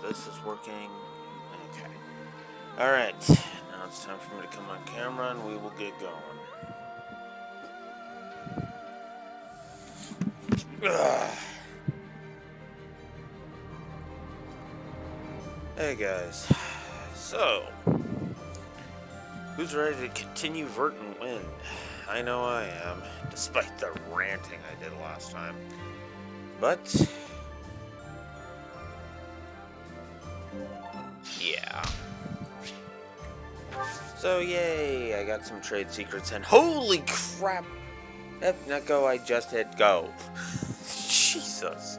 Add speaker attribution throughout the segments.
Speaker 1: this is working. Okay. Alright. Now it's time for me to come on camera and we will get going. Ugh. Hey guys. So, who's ready to continue Verdant Wind? I know I am, despite the ranting I did last time. But yeah. So yay, I got some trade secrets and holy crap! Not go, I just hit go. Jesus.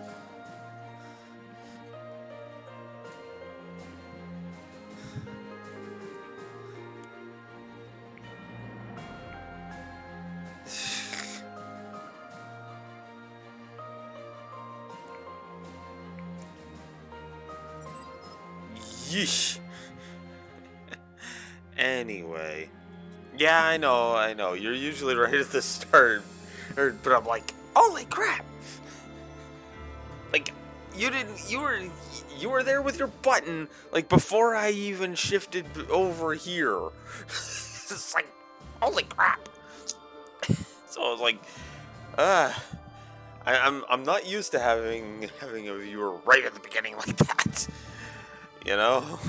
Speaker 1: Yeesh. Anyway. Yeah, I know. You're usually right at the start. But I'm like, holy crap! Like, you were there with your button, like, before I even shifted over here. It's like, holy crap! So I was like, I'm not used to having a viewer right at the beginning like that. You know?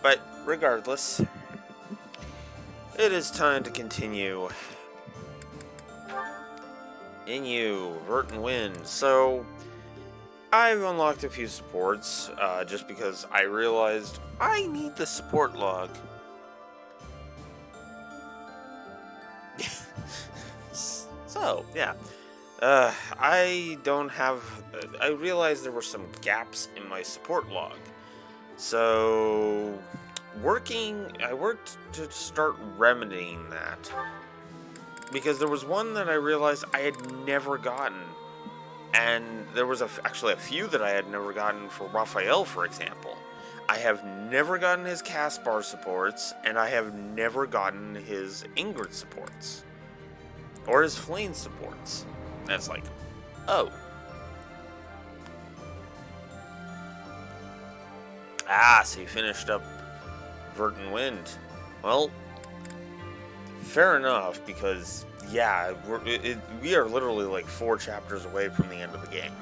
Speaker 1: But regardless, it is time to continue. Verdant Wind. So, I've unlocked a few supports, just because I realized I need the support log. So, yeah. I realized there were some gaps in my support log. So, I worked to start remedying that. Because there was one that I realized I had never gotten. And there was actually a few that I had never gotten for Raphael, for example. I have never gotten his Caspar supports, and I have never gotten his Ingrid supports. Or his Flame supports. And it's like, oh. So you finished up Verdant Wind. Well, fair enough, because, yeah, we are literally like 4 chapters away from the end of the game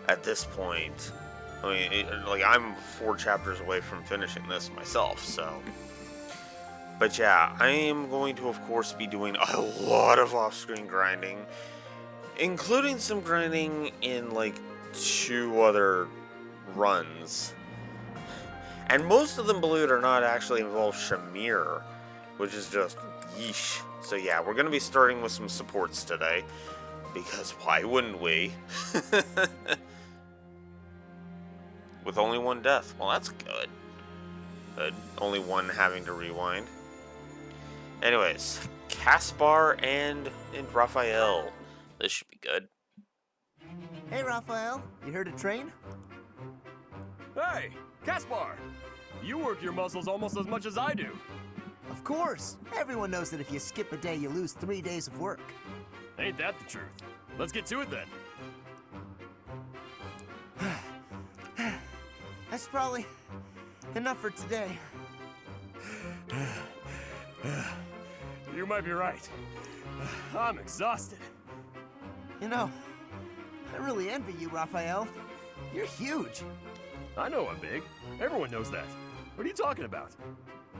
Speaker 1: at this point. I mean, I'm 4 chapters away from finishing this myself, so. But yeah, I am going to, of course, be doing a lot of off-screen grinding, including some grinding in, 2 other runs. And most of them, believe it or not, actually involve Shamir, which is just yeesh. So yeah, we're going to be starting with some supports today, because why wouldn't we? With only 1 death. Well, that's good. Good. Only 1 having to rewind. Anyways, Caspar and Raphael. This should be good.
Speaker 2: Hey, Raphael. You heard a train?
Speaker 3: Hey, Caspar! You work your muscles almost as much as I do.
Speaker 2: Of course. Everyone knows that if you skip a day, you lose 3 days of work.
Speaker 3: Ain't that the truth? Let's get to it then.
Speaker 2: That's probably enough for today.
Speaker 3: You might be right. I'm exhausted.
Speaker 2: You know, I really envy you, Raphael. You're huge.
Speaker 3: I know I'm big. Everyone knows that. What are you talking about?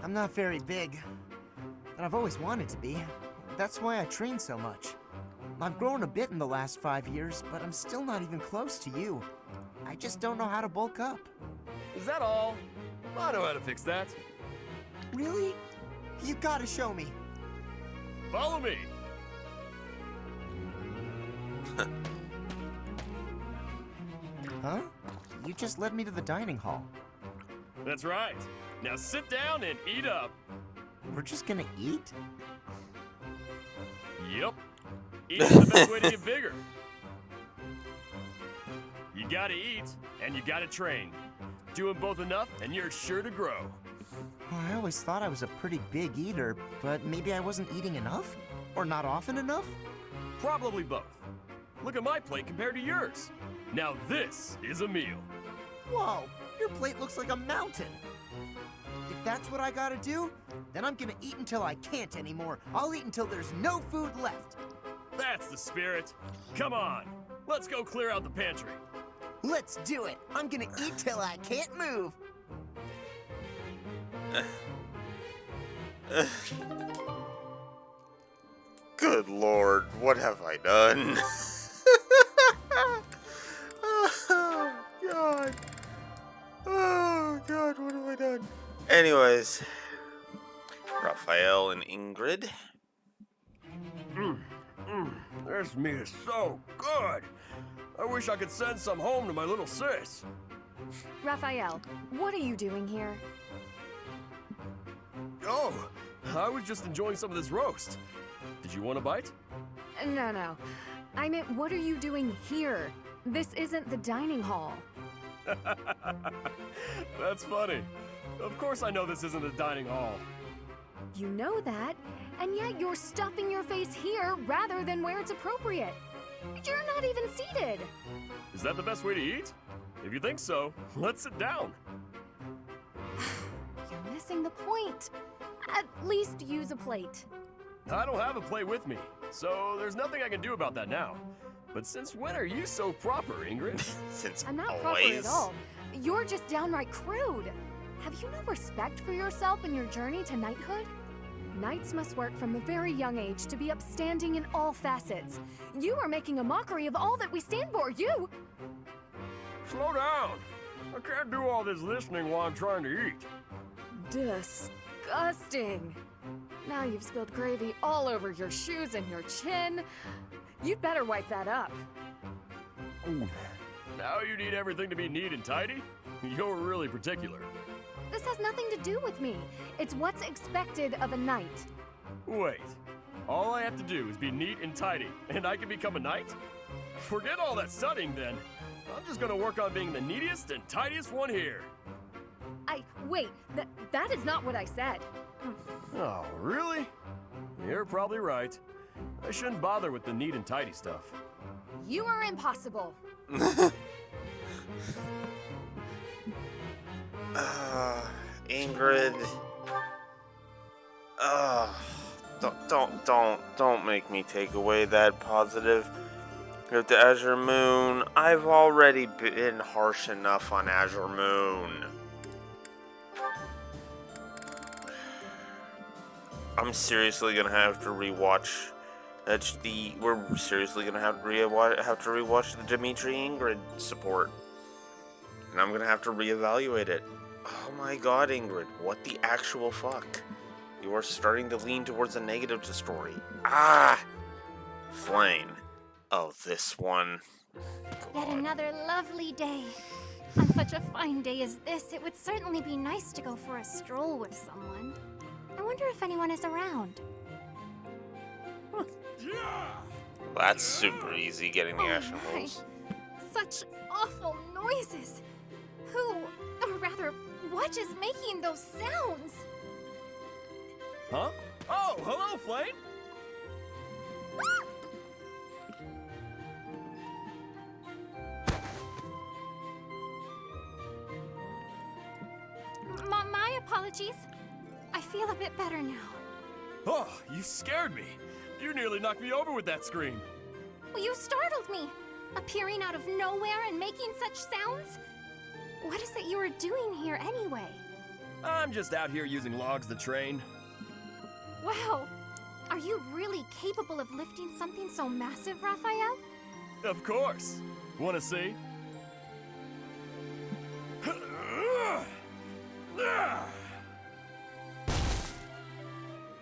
Speaker 2: I'm not very big, but I've always wanted to be. That's why I train so much. I've grown a bit in the last 5 years, but I'm still not even close to you. I just don't know how to bulk up.
Speaker 3: Is that all? I know how to fix that.
Speaker 2: Really? You gotta show me.
Speaker 3: Follow me.
Speaker 2: Huh? You just led me to the dining hall.
Speaker 3: That's right. Now sit down and eat up.
Speaker 2: We're just gonna eat?
Speaker 3: Yep. Eating's the best way to get bigger. You gotta eat, and you gotta train. Doing both enough, and you're sure to grow.
Speaker 2: Well, I always thought I was a pretty big eater, but maybe I wasn't eating enough? Or not often enough?
Speaker 3: Probably both. Look at my plate compared to yours. Now this is a meal.
Speaker 2: Whoa, your plate looks like a mountain. If that's what I gotta do, then I'm gonna eat until I can't anymore. I'll eat until there's no food left.
Speaker 3: That's the spirit. Come on, let's go clear out the pantry.
Speaker 2: Let's do it. I'm gonna eat till I can't move.
Speaker 1: Good Lord, what have I done? Oh, God. Oh, God, what have I done? Anyways, Raphael and Ingrid.
Speaker 3: This meat is so good. I wish I could send some home to my little sis.
Speaker 4: Raphael, what are you doing here?
Speaker 3: Oh, I was just enjoying some of this roast. Did you want a bite?
Speaker 4: No. I meant, what are you doing here? This isn't the dining hall.
Speaker 3: That's funny. Of course I know this isn't a dining hall.
Speaker 4: You know that, and yet you're stuffing your face here rather than where it's appropriate. You're not even seated.
Speaker 3: Is that the best way to eat? If you think so, let's sit down.
Speaker 4: You're missing the point. At least use a plate.
Speaker 3: I don't have a plate with me, so there's nothing I can do about that now. But since when are you so proper, Ingrid?
Speaker 1: Since
Speaker 4: I'm not
Speaker 1: always.
Speaker 4: proper at all. You're just downright crude. Have you no respect for yourself in your journey to knighthood? Knights must work from a very young age to be upstanding in all facets. You are making a mockery of all that we stand for. You!
Speaker 3: Slow down. I can't do all this listening while I'm trying to eat.
Speaker 4: Disgusting. Now you've spilled gravy all over your shoes and your chin. You'd better wipe that up.
Speaker 3: Now you need everything to be neat and tidy? You're really particular.
Speaker 4: This has nothing to do with me. It's what's expected of a knight.
Speaker 3: Wait. All I have to do is be neat and tidy, and I can become a knight? Forget all that studying then. I'm just gonna work on being the neatest and tidiest one here.
Speaker 4: Wait, that is not what I said.
Speaker 3: Oh, really? You're probably right. I shouldn't bother with the neat and tidy stuff.
Speaker 4: You are impossible.
Speaker 1: Ingrid. Don't make me take away that positive. With the Azure Moon, I've already been harsh enough on Azure Moon. I'm seriously gonna have to rewatch. We're seriously gonna have to rewatch the Dimitri Ingrid support, and I'm gonna have to reevaluate it. Oh my God, Ingrid, what the actual fuck? You are starting to lean towards the negative to story. Flame. Oh, this one.
Speaker 5: Yet another lovely day. On such a fine day as this, it would certainly be nice to go for a stroll with someone. I wonder if anyone is around.
Speaker 1: That's super easy getting the action rolls.
Speaker 5: Such awful noises. Who, or rather, what is making those sounds?
Speaker 3: Huh? Oh, hello, Flame!
Speaker 5: My apologies. I feel a bit better now.
Speaker 3: Oh, you scared me. You nearly knocked me over with that scream.
Speaker 5: Well, you startled me. Appearing out of nowhere and making such sounds? What is it you are doing here anyway?
Speaker 3: I'm just out here using logs to train.
Speaker 5: Wow. Are you really capable of lifting something so massive, Raphael?
Speaker 3: Of course. Wanna see?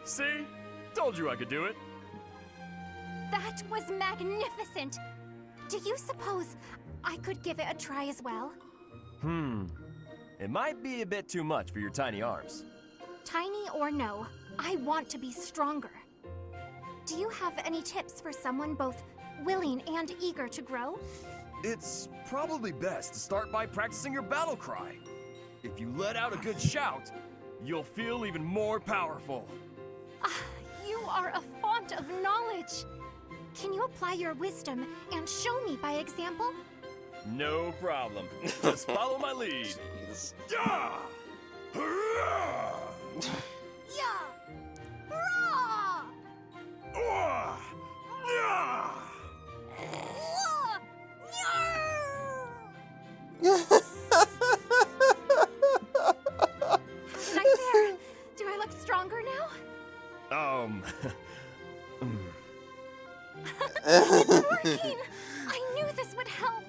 Speaker 3: See? Told you I could do it.
Speaker 5: That was magnificent. Do you suppose I could give it a try as well?
Speaker 3: It might be a bit too much for your tiny arms.
Speaker 5: Tiny or no, I want to be stronger. Do you have any tips for someone both willing and eager to grow?
Speaker 3: It's probably best to start by practicing your battle cry. If you let out a good shout, you'll feel even more powerful.
Speaker 5: You are a font of knowledge. Can you apply your wisdom and show me by example?
Speaker 3: No problem. Just follow my lead.
Speaker 1: Jeez.
Speaker 3: Yeah! Hurrah!
Speaker 5: Yeah! Hurrah!
Speaker 3: Oh! Yeah!
Speaker 5: Whoa! How's Night there? Do I look stronger now? It's working! I knew this would help!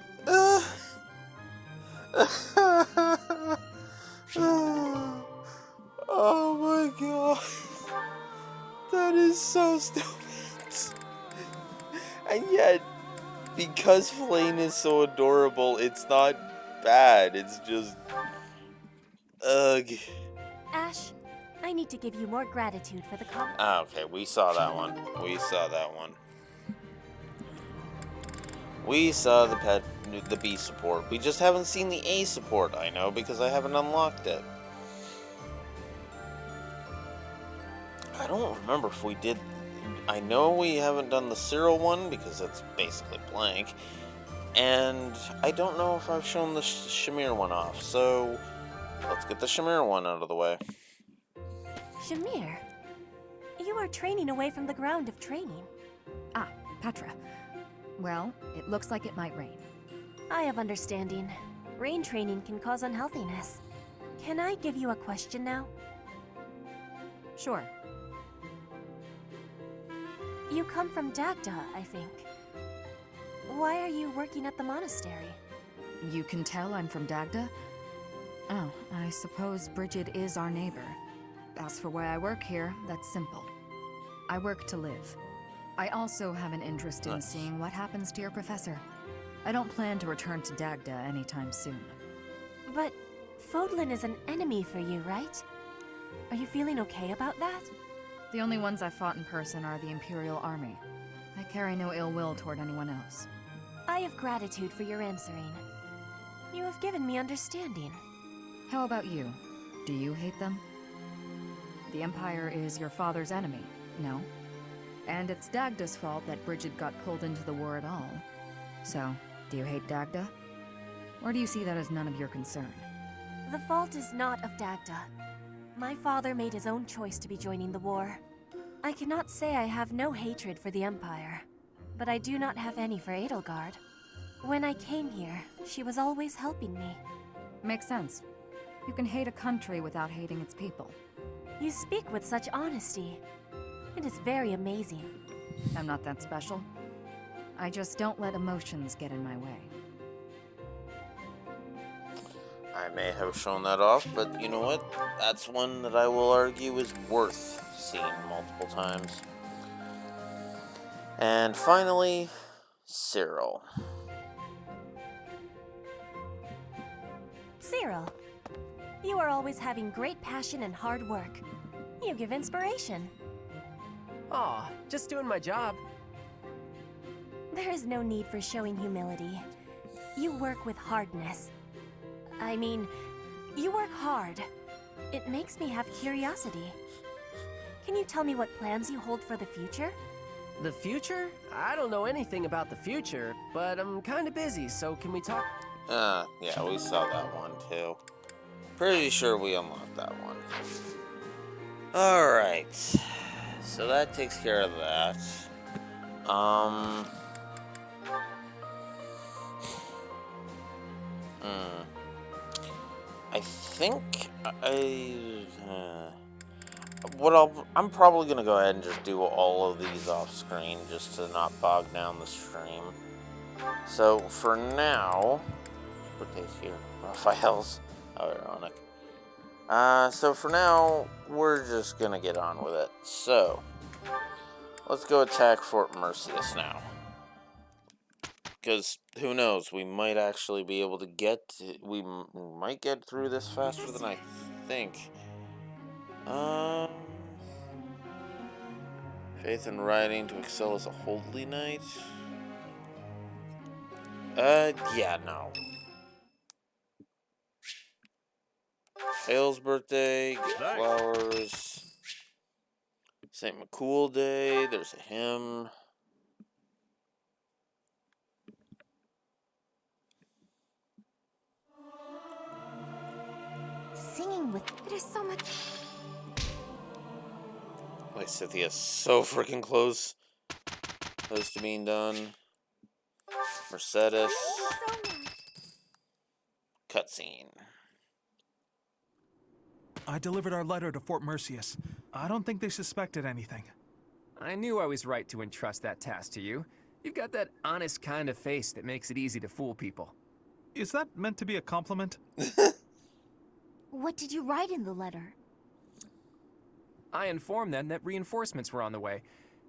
Speaker 1: Oh my god. That is so stupid. And yet, because Flame is so adorable, it's not bad. It's just... Ugh.
Speaker 6: Ash, I need to give you more gratitude for the
Speaker 1: Ah, okay, we saw that one. We saw that one. We saw the B support. We just haven't seen the A support, I know, because I haven't unlocked it. I don't remember if we did... I know we haven't done the Cyril one, because it's basically blank. And I don't know if I've shown the Shamir one off, so... Let's get the Shamir one out of the way.
Speaker 6: Shamir, you are training away from the ground of training.
Speaker 7: Ah, Petra. Well, it looks like it might rain.
Speaker 6: I have understanding. Rain training can cause unhealthiness. Can I give you a question now?
Speaker 7: Sure.
Speaker 6: You come from Dagda, I think. Why are you working at the monastery?
Speaker 7: You can tell I'm from Dagda? Oh, I suppose Bridget is our neighbor. As for why I work here, that's simple. I work to live. I also have an interest in seeing what happens to your professor. I don't plan to return to Dagda anytime soon.
Speaker 6: But Fodlan is an enemy for you, right? Are you feeling okay about that?
Speaker 7: The only ones I've fought in person are the Imperial Army. I carry no ill will toward anyone else.
Speaker 6: I have gratitude for your answering. You have given me understanding.
Speaker 7: How about you? Do you hate them? The Empire is your father's enemy, no? And it's Dagda's fault that Bridget got pulled into the war at all. So, do you hate Dagda? Or do you see that as none of your concern?
Speaker 6: The fault is not of Dagda. My father made his own choice to be joining the war. I cannot say I have no hatred for the Empire, but I do not have any for Edelgard. When I came here, she was always helping me.
Speaker 7: Makes sense. You can hate a country without hating its people.
Speaker 6: You speak with such honesty. It is very amazing.
Speaker 7: I'm not that special. I just don't let emotions get in my way.
Speaker 1: I may have shown that off, but you know what? That's one that I will argue is worth seeing multiple times. And finally, Cyril.
Speaker 6: Cyril, you are always having great passion and hard work. You give inspiration.
Speaker 8: Aw, just doing my job.
Speaker 6: There is no need for showing humility. You work with hardness. I mean, you work hard. It makes me have curiosity. Can you tell me what plans you hold for the future?
Speaker 8: The future? I don't know anything about the future, but I'm kinda busy, so can we talk?
Speaker 1: Yeah, we saw that one too. Pretty sure we unlocked that one. Alright. So that takes care of that. I think I'm probably gonna go ahead and just do all of these off screen just to not bog down the stream. So for now, put these here, Raphael's. How ironic. So for now, we're just gonna get on with it. So let's go attack Fort Mercius now. Because who knows, we might actually be able to we might get through this faster than I think. Faith in writing to excel as a holy knight. Yeah, no. Hale's birthday, get flowers. St. McCool Day, there's a hymn.
Speaker 5: singing with... It is so much...
Speaker 1: Like, Cynthia's so freaking close to being done. Mercedes.
Speaker 5: So much.
Speaker 1: Cutscene.
Speaker 9: I delivered our letter to Fort Mercius. I don't think they suspected anything.
Speaker 10: I knew I was right to entrust that task to you. You've got that honest kind of face that makes it easy to fool people.
Speaker 9: Is that meant to be a compliment?
Speaker 5: What did you write in the letter?
Speaker 10: I informed them that reinforcements were on the way.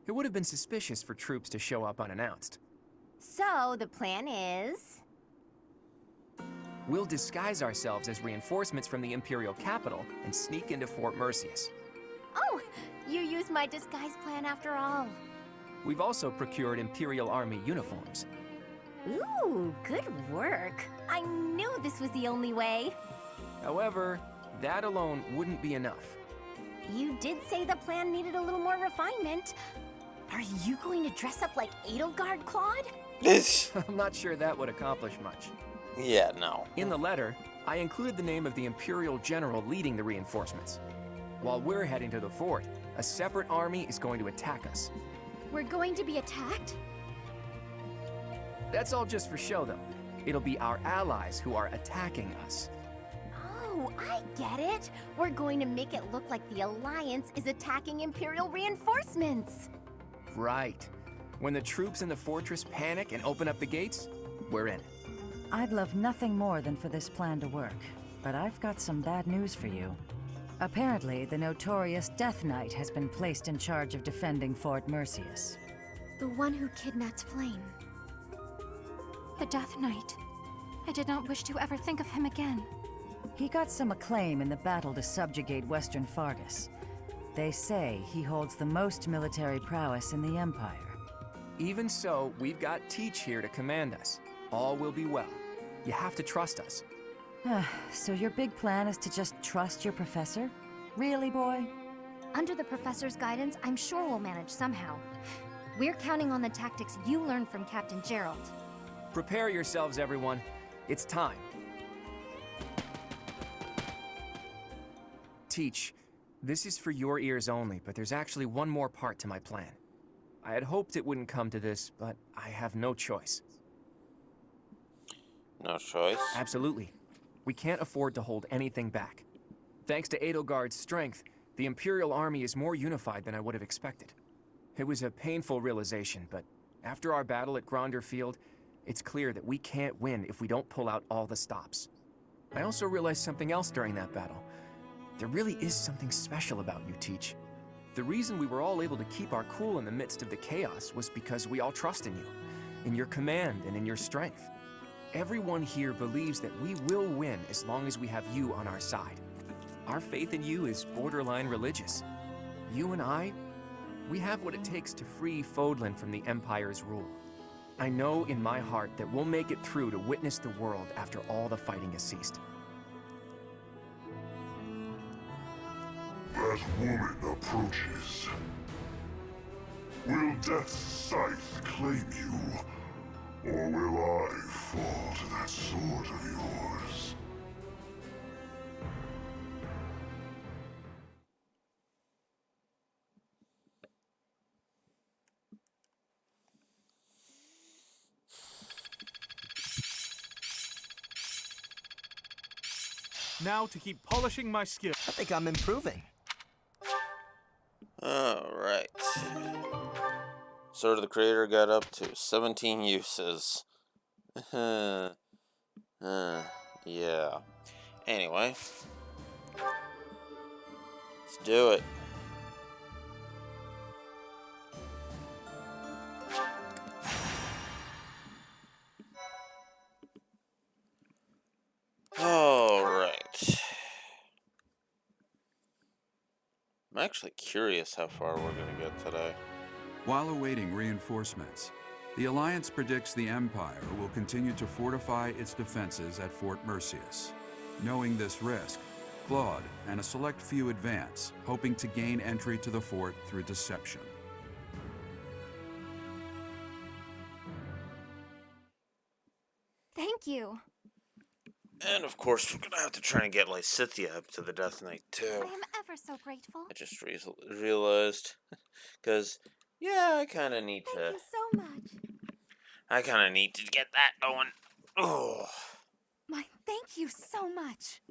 Speaker 10: It would have been suspicious for troops to show up unannounced.
Speaker 5: So, the plan is...
Speaker 10: We'll disguise ourselves as reinforcements from the Imperial capital and sneak into Fort Mercius.
Speaker 5: Oh, you used my disguise plan after all.
Speaker 10: We've also procured Imperial Army uniforms.
Speaker 5: Ooh, good work. I knew this was the only way.
Speaker 10: However, that alone wouldn't be enough.
Speaker 5: You did say the plan needed a little more refinement. Are you going to dress up like Edelgard, Claude?
Speaker 10: I'm not sure that would accomplish much.
Speaker 1: Yeah, no.
Speaker 10: In the letter, I included the name of the Imperial General leading the reinforcements. While we're heading to the fort, a separate army is going to attack us.
Speaker 4: We're going to be attacked?
Speaker 10: That's all just for show, though. It'll be our allies who are attacking us.
Speaker 5: Oh, I get it. We're going to make it look like the Alliance is attacking Imperial reinforcements.
Speaker 10: Right. When the troops in the fortress panic and open up the gates, we're in.
Speaker 7: I'd love nothing more than for this plan to work, but I've got some bad news for you. Apparently, the notorious Death Knight has been placed in charge of defending Fort Mercius.
Speaker 4: The one who kidnapped Flame. The Death Knight. I did not wish to ever think of him again.
Speaker 7: He got some acclaim in the battle to subjugate Western Fargus. They say he holds the most military prowess in the Empire.
Speaker 10: Even so, we've got Teach here to command us. All will be well. You have to trust us.
Speaker 7: So your big plan is to just trust your professor? Really, boy?
Speaker 4: Under the professor's guidance, I'm sure we'll manage somehow. We're counting on the tactics you learned from Captain Gerald.
Speaker 10: Prepare yourselves, everyone. It's time. Teach, this is for your ears only, but there's actually one more part to my plan. I had hoped it wouldn't come to this, but I have no choice.
Speaker 1: No choice?
Speaker 10: Absolutely. We can't afford to hold anything back. Thanks to Edelgard's strength, the Imperial Army is more unified than I would have expected. It was a painful realization, but after our battle at Gronder Field, it's clear that we can't win if we don't pull out all the stops. I also realized something else during that battle. There really is something special about you, Teach. The reason we were all able to keep our cool in the midst of the chaos was because we all trust in you, in your command and in your strength. Everyone here believes that we will win as long as we have you on our side. Our faith in you is borderline religious. You and I, we have what it takes to free Fodlan from the Empire's rule. I know in my heart that we'll make it through to witness the world after all the fighting has ceased.
Speaker 11: That woman approaches. Will Death's scythe claim you, or will I fall to that sword of yours?
Speaker 9: Now to keep polishing my skill.
Speaker 2: I think I'm improving.
Speaker 1: Alright. Sword of the Creator got up to 17 uses. Yeah. Anyway. Let's do it. Alright. I'm actually curious how far we're going to get today.
Speaker 12: While awaiting reinforcements, the Alliance predicts the Empire will continue to fortify its defenses at Fort Mercius. Knowing this risk, Claude and a select few advance, hoping to gain entry to the fort through deception.
Speaker 4: Thank you.
Speaker 1: And of course, we're gonna have to try and get Lysithea up to the Death Knight
Speaker 5: I
Speaker 1: too.
Speaker 5: am ever so grateful.
Speaker 1: I just realized, because yeah, I kind of need
Speaker 5: Thank
Speaker 1: to.
Speaker 5: you so much.
Speaker 1: I kind of need to get that going. Oh,
Speaker 4: My, thank you so much.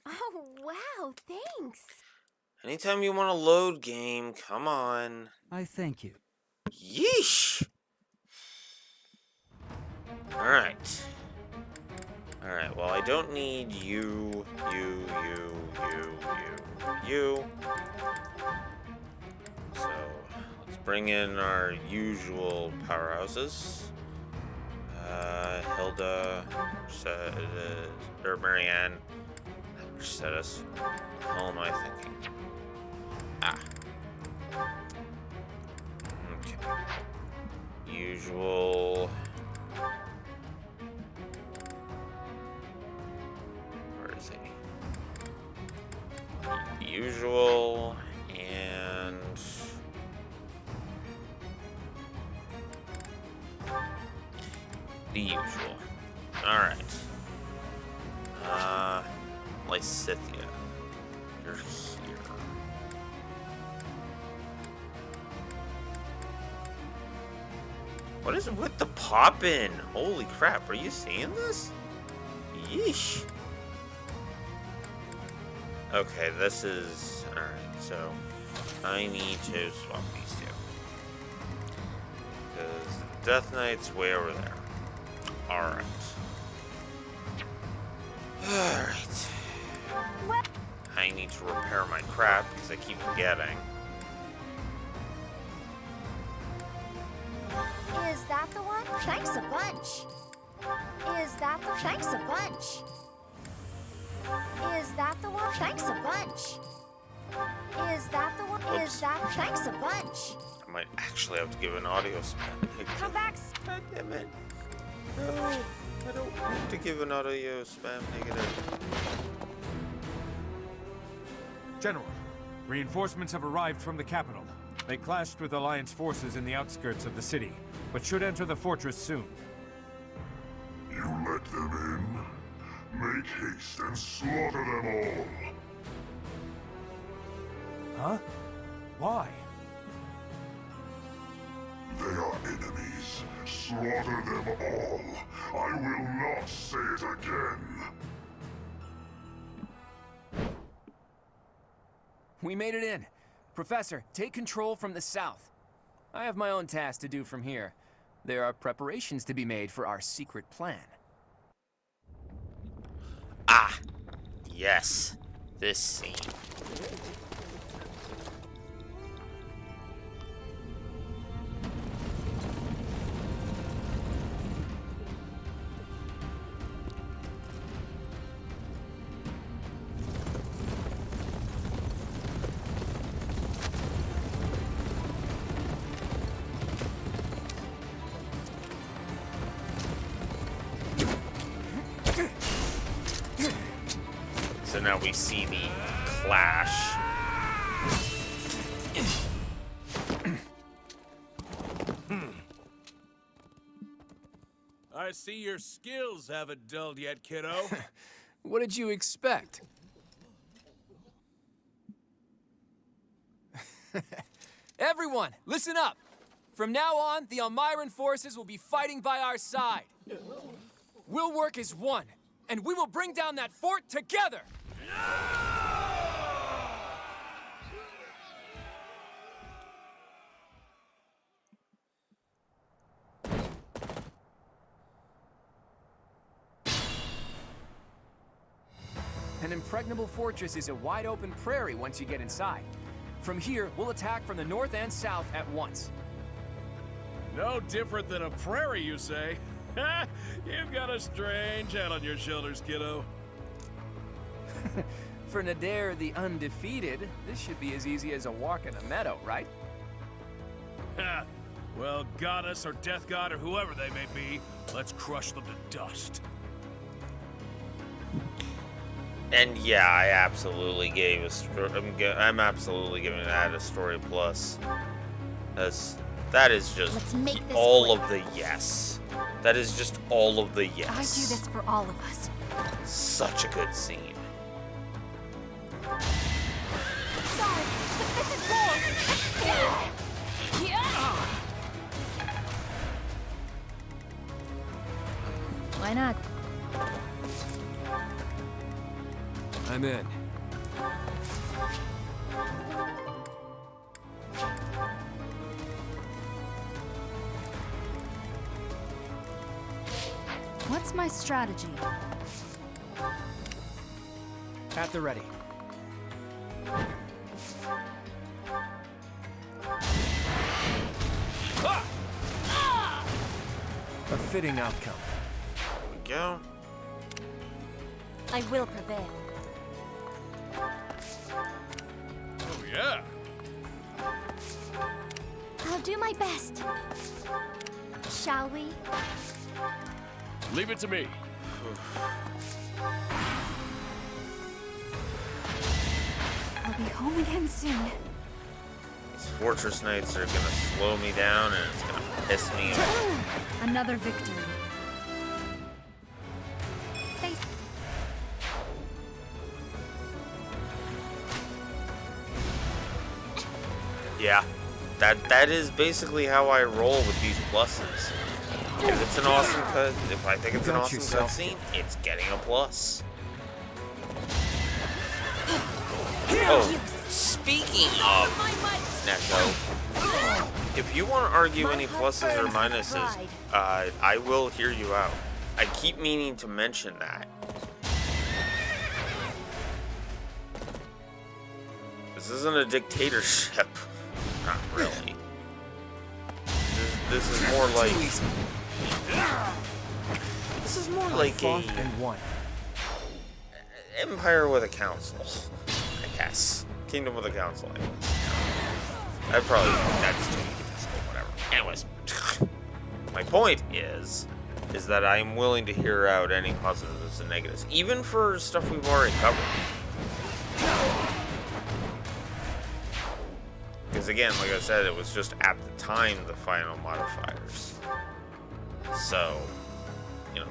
Speaker 5: Oh, wow, thanks.
Speaker 1: anytime you want to load game, come on.
Speaker 13: I thank you.
Speaker 1: Yeesh. All right. All right. Well, I don't need you. So let's bring in our usual powerhouses. Hilda, or Marianne, Mercedes. What the hell am I thinking? Ah. Okay. Usual. Where is he? Usual and the usual. Alright. Lysithea. You're here. What is it with the pop-in? Holy crap, are you seeing this? Yeesh. Okay, this is... Alright, so... I need to swap these two. Because the Death Knight's way over there. Alright. Alright. I need to repair my crap, because I keep forgetting.
Speaker 5: Is that the one? Thanks a bunch. Is that the... Thanks a bunch. Is that the one? Thanks a bunch. Is that the one?
Speaker 1: Oops.
Speaker 5: Is that... Thanks a bunch.
Speaker 1: I might actually have to give an audio spam.
Speaker 5: Come back.
Speaker 1: God damn it. No, I don't want to give an audio spam negative.
Speaker 14: General, reinforcements have arrived from the capital. They clashed with Alliance forces in the outskirts of the city, but should enter the fortress soon.
Speaker 11: You let them in? Make haste and slaughter them all.
Speaker 14: Huh? Why?
Speaker 11: They are enemies. Slaughter them all. I will not say it again.
Speaker 10: We made it in. Professor, take control from the south. I have my own tasks to do from here. There are preparations to be made for our secret plan.
Speaker 1: Ah, yes. This scene. So now we see the clash.
Speaker 15: I see your skills haven't dulled yet, kiddo.
Speaker 10: What did you expect? Everyone, listen up! From now on, the Almiran forces will be fighting by our side. We'll work as one, and we will bring down that fort together! An impregnable fortress is a wide-open prairie once you get inside. From here, we'll attack from the north and south at once.
Speaker 15: No different than a prairie, you say? You've got a strange head on your shoulders, kiddo.
Speaker 10: For Nadir the Undefeated, this should be as easy as a walk in a meadow, right?
Speaker 15: Ha! Well, goddess or death god or whoever they may be, let's crush them to dust.
Speaker 1: And yeah, I absolutely gave I'm absolutely giving that a story plus. That is just all of the yes. That is just all of the yes.
Speaker 6: I do this for all of us.
Speaker 1: Such a good scene.
Speaker 5: Sorry, but this is war.
Speaker 7: Why not?
Speaker 10: I'm in.
Speaker 7: What's my strategy?
Speaker 10: At the ready. A fitting outcome.
Speaker 1: There we go.
Speaker 6: I will prevail.
Speaker 15: Oh, yeah.
Speaker 5: I'll do my best. Shall we?
Speaker 3: Leave it to me.
Speaker 7: I'll be home again soon.
Speaker 1: These fortress knights are gonna slow me down and it's gonna piss me off.
Speaker 7: Another victory.
Speaker 1: Yeah, that is basically how I roll with these pluses. If it's an awesome cut, if I think it's an awesome cutscene, it's getting a plus. Oh, speaking of Neko, if you want to argue any pluses or minuses, I will hear you out. I keep meaning to mention that. This isn't a dictatorship. Not really. This is more like... This is more like a... Empire with a council, I guess. Kingdom with a council, I guess. I'd probably... That's too egotistical, whatever. Anyways. My point is that I'm willing to hear out any positives and negatives. Even for stuff we've already covered. Because again, like I said, it was just at the time the final modifiers. So, you know,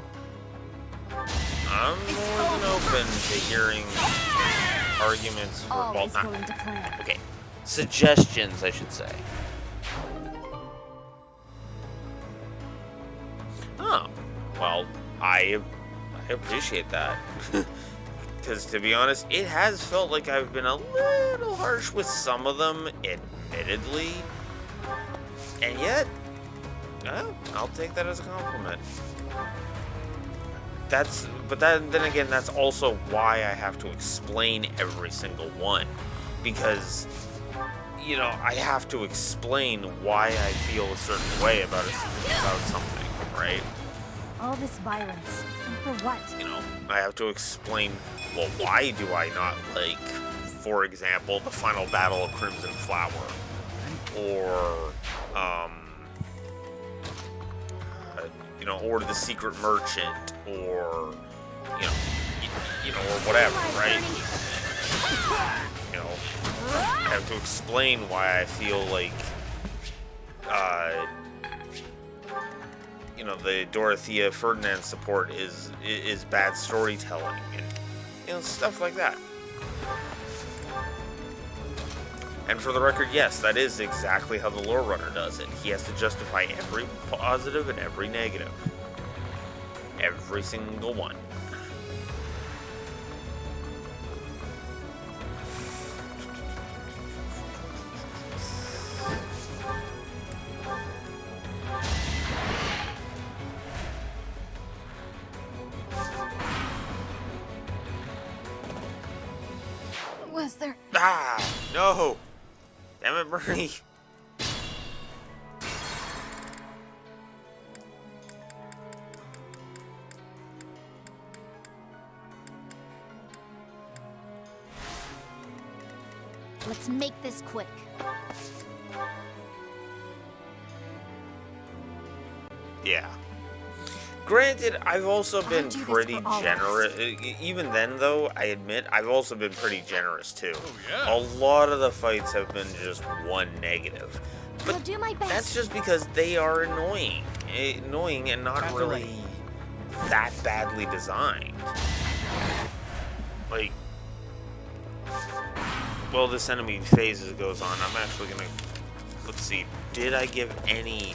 Speaker 1: I'm more than open to hearing arguments for both. Okay, suggestions, I should say. Oh, well, I appreciate that. Because to be honest, it has felt like I've been a little harsh with some of them, admittedly. And yet, I'll take that as a compliment. But then again, that's also why I have to explain every single one. Because, you know, I have to explain why I feel a certain way about something, right?
Speaker 5: All this violence, and for what?
Speaker 1: You know, I have to explain, well, why do I not like, for example, the final battle of Crimson Flower? Or, you know, or the Secret Merchant, or, you know, or whatever, right? You know, I have to explain why I feel like, you know, the Dorothea Ferdinand support is bad storytelling, and, you know, stuff like that. And for the record, yes, that is exactly how the lore runner does it. He has to justify every positive and every negative. Every single one.
Speaker 7: Was there...
Speaker 1: Ah! No! Damn it, Bernie!
Speaker 5: Let's make this quick.
Speaker 1: Yeah. Granted, I've also been pretty generous. Even then, though, I admit, I've also been pretty generous, too.
Speaker 15: Oh, yeah.
Speaker 1: A lot of the fights have been just one negative.
Speaker 5: I'll do my best.
Speaker 1: That's just because they are annoying. annoying and not really that badly designed. Like, well, this enemy phase as it goes on, I'm actually gonna, let's see, did I give any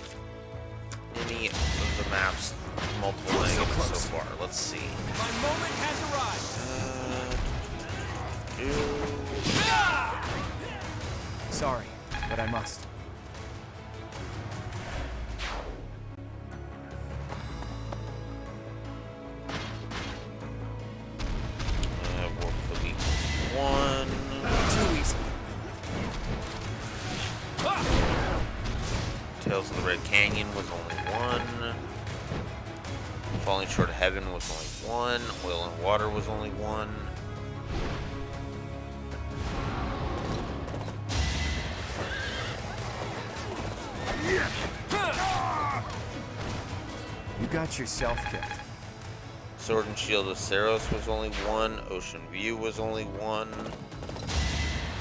Speaker 1: of the maps multiple negatives so far? Let's see.
Speaker 8: My moment has arrived.
Speaker 10: Sorry, but I must.
Speaker 1: One.
Speaker 8: Too easy.
Speaker 1: Tales of the Red Canyon was only one. Falling Short of Heaven was only one. Oil and Water was only one.
Speaker 10: You got yourself killed.
Speaker 1: Sword and Shield of Saros was only one. Ocean View was only one.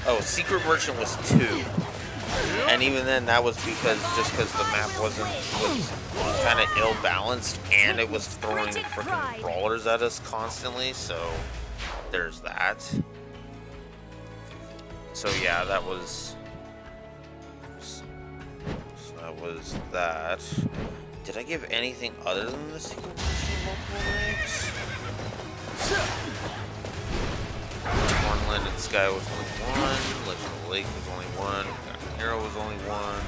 Speaker 1: Oh, Secret Merchant was two. And even then, that was because the map was kind of ill-balanced, and it was throwing freaking brawlers at us constantly, so there's that. So yeah, that was that. Did I give anything other than the Secret Merchant multiple names? Cornland and Sky was only one. Legend of the Lake was only one. Forgotten Hero was only one.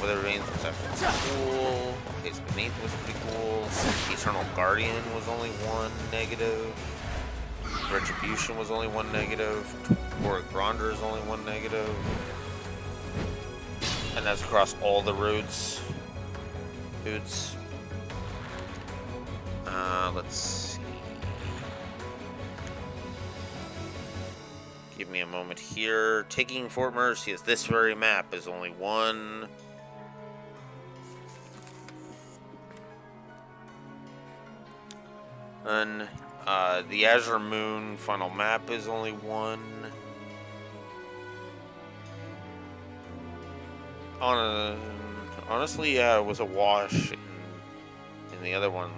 Speaker 1: Weather Veins was actually cool. Case Beneath was pretty cool. Eternal Guardian was only one negative. Retribution was only one negative. Toric Gronder is only one negative. And that's across all the routes. Let's see. Give me a moment here. Taking Fort Merceus, this very map is only one. And the Azure Moon final map is only one. Honestly, yeah, it was a wash in the other one.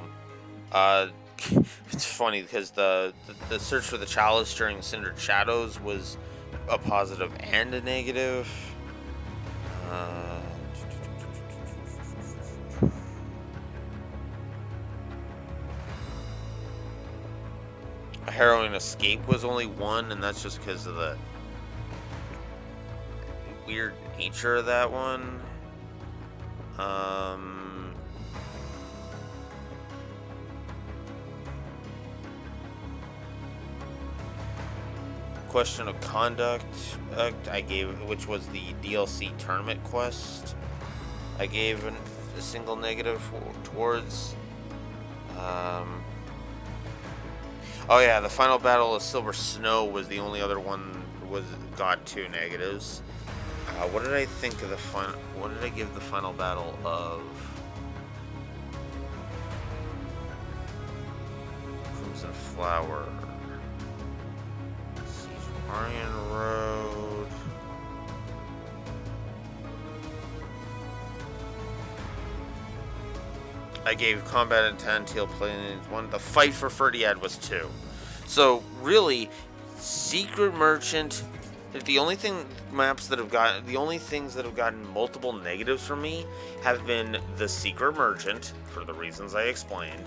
Speaker 1: It's funny because the search for the chalice during Cindered Shadows was a positive and a negative. A Harrowing Escape was only one, and that's just because of the weird nature of that one. Question of Conduct I gave, which was the DLC tournament quest, I gave a single negative towards. Oh yeah, the final battle of Silver Snow was the only other one got two negatives. What did I think of what did I give the final battle of Crimson Flower? Orion Road. I gave Combat Intent, Teal Plains 1. The Fight for Ferdiad was 2. So really, Secret Merchant. The only things that have gotten multiple negatives from me have been the Secret Merchant, for the reasons I explained,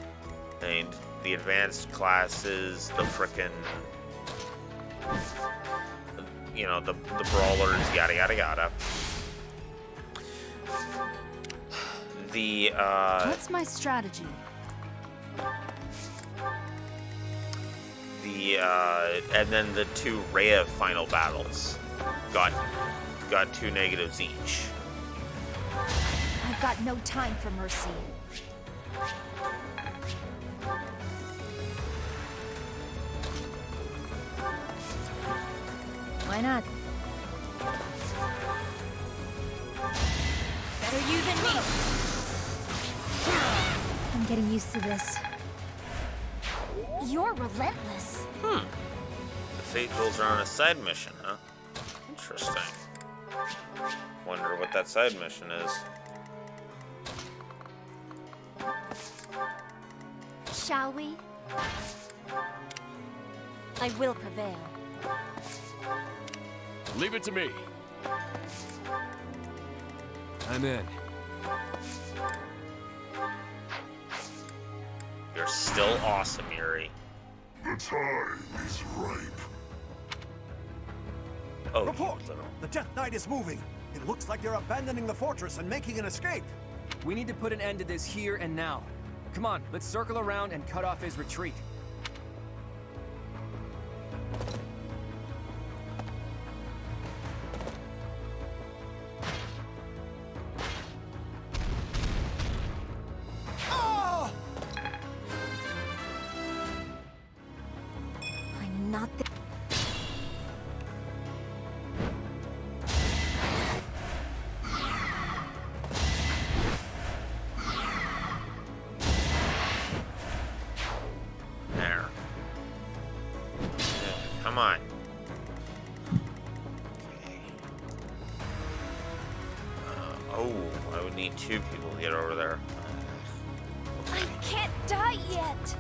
Speaker 1: and the advanced classes, the frickin', the brawlers, yada yada yada.
Speaker 7: What's my strategy?
Speaker 1: And then the two Reya final battles got two negatives each.
Speaker 4: I've got no time for mercy.
Speaker 5: Why not? Better you than me. I'm getting used to this. You're relentless.
Speaker 1: The Faithfuls are on a side mission, huh? Interesting. wonder what that side mission is.
Speaker 6: Shall we? I will prevail.
Speaker 3: Leave it to me. I'm in.
Speaker 1: You're still awesome, Yuri.
Speaker 11: The time is ripe.
Speaker 1: Oh,
Speaker 13: Report! The Death Knight is moving. It looks like they're abandoning the fortress and making an escape.
Speaker 10: We need to put an end to this here and now. Come on, let's circle around and cut off his retreat.
Speaker 6: I'm not the...
Speaker 1: There. Come on. Okay. Oh, I would need 2 people to get over there.
Speaker 6: I can't die yet!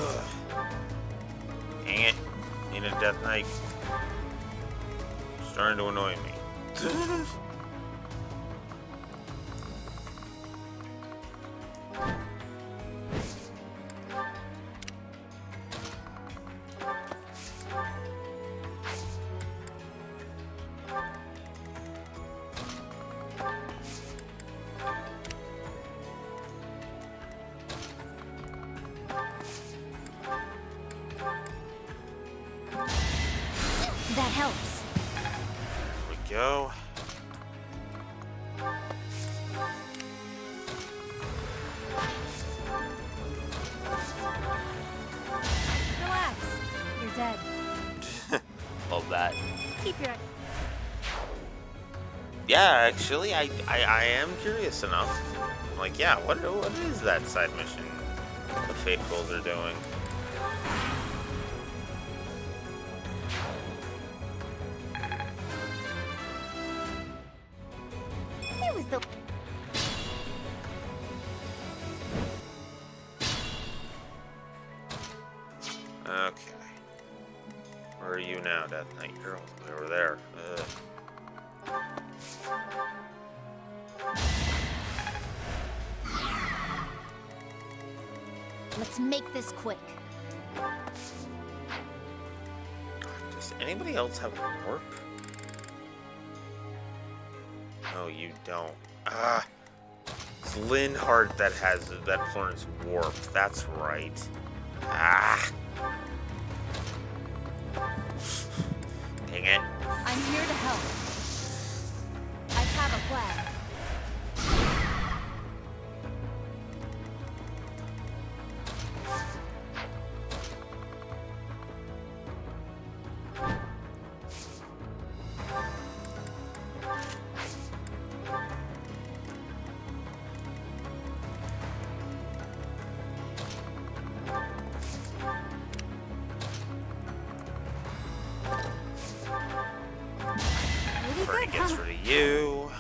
Speaker 1: Ugh. Dang it. Need a Death Knight. Starting to annoy me.
Speaker 6: That helps.
Speaker 1: There we go.
Speaker 6: Relax. You're dead.
Speaker 1: Love that.
Speaker 6: Keep your...
Speaker 1: Yeah, actually, I am curious enough. I'm like, yeah, what is that side mission the Faithfuls are doing?
Speaker 6: It was the...
Speaker 1: Okay. Where are you now, Death Knight? You're all the way over there. Ugh.
Speaker 6: Let's make this quick.
Speaker 1: Does anybody else have warp? No, you don't. Ah, it's Linhardt that learns warp. That's right. Ah. Dang it.
Speaker 6: I'm here to help. I have a plan.
Speaker 1: Before he gets rid of you.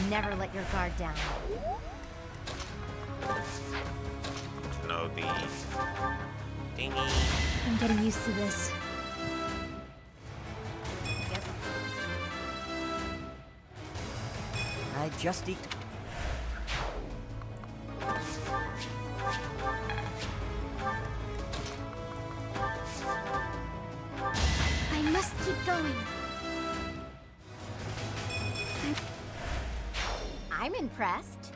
Speaker 6: Never let your guard down.
Speaker 1: To know the dingy.
Speaker 6: I'm getting used to this.
Speaker 2: I just eat.
Speaker 6: I must keep going. I'm impressed.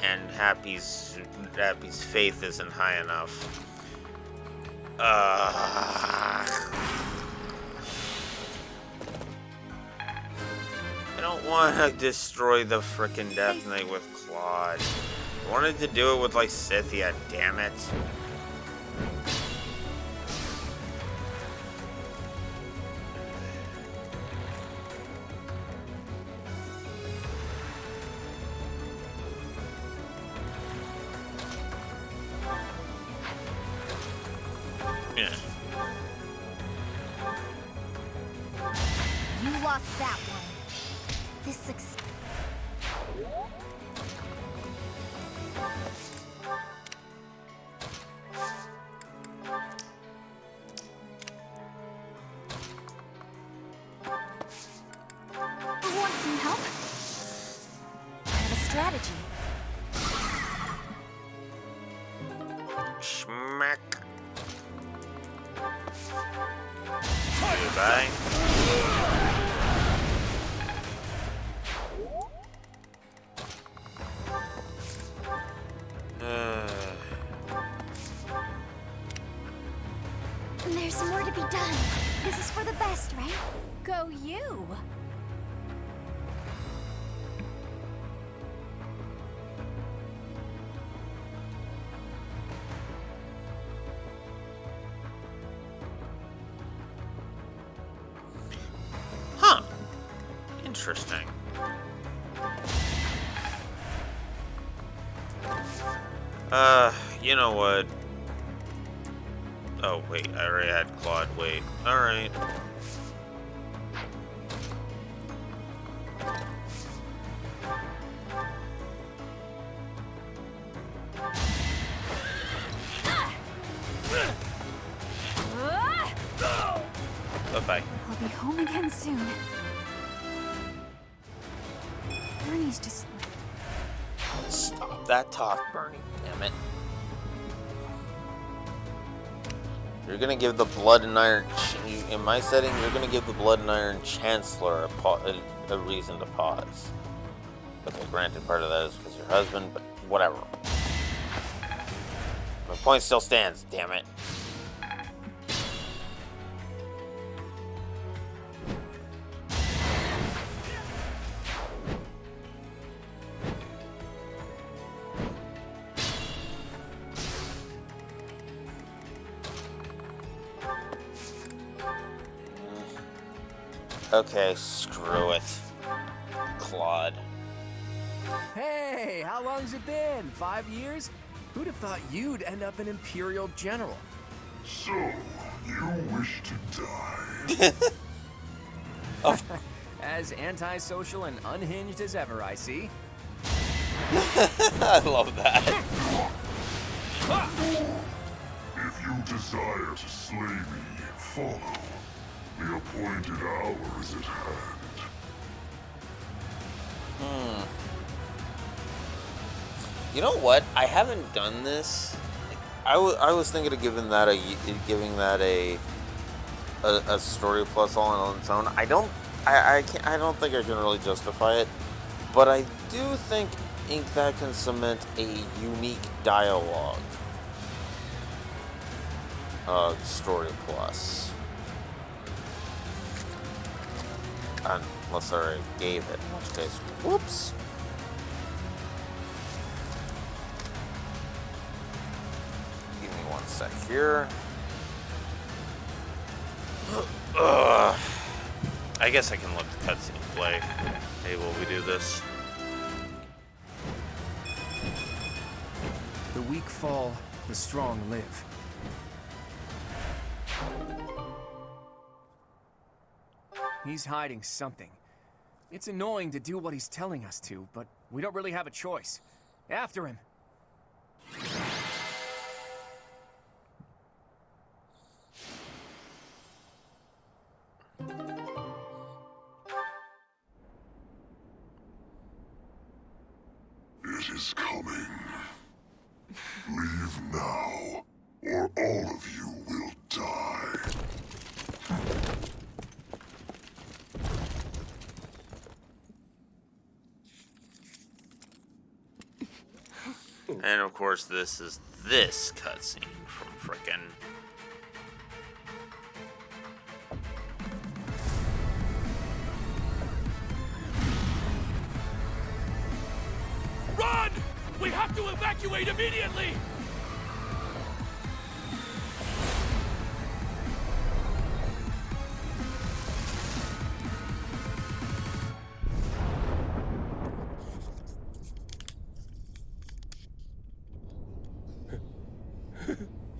Speaker 1: And Happy's faith isn't high enough. I don't want to destroy the frickin' Death Knight with Claude. I wanted to do it with Lysithia, damn it. Yeah.
Speaker 5: You lost that one. This success. Want some help?
Speaker 6: I have a strategy.
Speaker 1: Schmack. Goodbye.
Speaker 5: There's more to be done. This is for the best, right? Go you.
Speaker 1: Huh. Interesting. You know what? Oh, wait, I already had Claude. Wait. Alright. Bye-bye.
Speaker 4: I'll be home again soon. Bernie's just...
Speaker 1: Stop that talk, Bernie. Damn it. You're gonna give the Blood and Iron... In my setting, you're gonna give the Blood and Iron Chancellor a reason to pause. Okay, granted, part of that is because your husband, but whatever. My point still stands, damn it. Okay, screw it. Claude.
Speaker 10: Hey, how long's it been? 5 years? Who'd have thought you'd end up an Imperial General?
Speaker 11: So, you wish to die?
Speaker 10: As antisocial and unhinged as ever, I see.
Speaker 1: I love that.
Speaker 11: If you desire to slay me, follow. The appointed hour is at hand.
Speaker 1: You know what? I haven't done this. I was thinking of giving that a story plus all on its own. I don't think I can really justify it, but I do think that can cement a unique dialogue story plus. Unless I already gave it, in which case, whoops. Give me 1 sec here. I guess I can let the cutscene play. Hey, will we do this?
Speaker 10: The weak fall, the strong live. He's hiding something. It's annoying to do what he's telling us to, but we don't really have a choice. After him.
Speaker 11: It is coming. Leave now, or all of you will die.
Speaker 1: And of course, this is this cutscene from frickin'.
Speaker 3: Run! We have to evacuate immediately!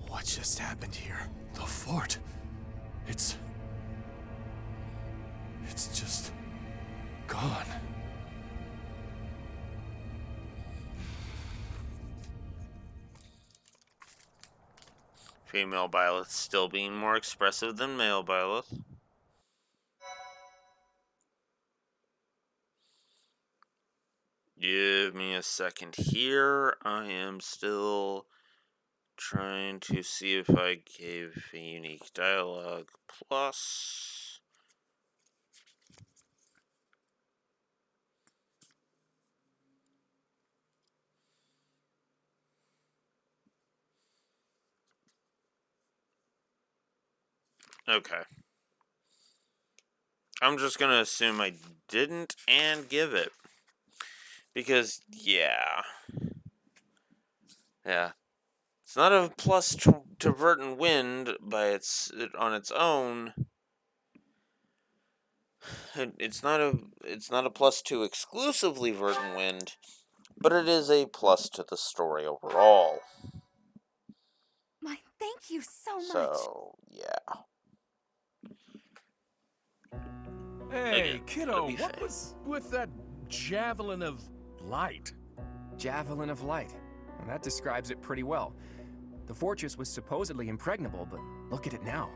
Speaker 10: What
Speaker 3: just happened here? The fort. It's just gone.
Speaker 1: Female Byleth still being more expressive than male Byleth. Give me a second here. I am still trying to see if I gave a unique dialogue plus. Okay. I'm just gonna assume I didn't and give it. Because, yeah. Yeah. It's not a plus to Verdant Wind on its own. It's not a plus to exclusively Verdant Wind, but it is a plus to the story overall.
Speaker 6: My, thank you so much.
Speaker 1: So, yeah.
Speaker 15: Hey,
Speaker 1: Again,
Speaker 15: kiddo, what was with that javelin of light?
Speaker 10: Javelin of light. Well, that describes it pretty well. The fortress was supposedly impregnable, but look at it now.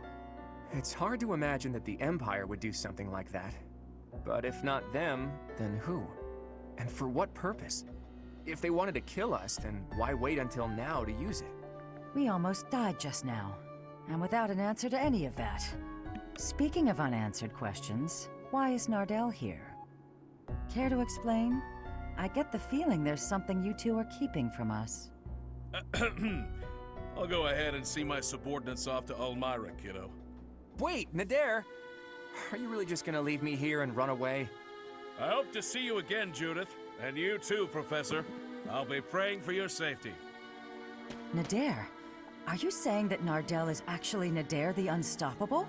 Speaker 10: It's hard to imagine that the Empire would do something like that. But if not them, then who? And for what purpose? If they wanted to kill us, then why wait until now to use it?
Speaker 16: We almost died just now, and without an answer to any of that. Speaking of unanswered questions, why is Nardell here? Care to explain? I get the feeling there's something you two are keeping from us.
Speaker 15: I'll go ahead and see my subordinates off to Elmira, kiddo.
Speaker 10: Wait, Nader! Are you really just gonna leave me here and run away?
Speaker 15: I hope to see you again, Judith. And you too, Professor. I'll be praying for your safety.
Speaker 16: Nader? Are you saying that Nardell is actually Nader the Unstoppable?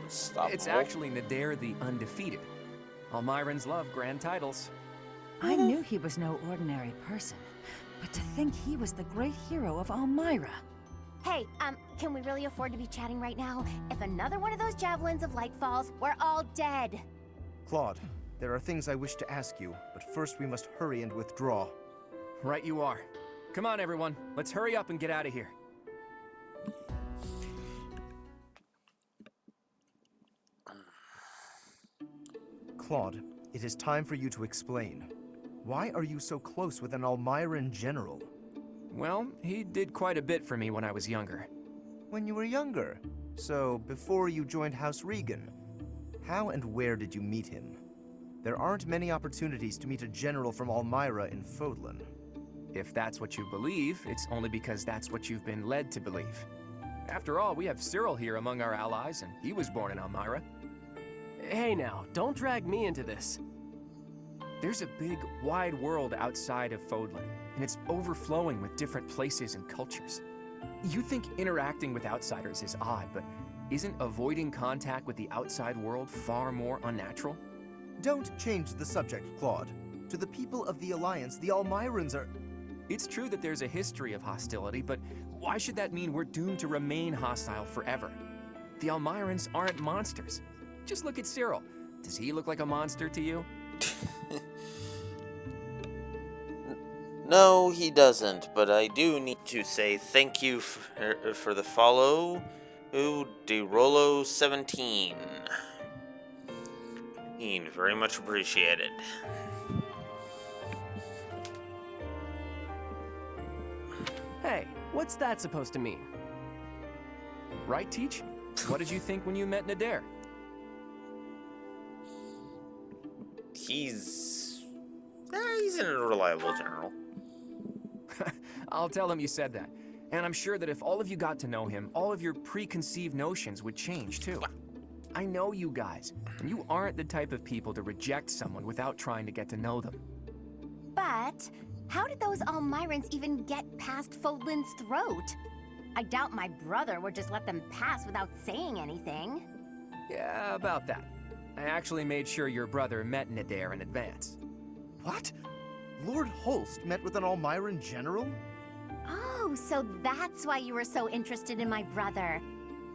Speaker 10: It's actually Nader the Undefeated. Almirans love grand titles.
Speaker 16: I knew he was no ordinary person, but to think he was the great hero of Elmira.
Speaker 5: Hey, can we really afford to be chatting right now? If another one of those javelins of light falls, we're all dead.
Speaker 2: Claude, there are things I wish to ask you, but first we must hurry and withdraw.
Speaker 10: Right you are. Come on, everyone. Let's hurry up and get out of here.
Speaker 2: Claude, it is time for you to explain. Why are you so close with an Almiran general?
Speaker 10: Well, he did quite a bit for me when I was younger.
Speaker 2: When you were younger? So, before you joined House Regan? How and where did you meet him? There aren't many opportunities to meet a general from Almira in Fodlan.
Speaker 10: If that's what you believe, it's only because that's what you've been led to believe. After all, we have Cyril here among our allies, and he was born in Elmira.
Speaker 8: Hey now, don't drag me into this.
Speaker 10: There's a big, wide world outside of Fodlan, and it's overflowing with different places and cultures. You think interacting with outsiders is odd, but isn't avoiding contact with the outside world far more unnatural?
Speaker 2: Don't change the subject, Claude. To the people of the Alliance, the Almirans are...
Speaker 10: It's true that there's a history of hostility, but why should that mean we're doomed to remain hostile forever? The Almirans aren't monsters. Just look at Cyril. Does he look like a monster to you?
Speaker 1: No, he doesn't, but I do need to say thank you for the follow, DeRolo17. Very much appreciated.
Speaker 8: Hey, what's that supposed to mean?
Speaker 10: Right, Teach? What did you think when you met Nader?
Speaker 1: He's an unreliable general.
Speaker 10: I'll tell him you said that. And I'm sure that if all of you got to know him, all of your preconceived notions would change, too. I know you guys, and you aren't the type of people to reject someone without trying to get to know them.
Speaker 5: But how did those Almirans even get past Fodlan's throat? I doubt my brother would just let them pass without saying anything.
Speaker 10: Yeah, about that. I actually made sure your brother met Nader in advance.
Speaker 2: What? Lord Holst met with an Almiran general?
Speaker 5: Oh,
Speaker 17: Oh, so that's why you were so interested in my brother.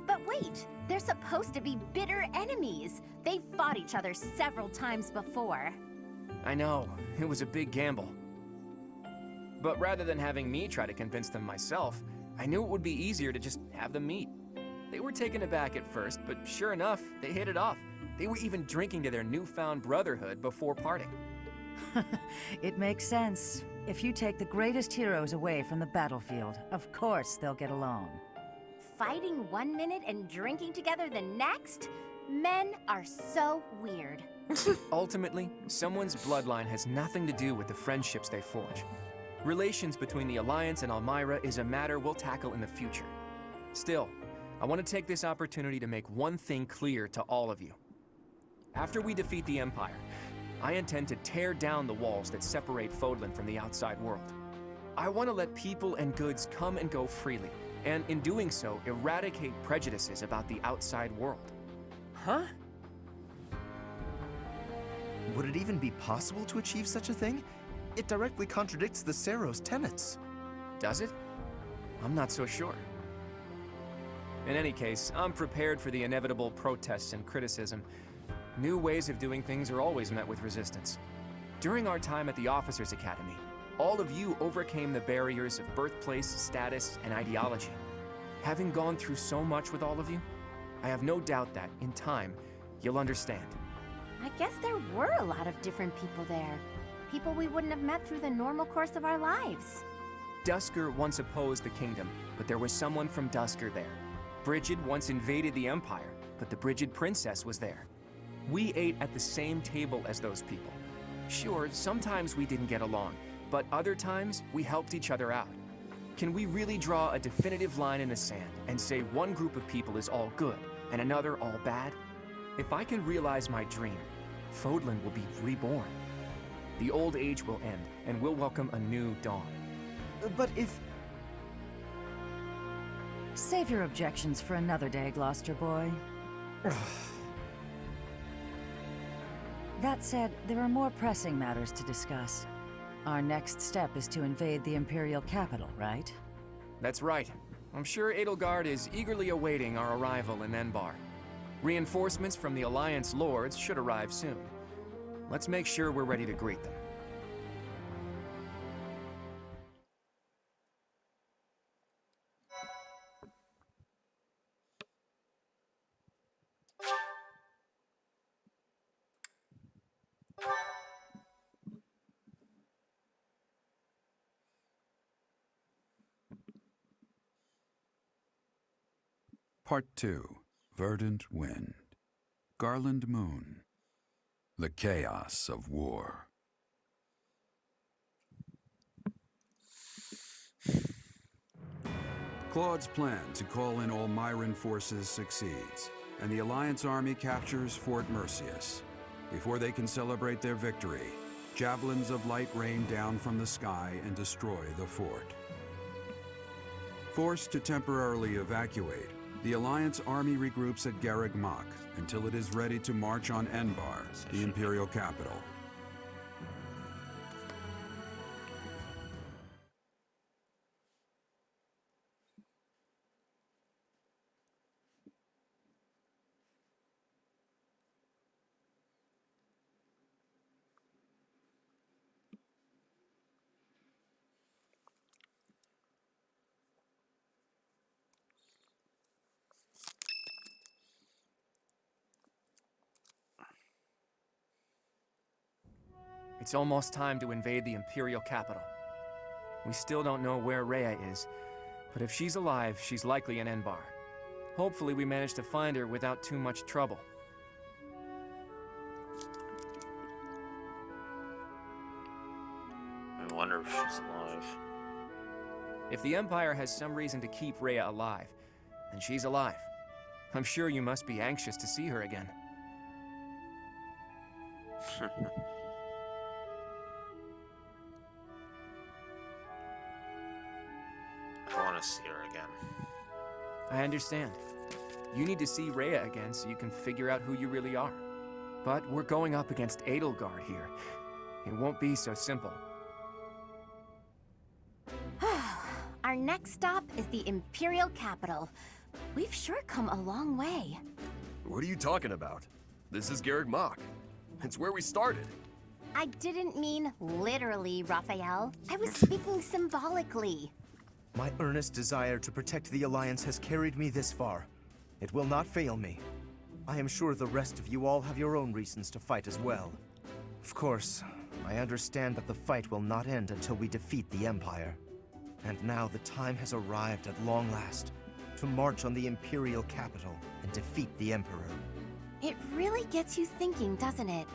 Speaker 17: But wait, they're supposed to be bitter enemies. They've fought each other several times before.
Speaker 10: I know, it was a big gamble. But rather than having me try to convince them myself, I knew it would be easier to just have them meet. They were taken aback at first, but sure enough, they hit it off. They were even drinking to their newfound brotherhood before parting.
Speaker 16: It makes sense. If you take the greatest heroes away from the battlefield, of course they'll get along.
Speaker 17: Fighting one minute and drinking together the next? Men are so weird.
Speaker 10: Ultimately, someone's bloodline has nothing to do with the friendships they forge. Relations between the Alliance and Elmyra is a matter we'll tackle in the future. Still, I want to take this opportunity to make one thing clear to all of you. After we defeat the Empire, I intend to tear down the walls that separate Fodlan from the outside world. I want to let people and goods come and go freely, and in doing so, eradicate prejudices about the outside world.
Speaker 2: Huh? Would it even be possible to achieve such a thing? It directly contradicts the Seros' tenets.
Speaker 10: Does it? I'm not so sure. In any case, I'm prepared for the inevitable protests and criticism. New ways of doing things are always met with resistance. During our time at the Officers' Academy, all of you overcame the barriers of birthplace, status, and ideology. Having gone through so much with all of you, I have no doubt that, in time, you'll understand.
Speaker 17: I guess there were a lot of different people there. People we wouldn't have met through the normal course of our lives.
Speaker 10: Dusker once opposed the kingdom, but there was someone from Dusker there. Brigid once invaded the Empire, but the Brigid princess was there. We ate at the same table as those people. Sure, sometimes we didn't get along, but other times we helped each other out. Can we really draw a definitive line in the sand and say one group of people is all good and another all bad? If I can realize my dream, Fodlan will be reborn. The old age will end, and we'll welcome a new dawn.
Speaker 2: But if...
Speaker 16: Save your objections for another day, Gloucester boy. That said, there are more pressing matters to discuss. Our next step is to invade the Imperial capital, right?
Speaker 10: That's right. I'm sure Edelgard is eagerly awaiting our arrival in Enbar. Reinforcements from the Alliance Lords should arrive soon. Let's make sure we're ready to greet them.
Speaker 12: Part 2. Verdant Wind. Garland Moon. The Chaos of War. Claude's plan to call in all Myran forces succeeds, and the Alliance army captures Fort Mercius. Before they can celebrate their victory, javelins of light rain down from the sky and destroy the fort. Forced to temporarily evacuate, the Alliance army regroups at Garreg Mach until it is ready to march on Enbar, the Imperial capital.
Speaker 10: It's almost time to invade the Imperial capital. We still don't know where Reya is, but if she's alive, she's likely in Enbar. Hopefully we manage to find her without too much trouble.
Speaker 1: I wonder if she's alive.
Speaker 10: If the Empire has some reason to keep Reya alive, then she's alive. I'm sure you must be anxious to see her again.
Speaker 1: I want to see her again.
Speaker 10: I understand. You need to see Reya again so you can figure out who you really are. But we're going up against Edelgard here. It won't be so simple.
Speaker 17: Our Our next stop is the Imperial Capital. We've sure come a long way.
Speaker 3: What are you talking about? This is Garrick Mach. It's where we started.
Speaker 17: I didn't mean literally, Raphael. I was speaking symbolically.
Speaker 2: My earnest desire to protect the Alliance has carried me this far. It will not fail me. I am sure the rest of you all have your own reasons to fight as well. Of course, I understand that the fight will not end until we defeat the Empire. And now the time has arrived at long last to march on the Imperial capital and defeat the Emperor.
Speaker 17: It really gets you thinking, doesn't it?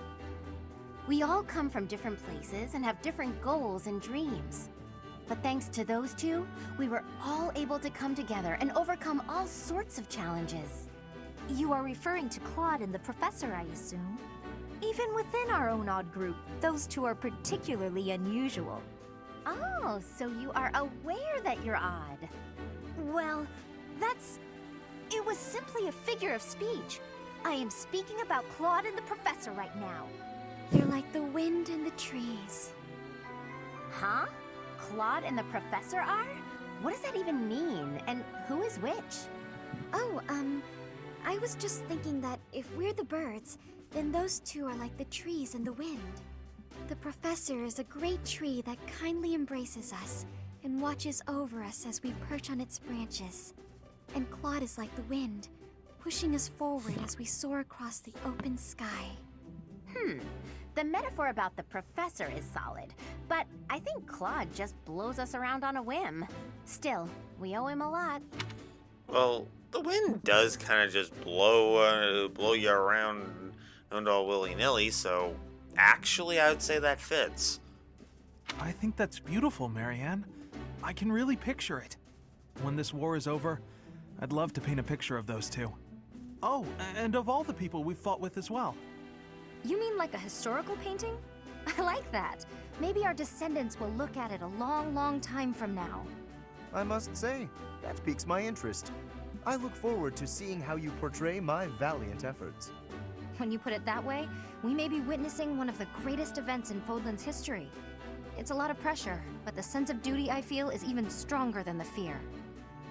Speaker 17: We all come from different places and have different goals and dreams. But thanks to those two, we were all able to come together and overcome all sorts of challenges.
Speaker 18: You are referring to Claude and the Professor, I assume? Even within our own odd group, those two are particularly unusual.
Speaker 17: Oh, so you are aware that you're odd.
Speaker 18: Well, it was simply a figure of speech. I am speaking about Claude and the Professor right now.
Speaker 5: They're like the wind and the trees.
Speaker 17: Huh? Claude and the Professor are? What does that even mean? And who is which?
Speaker 5: Oh, I was just thinking that if we're the birds, then those two are like the trees and the wind. The Professor is a great tree that kindly embraces us and watches over us as we perch on its branches. And Claude is like the wind, pushing us forward as we soar across the open sky.
Speaker 17: The metaphor about the Professor is solid, but I think Claude just blows us around on a whim. Still, we owe him a lot.
Speaker 1: Well, the wind does kind of just blow you around all willy-nilly, so actually I would say that fits.
Speaker 9: I think that's beautiful, Marianne. I can really picture it. When this war is over, I'd love to paint a picture of those two. Oh, and of all the people we've fought with as well.
Speaker 4: You mean like a historical painting? I like that. Maybe our descendants will look at it a long, long time from now.
Speaker 2: I must say, that piques my interest. I look forward to seeing how you portray my valiant efforts.
Speaker 4: When you put it that way, we may be witnessing one of the greatest events in Fodlan's history. It's a lot of pressure, but the sense of duty I feel is even stronger than the fear.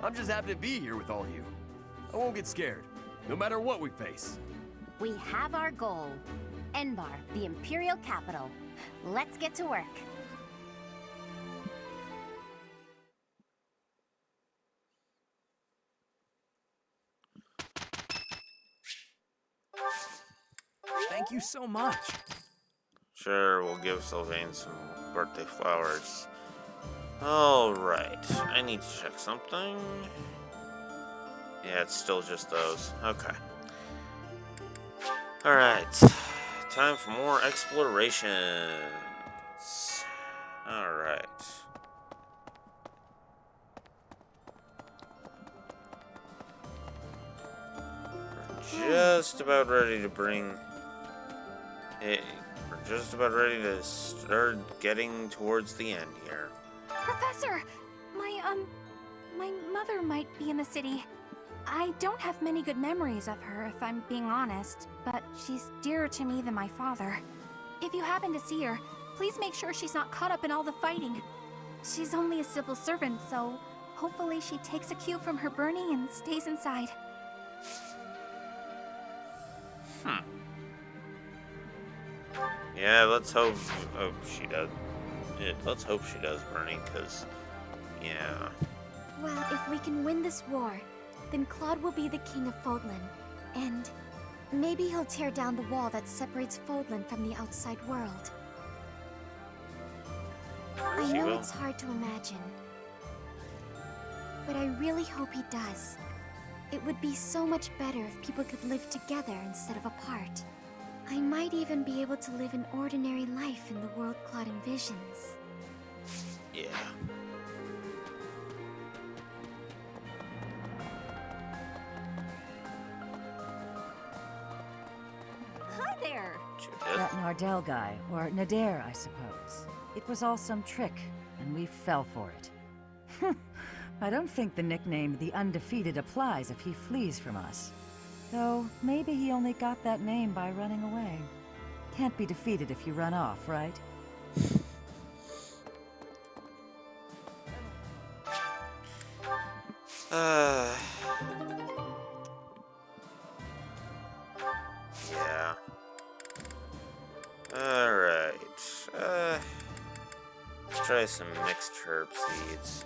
Speaker 3: I'm just happy to be here with all of you. I won't get scared, no matter what we face.
Speaker 17: We have our goal. Enbar, the Imperial capital. Let's get to work.
Speaker 10: Thank you so much.
Speaker 1: Sure, we'll give Sylvain some birthday flowers. Alright, I need to check something. Yeah, it's still just those. Okay. Alright. Time for more explorations. Alright. We're just about ready to bring it. We're just about ready to start getting towards the end here.
Speaker 5: Professor! My mother might be in the city. I don't have many good memories of her, if I'm being honest, but she's dearer to me than my father. If you happen to see her, please make sure she's not caught up in all the fighting. She's only a civil servant, so hopefully she takes a cue from her burning and stays inside.
Speaker 1: Yeah, let's hope she does. Let's hope she does, Bernie, because, yeah.
Speaker 5: Well, if we can win this war, then Claude will be the king of Fodlan, and maybe he'll tear down the wall that separates Fodlan from the outside world. I know it's hard to imagine, but I really hope he does. It would be so much better if people could live together instead of apart. I might even be able to live an ordinary life in the world Claude envisions.
Speaker 1: Yeah.
Speaker 5: Hi there!
Speaker 16: That Nardell guy, or Nader, I suppose. It was all some trick, and we fell for it. I don't think the nickname The Undefeated applies if he flees from us. Though, maybe he only got that name by running away. Can't be defeated if you run off, right?
Speaker 1: Yeah. Alright. Let's try some mixed herb seeds.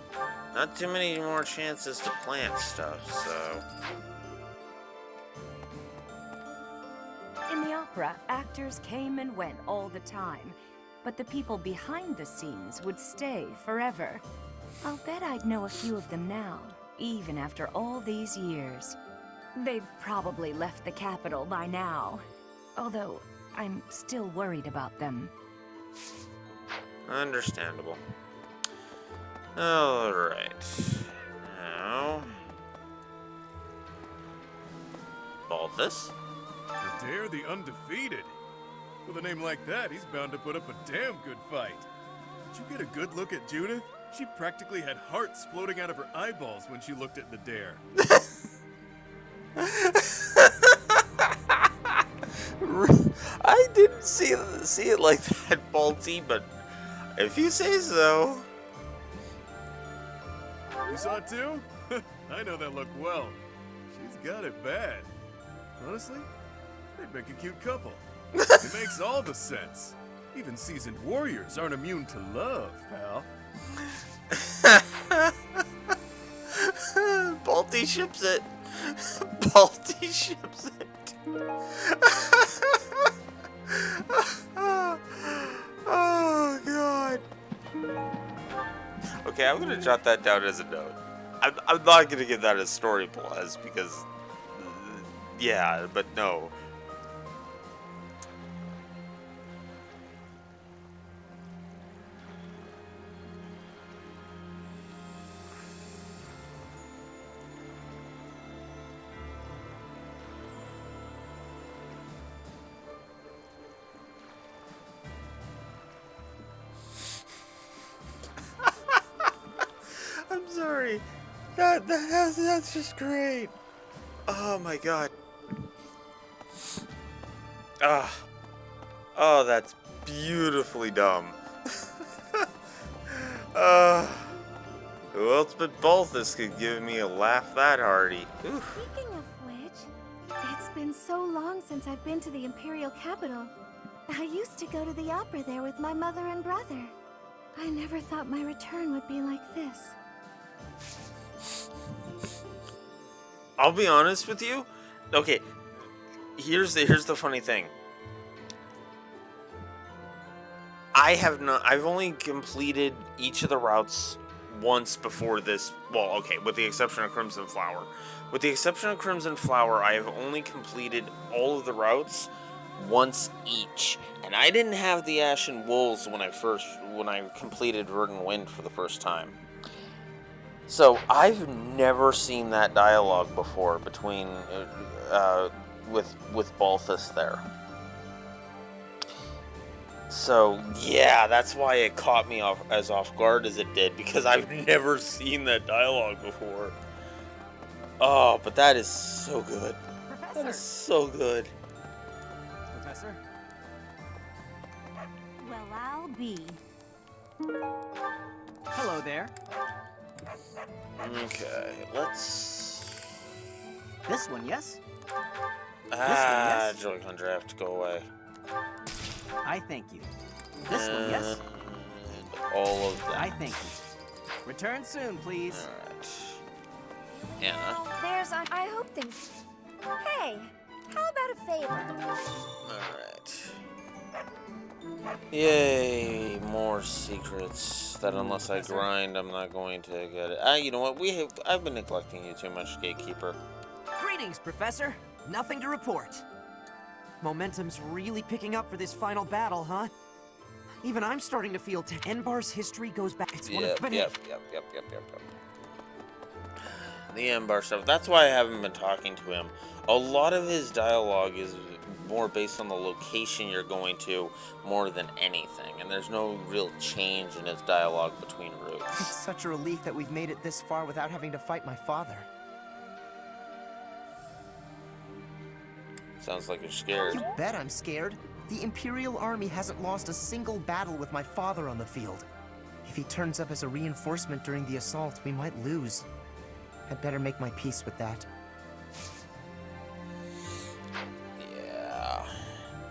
Speaker 1: Not too many more chances to plant stuff, so...
Speaker 19: In the opera, actors came and went all the time, but the people behind the scenes would stay forever. I'll bet I'd know a few of them now, even after all these years. They've probably left the capital by now, although I'm still worried about them.
Speaker 1: Understandable. Alright. Now... Balthus?
Speaker 15: Dare the undefeated. With a name like that, he's bound to put up a damn good fight. Did you get a good look at Judith? She practically had hearts floating out of her eyeballs when she looked at the dare.
Speaker 1: I didn't see it like that, Balti, but if you say so.
Speaker 15: You saw it too? I know that look well. She's got it bad. Honestly, they'd make a cute couple. It makes all the sense. Even seasoned warriors aren't immune to love, pal.
Speaker 1: Balti ships it. Balti ships it. Oh, God. Okay, I'm gonna jot that down as a note. I'm not gonna give that a story plus because, yeah, but no. I'm sorry. That's just great. Oh my God. Oh, that's beautifully dumb. Who else but Balthus could give me a laugh that hearty? Oof.
Speaker 18: Speaking of which, it's been so long since I've been to the Imperial Capital. I used to go to the opera there with my mother and brother. I never thought my return would be like this.
Speaker 1: I'll be honest with you. Okay, here's the funny thing. I've only completed each of the routes once before this. Well, okay, with the exception of Crimson Flower. With the exception of Crimson Flower, I have only completed all of the routes once each. And I didn't have the Ashen Wolves when I completed Verdant Wind for the first time. So I've never seen that dialogue before between with Balthus there. So yeah, that's why it caught me off guard as it did, because I've never seen that dialogue before. Oh, but that is so good.
Speaker 8: Professor.
Speaker 1: That is so good.
Speaker 8: Professor?
Speaker 18: Well, I'll be.
Speaker 8: Hello there.
Speaker 1: Okay, let's...
Speaker 2: This one, yes?
Speaker 1: Ah, Joy-Con Draft, go away.
Speaker 2: I thank you. This one, yes?
Speaker 1: And all of that.
Speaker 2: I thank you. Return soon, please.
Speaker 1: Alright. Anna.
Speaker 18: I hope things. Hey, how about a favor?
Speaker 1: Alright. Yay, more secrets that unless I grind, I'm not going to get it. You know what? I've been neglecting you too much, Gatekeeper.
Speaker 20: Greetings, Professor. Nothing to report. Momentum's really picking up for this final battle, huh? Even I'm starting to feel Enbar's history goes back. It's one of
Speaker 1: Yep. The Embar stuff. That's why I haven't been talking to him. A lot of his dialogue is more based on the location you're going to more than anything, and there's no real change in his dialogue between routes.
Speaker 2: It's such a relief that we've made it this far without having to fight my father.
Speaker 1: Sounds like you're scared.
Speaker 2: You bet I'm scared. The Imperial Army hasn't lost a single battle with my father on the field. If he turns up as a reinforcement during the assault, we might lose. I'd better make my peace with that.
Speaker 1: Yeah.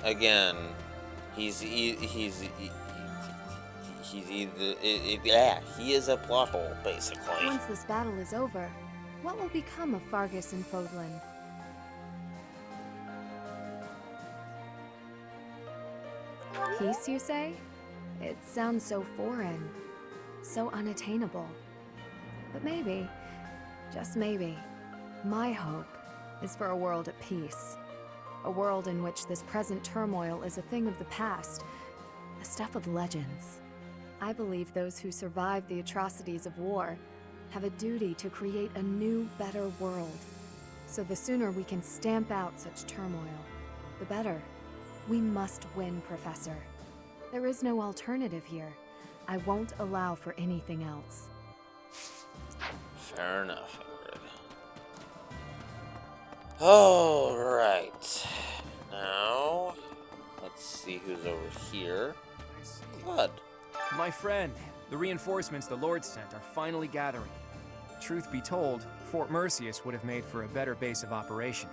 Speaker 1: Again, he is a plot hole, basically.
Speaker 4: Once this battle is over, what will become of Fargus and Fodlan? Peace, you say? It sounds so foreign, so unattainable. But maybe, just maybe, my hope is for a world at peace. A world in which this present turmoil is a thing of the past, the stuff of legends. I believe those who survived the atrocities of war have a duty to create a new, better world. So the sooner we can stamp out such turmoil, the better. We must win, Professor. There is no alternative here. I won't allow for anything else.
Speaker 1: Fair enough, Ingrid. Alright. Now, let's see who's over here. Claude.
Speaker 10: My friend, the reinforcements the Lord sent are finally gathering. Truth be told, Fort Merceus would have made for a better base of operation.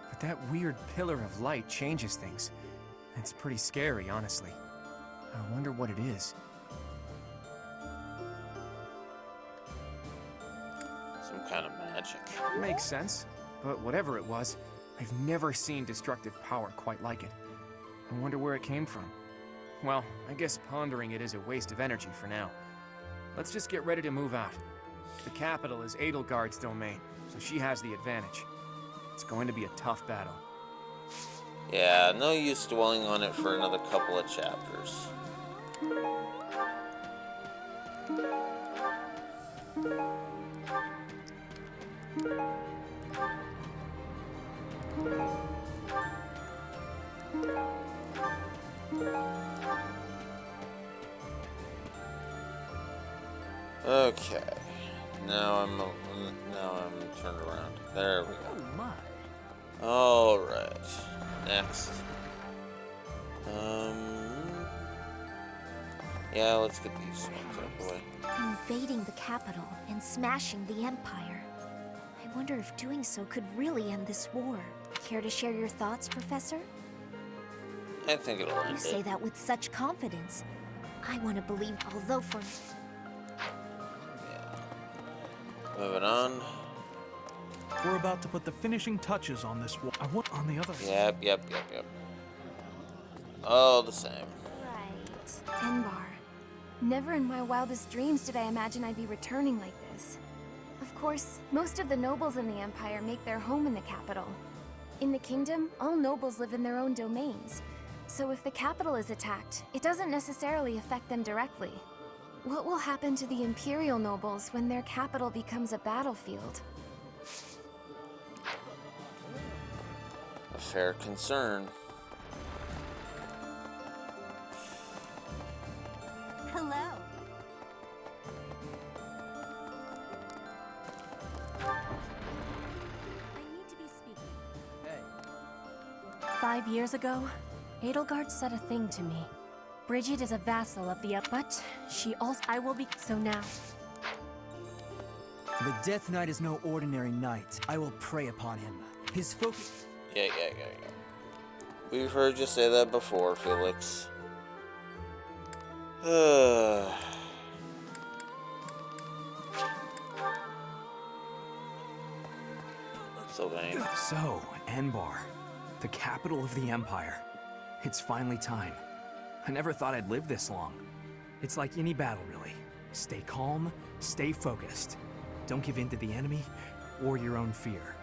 Speaker 10: But that weird pillar of light changes things. It's pretty scary, honestly. I wonder what it is.
Speaker 1: Some kind of magic.
Speaker 10: Makes sense. But whatever it was, I've never seen destructive power quite like it. I wonder where it came from. Well, I guess pondering it is a waste of energy for now. Let's just get ready to move out. The capital is Edelgard's domain, so she has the advantage. It's going to be a tough battle.
Speaker 1: Yeah, no use dwelling on it for another couple of chapters. Okay. Now I'm turned around. There we go.
Speaker 16: Oh my.
Speaker 1: All right. Next. Yeah, let's get these ones out of the way.
Speaker 5: Invading the capital and smashing the Empire. I wonder if doing so could really end this war. Care to share your thoughts, Professor?
Speaker 1: I think it'll end
Speaker 5: You
Speaker 1: it.
Speaker 5: say that with such confidence. I want to believe, although for
Speaker 1: Moving on.
Speaker 9: We're about to put the finishing touches on this war. I want on the other.
Speaker 1: Yep. All the same.
Speaker 5: Right.
Speaker 4: Enbar. Never in my wildest dreams did I imagine I'd be returning like this. Of course, most of the nobles in the Empire make their home in the capital. In the kingdom, all nobles live in their own domains. So if the capital is attacked, it doesn't necessarily affect them directly. What will happen to the Imperial nobles when their capital becomes a battlefield?
Speaker 1: A fair concern.
Speaker 5: Hello.
Speaker 6: I need to be speaking. Hey. 5 years ago, Edelgard said a thing to me. Bridget is a vassal of the but she also I will be so now.
Speaker 13: The Death Knight is no ordinary knight. I will prey upon him. His focus.
Speaker 1: Yeah. We've heard you say that before, Felix. Sylvain.
Speaker 9: So, Enbar, the capital of the Empire. It's finally time. I never thought I'd live this long. It's like any battle, really. Stay calm, stay focused. Don't give in to the enemy or your own fear.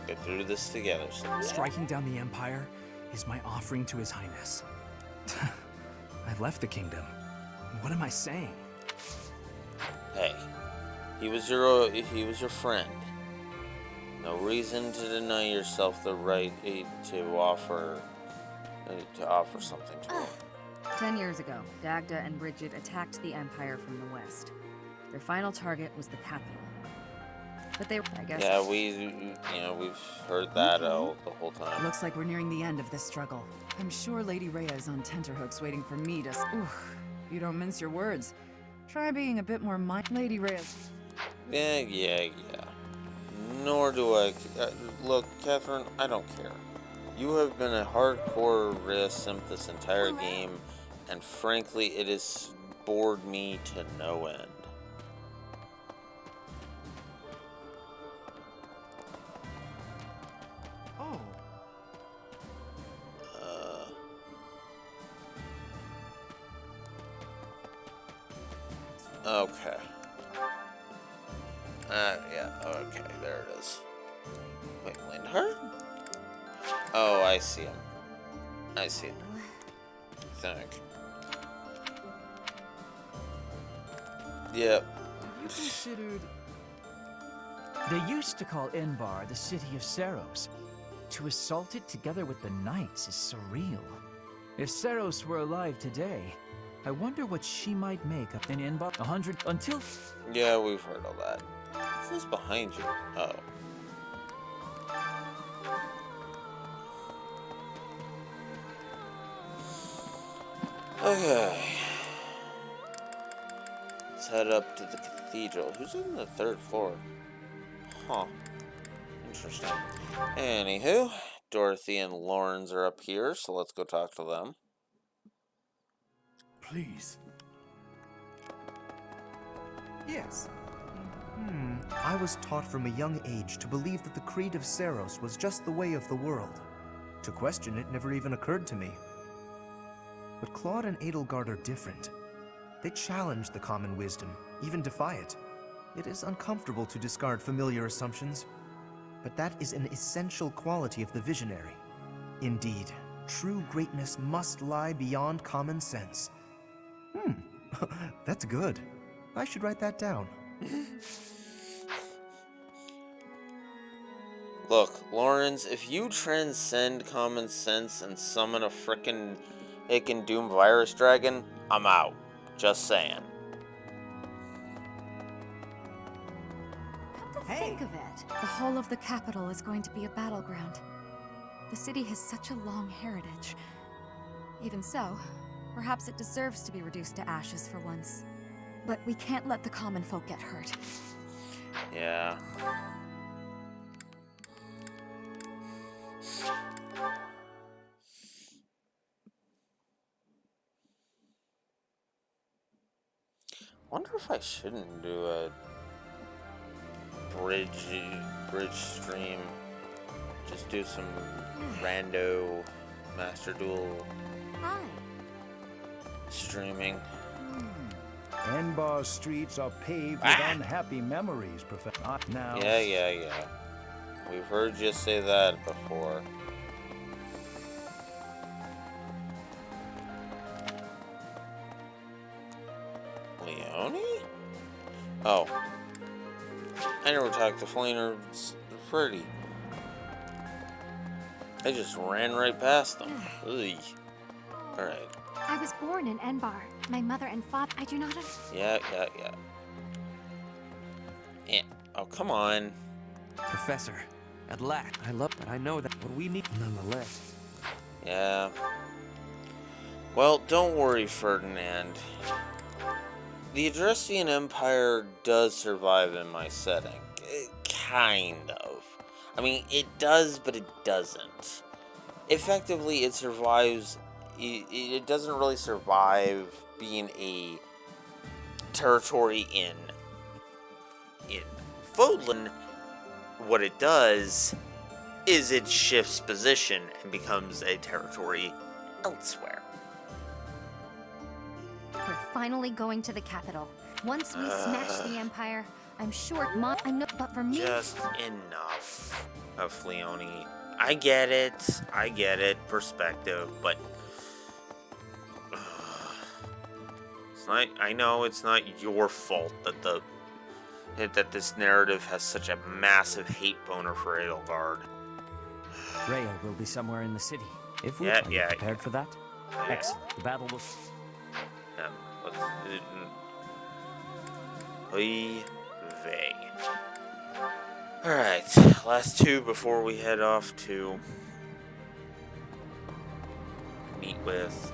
Speaker 1: Get through this together.
Speaker 9: Striking down the Empire is my offering to His Highness. I left the kingdom. What am I saying?
Speaker 1: Hey, he was your friend. No reason to deny yourself the right to offer something to him.
Speaker 7: 10 years ago, Dagda and Bridget attacked the Empire from the west. Their final target was the capital. But they, I guess...
Speaker 1: Yeah, we've heard that the whole time.
Speaker 7: Looks like we're nearing the end of this struggle. I'm sure Lady Reya is on tenterhooks waiting for me to... Oof. You don't mince your words. Try being a bit more Lady Reya.
Speaker 1: Yeah. Nor do I. Look, Catherine, I don't care. You have been a hardcore Reya simp this entire game, and frankly, it has bored me to no end.
Speaker 2: Oh.
Speaker 1: Okay. Yeah, okay, there it is. Wait, Lindhart? Oh, I see him. I see him. Think. Yep.
Speaker 21: You considered... They used to call Enbar the city of Seros. To assault it together with the knights is surreal. If Seros were alive today, I wonder what she might make up in Enbar 100 until...
Speaker 1: Yeah, we've heard all that. Who's behind you? Oh. Okay. Let's head up to the cathedral. Who's on the 3rd floor? Huh. Interesting. Anywho, Dorothy and Lawrence are up here, so let's go talk to them.
Speaker 13: Please.
Speaker 2: Yes. I was taught from a young age to believe that the creed of Seros was just the way of the world. To question it never even occurred to me. But Claude and Edelgard are different. They challenge the common wisdom, even defy it. It is uncomfortable to discard familiar assumptions, but that is an essential quality of the visionary. Indeed, true greatness must lie beyond common sense. That's good. I should write that down.
Speaker 1: Look, Lawrence, if you transcend common sense and summon a frickin' Hick Doom virus dragon, I'm out. Just saying.
Speaker 7: Come to think of it, the whole of the capital is going to be a battleground. The city has such a long heritage. Even so, perhaps it deserves to be reduced to ashes for once. But we can't let the common folk get hurt.
Speaker 1: Yeah. Wonder if I shouldn't do a bridge stream. Just do some rando Master Duel streaming.
Speaker 22: Enbar's streets are paved with unhappy memories, Professor. Not now.
Speaker 1: Yeah. We've heard you say that before. Leone? Oh. I never talked to Flainer Freddy. I just ran right past them. Alright.
Speaker 4: I was born in Enbar. My mother and father, I do not...
Speaker 1: Yeah. Oh, come on.
Speaker 20: Professor, at last. I love that. I know that what we need nonetheless.
Speaker 1: Yeah. Well, don't worry, Ferdinand. The Adrestian Empire does survive in my setting. Kind of. I mean, it does, but it doesn't. Effectively, it survives... It doesn't really survive being a territory in Fodlan. What it does is it shifts position and becomes a territory elsewhere.
Speaker 17: We're finally going to the capital. Once we smash the Empire, I'm sure I know, but for me...
Speaker 1: Just enough of Leone. I get it, perspective, but... I know it's not your fault that this narrative has such a massive hate boner for Edelgard.
Speaker 21: Reya will be somewhere in the city. If we
Speaker 1: are
Speaker 21: prepared for that?
Speaker 1: Yeah.
Speaker 21: Excellent. The battle will...
Speaker 1: Alright, last two before we head off to meet with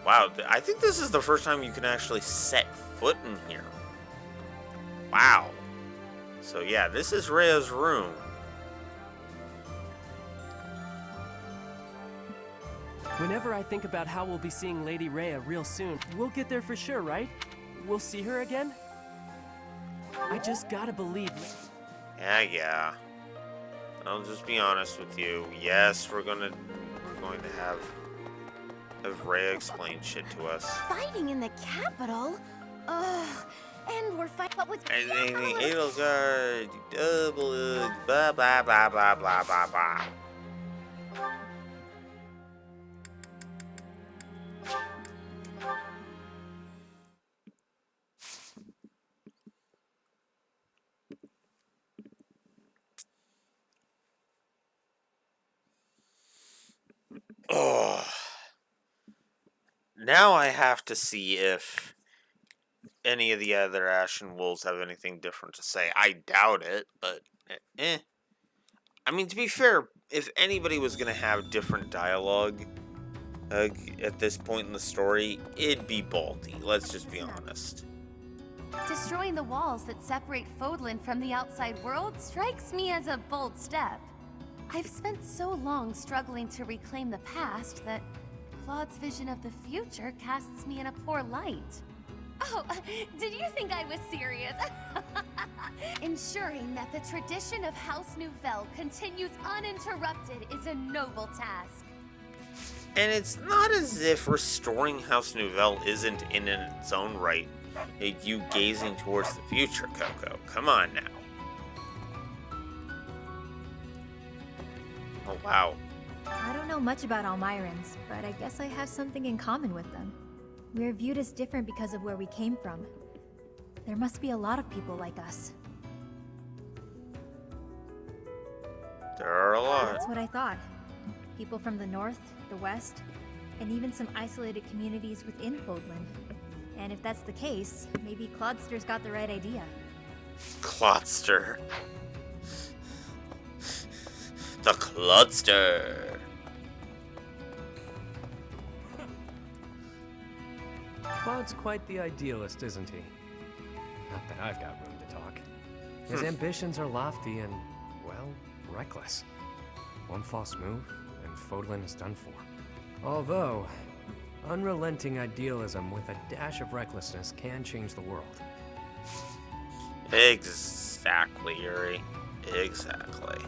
Speaker 1: Wow, I think this is the first time you can actually set foot in here. Wow. So yeah, this is Reya's room.
Speaker 8: Whenever I think about how we'll be seeing Lady Reya real soon, we'll get there for sure, right? We'll see her again? I just gotta believe.
Speaker 1: Yeah. I'll just be honest with you. Yes, we're going to have Reya explain shit to us.
Speaker 17: Fighting in the capital? Ugh. And we're fighting with
Speaker 1: And the Edelgard, double, blah, blah, blah, blah, blah, blah, blah. Oh. Now I have to see if any of the other Ashen Wolves have anything different to say. I doubt it, but I mean, to be fair, if anybody was going to have different dialogue at this point in the story, it'd be Baldy. Let's just be honest.
Speaker 6: Destroying the walls that separate Fodlan from the outside world strikes me as a bold step. I've spent so long struggling to reclaim the past that Claude's vision of the future casts me in a poor light. Oh, did you think I was serious? Ensuring that the tradition of House Nouvelle continues uninterrupted is a noble task.
Speaker 1: And it's not as if restoring House Nouvelle isn't in its own right you gazing towards the future, Coco. Come on now. Oh, wow.
Speaker 11: I don't know much about Almirans, but I guess I have something in common with them. We're viewed as different because of where we came from. There must be a lot of people like us.
Speaker 1: There are a lot.
Speaker 11: That's what I thought. People from the north, the west, and even some isolated communities within Fodlan. And if that's the case, maybe Clodster's got the right idea.
Speaker 1: Clodster. The Clodster.
Speaker 14: Claude's quite the idealist, isn't he? Not that I've got room to talk. His ambitions are lofty and, well, reckless. One false move, and Fodlan is done for. Although, unrelenting idealism with a dash of recklessness can change the world.
Speaker 1: Exactly, Yuri. Exactly.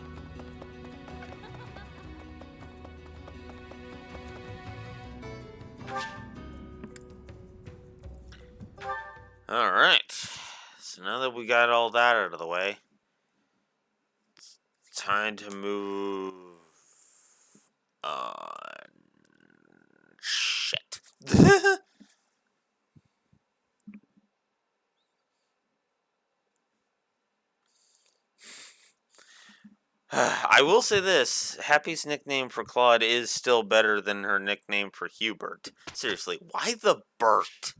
Speaker 1: Alright. So now that we got all that out of the way, it's time to move on. Shit. I will say this, Happy's nickname for Claude is still better than her nickname for Hubert. Seriously, why the Bert?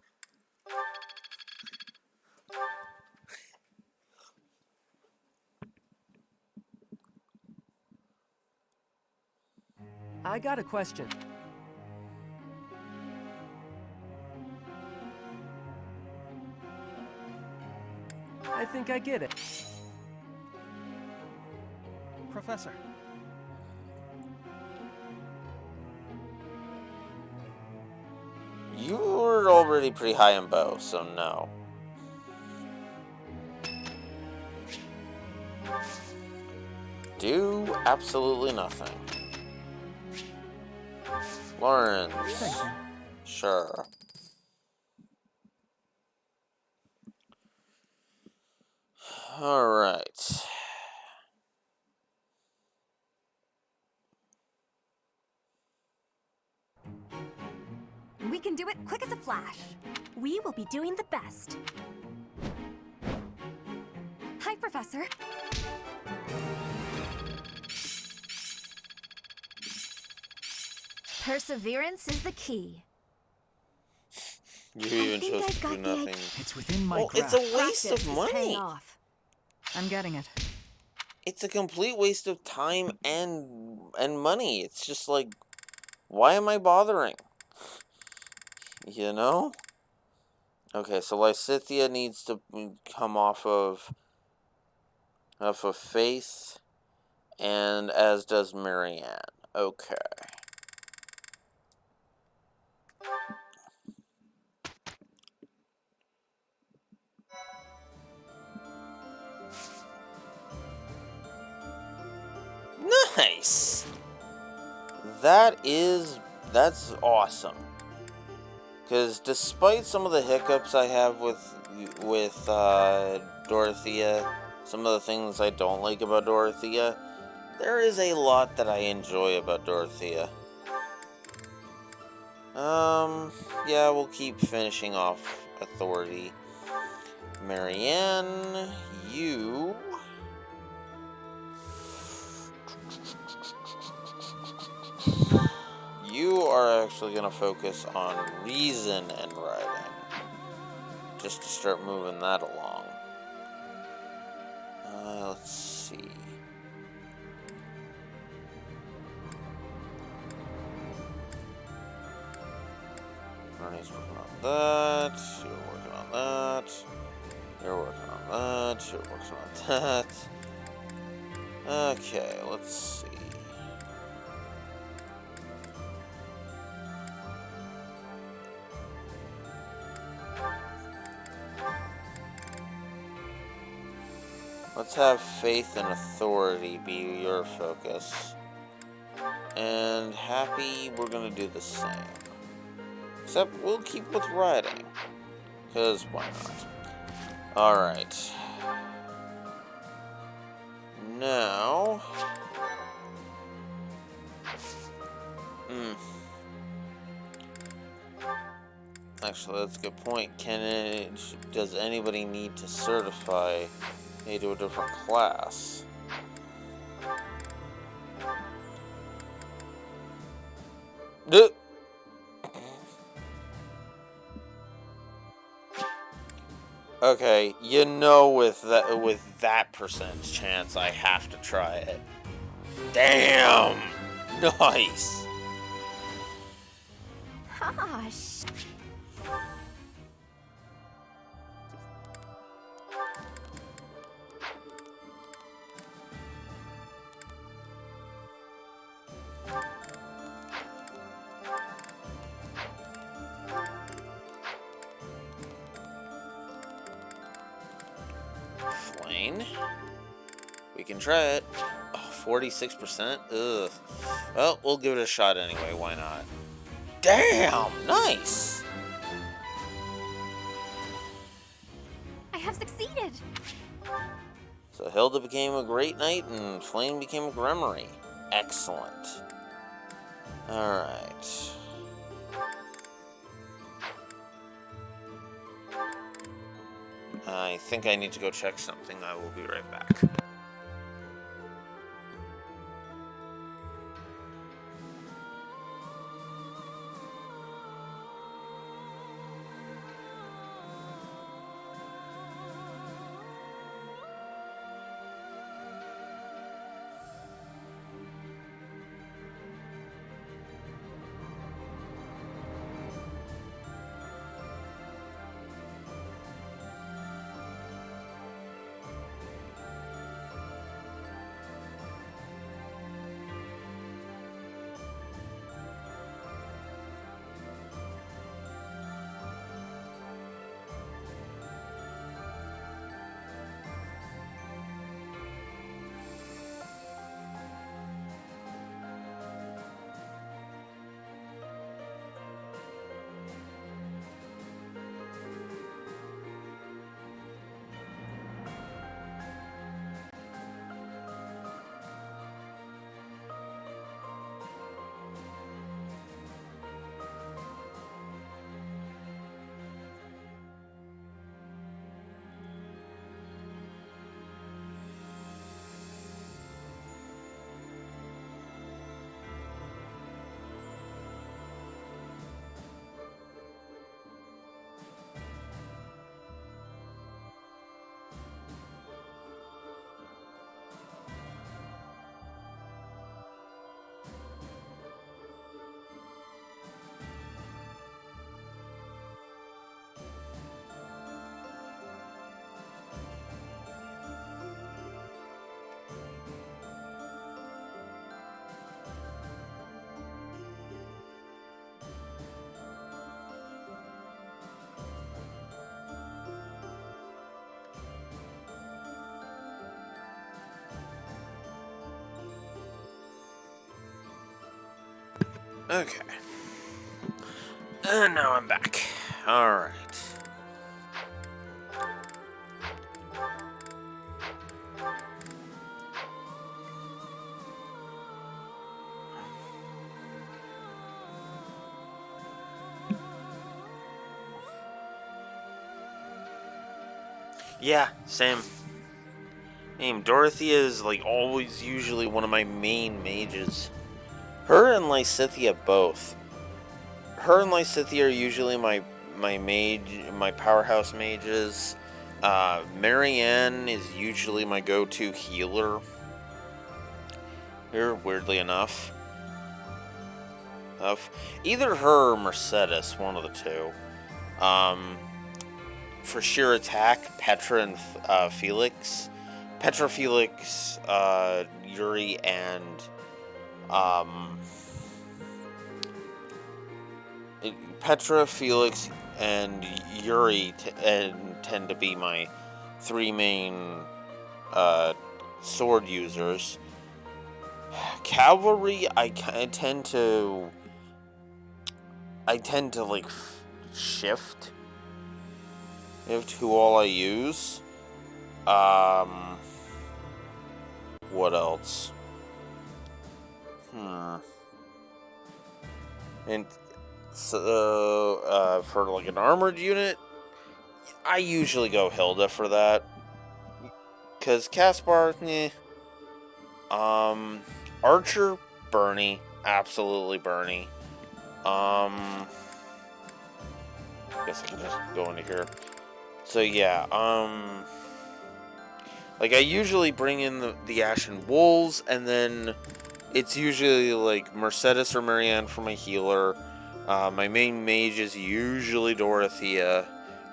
Speaker 8: I got a question. I think I get it.
Speaker 9: Professor.
Speaker 1: You were already pretty high in bow, so no. Do absolutely nothing. Lawrence. Sure. Alright.
Speaker 6: We can do it quick as a flash. We will be doing the best. Hi, Professor.
Speaker 11: Perseverance is the key.
Speaker 1: You even chose to do nothing.
Speaker 21: It's within my
Speaker 1: Well, it's a waste of
Speaker 11: Practice is
Speaker 1: money.
Speaker 11: paying off.
Speaker 7: I'm getting it.
Speaker 1: It's a complete waste of time and money. It's just like, why am I bothering? You know? Okay, so Lysithea needs to come off of Faith, and as does Marianne. Okay. Nice! That's awesome. Because despite some of the hiccups I have with Dorothea, some of the things I don't like about Dorothea, there is a lot that I enjoy about Dorothea. Yeah, we'll keep finishing off authority. Marianne, you... You are actually going to focus on reason and writing. Just to start moving that along. Let's see. Ronnie's working on that. You're working on that. You're working on that. You're working on that. Okay, let's see. Let's have faith and authority be your focus. And happy, we're gonna do the same. Except we'll keep with writing. Because why not? Alright. Now... Actually, that's a good point. Does anybody need to certify me to a different class? Okay, you know, with that percentage chance, I have to try it. Damn! Nice!
Speaker 5: Gosh.
Speaker 1: Flame. We can try it. Oh, 46%? Ugh. Well, we'll give it a shot anyway, why not? Damn! Nice!
Speaker 5: I have succeeded!
Speaker 1: So Hilda became a Great Knight and Flame became a Grimoire. Excellent. Alright. I think I need to go check something. I will be right back. Okay. And now I'm back. Alright. Yeah, same. Dorothea is like always usually one of my main mages. Her and Lysithea both. Her and Lysithea are usually my powerhouse mages. Marianne is usually my go-to healer. Here, weirdly enough. Either her or Mercedes, one of the two. For sheer attack, Petra and Felix. Petra, Felix, Yuri, and Petra, Felix, and Yuri tend to be my three main sword users. Cavalry, I tend to like shift to all I use. What else? And so, for like an armored unit, I usually go Hilda for that. Cause Caspar, Archer, Bernie, absolutely Bernie. Guess I can just go into here. So yeah, like I usually bring in the Ashen Wolves, and then it's usually like Mercedes or Marianne for my healer. My main mage is usually Dorothea.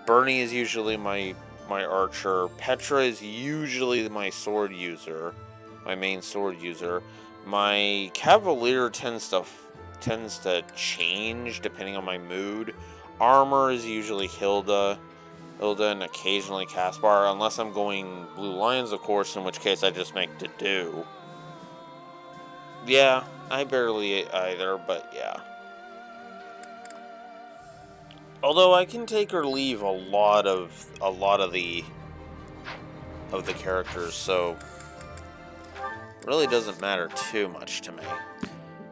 Speaker 1: Bernie is usually my archer. Petra is usually my sword user, my main sword user. My cavalier tends to change depending on my mood. Armor is usually Hilda, and occasionally Caspar, unless I'm going Blue Lions, of course, in which case I just make to do. Yeah, I barely either, but yeah. Although I can take or leave a lot of the characters, so it really doesn't matter too much to me.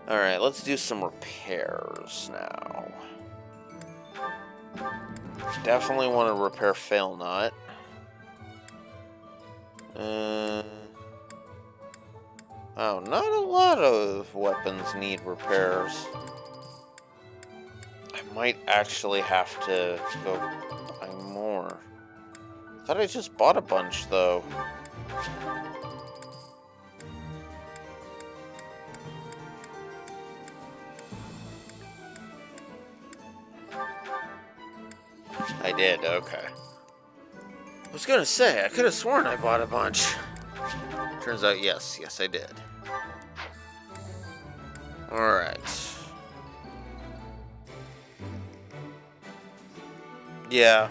Speaker 1: Alright, let's do some repairs now. Definitely want to repair Fail Not. Oh, not a lot of weapons need repairs. I might actually have to go buy more. I thought I just bought a bunch, though. I did, okay. I was gonna say, I could have sworn I bought a bunch. Turns out, yes, I did. Alright. Yeah.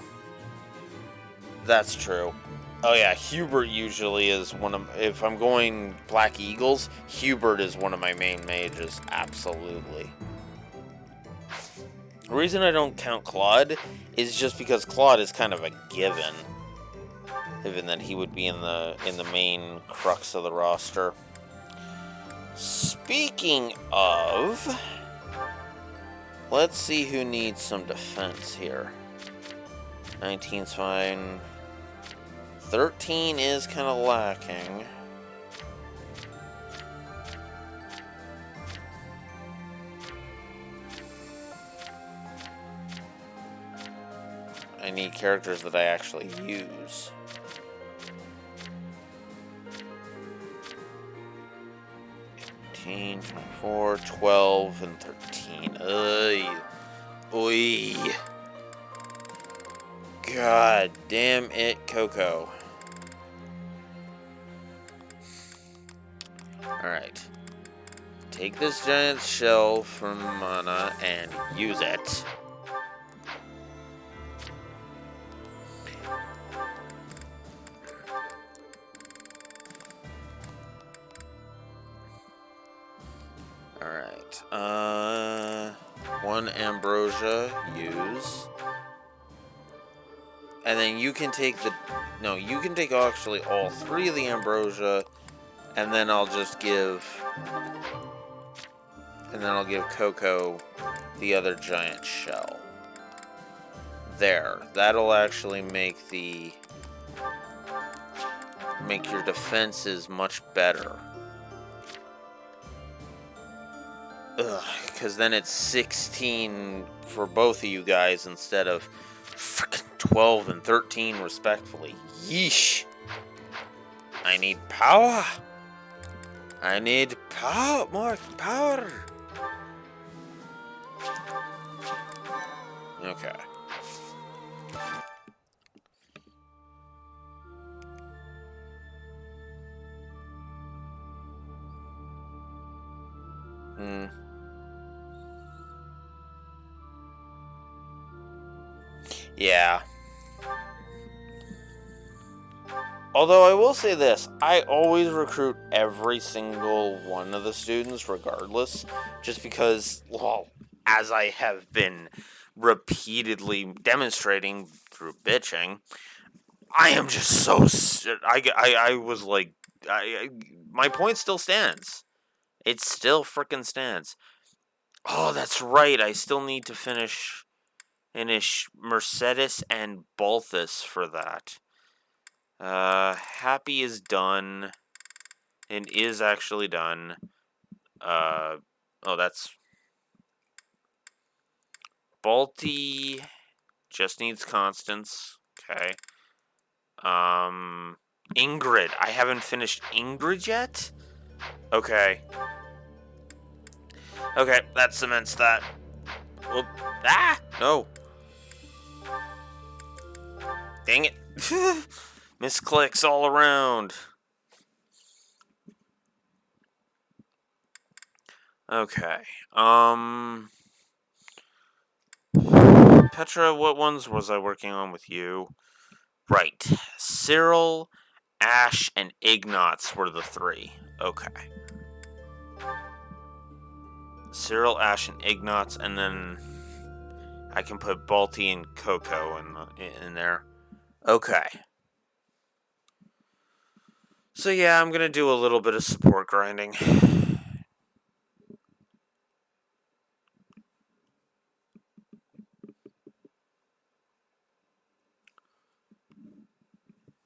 Speaker 1: That's true. Oh yeah, Hubert usually is one of... If I'm going Black Eagles, Hubert is one of my main mages. Absolutely. The reason I don't count Claude is just because Claude is kind of a given. Given that he would be in the main crux of the roster. Speaking of... Let's see who needs some defense here. 19's fine. 13 is kind of lacking. I need characters that I actually use. $18, $24, $12, and $13. Oy. God damn it, Coco. Alright. Take this giant shell from mana and use it. Alright. 1 ambrosia, use. And then you can take the... No, you can take actually all 3 of the ambrosia, and then I'll just give... And then I'll give Coco the other giant shell. There. That'll actually make your defenses much better. Ugh, because then it's 16 for both of you guys instead of frickin' 12 and 13 respectfully. Yeesh. I need power. I need power, more power. Okay. Yeah. Although I will say this, I always recruit every single one of the students regardless, just because, well, as I have been repeatedly demonstrating through bitching, I am just so... I was like... my point still stands. It still frickin' stands. Oh, that's right, I still need to finish Mercedes and Balthus for that. Happy is done. And is actually done. Oh, that's... Balti just needs Constance. Okay. Ingrid. I haven't finished Ingrid yet? Okay. Okay, that cements that. Whoop. Ah! No. Dang it. Misclicks all around. Okay. Petra, what ones was I working on with you? Right. Cyril, Ash, and Ignatz were the 3. Okay. Cyril, Ash, and Ignatz, and then I can put Balti and Coco in there. Okay. So yeah, I'm gonna do a little bit of support grinding.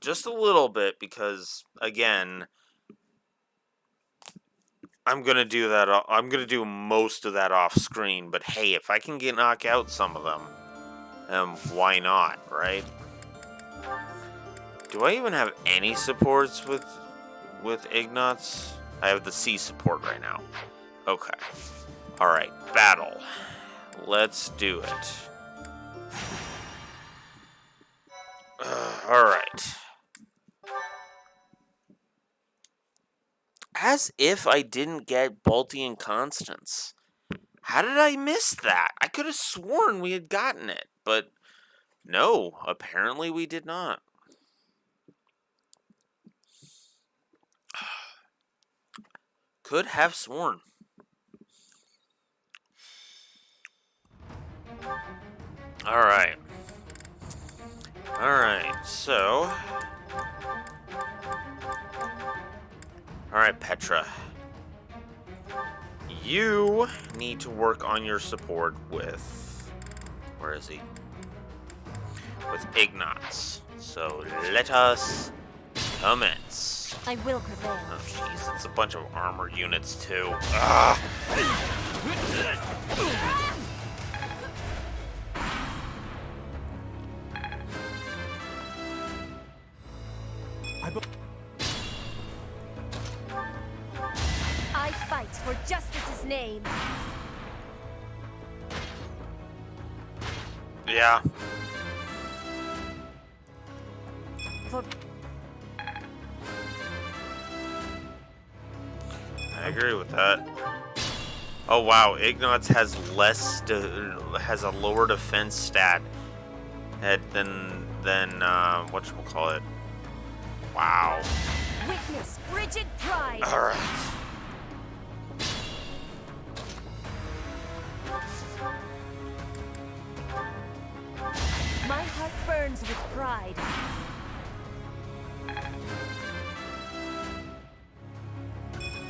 Speaker 1: Just a little bit, because, again, I'm gonna do that. I'm gonna do most of that off screen. But hey, if I can knock out some of them, why not, right? Do I even have any supports with Ignatz? I have the C support right now. Okay. All right, battle. Let's do it. All right. As if I didn't get Balti and Constance. How did I miss that? I could have sworn we had gotten it, but no, apparently we did not. Could have sworn. Alright. Alright, so... Alright, Petra. You need to work on your support with... Where is he? With Ignatz. So let us commence.
Speaker 6: I will prevail.
Speaker 1: Oh jeez, it's a bunch of armor units too. Ah!
Speaker 6: I fight for justice's name.
Speaker 1: Yeah.
Speaker 6: For
Speaker 1: I agree with that. Oh wow, Ignatz has has a lower defense stat than whatchamacallit. Wow.
Speaker 6: witness frigid pride.
Speaker 1: All right.
Speaker 6: burns with pride.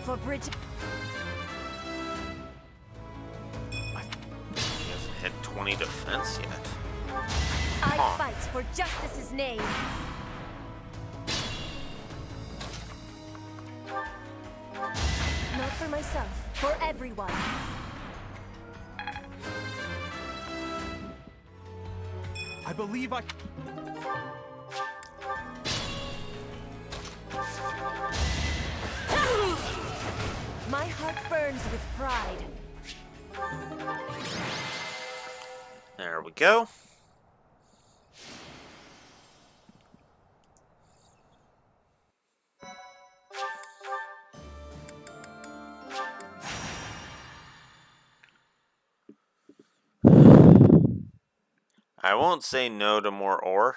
Speaker 6: For Bridget.
Speaker 1: He hasn't hit 20 defense yet.
Speaker 6: I fight for justice's name. Not for myself, for everyone.
Speaker 9: I believe I...
Speaker 6: My heart burns with pride.
Speaker 1: There we go. I won't say no to more ore.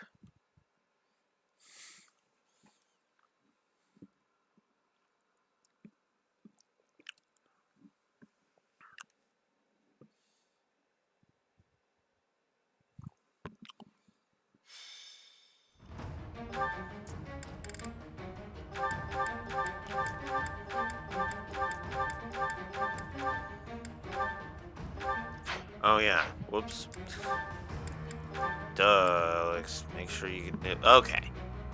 Speaker 1: Oh yeah, whoops. Duh, let's make sure you can do... Okay,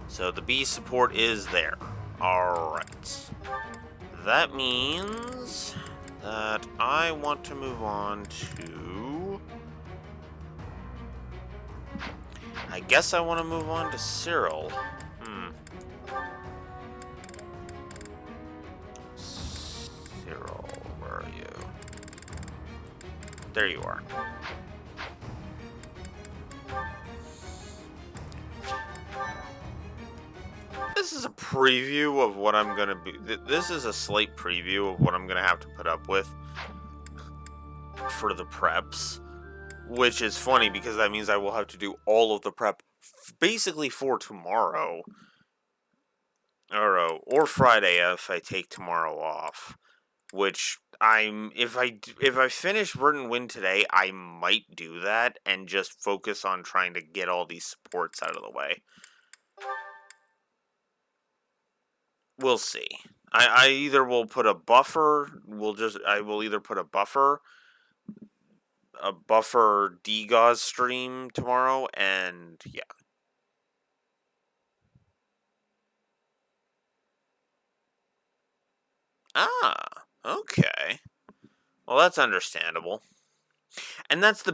Speaker 1: so the B support is there. Alright. That means that I want to move on to... I guess I want to move on to Cyril. Cyril, where are you? There you are. This is a preview of what I'm gonna be. This is a slight preview of what I'm gonna have to put up with for the preps, which is funny because that means I will have to do all of the prep basically for tomorrow, or Friday if I take tomorrow off. Which if I finish Verdant Wind today, I might do that and just focus on trying to get all these supports out of the way. We'll see. I either will put a buffer. I will either put a buffer DGauss stream tomorrow, and yeah. Ah, okay. Well, that's understandable. And that's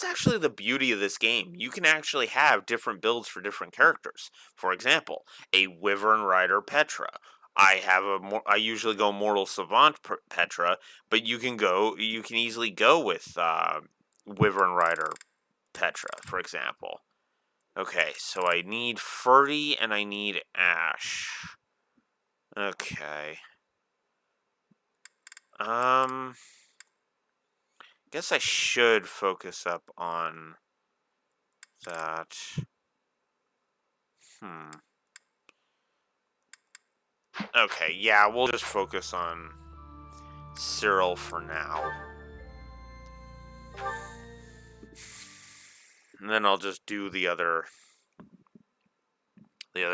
Speaker 1: actually the beauty of this game. You can actually have different builds for different characters. For example, a Wyvern Rider Petra. I usually go Mortal Savant Petra, but you can easily go with Wyvern Rider Petra, for example. Okay, so I need Furry and I need Ash. Okay. Guess I should focus up on that. Okay, yeah, we'll just focus on Cyril for now. And then I'll just do the other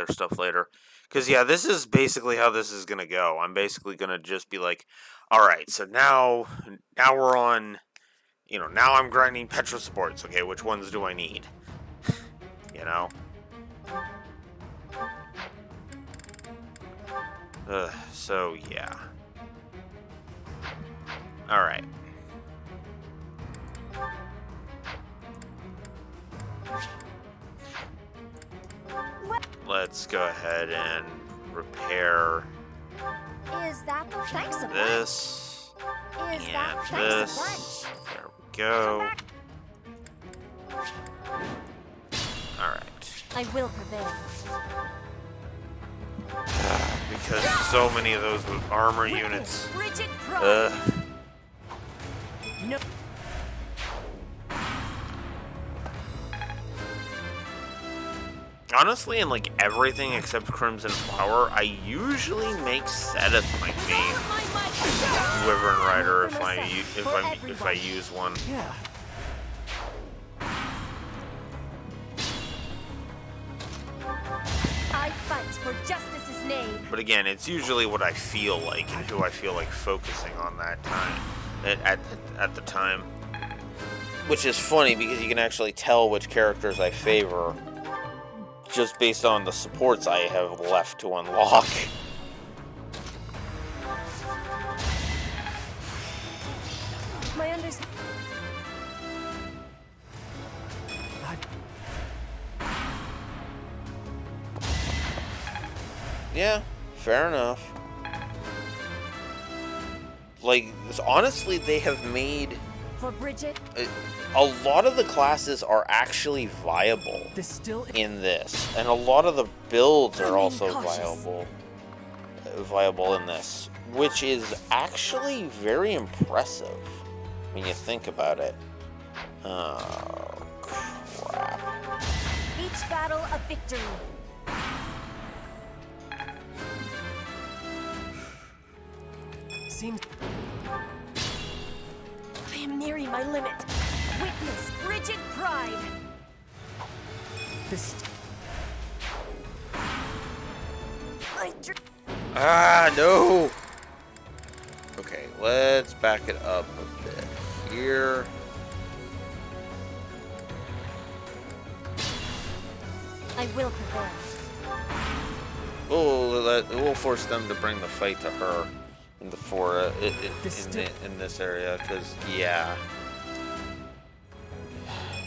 Speaker 1: stuff later. Because, yeah, this is basically how this is going to go. I'm basically going to just be like, alright, so now we're on... now I'm grinding Petra supports. Okay, which ones do I need? So, yeah. Alright. Let's go ahead and repair
Speaker 5: Is that the thanks a
Speaker 1: this
Speaker 5: bunch? Is
Speaker 1: and
Speaker 5: that
Speaker 1: this.
Speaker 5: thanks a bunch?
Speaker 1: There we go. Alright.
Speaker 6: I will prevail.
Speaker 1: Because so many of those with armor units.
Speaker 6: Bridget Pride. No.
Speaker 1: Honestly, in like everything except Crimson Flower, I usually make Sedith my main Wyvern Rider if I use one.
Speaker 8: Yeah.
Speaker 6: for justice's name.
Speaker 1: But again, it's usually what I feel like and who I feel like focusing on that time at the time. Which is funny because you can actually tell which characters I favor just based on the supports I have left to unlock.
Speaker 6: My understanding.
Speaker 1: Yeah, fair enough. Like, honestly, they have made...
Speaker 6: For Bridget?
Speaker 1: A lot of the classes are actually viable in this. And a lot of the builds are also viable in this. Which is actually very impressive when you think about it. Oh, crap.
Speaker 6: Each battle a victory.
Speaker 8: Seems...
Speaker 6: I am nearing my limit. Witness Bridget Pride.
Speaker 8: This...
Speaker 1: Ah, no! Okay, let's back it up a bit here.
Speaker 6: I will prevail.
Speaker 1: We'll force them to bring the fight to her in this area, because yeah,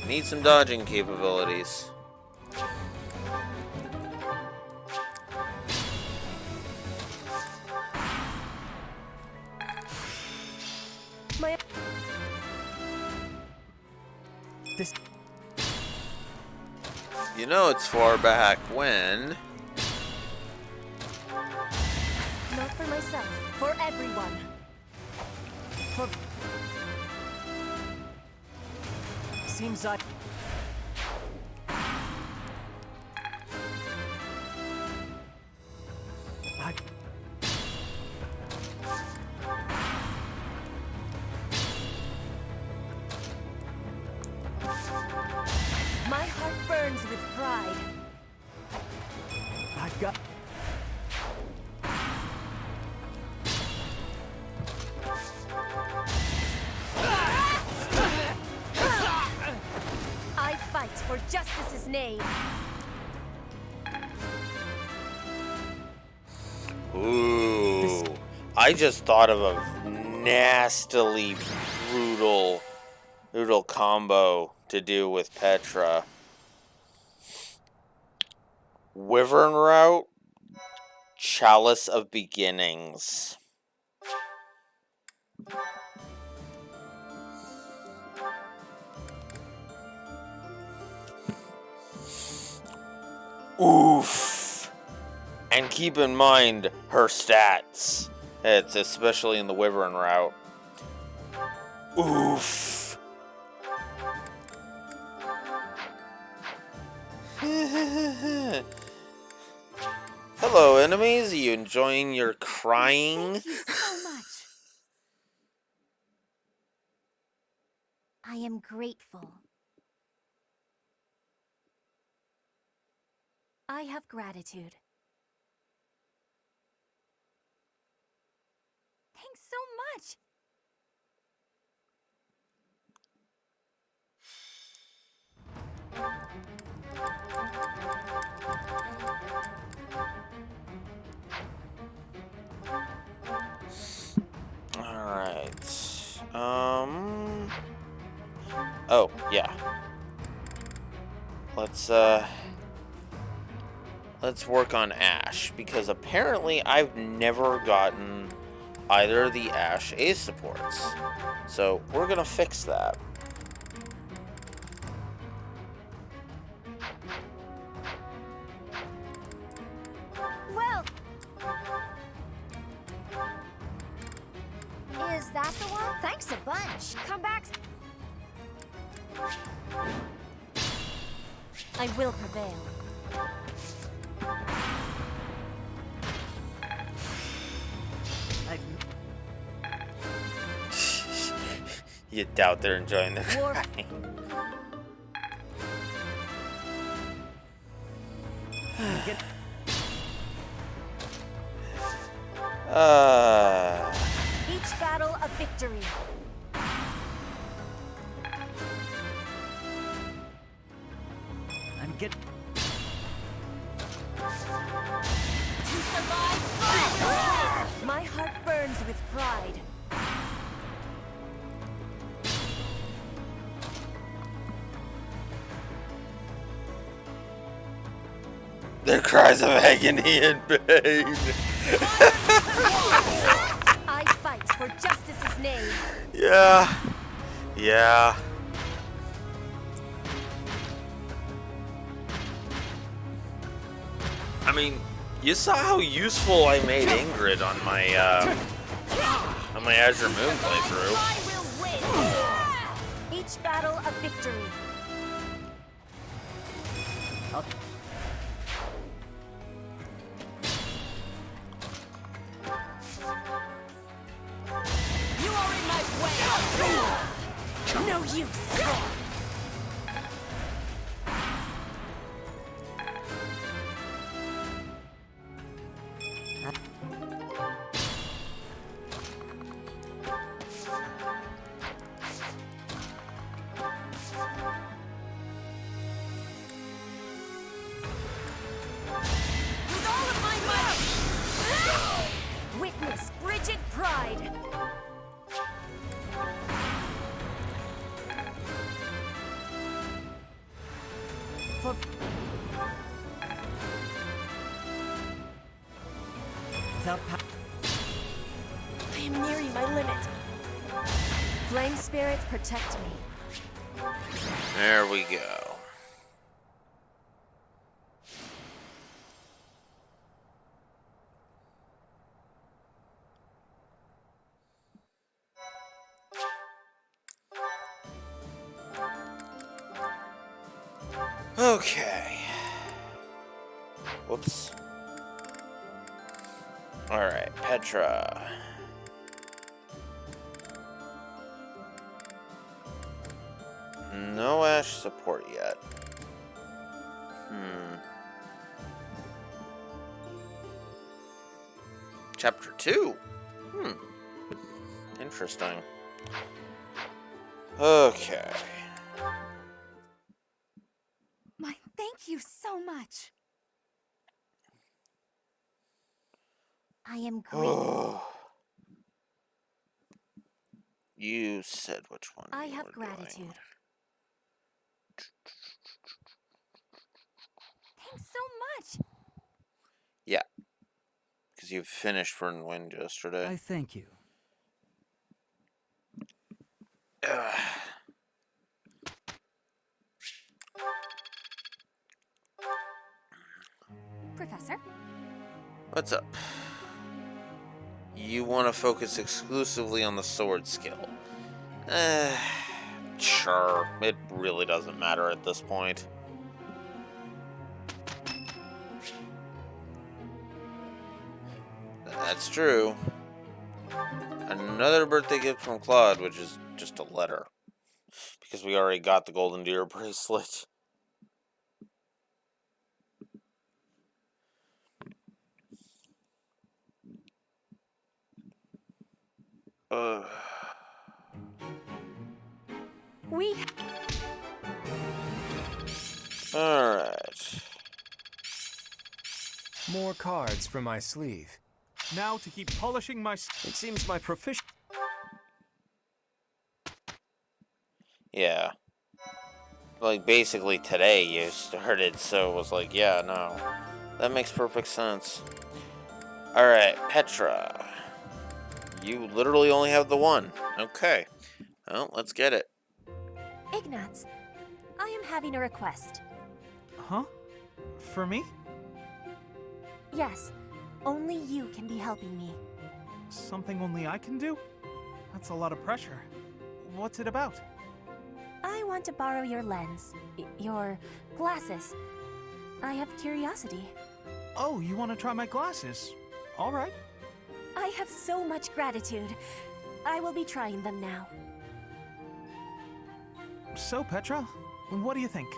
Speaker 1: need some dodging capabilities. You know it's far back when...
Speaker 6: Not for myself, for everyone.
Speaker 8: Seems like...
Speaker 6: My heart burns with pride.
Speaker 8: I've got...
Speaker 6: I fight for justice's name.
Speaker 1: Ooh, I just thought of a nastily brutal combo to do with Petra. Wyvern Route, Chalice of Beginnings. Oof. And keep in mind her stats. It's especially in the Wyvern Route. Oof. Hello, enemies. Are you enjoying your crying?
Speaker 17: Thank you so much. I am grateful. I have gratitude.
Speaker 6: Thanks so much.
Speaker 1: Alright. Oh, yeah. Let's work on Ash, because apparently I've never gotten either of the Ash Ace supports. So we're gonna fix that.
Speaker 17: Well, is that the one? Thanks a bunch. Come back.
Speaker 6: I will prevail.
Speaker 1: You doubt they're enjoying the crying.
Speaker 6: Each battle a victory.
Speaker 21: I'm get.
Speaker 6: To survive, fight! My heart burns with pride.
Speaker 1: Their cries of agony and pain.
Speaker 6: I fight for justice's name.
Speaker 1: Yeah. Yeah. I mean, you saw how useful I made Ingrid on my Azure Moon playthrough.
Speaker 6: I will win. Each battle a victory. You are in my way. No use. With all of my might. Witness frigid pride. For
Speaker 20: Without
Speaker 6: I am nearing my limit. Flame spirits protect me.
Speaker 1: There we go. Okay. Whoops. Alright, Petra. No Ash support yet. Chapter 2? Interesting. Okay.
Speaker 5: Thank you so much.
Speaker 17: I am grateful.
Speaker 1: You said which one.
Speaker 6: I have gratitude.
Speaker 5: Thanks so much.
Speaker 1: Yeah. Because you finished Verdant Wind yesterday.
Speaker 21: I thank you.
Speaker 5: Professor?
Speaker 1: What's up? You want to focus exclusively on the sword skill. Sure. It really doesn't matter at this point. That's true. Another birthday gift from Claude, which is just a letter. Because we already got the Golden Deer bracelet.
Speaker 6: We.
Speaker 1: Alright.
Speaker 10: More cards from my sleeve.
Speaker 9: Now to keep polishing my...
Speaker 10: It seems my proficient...
Speaker 1: Yeah. Like, basically today you started, so it was like, yeah, no. That makes perfect sense. Alright, Petra. You literally only have the one. Okay. Well, let's get it.
Speaker 6: Ignatz, I am having a request.
Speaker 9: Huh? For me?
Speaker 6: Yes, only you can be helping me.
Speaker 9: Something only I can do? That's a lot of pressure. What's it about?
Speaker 6: I want to borrow your lens, your glasses. I have curiosity.
Speaker 9: Oh, you want to try my glasses? All right.
Speaker 6: I have so much gratitude. I will be trying them now.
Speaker 9: So, Petra, what do you think?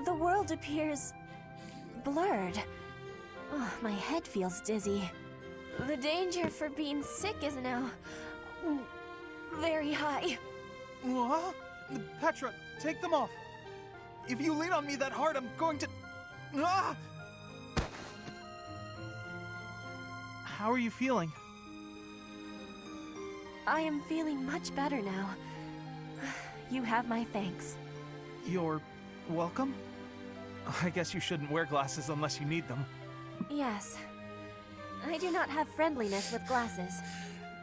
Speaker 6: The world appears blurred. Oh, my head feels dizzy. The danger for being sick is now very high.
Speaker 9: What? Petra, take them off. If you lean on me that hard, I'm going to... Ah! How are you feeling?
Speaker 6: I am feeling much better now. You have my thanks.
Speaker 9: You're welcome? I guess you shouldn't wear glasses unless you need them.
Speaker 6: Yes. I do not have friendliness with glasses.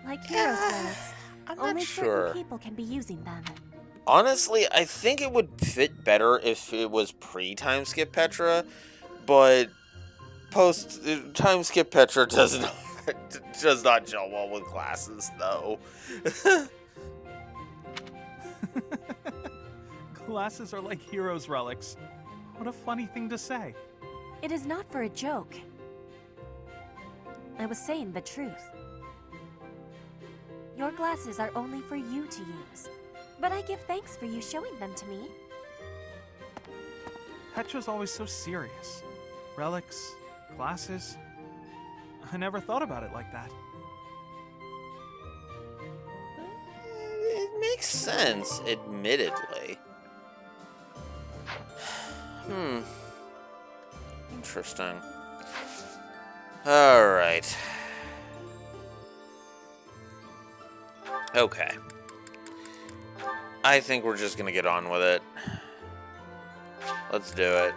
Speaker 6: Like heroes' clothes.
Speaker 1: I'm
Speaker 6: Only
Speaker 1: not
Speaker 6: certain
Speaker 1: sure.
Speaker 6: people can be using them.
Speaker 1: Honestly, I think it would fit better if it was pre-time skip Petra, but post time skip Petra does not gel well with glasses, though.
Speaker 9: Glasses are like heroes' relics. What a funny thing to say.
Speaker 6: It is not for a joke. I was saying the truth. Your glasses are only for you to use. But I give thanks for you showing them to me.
Speaker 9: Petra's always so serious. Relics, glasses. I never thought about it like that.
Speaker 1: It makes sense, admittedly. Interesting. Alright. Okay. I think we're just gonna get on with it. Let's do it.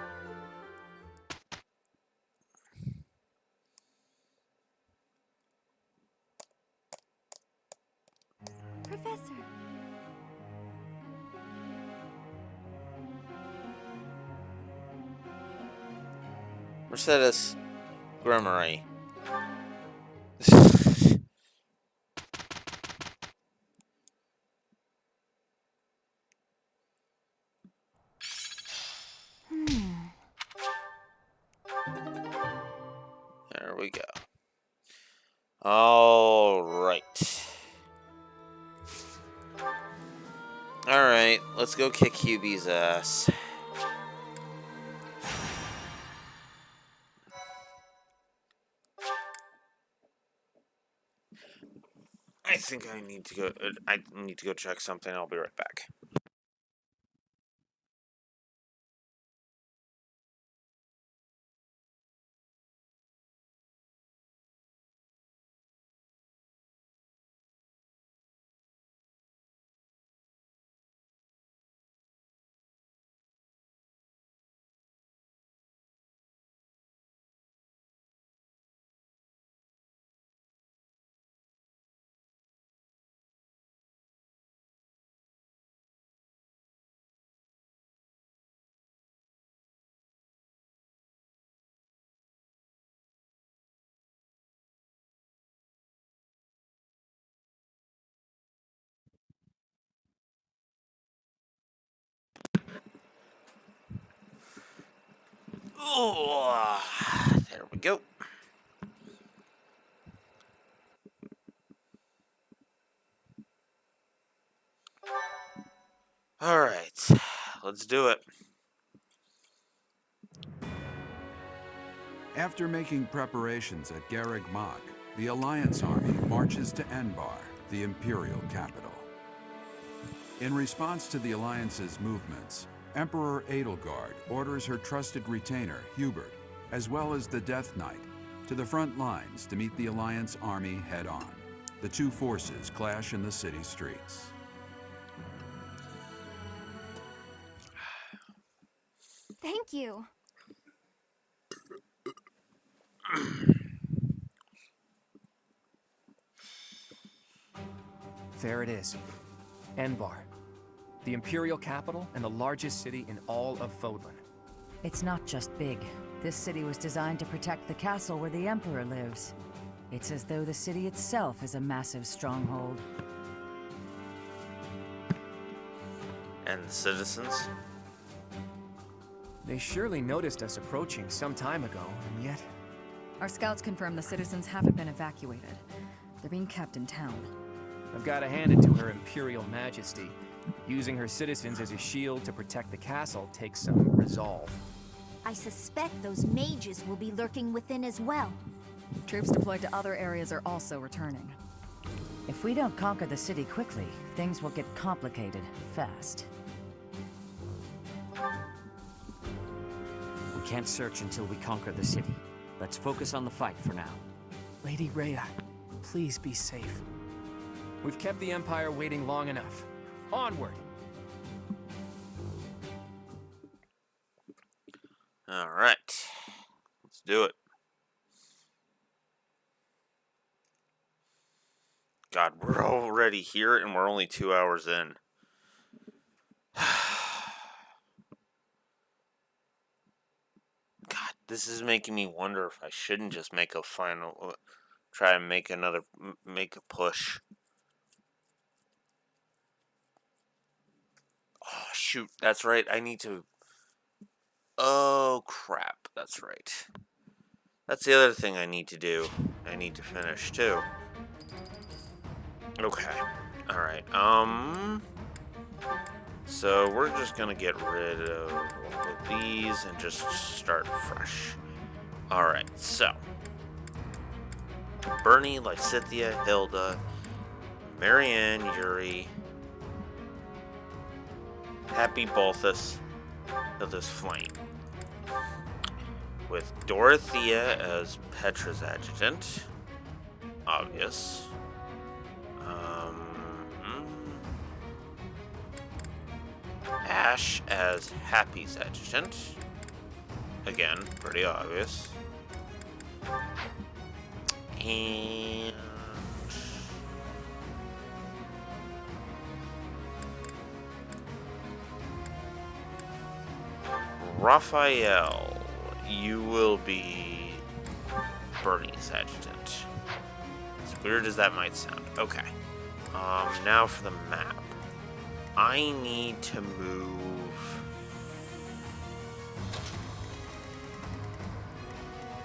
Speaker 18: Professor.
Speaker 1: Mercedes Grimory. There we go. All right. All right, let's go kick Hubie's ass. I think I need to go. I need to go check something. I'll be right back. Oh, there we go. All right, let's do it.
Speaker 3: After making preparations at Garreg Mach, the Alliance army marches to Enbar, the Imperial capital. In response to the Alliance's movements, Emperor Edelgard orders her trusted retainer, Hubert, as well as the Death Knight, to the front lines to meet the Alliance army head-on. The two forces clash in the city streets.
Speaker 18: Thank you.
Speaker 10: There it is. Enbar. The Imperial capital and the largest city in all of Fodlan.
Speaker 16: It's not just big. This city was designed to protect the castle where the Emperor lives. It's as though the city itself is a massive stronghold.
Speaker 1: And the citizens?
Speaker 10: They surely noticed us approaching some time ago, and yet...
Speaker 7: Our scouts confirm the citizens haven't been evacuated. They're being kept in town.
Speaker 10: I've got to hand it to Her Imperial Majesty. Using her citizens as a shield to protect the castle takes some resolve.
Speaker 12: I suspect those mages will be lurking within as well.
Speaker 7: Troops deployed to other areas are also returning.
Speaker 16: If we don't conquer the city quickly, things will get complicated fast.
Speaker 19: We can't search until we conquer the city. Let's focus on the fight for now.
Speaker 8: Lady Reya, please be safe.
Speaker 10: We've kept the Empire waiting long enough. Onward!
Speaker 1: Alright. Let's do it. God, we're already here and we're only 2 hours in. God, this is making me wonder if I shouldn't just make a final... try and make make a push. Oh, shoot. That's right. I need to... Oh, crap. That's right. That's the other thing I need to do. I need to finish, too. Okay. Alright. So, we're just gonna get rid of all of these and just start fresh. Alright, so. Bernie, Lysithea, Hilda, Marianne, Yuri, Happy Balthus, Hilda's Flame. With Dorothea as Petra's adjutant. Obvious. Ash as Happy's adjutant. Again, pretty obvious. And Raphael, you will be Bernie's adjutant. As weird as that might sound. Okay. Now for the map. I need to move.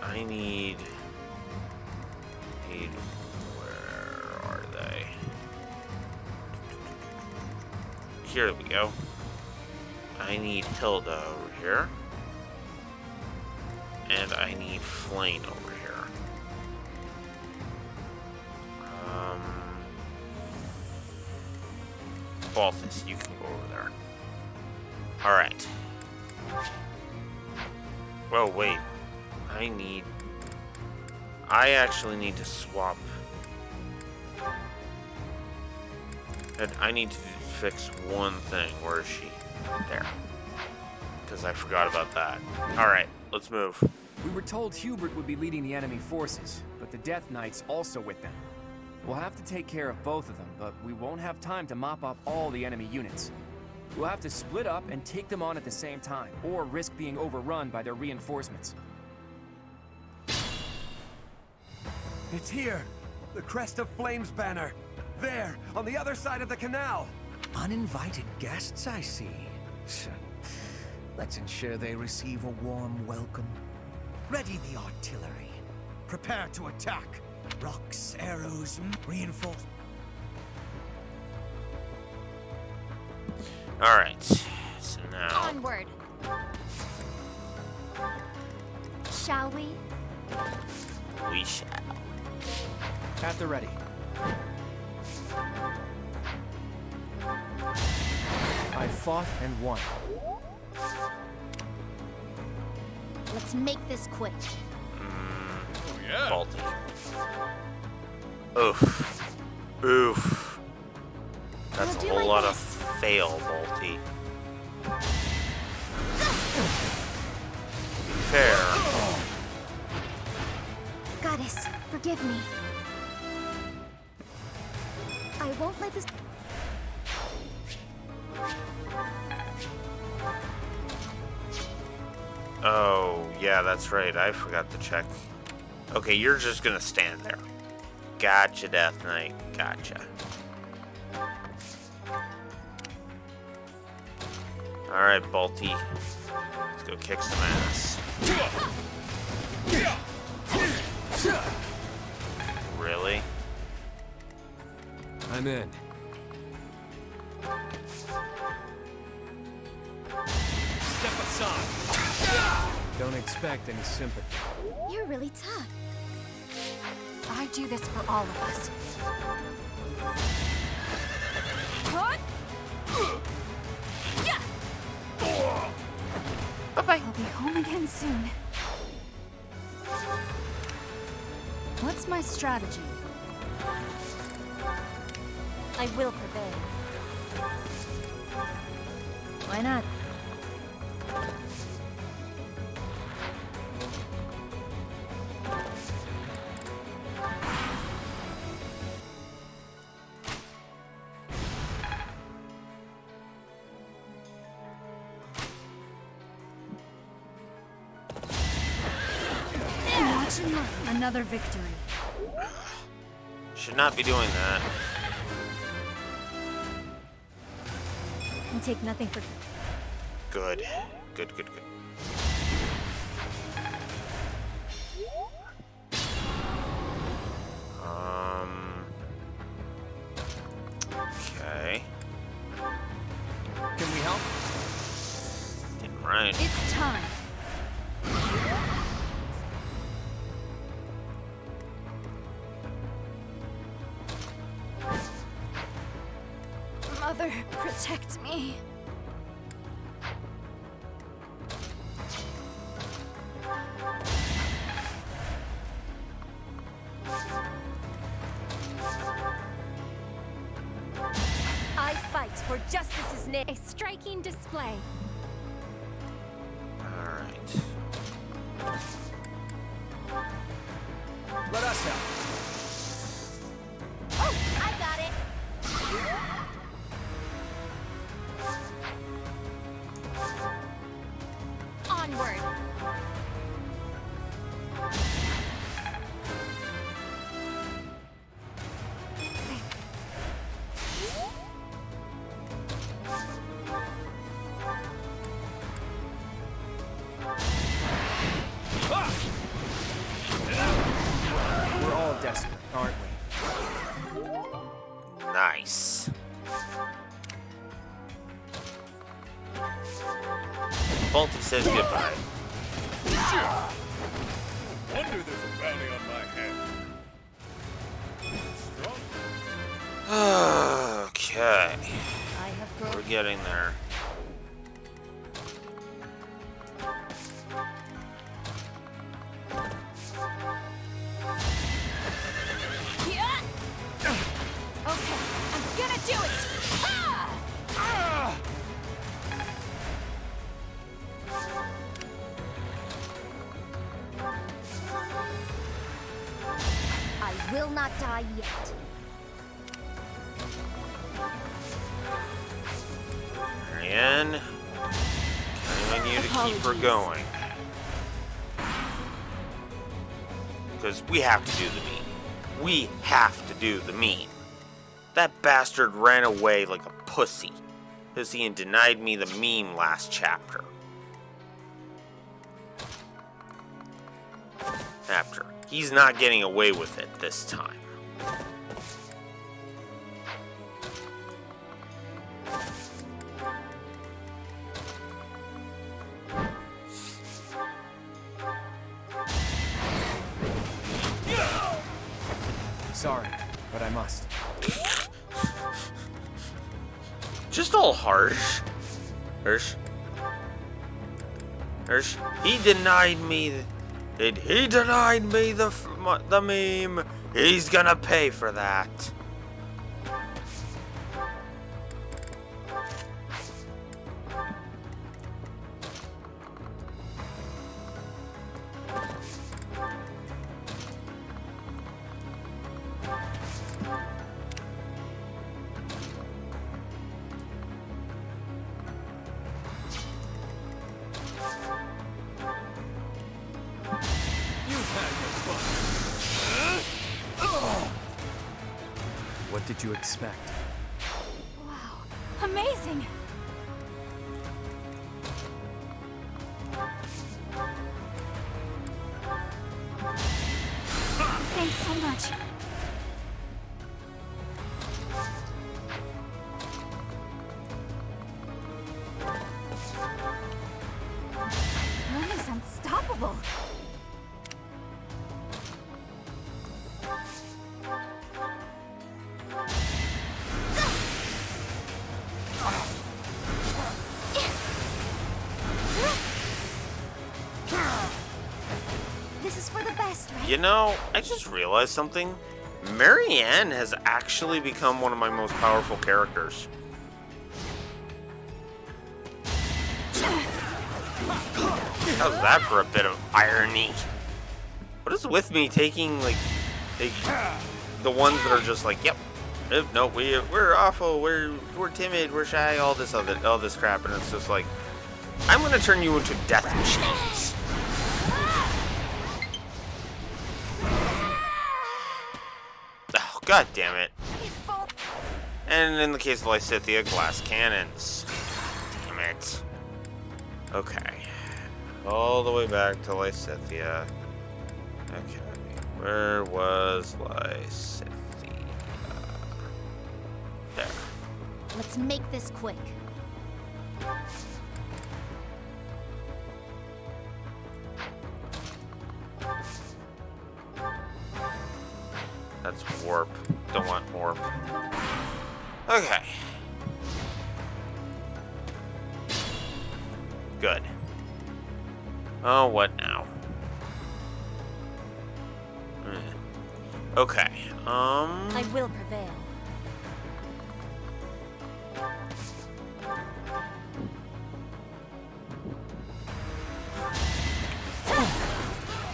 Speaker 1: I need. Where are they? Here we go. I need Hilda over here. And I need Flame over here. Balthus, you can go over there. Alright. Well, wait. I actually need to swap. And I need to fix one thing. Where is she? There. Because I forgot about that. Alright, let's move.
Speaker 10: We were told Hubert would be leading the enemy forces, but the Death Knights also with them. We'll have to take care of both of them, but we won't have time to mop up all the enemy units. We'll have to split up and take them on at the same time, or risk being overrun by their reinforcements.
Speaker 20: It's here! The Crest of Flames banner! There, on the other side of the canal!
Speaker 23: Uninvited guests, I see. Let's ensure they receive a warm welcome. Ready the artillery. Prepare to attack. Rocks, arrows, reinforce.
Speaker 1: Alright, so now...
Speaker 12: Onward! Shall we?
Speaker 1: We shall.
Speaker 10: At the ready. I fought and won.
Speaker 12: Let's make this quick.
Speaker 15: Oh, yeah.
Speaker 1: Faulty. Oof. Oof. That's a whole lot of fail, Balti. To be fair.
Speaker 12: Goddess, forgive me. I won't let this...
Speaker 1: Oh, yeah, that's right. I forgot to check. Okay, you're just gonna stand there. Gotcha, Death Knight. Gotcha. Alright, Balti. Let's go kick some ass. Really?
Speaker 14: I'm in.
Speaker 15: Step aside.
Speaker 14: Don't expect any sympathy.
Speaker 11: You're really tough.
Speaker 4: I do this for all of us.
Speaker 5: Bye-bye. I'll be home again soon.
Speaker 4: What's my strategy?
Speaker 6: I will prevail.
Speaker 11: Why not?
Speaker 4: Watch and learn. Another victory.
Speaker 1: Should not be doing that.
Speaker 11: You take nothing for...
Speaker 1: Good. Good, good, good. Okay.
Speaker 10: Can we help?
Speaker 1: Getting right.
Speaker 4: It's time. Mother, protect me.
Speaker 6: I fight for justice's name.
Speaker 4: A striking display.
Speaker 1: Alright.
Speaker 10: Let us help.
Speaker 6: Oh, I got it.
Speaker 4: Onward.
Speaker 10: We're all desperate, aren't we?
Speaker 1: Nice. Balti says goodbye.
Speaker 15: Wonder there's a bounty on my head.
Speaker 1: Okay.
Speaker 11: I have grown...
Speaker 1: We're getting there.
Speaker 4: Okay, I'm gonna do it!
Speaker 17: I will not die yet.
Speaker 1: Marianne, counting on you to keep her going. Because we have to do the meme. We have to do the meme. That bastard ran away like a pussy because he denied me the meme last chapter. He's not getting away with it this time.
Speaker 10: Sorry, but I must.
Speaker 1: Just all harsh. Hirsch. He denied me. He denied me the meme. He's gonna pay for that.
Speaker 10: What did you expect?
Speaker 5: Wow, amazing! Thanks so much. Ernie's unstoppable.
Speaker 12: trouble.
Speaker 17: This is for the best, right?
Speaker 1: You know, I just realized something. Marianne has actually become one of my most powerful characters. How's that for a bit of irony? What is with me taking like the ones that are just like, yep, no, we're awful, we're timid, we're shy, all this crap, and it's just like, I'm gonna turn you into death machines. Oh, god damn it. And in the case of Lysithea, glass cannons. Damn it. Okay. All the way back to Lysithea. Okay. Where was Lysithea? There.
Speaker 12: Let's make this quick.
Speaker 1: That's warp. Don't want warp. Okay. Good. Oh, what now? Okay.
Speaker 6: I will prevail.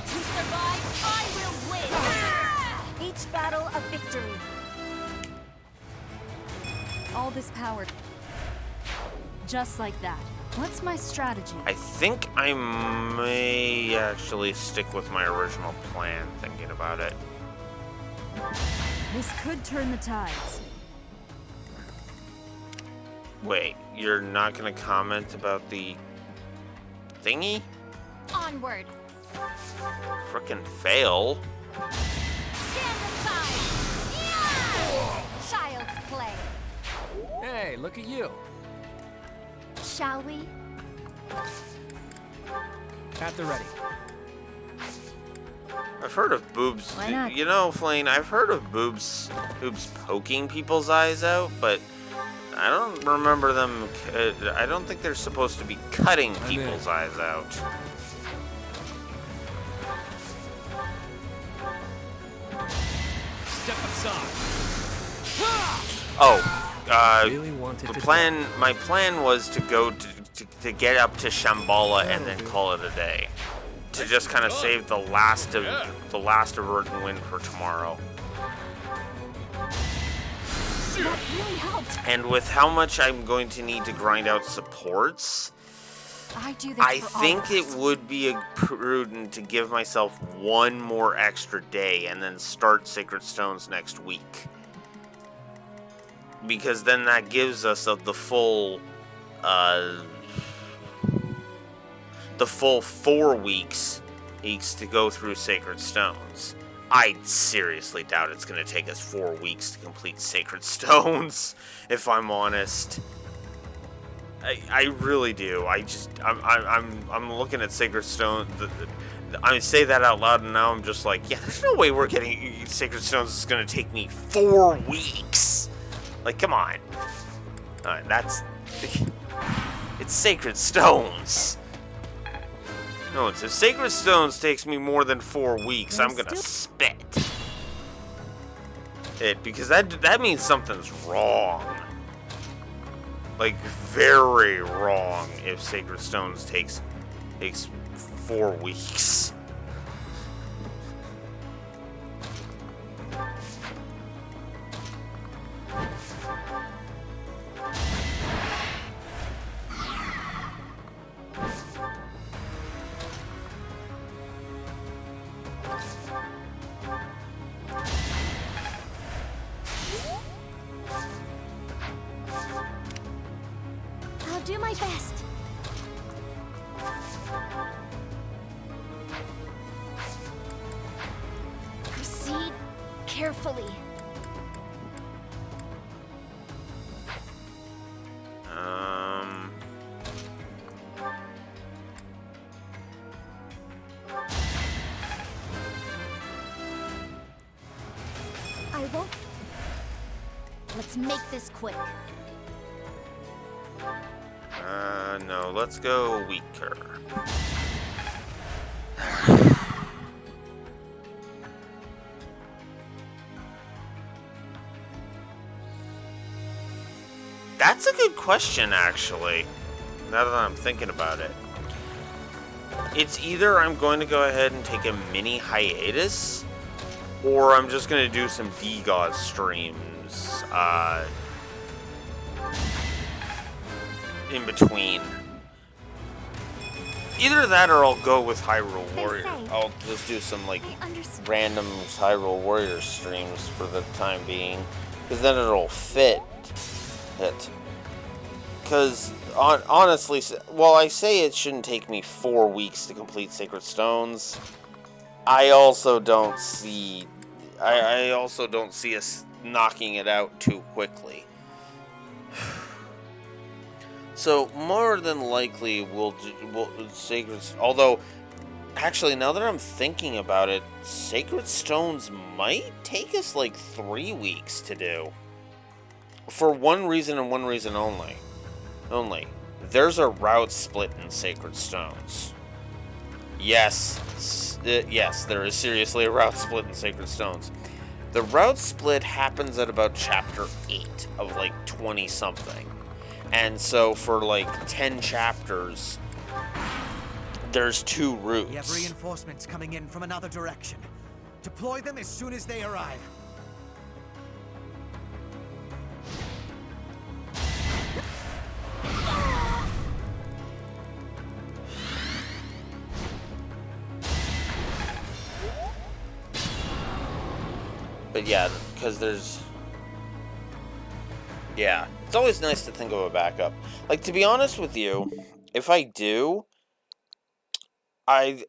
Speaker 12: To survive, I will win! Each battle a victory.
Speaker 4: All this power. Just like that. What's my strategy?
Speaker 1: I think I may actually stick with my original plan, thinking about it.
Speaker 4: This could turn the tides.
Speaker 1: Wait, you're not gonna comment about the thingy?
Speaker 12: Onward.
Speaker 1: Frickin' fail.
Speaker 12: Stand aside. Yeah! Child's play.
Speaker 10: Hey, look at you.
Speaker 12: Shall we?
Speaker 10: At the ready.
Speaker 1: I've heard of boobs.
Speaker 12: Why not?
Speaker 1: You know, Flane, I've heard of boobs poking people's eyes out, but I don't remember them. I don't think they're supposed to be cutting people's eyes out.
Speaker 14: Step aside.
Speaker 1: Oh,
Speaker 14: Really wanted
Speaker 1: the
Speaker 14: to
Speaker 1: plan. My plan was to go to get up to Shambhala and then call it a day, to just kind of save the last of Verdant Wind for tomorrow.
Speaker 4: That really helped.
Speaker 1: And with how much I'm going to need to grind out supports,
Speaker 4: I do this
Speaker 1: I
Speaker 4: for all
Speaker 1: think
Speaker 4: of
Speaker 1: it
Speaker 4: us.
Speaker 1: would be prudent to give myself one more extra day and then start Sacred Stones next week. Because then that gives us the full 4 weeks to go through Sacred Stones. I seriously doubt it's going to take us 4 weeks to complete Sacred Stones, if I'm honest. I really do. I'm looking at Sacred Stone. I say that out loud, and now I'm just like, yeah, there's no way we're getting Sacred Stones. It's going to take me 4 weeks. Like, come on. It's Sacred Stones. No, if Sacred Stones takes me more than 4 weeks, I'm gonna spit. Because that means something's wrong. Like, very wrong if Sacred Stones takes 4 weeks.
Speaker 12: I'll do my best. Proceed carefully. Let's make this quick.
Speaker 1: No, let's go weaker. That's a good question, actually, now that I'm thinking about it. It's either I'm going to go ahead and take a mini hiatus, or I'm just going to do some DGOD streams in between. Either that or I'll go with Hyrule Warrior. I'll just do some like random Hyrule Warrior streams for the time being, because then it'll fit it. Because honestly, while I say it shouldn't take me 4 weeks to complete Sacred Stones, I also don't see us knocking it out too quickly. So more than likely we'll Sacred. Although, actually, now that I'm thinking about it, Sacred Stones might take us like 3 weeks to do. For one reason and one reason only. There's a route split in Sacred Stones. Yes, there is seriously a route split in Sacred Stones. The route split happens at about chapter 8 of like 20-something. And so for like 10 chapters, there's 2 routes.
Speaker 23: We have reinforcements coming in from another direction. Deploy them as soon as they arrive.
Speaker 1: But yeah, because yeah, it's always nice to think of a backup. Like, to be honest with you, if I do, I've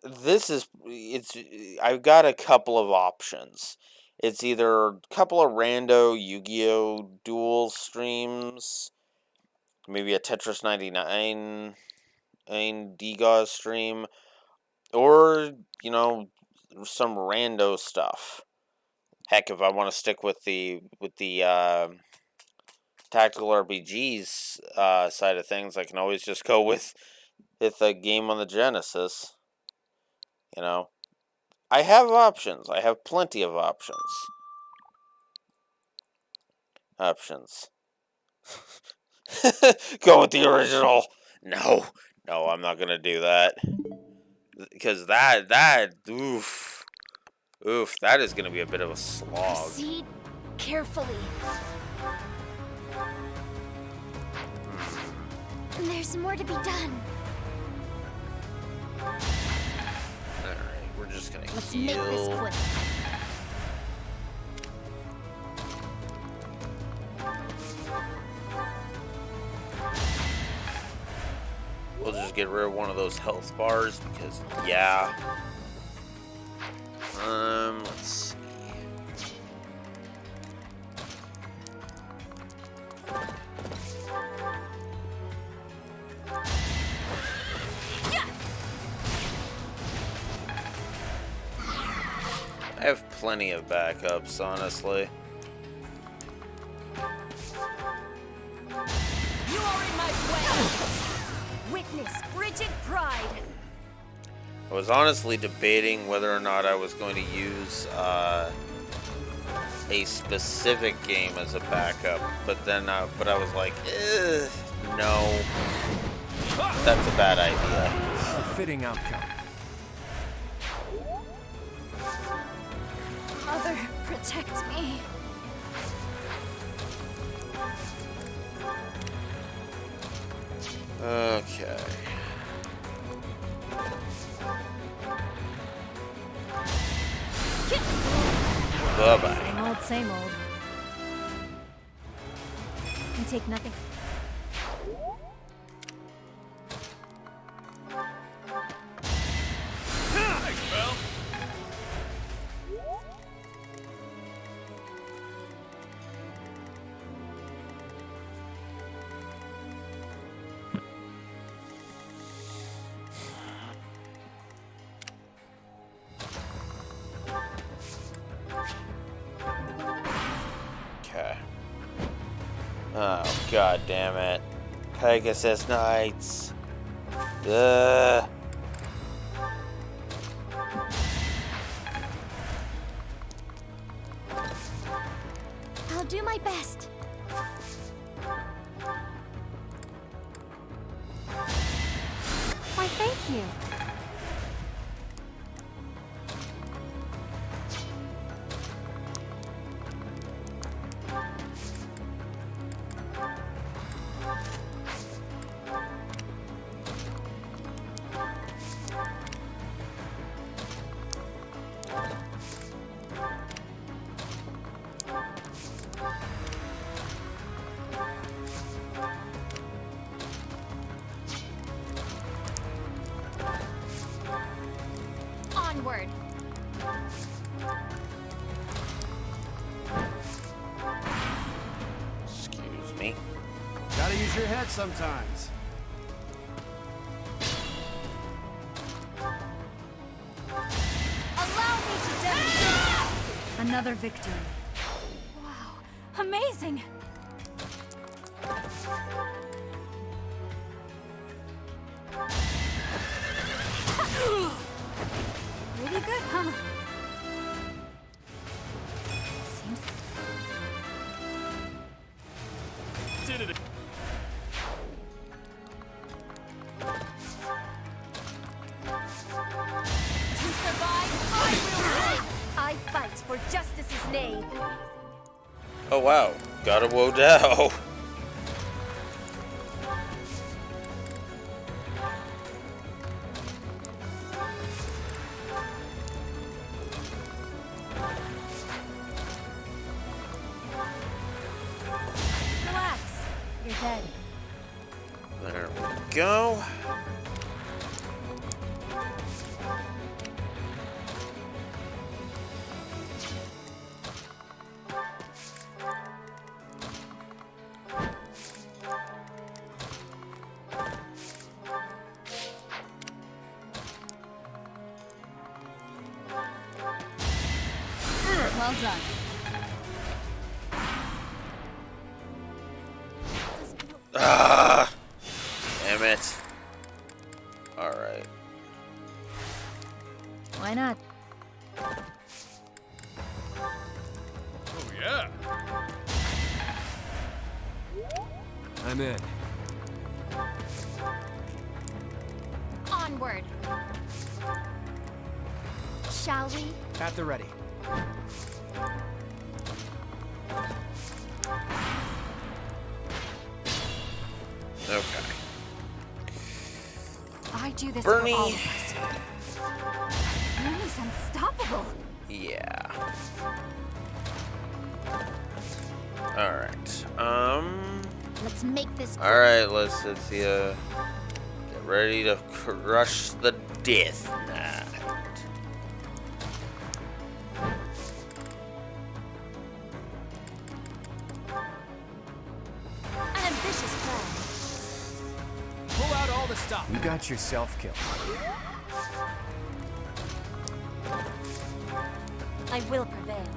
Speaker 1: got a couple of options. It's either a couple of rando Yu-Gi-Oh! Duel streams, maybe a Tetris 99 DGOS stream, or, you know, some rando stuff. Heck, if I want to stick with the tactical RPGs side of things, I can always just go with a game on the Genesis. You know, I have options. I have plenty of options. Go with the original. No, I'm not gonna do that, because that oof, that is gonna be a bit of a slog.
Speaker 12: Proceed carefully. There's more to be done.
Speaker 1: Alright, we're just gonna
Speaker 12: Let's
Speaker 1: heal.
Speaker 12: make this quick.
Speaker 1: We'll just get rid of one of those health bars because, yeah. Let's see. I have plenty of backups, honestly.
Speaker 6: You are in my way! Witness frigid pride!
Speaker 1: I was honestly debating whether or not I was going to use a specific game as a backup, but I was like, no, that's a bad idea.
Speaker 10: A fitting outcome.
Speaker 4: Mother, protect me.
Speaker 1: Okay. Bye-bye.
Speaker 11: Same old. You take nothing.
Speaker 15: Thanks, pal.
Speaker 1: Okay. God damn it. Pegasus Knights. Ugh.
Speaker 17: I'll do my best. Why, thank you. Onward.
Speaker 1: Excuse me.
Speaker 2: Gotta use your head sometimes.
Speaker 17: Allow me to demonstrate.
Speaker 7: Another victory.
Speaker 5: Wow, amazing! Pretty good, huh? Seems...
Speaker 15: Did it.
Speaker 6: To survive, I will live! I fight for justice's name.
Speaker 1: Oh wow, got a Wodell.
Speaker 5: Relax. You're dead.
Speaker 1: There we go.
Speaker 7: Well done.
Speaker 1: Ah, damn it. Alright.
Speaker 11: Why not?
Speaker 15: Oh, yeah.
Speaker 14: I'm in.
Speaker 17: Onward. Shall we?
Speaker 10: At the ready.
Speaker 1: Okay.
Speaker 5: I do this
Speaker 1: Bernie.
Speaker 5: for all of us. Bernie's unstoppable.
Speaker 1: Yeah. Alright.
Speaker 17: Let's make this.
Speaker 1: Alright, let's get ready to crush the Death Knight.
Speaker 6: An ambitious plan.
Speaker 10: Pull out all the stop. You got yourself killed.
Speaker 6: I will prevail.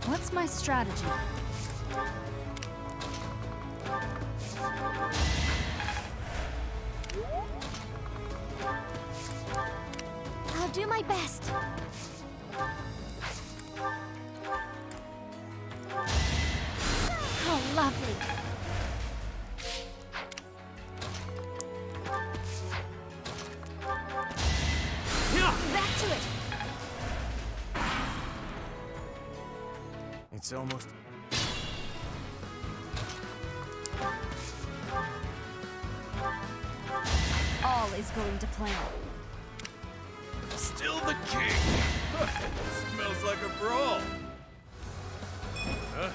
Speaker 7: What's my strategy?
Speaker 17: I'll do my best. How lovely. Back to it.
Speaker 23: It's almost...
Speaker 6: All is going to plan.
Speaker 15: Still the king. Smells like a brawl. Huh?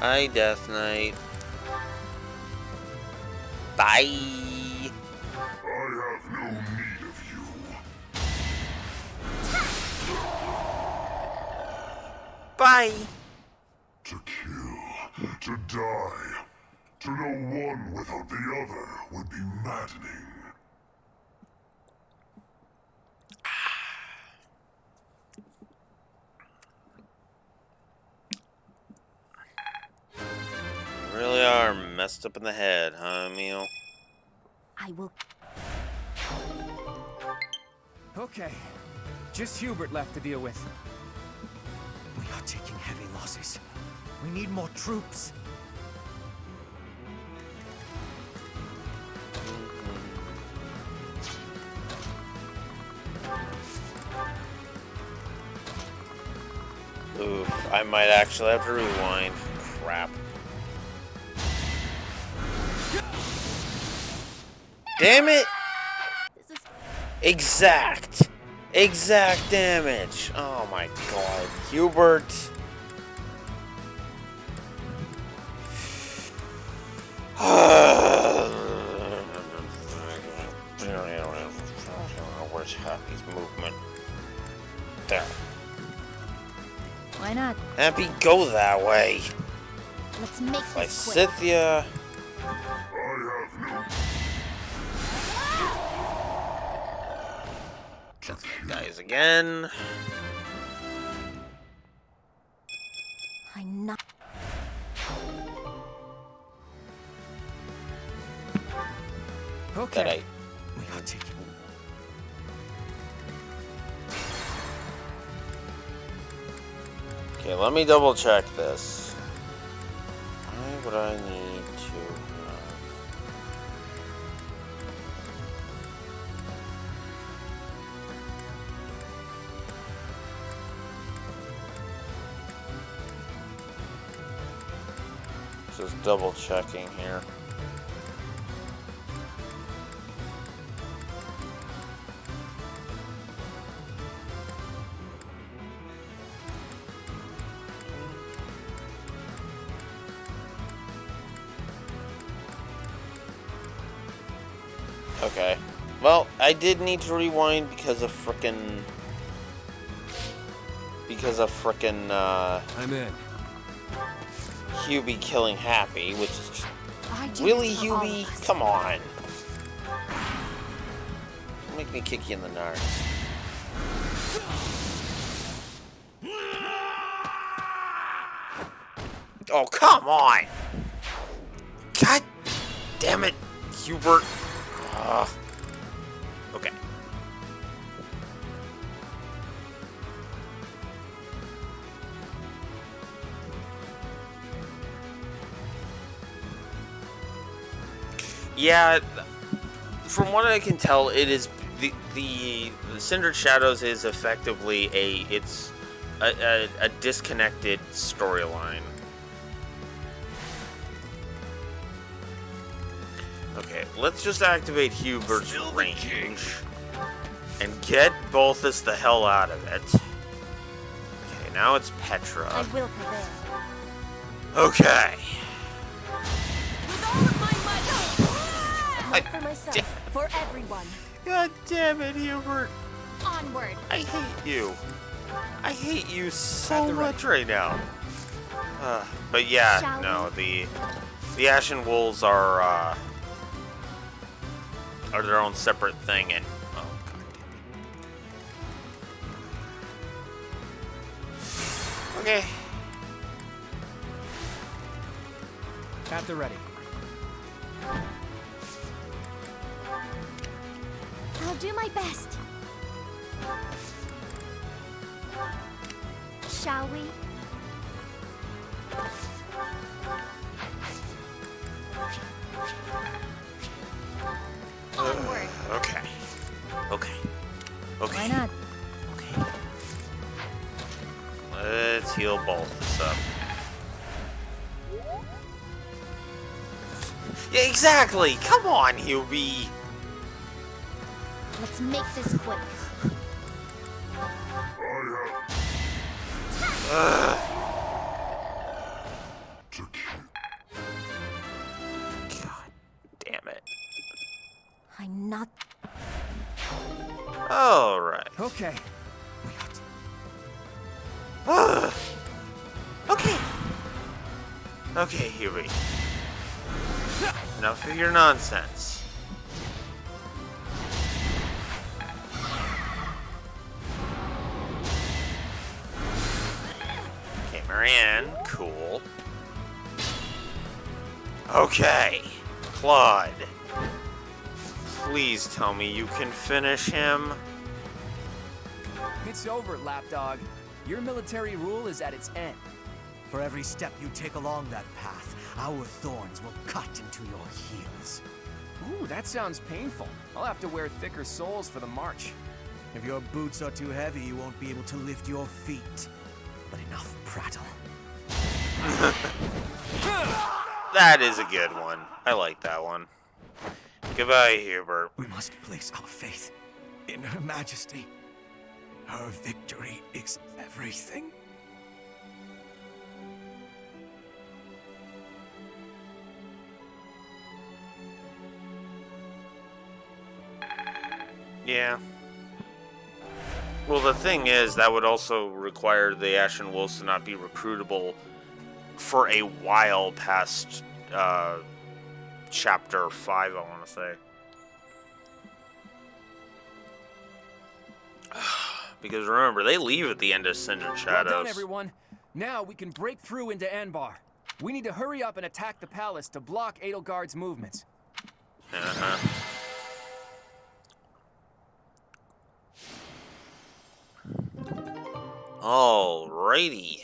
Speaker 1: Hi, Death Knight. Bye. Bye.
Speaker 13: To kill, to die. To know one without the other would be maddening.
Speaker 1: You really are messed up in the head, huh, Emil?
Speaker 12: I will.
Speaker 10: Okay. Just Hubert left to deal with.
Speaker 23: We are taking heavy losses. We need more troops.
Speaker 1: Oof, I might actually have to rewind. Crap. Damn it! Exact damage. Oh my god, Hubert. Where's Happy's movement? There.
Speaker 11: Why not?
Speaker 1: Happy, go that way.
Speaker 12: Let's make this quick.
Speaker 1: Lysithia. Dies again.
Speaker 12: I'm not.
Speaker 10: Okay.
Speaker 23: We are taking.
Speaker 1: Okay, let me double check this. Why would I need to have... Just double checking here. Okay. Well, I did need to rewind because of frickin'...
Speaker 14: I'm in.
Speaker 1: Hubie killing Happy, which is just...
Speaker 12: I do
Speaker 1: Really,
Speaker 12: this for all of
Speaker 1: Hubie?
Speaker 12: us.
Speaker 1: Come on. Don't make me kick you in the nards. Oh, come on! God damn it, Hubert. Okay. Yeah, from what I can tell, it is the Cindered Shadows is effectively a disconnected storyline. Okay, let's just activate Hubert's range and get Balthus the hell out of it. Okay, now it's Petra.
Speaker 6: I will prevail.
Speaker 1: Okay.
Speaker 6: Not for myself, for everyone.
Speaker 1: God damn it, Hubert.
Speaker 6: Onward.
Speaker 1: I hate you. I hate you so much right now. But yeah,
Speaker 6: Shall
Speaker 1: no, the Ashen Wolves are their own separate thing, and oh god damn it. Okay.
Speaker 8: At the ready.
Speaker 12: I'll do my best. Shall we?
Speaker 6: Onward.
Speaker 1: Okay.
Speaker 11: Why not?
Speaker 1: Okay. Let's heal Balthus up. Yeah, exactly! Come on, Hubie!
Speaker 12: Let's make this quick.
Speaker 13: To
Speaker 10: Okay.
Speaker 1: Okay. Okay, Huey. Enough of your nonsense. Okay, Marianne, cool. Okay, Claude. Please tell me you can finish him.
Speaker 10: It's over, lapdog. Your military rule is at its end.
Speaker 23: For every step you take along that path, our thorns will cut into your heels.
Speaker 10: Ooh, that sounds painful. I'll have to wear thicker soles for the march.
Speaker 23: If your boots are too heavy, you won't be able to lift your feet. But enough prattle.
Speaker 1: That is a good one. I like that one. Goodbye, Hubert.
Speaker 23: We must place our faith in Her Majesty. Her victory is everything.
Speaker 1: Yeah. Well, the thing is, that would also require the Ashen Wolves to not be recruitable for a while past chapter 5, I want to say. Because remember, they leave at the end of Sin and Shadows.
Speaker 10: Well done, everyone. Now we can break through into Anbar. We need to hurry up and attack the palace to block Edelgard's movements.
Speaker 1: Uh-huh. Alrighty.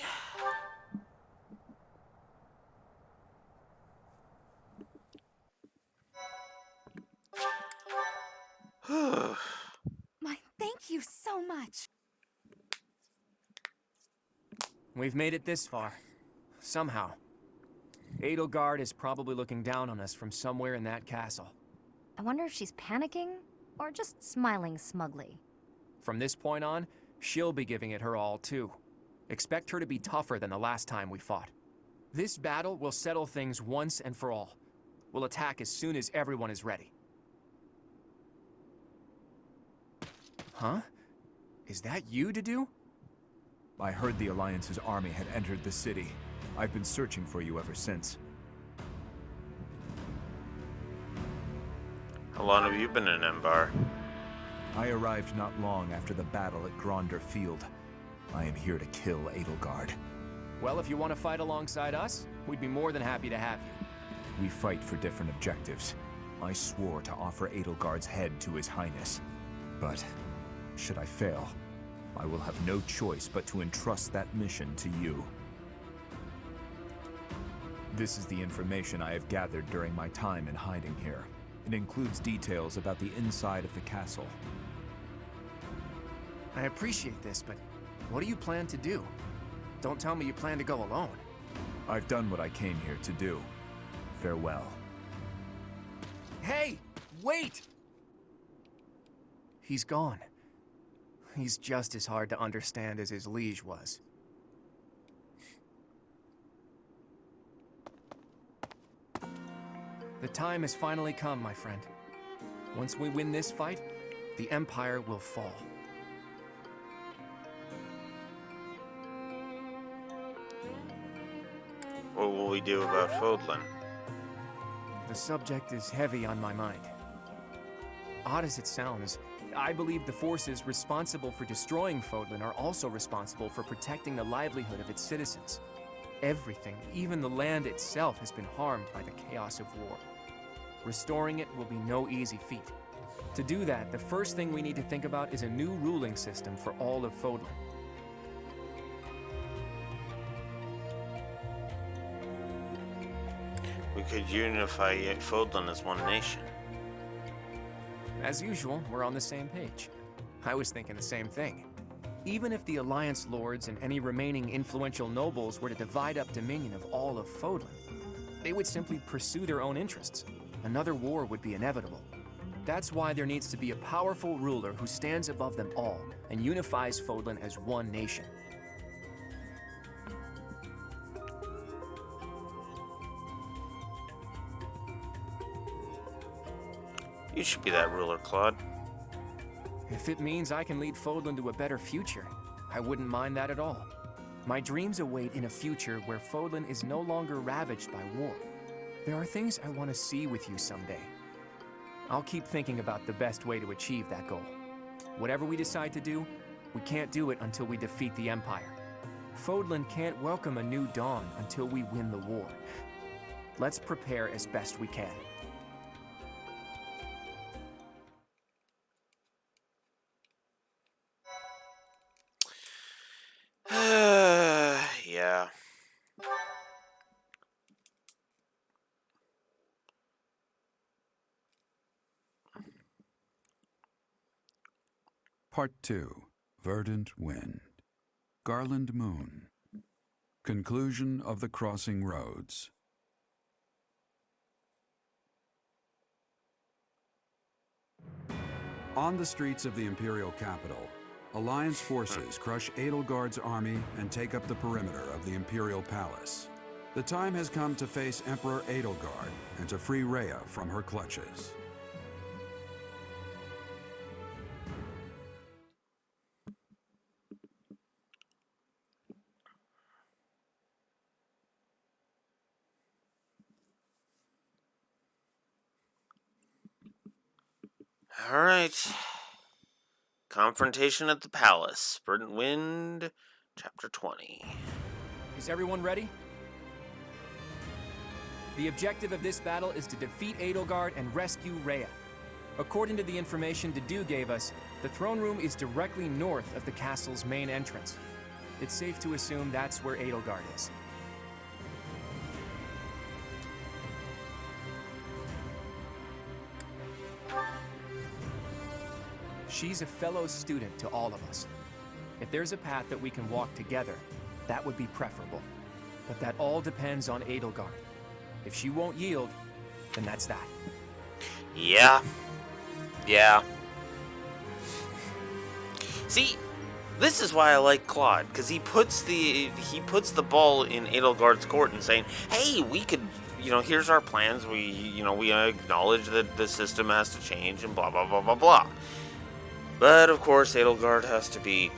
Speaker 5: Thank you so much.
Speaker 10: We've made it this far. Somehow. Edelgard is probably looking down on us from somewhere in that castle.
Speaker 12: I wonder if she's panicking or just smiling smugly.
Speaker 10: From this point on, she'll be giving it her all too. Expect her to be tougher than the last time we fought. This battle will settle things once and for all. We'll attack as soon as everyone is ready. Huh? Is that you, Dedu?
Speaker 9: I heard the Alliance's army had entered the city. I've been searching for you ever since.
Speaker 1: How long have you been in Embar?
Speaker 9: I arrived not long after the battle at Gronder Field. I am here to kill Edelgard.
Speaker 10: Well, if you want to fight alongside us, we'd be more than happy to have you.
Speaker 9: We fight for different objectives. I swore to offer Edelgard's head to His Highness. But, should I fail, I will have no choice but to entrust that mission to you. This is the information I have gathered during my time in hiding here. It includes details about the inside of the castle.
Speaker 10: I appreciate this, but what do you plan to do? Don't tell me you plan to go alone.
Speaker 9: I've done what I came here to do. Farewell.
Speaker 10: Hey! Wait! He's gone. He's just as hard to understand as his liege was. The time has finally come, my friend. Once we win this fight, the Empire will fall.
Speaker 1: What will we do about Fodlan?
Speaker 10: The subject is heavy on my mind. Odd as it sounds, I believe the forces responsible for destroying Fodlan are also responsible for protecting the livelihood of its citizens. Everything, even the land itself, has been harmed by the chaos of war. Restoring it will be no easy feat. To do that, the first thing we need to think about is a new ruling system for all of Fodlan.
Speaker 1: We could unify Fodlan as one nation.
Speaker 10: As usual, we're on the same page. I was thinking the same thing. Even if the Alliance Lords and any remaining influential nobles were to divide up dominion of all of Fodlan, they would simply pursue their own interests. Another war would be inevitable. That's why there needs to be a powerful ruler who stands above them all and unifies Fodlan as one nation.
Speaker 1: You should be that ruler, Claude.
Speaker 10: If it means I can lead Fodlan to a better future, I wouldn't mind that at all. My dreams await in a future where Fodlan is no longer ravaged by war. There are things I want to see with you someday. I'll keep thinking about the best way to achieve that goal. Whatever we decide to do, we can't do it until we defeat the Empire. Fodlan can't welcome a new dawn until we win the war. Let's prepare as best we can.
Speaker 1: Yeah.
Speaker 3: Part 2. Verdant Wind. Garland Moon. Conclusion of the Crossing Roads. On the streets of the Imperial capital, Alliance forces crush Edelgard's army and take up the perimeter of the Imperial Palace. The time has come to face Emperor Edelgard and to free Reya from her clutches.
Speaker 1: All right. Confrontation at the Palace. Verdant Wind, Chapter 20.
Speaker 10: Is everyone ready? The objective of this battle is to defeat Edelgard and rescue Reya. According to the information Dedue gave us, the throne room is directly north of the castle's main entrance. It's safe to assume that's where Edelgard is. She's a fellow student to all of us. If there's a path that we can walk together, that would be preferable. But that all depends on Edelgard. If she won't yield, then that's that.
Speaker 1: Yeah. Yeah. See, this is why I like Claude, because he puts the ball in Edelgard's court and saying, hey, we could, here's our plans. We acknowledge that the system has to change and blah, blah, blah, blah, blah. But, of course, Edelgard has to be,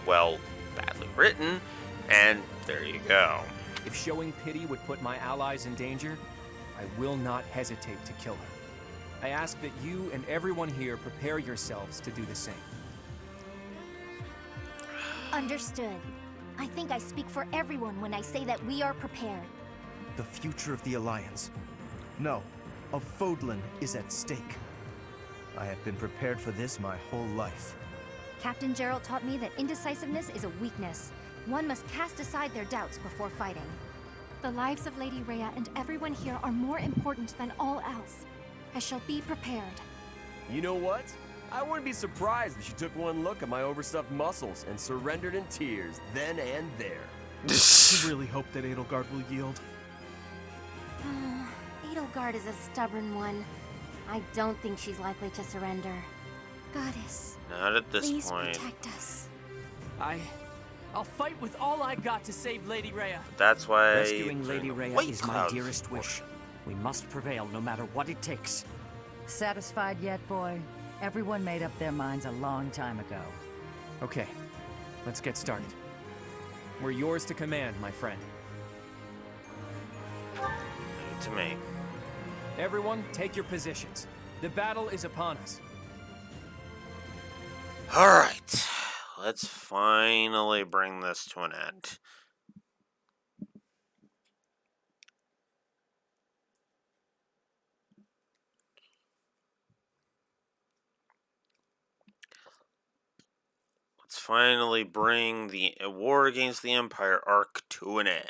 Speaker 1: badly written, and there you go.
Speaker 10: If showing pity would put my allies in danger, I will not hesitate to kill her. I ask that you and everyone here prepare yourselves to do the same.
Speaker 12: Understood. I think I speak for everyone when I say that we are prepared.
Speaker 23: The future of the Alliance, no, of Fodlan, is at stake. I have been prepared for this my whole life.
Speaker 4: Captain Gerald taught me that indecisiveness is a weakness. One must cast aside their doubts before fighting. The lives of Lady Reya and everyone here are more important than all else. I shall be prepared.
Speaker 21: You know what? I wouldn't be surprised if she took one look at my overstuffed muscles and surrendered in tears then and there.
Speaker 23: You really hope that Edelgard will yield?
Speaker 17: Edelgard is a stubborn one. I don't think she's likely to surrender.
Speaker 12: Goddess,
Speaker 1: Not at this
Speaker 12: please
Speaker 1: point.
Speaker 12: protect us.
Speaker 8: I'll fight with all I got to save Lady Reya.
Speaker 1: That's why.
Speaker 20: Rescuing Lady Reya
Speaker 1: White
Speaker 20: is my
Speaker 1: Cloud
Speaker 20: dearest wish. We must prevail no matter what it takes.
Speaker 16: Satisfied yet, boy? Everyone made up their minds a long time ago.
Speaker 10: Okay, let's get started. We're yours to command, my friend.
Speaker 1: To me.
Speaker 10: Everyone, take your positions. The battle is upon us.
Speaker 1: Alright. Let's finally bring this to an end. Let's finally bring the war against the Empire arc to an end.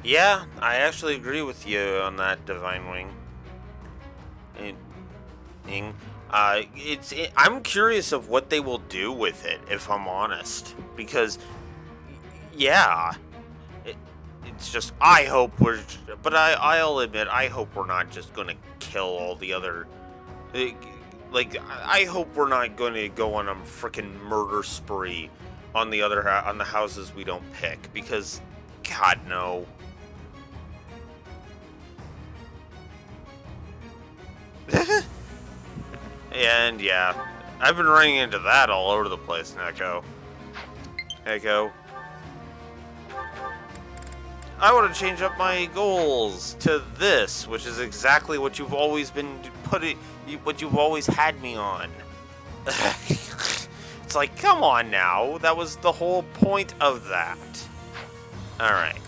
Speaker 1: Yeah, I actually agree with you on that, Divine Wing. lightning. I'm curious of what they will do with it, if I'm honest, because yeah, it's just I hope but I'll admit I hope we're not just gonna kill all the other. Like I hope we're not going to go on a freaking murder spree on the on the houses we don't pick, because God no. And yeah, I've been running into that all over the place, Neko. Neko. I want to change up my goals to this, which is exactly what you've always been what you've always had me on. It's like, come on now, that was the whole point of that. Alright,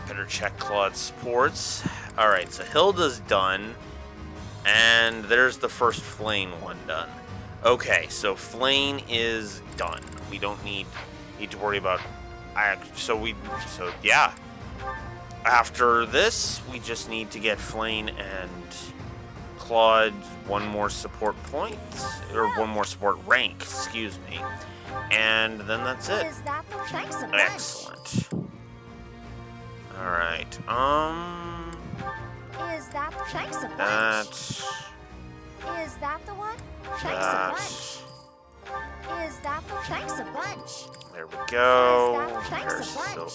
Speaker 1: better check Claude's sports. Alright, so Hilda's done, and there's the first Flane one done. Okay, so Flane is done. We don't need to worry about, so yeah. After this, we just need to get Flane and Claude one more support point, or one more support rank, excuse me. And then that's it. Excellent. Alright,
Speaker 12: Is that thanks a bunch? Is that the one? Thanks a bunch. Is that the thanks a bunch?
Speaker 1: There we go.
Speaker 12: Is that thanks a bunch?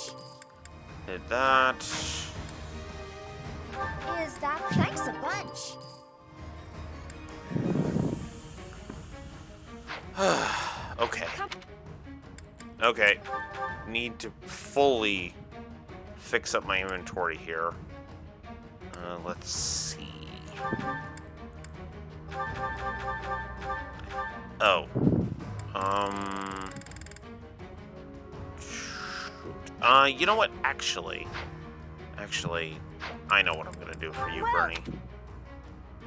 Speaker 1: Hit that.
Speaker 12: Is that thanks a bunch?
Speaker 1: Okay. Okay. Need to fully fix up my inventory here. Let's see. Oh. You know what? Actually, I know what I'm gonna do for you, Bernie.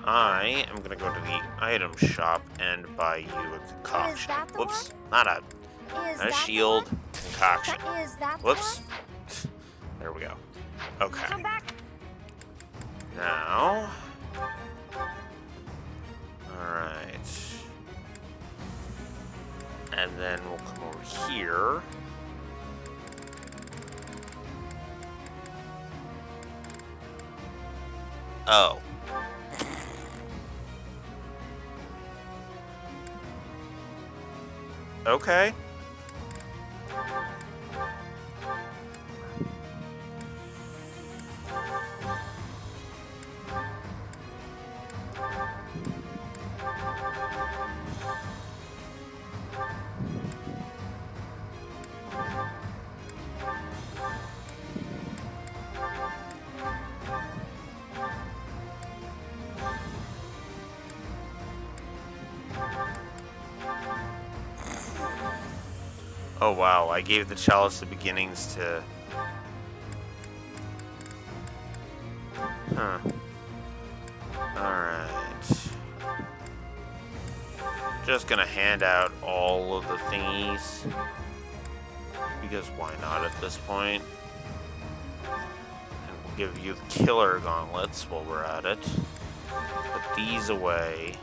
Speaker 1: I am gonna go to the item shop and buy you a concoction. Whoops, not a shield. Concoction. Whoops. There we go. Okay. Now. Alright. And then we'll come over here. Oh. Okay. Oh wow, I gave the chalice the beginnings to... Huh. Alright. Just gonna hand out all of the thingies. Because why not at this point? And we'll give you the killer gauntlets while we're at it. Put these away.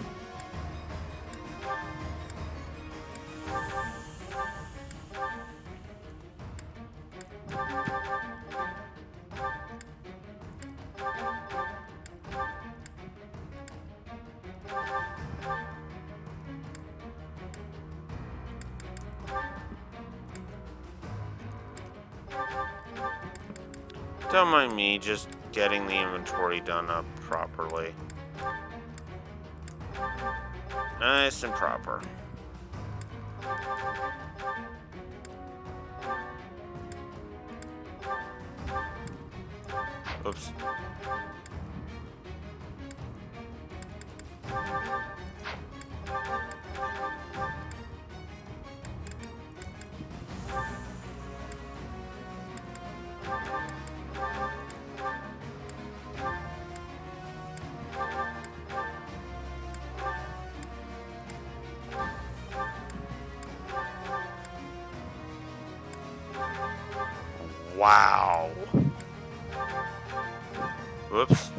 Speaker 1: Don't mind me just getting the inventory done up properly. Nice and proper. Oops. Wow. Whoops.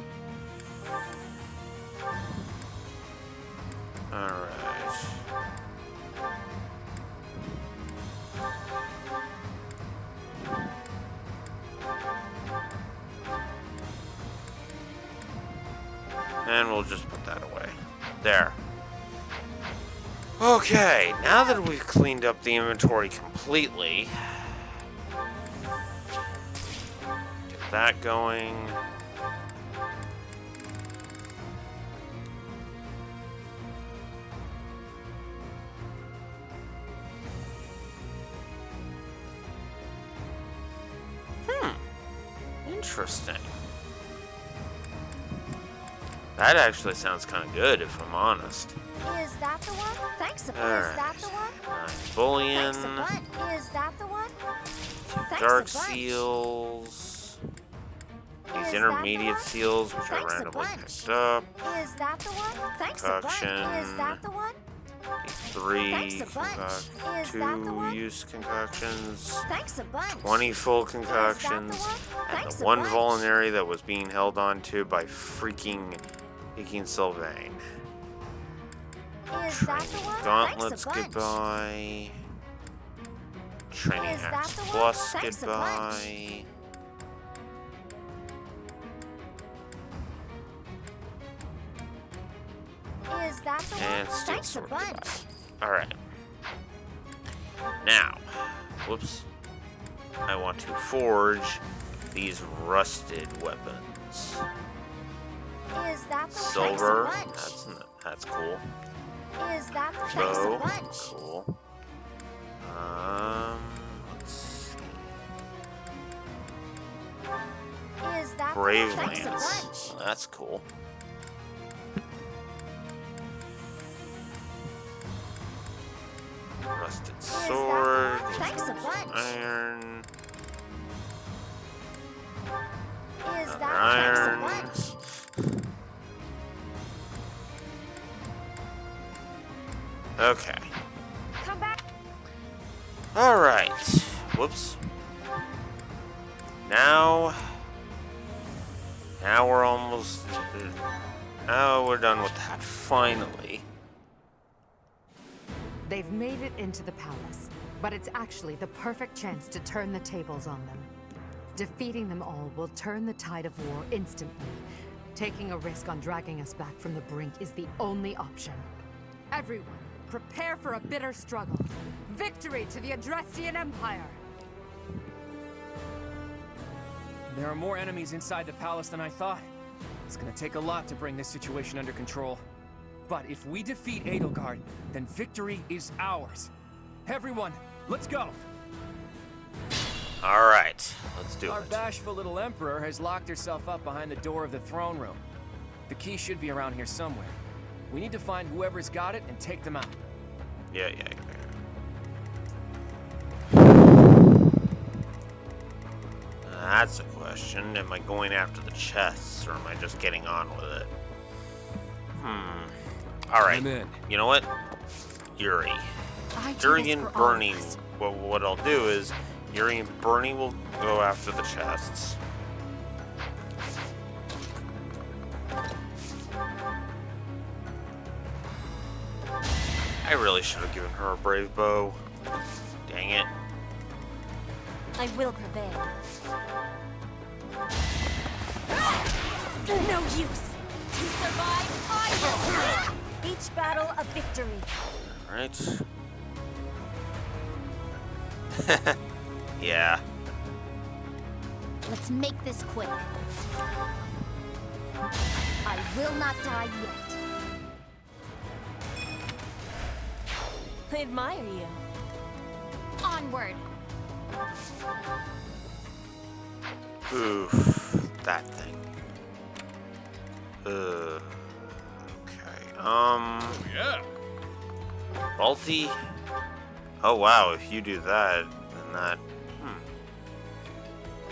Speaker 1: Alright. And we'll just put that away. There. Okay, now that we've cleaned up the inventory completely, get that going. Interesting. That actually sounds kind of good, if I'm honest.
Speaker 12: Is that the one? Thanks a bunch.
Speaker 1: Alright.
Speaker 12: Is that the one?
Speaker 1: Bullion.
Speaker 12: Thanks a bunch. Is that the one? Thanks
Speaker 1: Dark
Speaker 12: a bunch.
Speaker 1: seals. These
Speaker 12: Is that
Speaker 1: intermediate
Speaker 12: the one?
Speaker 1: seals, which I
Speaker 12: Thanks a
Speaker 1: randomly
Speaker 12: bunch.
Speaker 1: picked up.
Speaker 12: Is that the one? Thanks a bunch.
Speaker 1: Concoction.
Speaker 12: Is that the one?
Speaker 1: Three
Speaker 12: Thanks a bunch. Is that the one?
Speaker 1: two-use concoctions.
Speaker 12: Thanks a bunch.
Speaker 1: 20 full concoctions. And
Speaker 12: Thanks
Speaker 1: the
Speaker 12: a
Speaker 1: one
Speaker 12: bunch.
Speaker 1: vulnerary that was being held on to by freaking Sylvain.
Speaker 12: Is that the one?
Speaker 1: Gauntlets,
Speaker 12: Thanks a bunch.
Speaker 1: goodbye. Training
Speaker 12: Is that
Speaker 1: Axe
Speaker 12: the one?
Speaker 1: Plus,
Speaker 12: Thanks a
Speaker 1: goodbye.
Speaker 12: Is that the one?
Speaker 1: And Steel
Speaker 12: Thanks a
Speaker 1: Sword,
Speaker 12: bunch.
Speaker 1: goodbye. Alright. Now, whoops. I want to forge these rusted weapons.
Speaker 12: Is that the
Speaker 1: Silver,
Speaker 12: Thanks a bunch.
Speaker 1: that's cool.
Speaker 12: Is that the Thanks a
Speaker 1: Bow,
Speaker 12: bunch.
Speaker 1: cool. Let's see.
Speaker 12: Is that
Speaker 1: Brave
Speaker 12: the Thanks a
Speaker 1: Lance.
Speaker 12: bunch.
Speaker 1: Well, that's cool. Rusted sword.
Speaker 12: Thanks a bunch.
Speaker 1: Iron.
Speaker 12: Is
Speaker 1: Another
Speaker 12: that
Speaker 1: iron.
Speaker 12: Thanks a bunch.
Speaker 1: Okay.
Speaker 12: Come back.
Speaker 1: Alright. Whoops. Now we're almost... Now we're done with that, finally.
Speaker 7: They've made it into the palace, but it's actually the perfect chance to turn the tables on them. Defeating them all will turn the tide of war instantly. Taking a risk on dragging us back from the brink is the only option. Everyone, prepare for a bitter struggle. Victory to the Adrestian Empire!
Speaker 10: There are more enemies inside the palace than I thought. It's gonna take a lot to bring this situation under control. But if we defeat Edelgard, then victory is ours. Everyone, let's go!
Speaker 1: Alright, let's do
Speaker 10: Our
Speaker 1: it.
Speaker 10: bashful little emperor has locked herself up behind the door of the throne room. The key should be around here somewhere. We need to find whoever's got it and take them out.
Speaker 1: Yeah. That's a question. Am I going after the chests, or am I just getting on with it? Alright.
Speaker 14: I'm in.
Speaker 1: You know what? Yuri. Yuri and Bernie. What I'll do is, Yuri and Bernie will go after the chests. I really should have given her a brave bow. Dang it.
Speaker 6: I will prevail.
Speaker 12: No use. You survive, I will. Each battle a victory.
Speaker 1: Alright. Yeah.
Speaker 12: Let's make this quick. I will not die yet.
Speaker 6: I admire you.
Speaker 12: Onward.
Speaker 1: Oof. That thing. Okay.
Speaker 15: Yeah.
Speaker 1: Balti? Oh wow, if you do that, then that...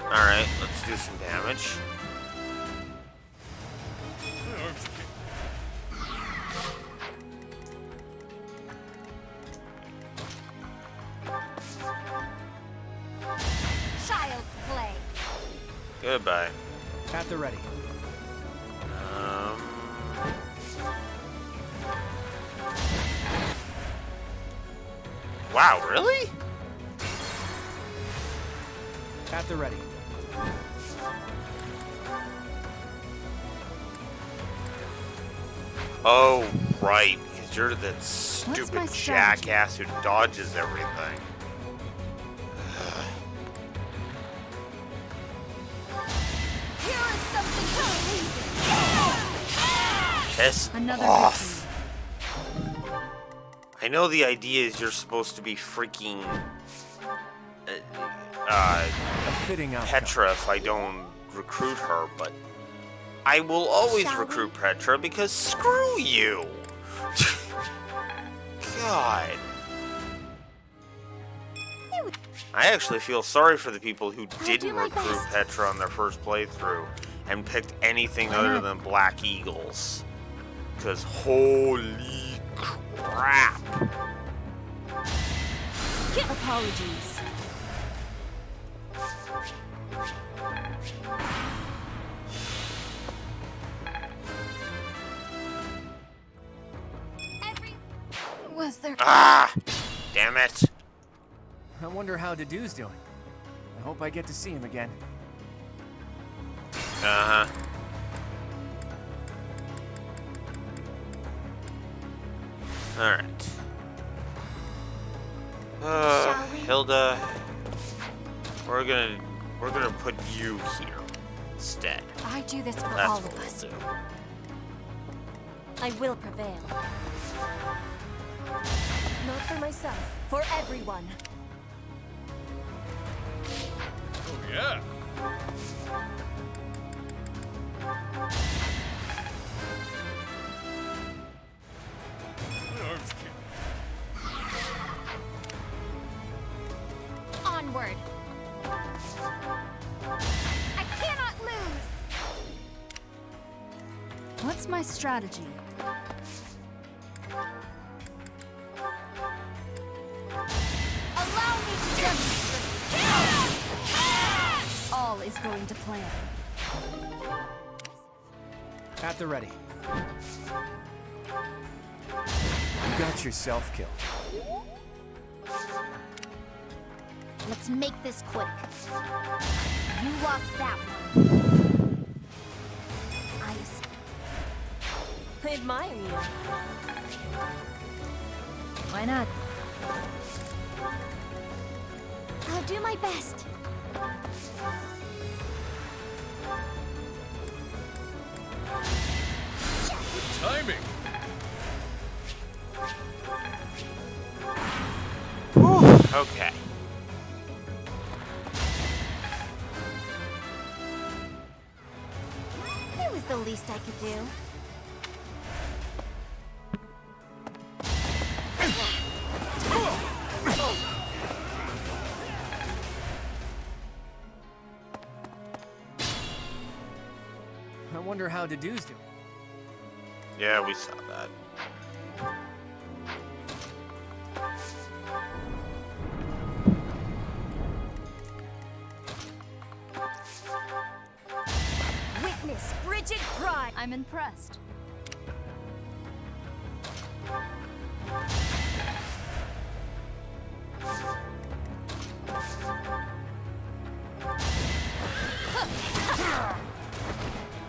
Speaker 1: Alright, let's do some damage.
Speaker 12: Child's play.
Speaker 1: Goodbye.
Speaker 8: At the ready.
Speaker 1: Wow, really?
Speaker 10: At the ready.
Speaker 1: Oh, right, because you're that
Speaker 7: my
Speaker 1: stupid
Speaker 7: strategy?
Speaker 1: jackass who dodges everything.
Speaker 12: Here is something totally.
Speaker 1: Piss
Speaker 7: Another
Speaker 1: off. I know the idea is you're supposed to be freaking
Speaker 10: A fitting outcome.
Speaker 1: Petra if I don't recruit her, but I will always
Speaker 12: Shall we?
Speaker 1: recruit Petra because screw you. God. I actually feel sorry for the people who didn't
Speaker 12: do my
Speaker 1: recruit
Speaker 12: best.
Speaker 1: Petra on their first playthrough and picked anything other than Black Eagles. Because holy crap.
Speaker 6: Apologies.
Speaker 5: Was there...
Speaker 1: Ah! Damn it.
Speaker 10: I wonder how Dedue's doing. I hope I get to see him again.
Speaker 1: Uh-huh. Alright.
Speaker 12: Shall we?
Speaker 1: Hilda, we're gonna put you here instead.
Speaker 5: I do this for
Speaker 1: That's
Speaker 5: all
Speaker 1: what
Speaker 5: of us.
Speaker 1: we'll do.
Speaker 6: I will prevail. Not for myself, for everyone.
Speaker 15: Oh, yeah. My arms can't.
Speaker 12: Onward. I cannot lose.
Speaker 7: What's my strategy?
Speaker 12: Allow me to demonstrate.
Speaker 7: All is going to plan.
Speaker 10: At the ready. You got yourself killed.
Speaker 12: Let's make this quick. You lost that one.
Speaker 6: I admire you.
Speaker 11: Why not?
Speaker 12: I'll do my best.
Speaker 15: Timing.
Speaker 1: Okay.
Speaker 12: It was the least I could do.
Speaker 10: I wonder how Dedue's doing.
Speaker 1: Yeah, we saw that.
Speaker 6: Witness Bridget Pride.
Speaker 7: I'm impressed.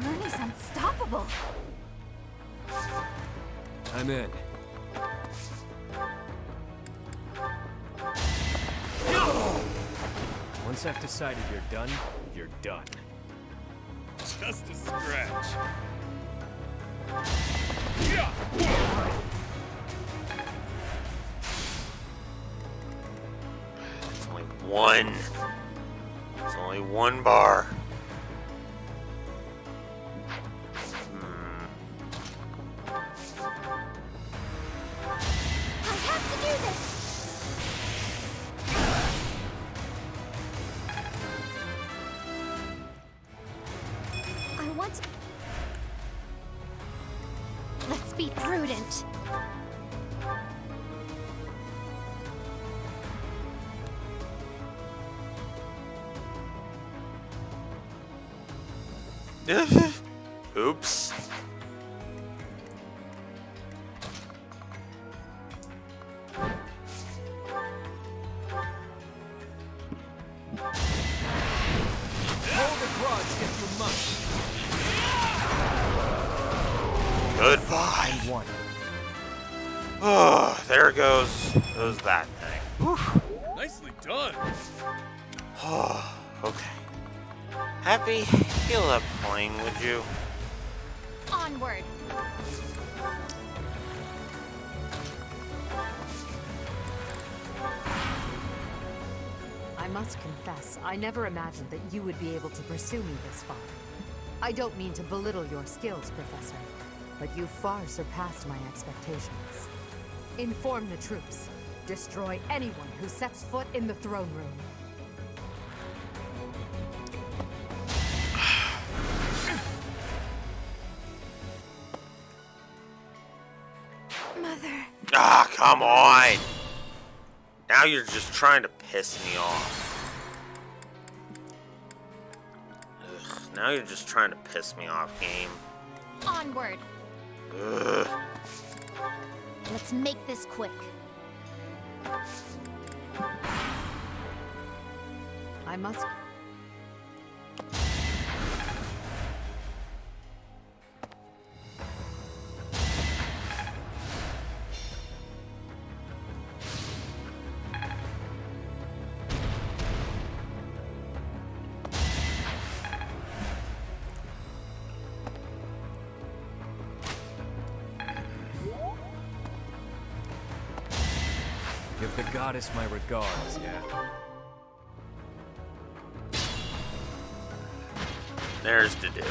Speaker 5: Ernie's unstoppable.
Speaker 14: I'm in. Once I've decided you're done, you're done.
Speaker 15: Just a scratch.
Speaker 1: It's only one. It's only one bar.
Speaker 12: I have to do this. I want to... Let's be prudent.
Speaker 1: Oops.
Speaker 10: and one.
Speaker 1: Oh, there goes that thing. Oof.
Speaker 15: Nicely done.
Speaker 1: Oh, okay. Happy, heal up, Flame, would you?
Speaker 4: Onward.
Speaker 7: I must confess, I never imagined that you would be able to pursue me this far. I don't mean to belittle your skills, Professor, but you far surpassed my expectations. Inform the troops. Destroy anyone who sets foot in the throne room.
Speaker 5: Mother.
Speaker 1: Ah, come on! Now you're just trying to piss me off. Ugh, now you're just trying to piss me off, game.
Speaker 4: Onward.
Speaker 1: Ugh.
Speaker 12: Let's make this quick.
Speaker 7: I must...
Speaker 14: Give the goddess my regards, yeah?
Speaker 1: There's to do.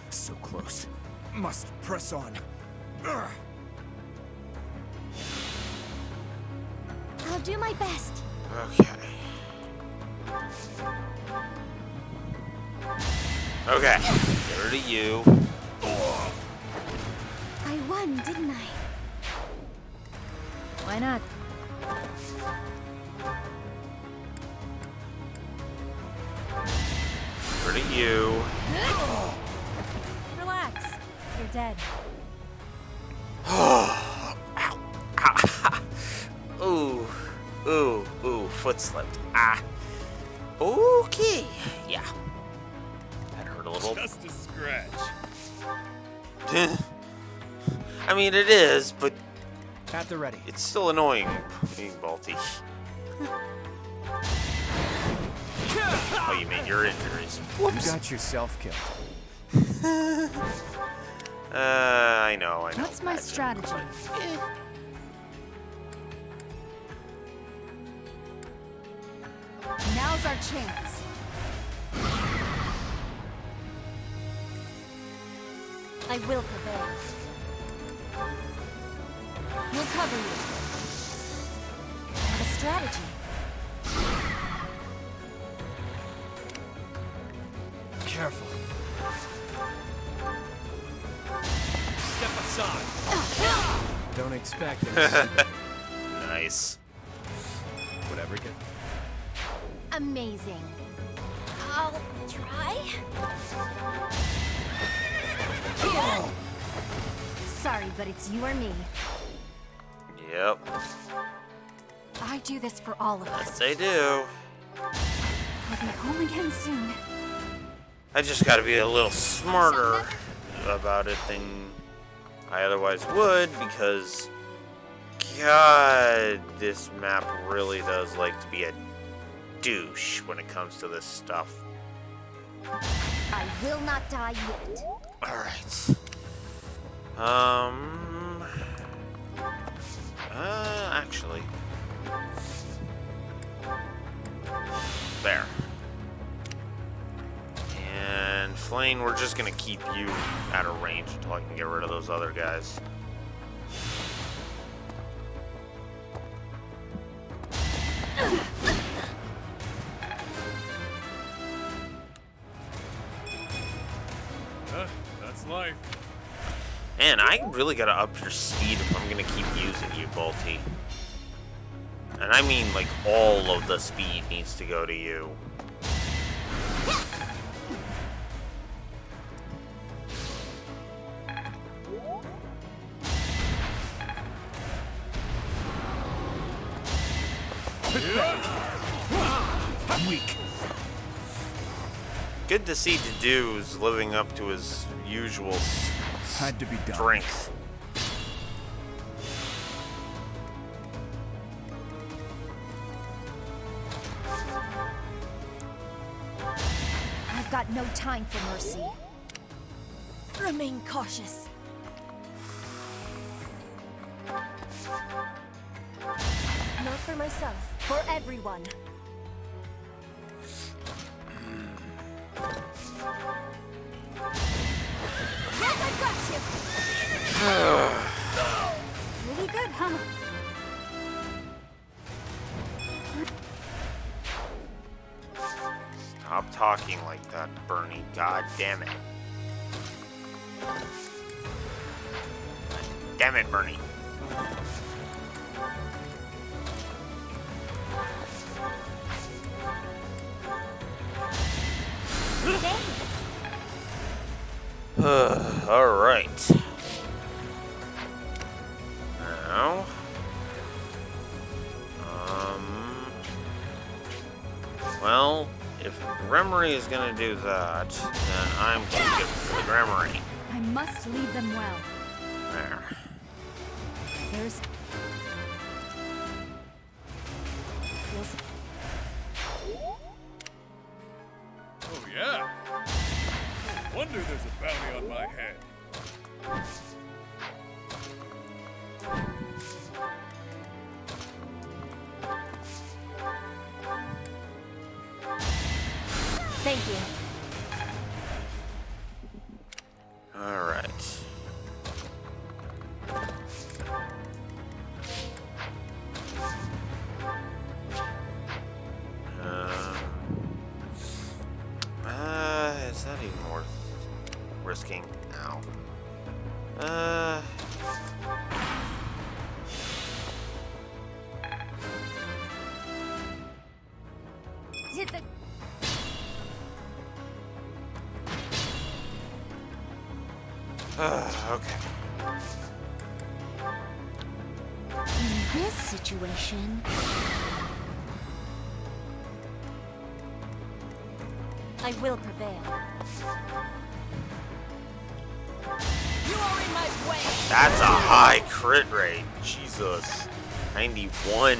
Speaker 9: So close. Must press on. Ugh.
Speaker 12: I'll do my best.
Speaker 1: Okay. Okay. Get rid of you.
Speaker 12: I won, didn't I?
Speaker 11: Why not?
Speaker 1: Get rid of you.
Speaker 11: Relax. You're dead.
Speaker 1: Ooh. Ooh. Ooh. Foot slipped. Ah. Okay. Yeah. That hurt a little.
Speaker 15: Just a scratch.
Speaker 1: I mean, it is, but
Speaker 10: At the ready.
Speaker 1: it's still annoying being Balti. Oh, you mean your injuries? Whoops.
Speaker 10: You got yourself killed.
Speaker 1: I know.
Speaker 4: What's my strategy? Now's our chance.
Speaker 12: I will prevail.
Speaker 4: We'll cover you.
Speaker 12: I have a strategy.
Speaker 14: Careful. Step aside. Don't expect it.
Speaker 1: Nice.
Speaker 14: Whatever it gets.
Speaker 12: Amazing. I'll try. Sorry, but it's you or me.
Speaker 1: Yep.
Speaker 5: I do this for all of us.
Speaker 1: Yes, I do.
Speaker 5: I'll be home again soon.
Speaker 1: I just gotta be a little smarter about it than I otherwise would, because God, this map really does like to be a douche when it comes to this stuff.
Speaker 12: I will not die yet.
Speaker 1: Alright. Actually. There. And Flame, we're just gonna keep you out of range until I can get rid of those other guys.
Speaker 15: That's life.
Speaker 1: Man, I really gotta up your speed if I'm gonna keep using you, Balti. And I mean, like, all of the speed needs to go to you.
Speaker 9: I'm weak.
Speaker 1: Good to see Dedue's living up to his usual
Speaker 9: Had to be done.
Speaker 1: Strength.
Speaker 12: I've got no time for mercy.
Speaker 6: Remain cautious. Not for myself, for everyone.
Speaker 12: Yes, I've got you! Really good, huh?
Speaker 1: Stop talking like that, Bernie. God damn it. Damn it, Bernie. All right. Now, well, if Gremory is gonna do that, then I'm gonna give it to the Gremory.
Speaker 4: I must lead them well.
Speaker 1: There.
Speaker 4: There's...
Speaker 15: Oh, yeah. No wonder there's a bounty on my head.
Speaker 6: Thank you.
Speaker 1: All right. Is that even worth risking now?
Speaker 12: Did the...
Speaker 1: Okay.
Speaker 12: In this situation...
Speaker 6: I will prevail. You are in my way.
Speaker 1: That's a high crit rate. Jesus. 91.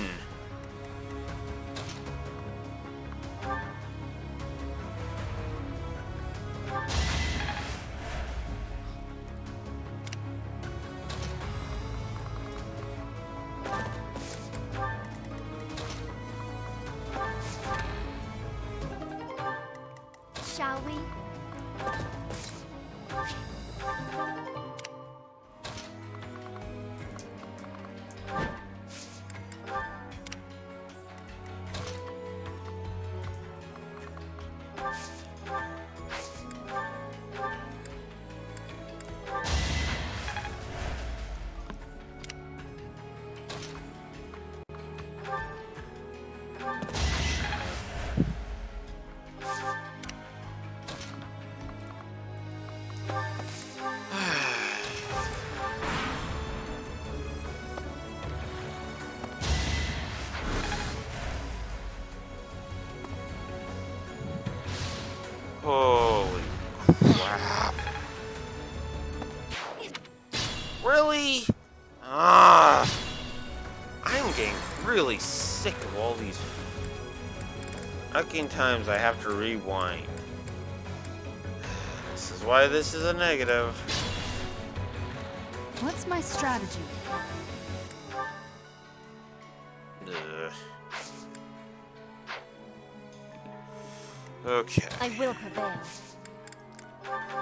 Speaker 12: Shall we? Holy crap. Really? I'm getting really sick of all these fucking times I have to rewind. This is why this is a negative.
Speaker 4: What's my strategy?
Speaker 1: Ugh. Okay.
Speaker 6: I will prevail.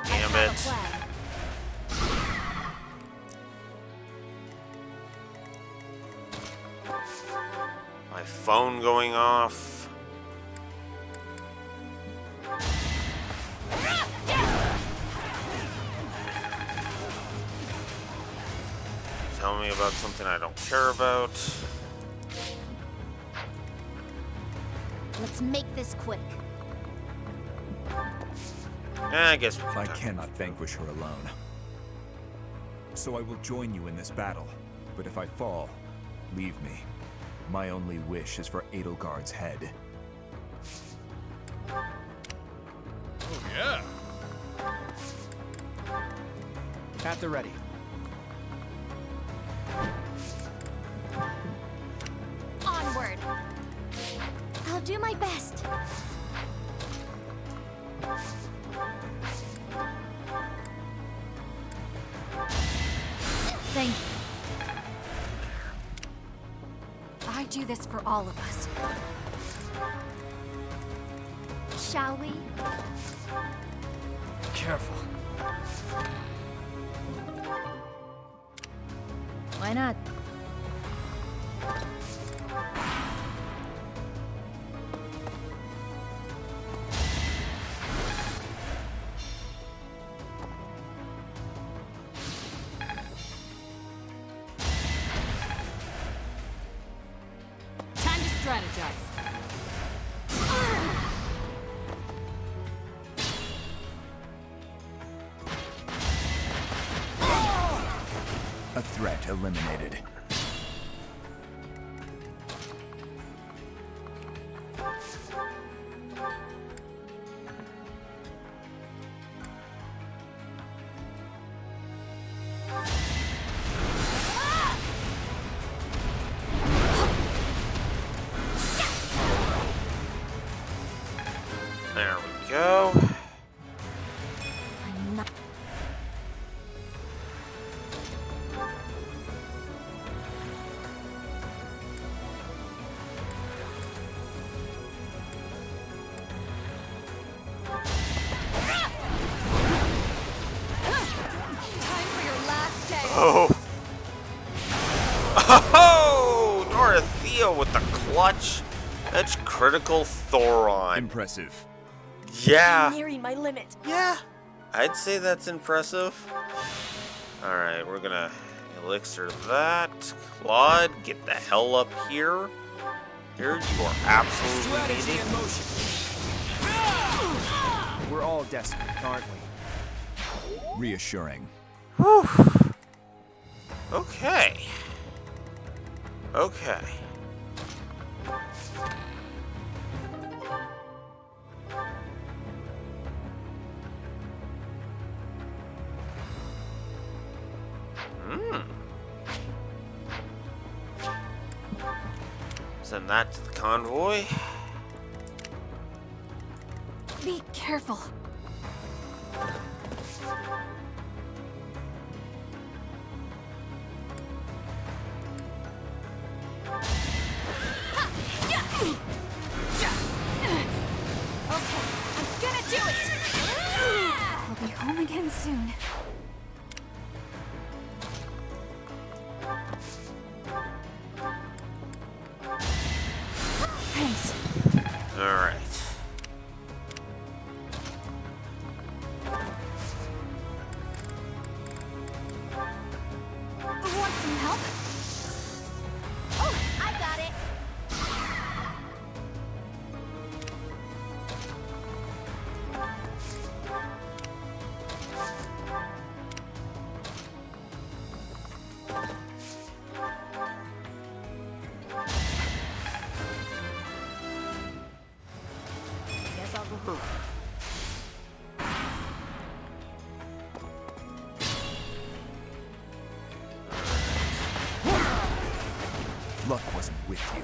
Speaker 1: Damn it. My phone going off. Tell me about something I don't care about.
Speaker 12: Let's make this quick.
Speaker 1: I guess
Speaker 9: I cannot vanquish her alone. So I will join you in this battle. But if I fall, leave me. My only wish is for Edelgard's head.
Speaker 15: Oh, yeah.
Speaker 10: At the ready.
Speaker 4: Onward.
Speaker 17: I'll do my best.
Speaker 4: Thank you. I do this for all of us.
Speaker 17: Shall we?
Speaker 8: Careful.
Speaker 11: Why not?
Speaker 7: Time to strategize.
Speaker 9: A threat eliminated.
Speaker 1: There we go.
Speaker 17: I'm not.
Speaker 4: Time for your last day.
Speaker 1: Oh. Oh! Dorothea with the clutch. That's critical Thoron.
Speaker 9: Impressive.
Speaker 1: Yeah.
Speaker 6: Nearing my limit.
Speaker 1: Yeah. I'd say that's impressive. Alright, we're gonna elixir that. Claude, get the hell up here. Here, you are absolutely needed.
Speaker 10: In motion. We're all desperate, aren't we?
Speaker 9: Reassuring.
Speaker 1: Whew. Okay. Okay. Send that to the convoy.
Speaker 4: Be careful. Okay, I'm gonna do it!
Speaker 5: I'll be home again soon.
Speaker 4: Thanks.
Speaker 1: Alright.
Speaker 4: Want some help?
Speaker 17: Oh, I got it. Guess I'll go home.
Speaker 9: Luck wasn't with you.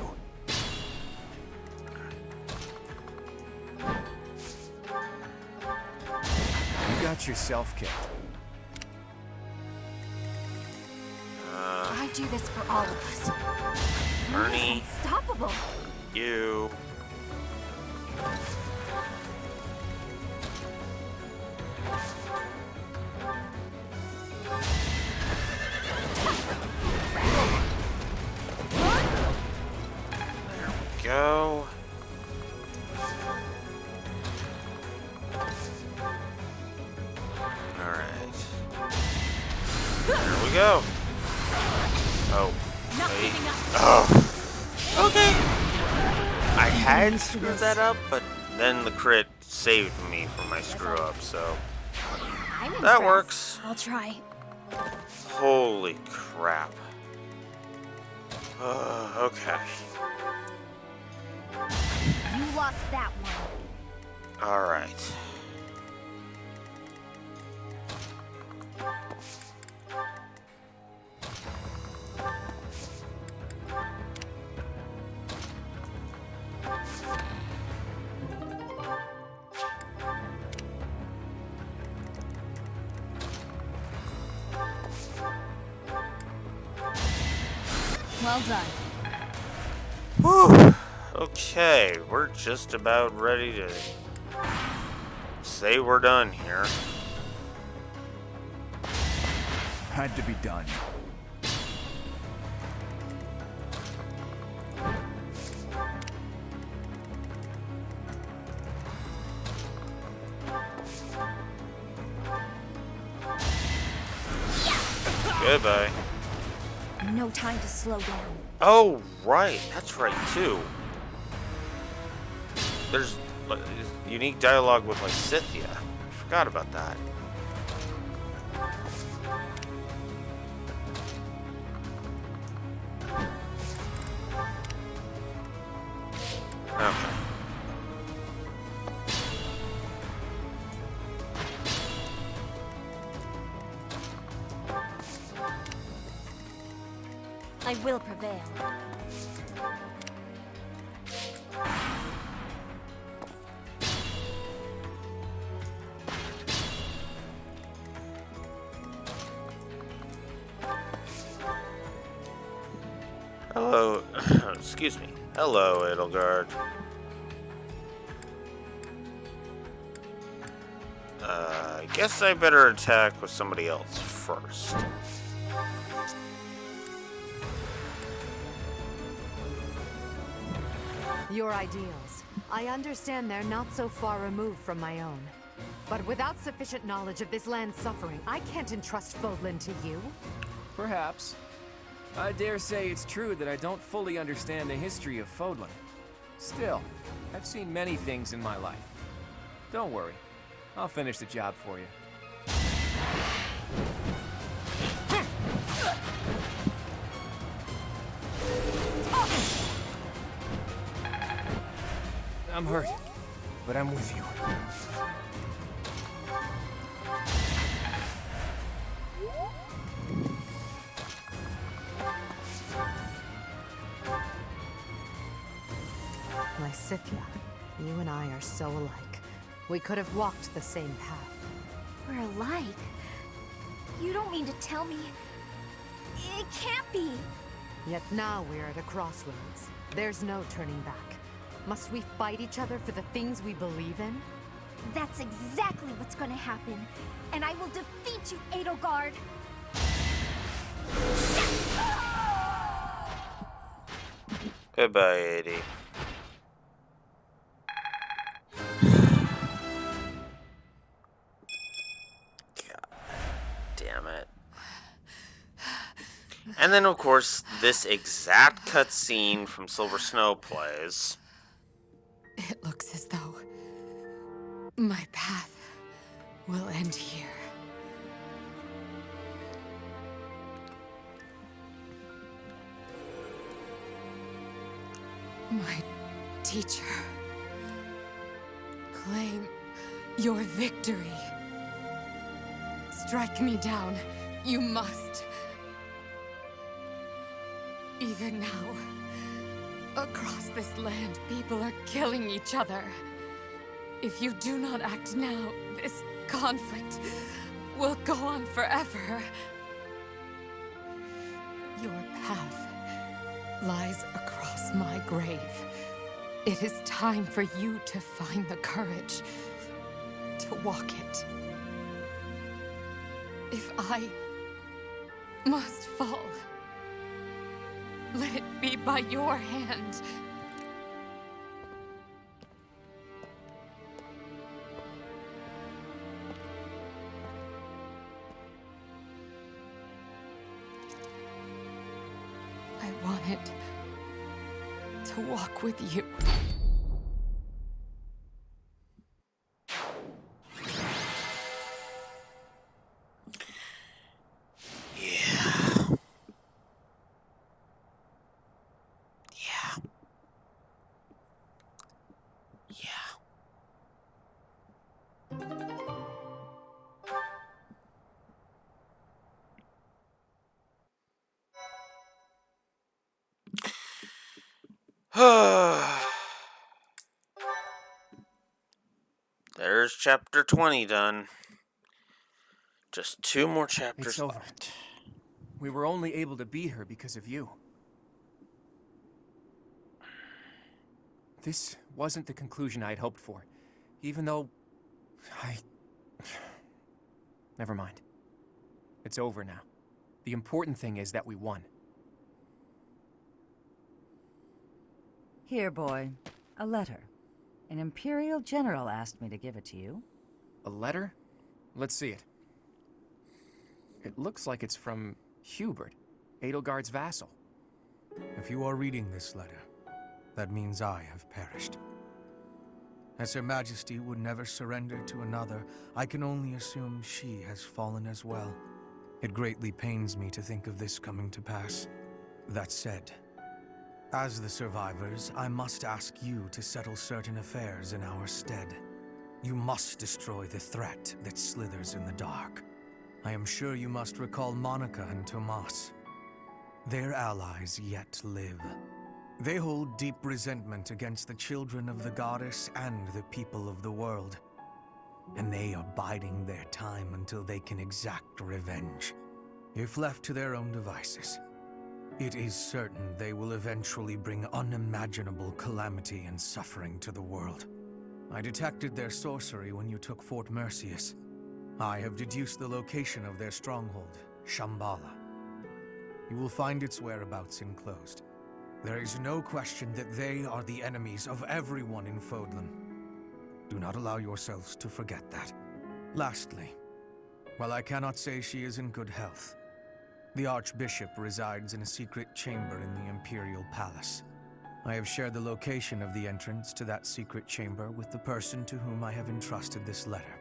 Speaker 10: You got yourself killed.
Speaker 4: I do this for all of us.
Speaker 1: Ernie,
Speaker 4: Unstoppable.
Speaker 1: you. There we go. Alright. There we go. Oh.
Speaker 4: Not
Speaker 1: wait.
Speaker 4: giving up.
Speaker 1: Oh. Okay. I had screwed that up, but then the crit saved me from my screw up, so
Speaker 17: I'm
Speaker 1: that
Speaker 17: impressed.
Speaker 1: works.
Speaker 11: I'll try.
Speaker 1: Holy crap. Okay.
Speaker 17: You lost that one.
Speaker 1: Alright.
Speaker 7: Well done.
Speaker 1: Whew. Okay, we're just about ready to say we're done here.
Speaker 9: Had to be done.
Speaker 1: Goodbye.
Speaker 5: No time to slow down.
Speaker 1: Oh, right. That's right, too. There's unique dialogue with Lysithea. I forgot about that. Okay.
Speaker 6: I will prevail.
Speaker 1: Hello. Excuse me. Hello, Edelgard. I guess I better attack with somebody else first.
Speaker 18: Your ideals. I understand they're not so far removed from my own. But without sufficient knowledge of this land's suffering, I can't entrust Fodlan to you.
Speaker 10: Perhaps. I dare say it's true that I don't fully understand the history of Fodlan. Still, I've seen many things in my life. Don't worry. I'll finish the job for you. I'm hurt, but I'm with you.
Speaker 18: Lysithea, you and I are so alike. We could have walked the same path.
Speaker 5: We're alike? You don't mean to tell me... It can't be!
Speaker 18: Yet now we're at a crossroads. There's no turning back. Must we fight each other for the things we believe in?
Speaker 5: That's exactly what's gonna happen. And I will defeat you, Edelgard!
Speaker 1: Goodbye, Eddie. Damn it. And then, of course, this exact cutscene from Silver Snow plays.
Speaker 18: It looks as though my path will end here. My teacher, claim your victory. Strike me down, you must. Even now, across this land, people are killing each other. If you do not act now, this conflict will go on forever. Your path lies across my grave. It is time for you to find the courage to walk it. If I must fall, let it be by your hand. I wanted to walk with you.
Speaker 1: There's chapter 20 done. Just 2 more chapters
Speaker 10: It's over.
Speaker 1: left.
Speaker 10: We were only able to beat her because of you. This wasn't the conclusion I had hoped for, even though Never mind. It's over now. The important thing is that we won.
Speaker 16: Here, boy. A letter. An Imperial General asked me to give it to you.
Speaker 10: A letter? Let's see it. It looks like it's from Hubert, Edelgard's vassal.
Speaker 2: If you are reading this letter, that means I have perished. As Her Majesty would never surrender to another, I can only assume she has fallen as well. It greatly pains me to think of this coming to pass. That said, as the survivors, I must ask you to settle certain affairs in our stead. You must destroy the threat that slithers in the dark. I am sure you must recall Monica and Tomas. Their allies yet live. They hold deep resentment against the children of the goddess and the people of the world. And they are biding their time until they can exact revenge. If left to their own devices, it is certain they will eventually bring unimaginable calamity and suffering to the world. I detected their sorcery when you took Fort Mercius. I have deduced the location of their stronghold, Shambhala. You will find its whereabouts enclosed. There is no question that they are the enemies of everyone in Fodlan. Do not allow yourselves to forget that. Lastly, while I cannot say she is in good health, the Archbishop resides in a secret chamber in the Imperial Palace. I have shared the location of the entrance to that secret chamber with the person to whom I have entrusted this letter.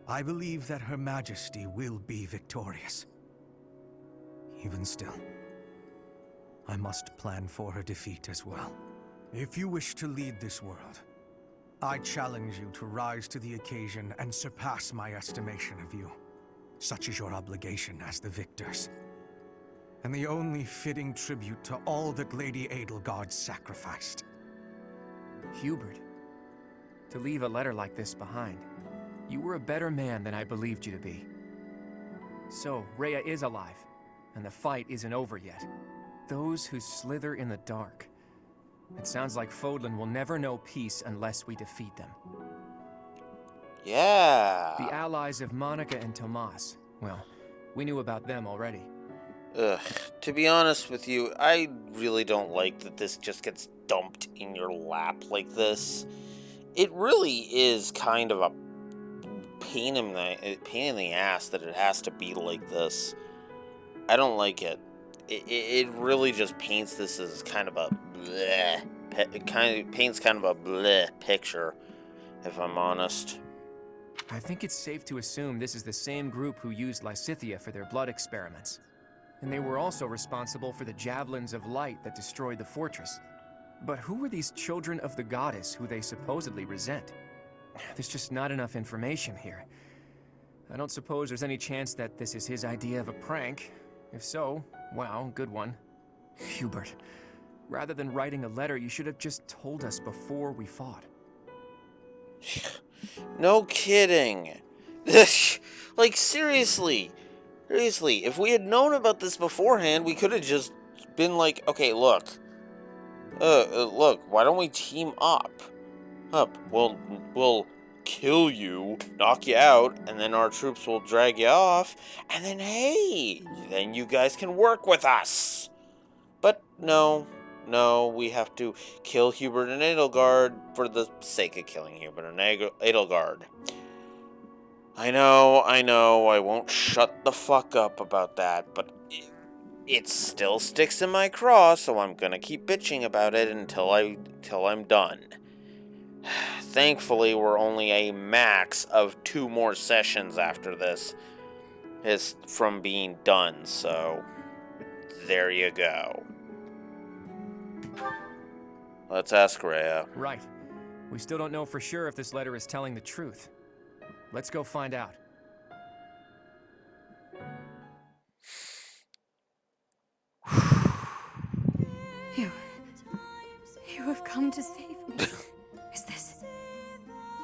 Speaker 2: I believe that Her Majesty will be victorious. Even still, I must plan for her defeat as well. If you wish to lead this world, I challenge you to rise to the occasion and surpass my estimation of you. Such is your obligation as the victors, and the only fitting tribute to all that Lady Edelgard sacrificed.
Speaker 10: Hubert, to leave a letter like this behind, you were a better man than I believed you to be. So, Reya is alive, and the fight isn't over yet. Those who slither in the dark. It sounds like Fodlan will never know peace unless we defeat them.
Speaker 1: Yeah.
Speaker 10: The allies of Monica and Tomas. Well, we knew about them already.
Speaker 1: Ugh. To be honest with you, I really don't like that this just gets dumped in your lap like this. It really is kind of a pain in the ass that it has to be like this. I don't like it. It really just paints this as kind of a bleh, paints kind of a bleh picture, if I'm honest.
Speaker 10: I think it's safe to assume this is the same group who used Lysithea for their blood experiments. And they were also responsible for the javelins of light that destroyed the fortress. But who were these children of the goddess who they supposedly resent? There's just not enough information here. I don't suppose there's any chance that this is his idea of a prank. If so, wow, good one. Hubert, rather than writing a letter, you should have just told us before we fought.
Speaker 1: No kidding. Like, seriously, if we had known about this beforehand, we could have just been like, okay, look, why don't we team up? We'll kill you, knock you out, and then our troops will drag you off, and then, hey, then you guys can work with us. But no, we have to kill Hubert and Edelgard for the sake of killing Hubert and Edelgard. I know, I won't shut the fuck up about that, but it still sticks in my craw, so I'm gonna keep bitching about it until I'm done. Thankfully, we're only a max of 2 more sessions after this is from being done, so there you go. Let's ask Reya.
Speaker 10: Right. We still don't know for sure if this letter is telling the truth. Let's go find out.
Speaker 18: You have come to save me.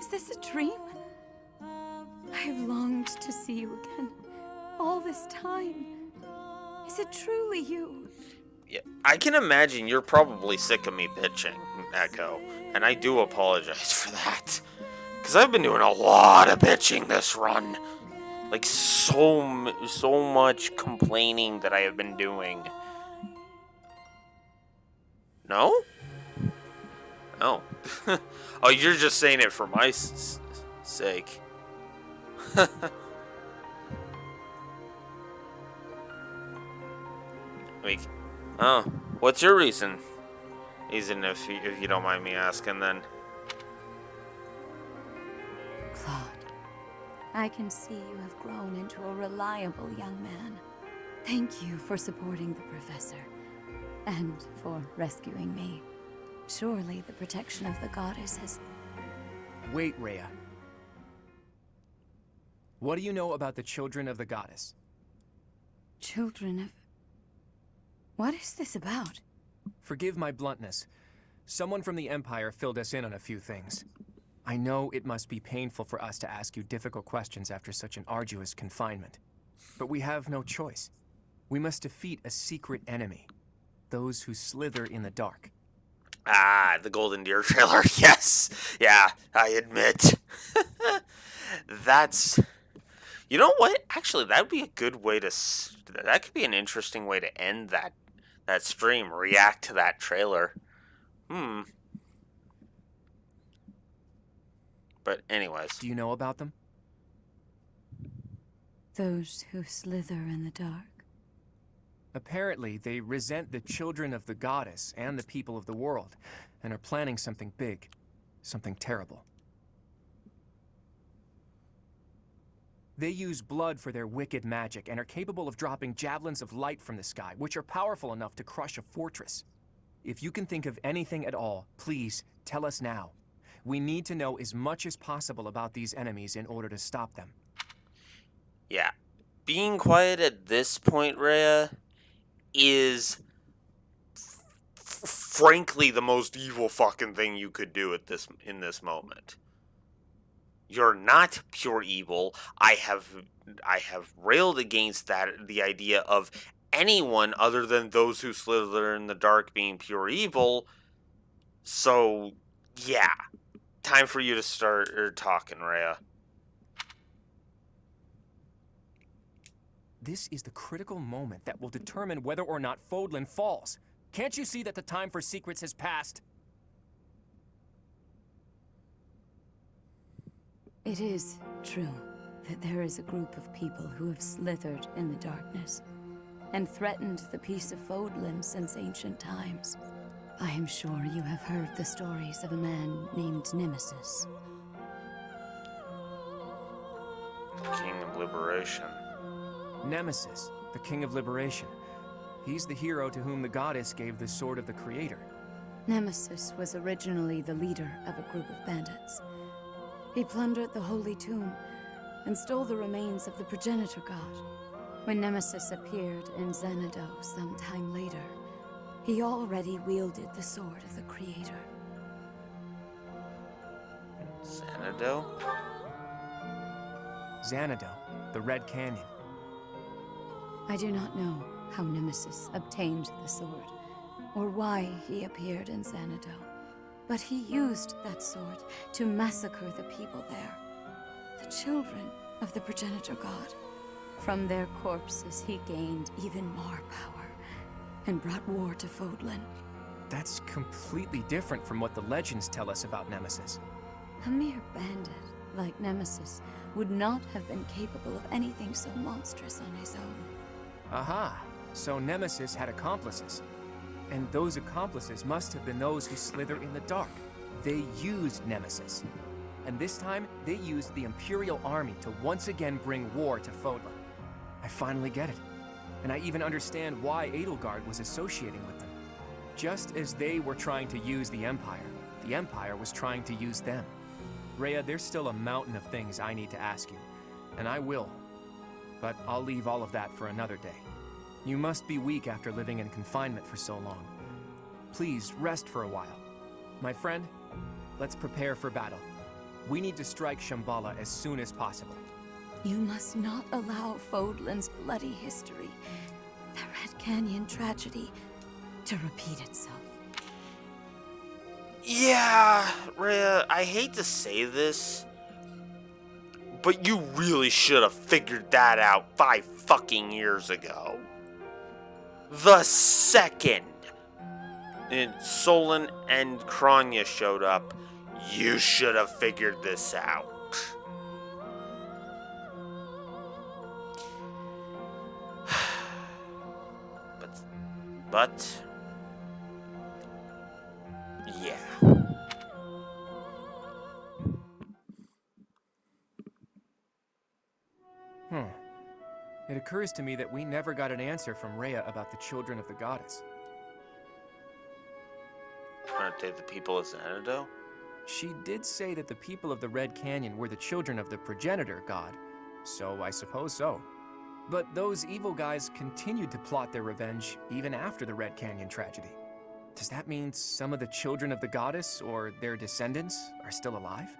Speaker 18: Is this a dream? I have longed to see you again all this time. Is it truly you?
Speaker 1: Yeah, I can imagine you're probably sick of me bitching, Echo, and I do apologize for that. Because I've been doing a lot of bitching this run. Like, so much complaining that I have been doing. No? Oh. Oh, you're just saying it for my sake. Like, oh, what's your reason? Even if you don't mind me asking, then.
Speaker 13: Claude, I can see you have grown into a reliable young man. Thank you for supporting the professor, and for rescuing me. Surely the protection of the goddess has...
Speaker 10: Wait, Reya. What do you know about the children of the goddess?
Speaker 13: Children of... What is this about?
Speaker 10: Forgive my bluntness. Someone from the Empire filled us in on a few things. I know it must be painful for us to ask you difficult questions after such an arduous confinement. But we have no choice. We must defeat a secret enemy. Those who slither in the dark.
Speaker 1: Ah, the Golden Deer trailer. Yes. Yeah, I admit. That's... You know what? Actually, that would be a good way to... That could be an interesting way to end that stream. React to that trailer. But anyways.
Speaker 10: Do you know about them?
Speaker 13: Those who slither in the dark.
Speaker 10: Apparently, they resent the children of the goddess and the people of the world, and are planning something big, something terrible. They use blood for their wicked magic and are capable of dropping javelins of light from the sky, which are powerful enough to crush a fortress. If you can think of anything at all, please tell us now. We need to know as much as possible about these enemies in order to stop them.
Speaker 1: Yeah. Being quiet at this point, Reya, is frankly the most evil fucking thing you could do in this moment. You're not pure evil. I have railed against the idea of anyone other than those who slither in the dark being pure evil. So, yeah. Time for you to start talking, Reya.
Speaker 10: This is the critical moment that will determine whether or not Fodlan falls. Can't you see that the time for secrets has passed?
Speaker 13: It is true that there is a group of people who have slithered in the darkness and threatened the peace of Fodlan since ancient times. I am sure you have heard the stories of a man named Nemesis.
Speaker 1: King of Liberation.
Speaker 10: Nemesis, the King of Liberation. He's the hero to whom the goddess gave the Sword of the Creator.
Speaker 13: Nemesis was originally the leader of a group of bandits. He plundered the Holy Tomb and stole the remains of the progenitor god. When Nemesis appeared in Xanadu some time later, he already wielded the Sword of the Creator.
Speaker 1: Xanadu?
Speaker 10: Xanadu, the Red Canyon.
Speaker 13: I do not know how Nemesis obtained the sword, or why he appeared in Xanadu, but he used that sword to massacre the people there, the children of the progenitor god. From their corpses he gained even more power, and brought war to Fodlan.
Speaker 10: That's completely different from what the legends tell us about Nemesis.
Speaker 13: A mere bandit like Nemesis would not have been capable of anything so monstrous on his own.
Speaker 10: Aha, so Nemesis had accomplices. And those accomplices must have been those who slither in the dark. They used Nemesis. And this time, they used the Imperial Army to once again bring war to Fodlan. I finally get it. And I even understand why Edelgard was associating with them. Just as they were trying to use the Empire was trying to use them. Reya, there's still a mountain of things I need to ask you. And I will. But I'll leave all of that for another day. You must be weak after living in confinement for so long. Please rest for a while. My friend, let's prepare for battle. We need to strike Shambhala as soon as possible.
Speaker 13: You must not allow Fodlan's bloody history, the Red Canyon tragedy, to repeat itself.
Speaker 1: Yeah, Reya, I hate to say this, but you really should have figured that out 5 fucking years ago. The second Solon and Kranya showed up, you should have figured this out. But yeah.
Speaker 10: It occurs to me that we never got an answer from Reya about the children of the goddess.
Speaker 1: Aren't they the people of Xanadu?
Speaker 10: She did say that the people of the Red Canyon were the children of the progenitor god, so I suppose so. But those evil guys continued to plot their revenge even after the Red Canyon tragedy. Does that mean some of the children of the goddess, or their descendants, are still alive?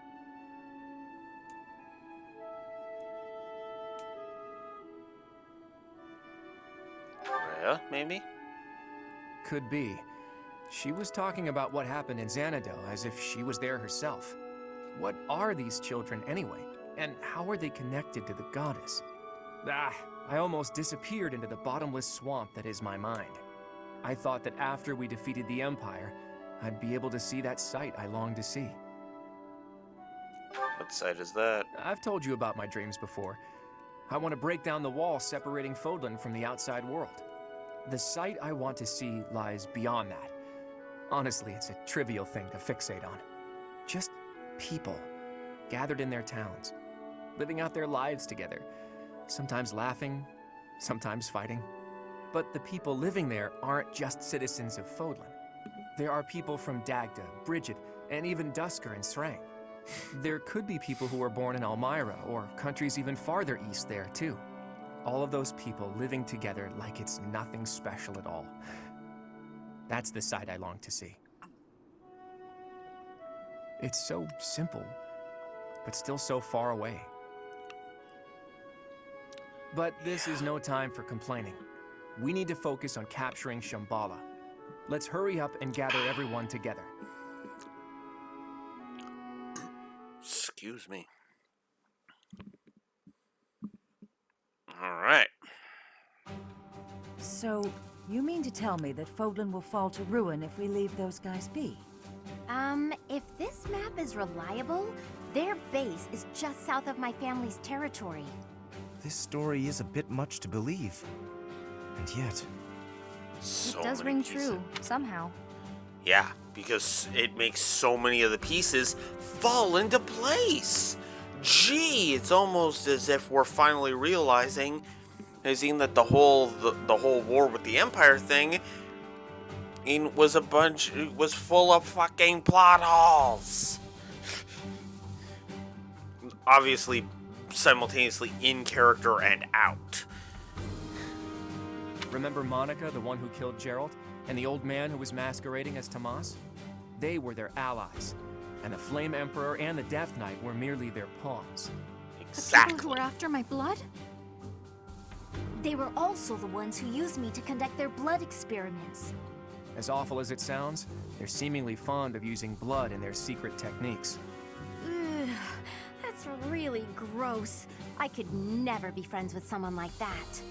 Speaker 1: Reya, maybe?
Speaker 10: Could be. She was talking about what happened in Xanadu as if she was there herself. What are these children anyway? And how are they connected to the goddess? I almost disappeared into the bottomless swamp that is my mind. I thought that after we defeated the Empire, I'd be able to see that sight I longed to see.
Speaker 1: What sight is that?
Speaker 10: I've told you about my dreams before. I want to break down the wall separating Fodlan from the outside world. The sight I want to see lies beyond that. Honestly, it's a trivial thing to fixate on. Just people, gathered in their towns, living out their lives together, sometimes laughing, sometimes fighting. But the people living there aren't just citizens of Fodlan. There are people from Dagda, Bridget, and even Dusker and Srang. There could be people who were born in Almyra, or countries even farther east there, too. All of those people living together like it's nothing special at all. That's the side I long to see. It's so simple, but still so far away. But this is no time for complaining. We need to focus on capturing Shambhala. Let's hurry up and gather everyone together.
Speaker 1: Excuse me. Alright.
Speaker 16: So, you mean to tell me that Fodlan will fall to ruin if we leave those guys be?
Speaker 17: If this map is reliable, their base is just south of my family's territory.
Speaker 23: This story is a bit much to believe. And yet...
Speaker 1: So
Speaker 4: it does
Speaker 1: many
Speaker 4: ring
Speaker 1: pieces.
Speaker 4: true, somehow.
Speaker 1: Yeah, because it makes so many of the pieces fall into place. Gee, it's almost as if we're finally realizing, that the whole war with the Empire thing was full of fucking plot holes. Obviously, simultaneously in character and out.
Speaker 10: Remember Monica, the one who killed Gerald, and the old man who was masquerading as Tomas? They were their allies, and the Flame Emperor and the Death Knight were merely their pawns.
Speaker 4: The people who were after my blood?
Speaker 17: They were also the ones who used me to conduct their blood experiments.
Speaker 10: As awful as it sounds, they're seemingly fond of using blood in their secret techniques.
Speaker 17: Ugh, that's really gross. I could never be friends with someone like that.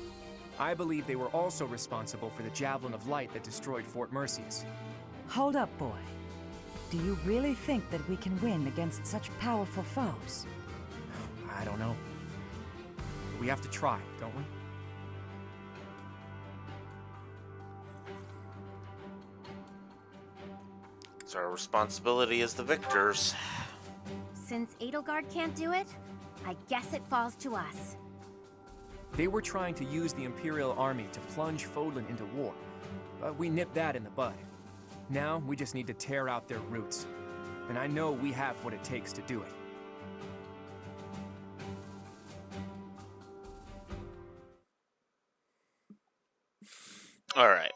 Speaker 10: I believe they were also responsible for the Javelin of Light that destroyed Fort Mercius.
Speaker 16: Hold up, boy. Do you really think that we can win against such powerful foes?
Speaker 10: I don't know. But we have to try, don't we?
Speaker 1: It's our responsibility as the victors.
Speaker 17: Since Edelgard can't do it, I guess it falls to us.
Speaker 10: They were trying to use the Imperial Army to plunge Fodlan into war, but we nipped that in the bud. Now, we just need to tear out their roots. And I know we have what it takes to do it.
Speaker 1: Alright.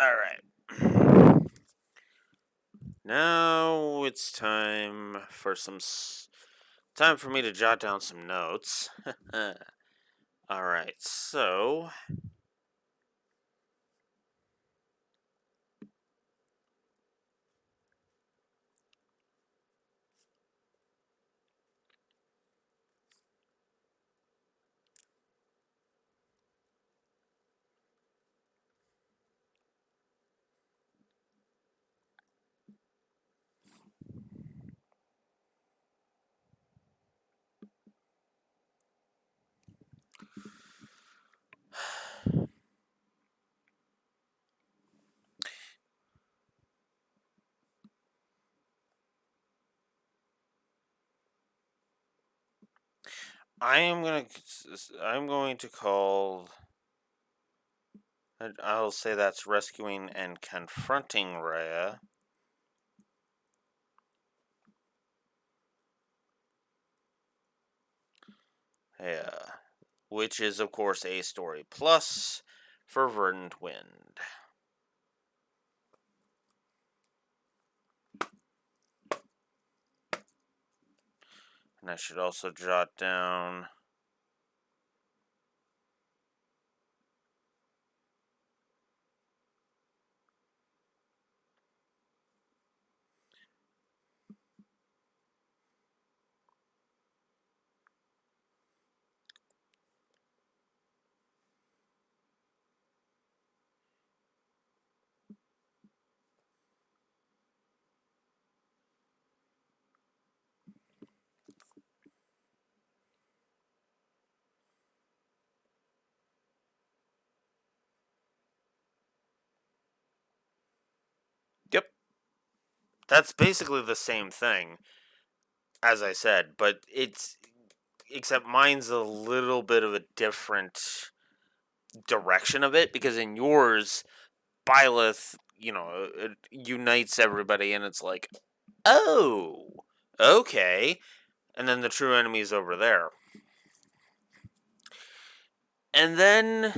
Speaker 1: Alright. Now it's time for time for me to jot down some notes. Alright, so I'm going to call. I'll say that's rescuing and confronting Reya. Yeah. Which is, of course, a story plus for Verdant Wind. And I should also jot down. Yep. That's basically the same thing, as I said, but except mine's a little bit of a different direction of it, because in yours, Byleth, it unites everybody, and it's like, oh, okay, and then the true enemy is over there. And then,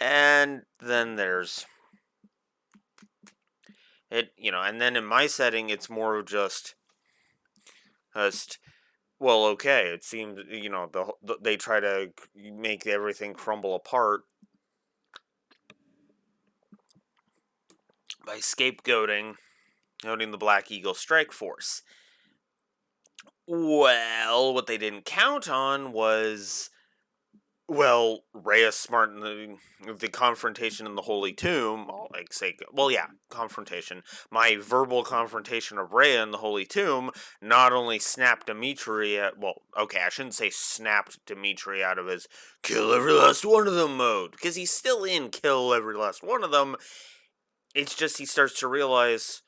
Speaker 1: and then there's it, and then in my setting, it's more of just, well, okay, it seems, they try to make everything crumble apart by scapegoating the Black Eagle Strike Force. Well, what they didn't count on was, well, Reya smart in the confrontation in the Holy Tomb. Confrontation. My verbal confrontation of Reya in the Holy Tomb not only snapped Dimitri I shouldn't say snapped Dimitri out of his kill every last one of them mode, because he's still in kill every last one of them. It's just he starts to realize,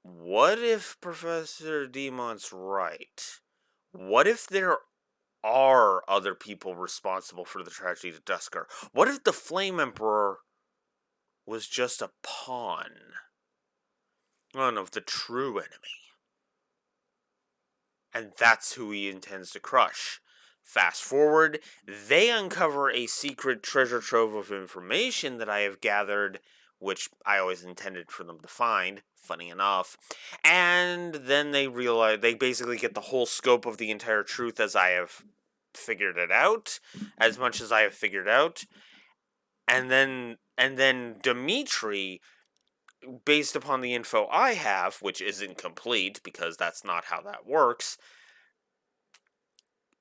Speaker 1: what if Professor Demont's right? What if there are other people responsible for the tragedy to Dusker? What if the Flame Emperor was just a pawn of the true enemy? And that's who he intends to crush. Fast forward, they uncover a secret treasure trove of information that I have gathered, which I always intended for them to find, funny enough. And then they realize, they basically get the whole scope of the entire truth as I have figured it out, as much as I have figured out. And then Dimitri, based upon the info I have, which isn't complete because that's not how that works,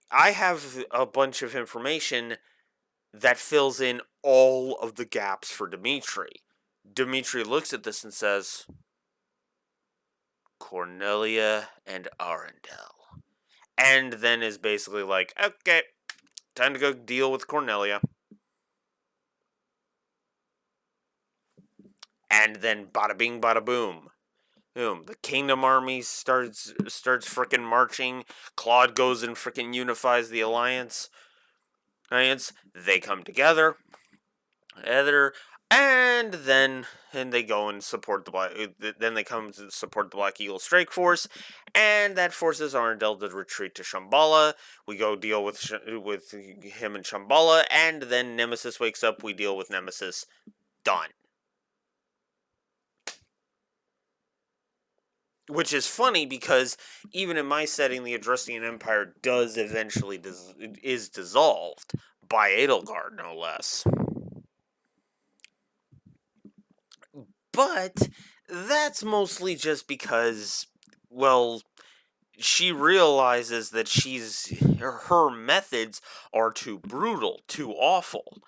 Speaker 1: I have a bunch of information that fills in all of the gaps for Dimitri. Dimitri looks at this and says, Cornelia and Arundel. And then is basically like, okay, time to go deal with Cornelia. And then bada bing, bada boom. Boom. The Kingdom Army starts frickin' marching. Claude goes and frickin' unifies the Alliance. They come together. And then they go and support the Black. Then they come to support the Black Eagle Strike Force, and that forces Arundel to retreat to Shambhala. We go deal with him in Shambhala, and then Nemesis wakes up. We deal with Nemesis. Done. Which is funny because even in my setting, the Adrustian Empire does eventually is dissolved by Edelgard, no less. But that's mostly just because, well, she realizes that her methods are too brutal, too awful,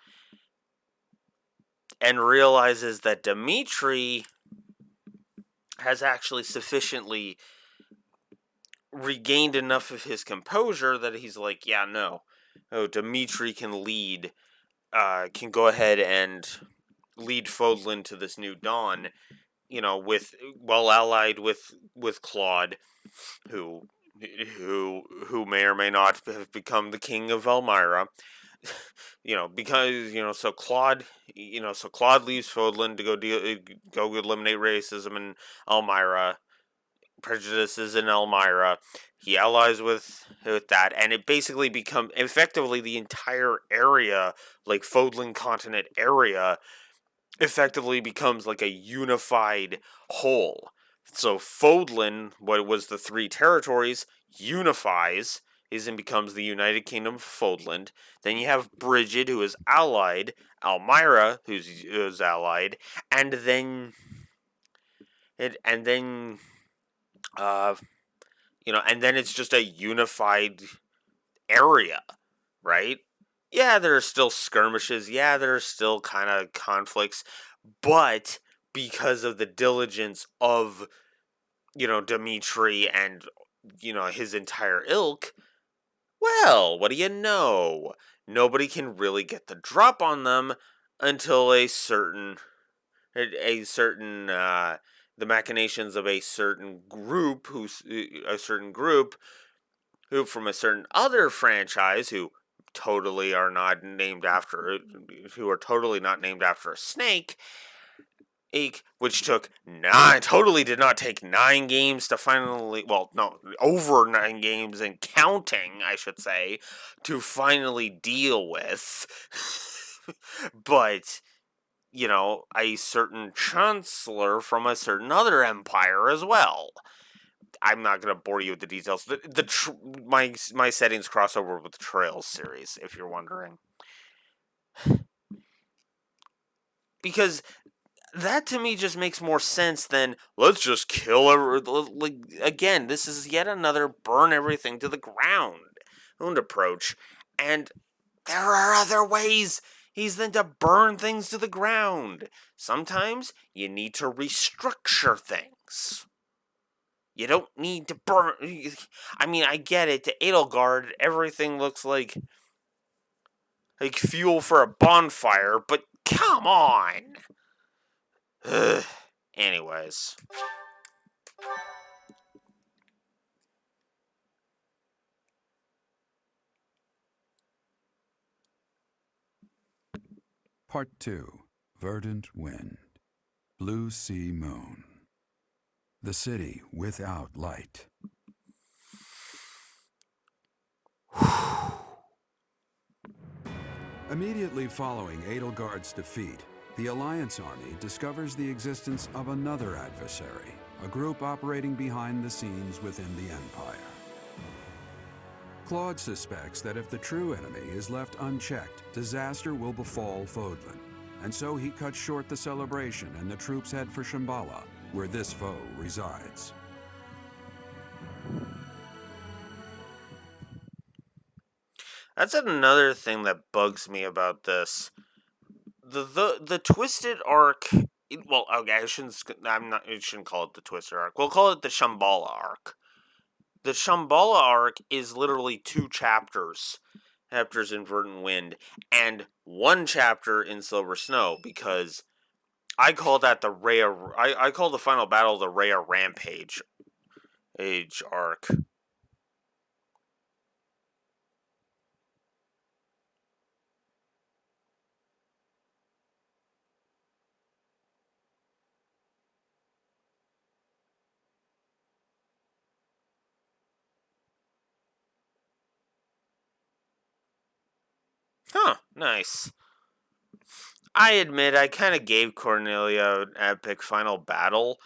Speaker 1: and realizes that Dimitri has actually sufficiently regained enough of his composure that he's like, yeah, no. Oh, Dimitri can lead, can go ahead and lead Fodlan to this new dawn, well allied with Claude, who who may or may not have become the king of Elmira. Because so Claude leaves Fodlan to go eliminate racism in Elmira, prejudices in Elmira. He allies with that, and it basically becomes effectively the entire area, like Fodlan continent area, effectively becomes like a unified whole. So Fodlan, what was the 3 territories, unifies and becomes the United Kingdom of Fodland. Then you have Brigid, who is allied, Elmira, who's allied, and then uh and then it's just a unified area, right? Yeah, there are still skirmishes. Yeah, there are still kind of conflicts, but because of the diligence of Dimitri and his entire ilk, well, what do you know? Nobody can really get the drop on them until the machinations of a certain group who from a certain other franchise who totally are not named after who are totally not named after a snake, which totally did not take 9 games to finally, well, no, over 9 games and counting, I should say, to finally deal with. But, a certain chancellor from a certain other empire as well. I'm not going to bore you with the details. My settings cross over with the Trails series, if you're wondering. Because that to me just makes more sense than let's just kill again, this is yet another burn everything to the ground approach. And there are other ways than to burn things to the ground. Sometimes you need to restructure things. You don't need to burn. I mean, I get it. To Edelgard, everything looks like fuel for a bonfire, but come on! Ugh. Anyways.
Speaker 3: Part 2. Verdant Wind. Blue Sea Moon. The city without light. Immediately following Edelgard's defeat, the Alliance army discovers the existence of another adversary, a group operating behind the scenes within the Empire. Claude suspects that if the true enemy is left unchecked, disaster will befall Fodlan, and so he cuts short the celebration and the troops head for Shambhala, where this foe resides.
Speaker 1: That's another thing that bugs me about this. The twisted arc. Well, okay, I shouldn't call it the twisted arc. We'll call it the Shambhala arc. The Shambhala arc is literally 2 chapters in Verdant Wind, and 1 chapter in Silver Snow, because I call that the Reya. I call the final battle the Reya Rampage arc. Huh, nice. I admit I kind of gave Cornelia an epic final battle,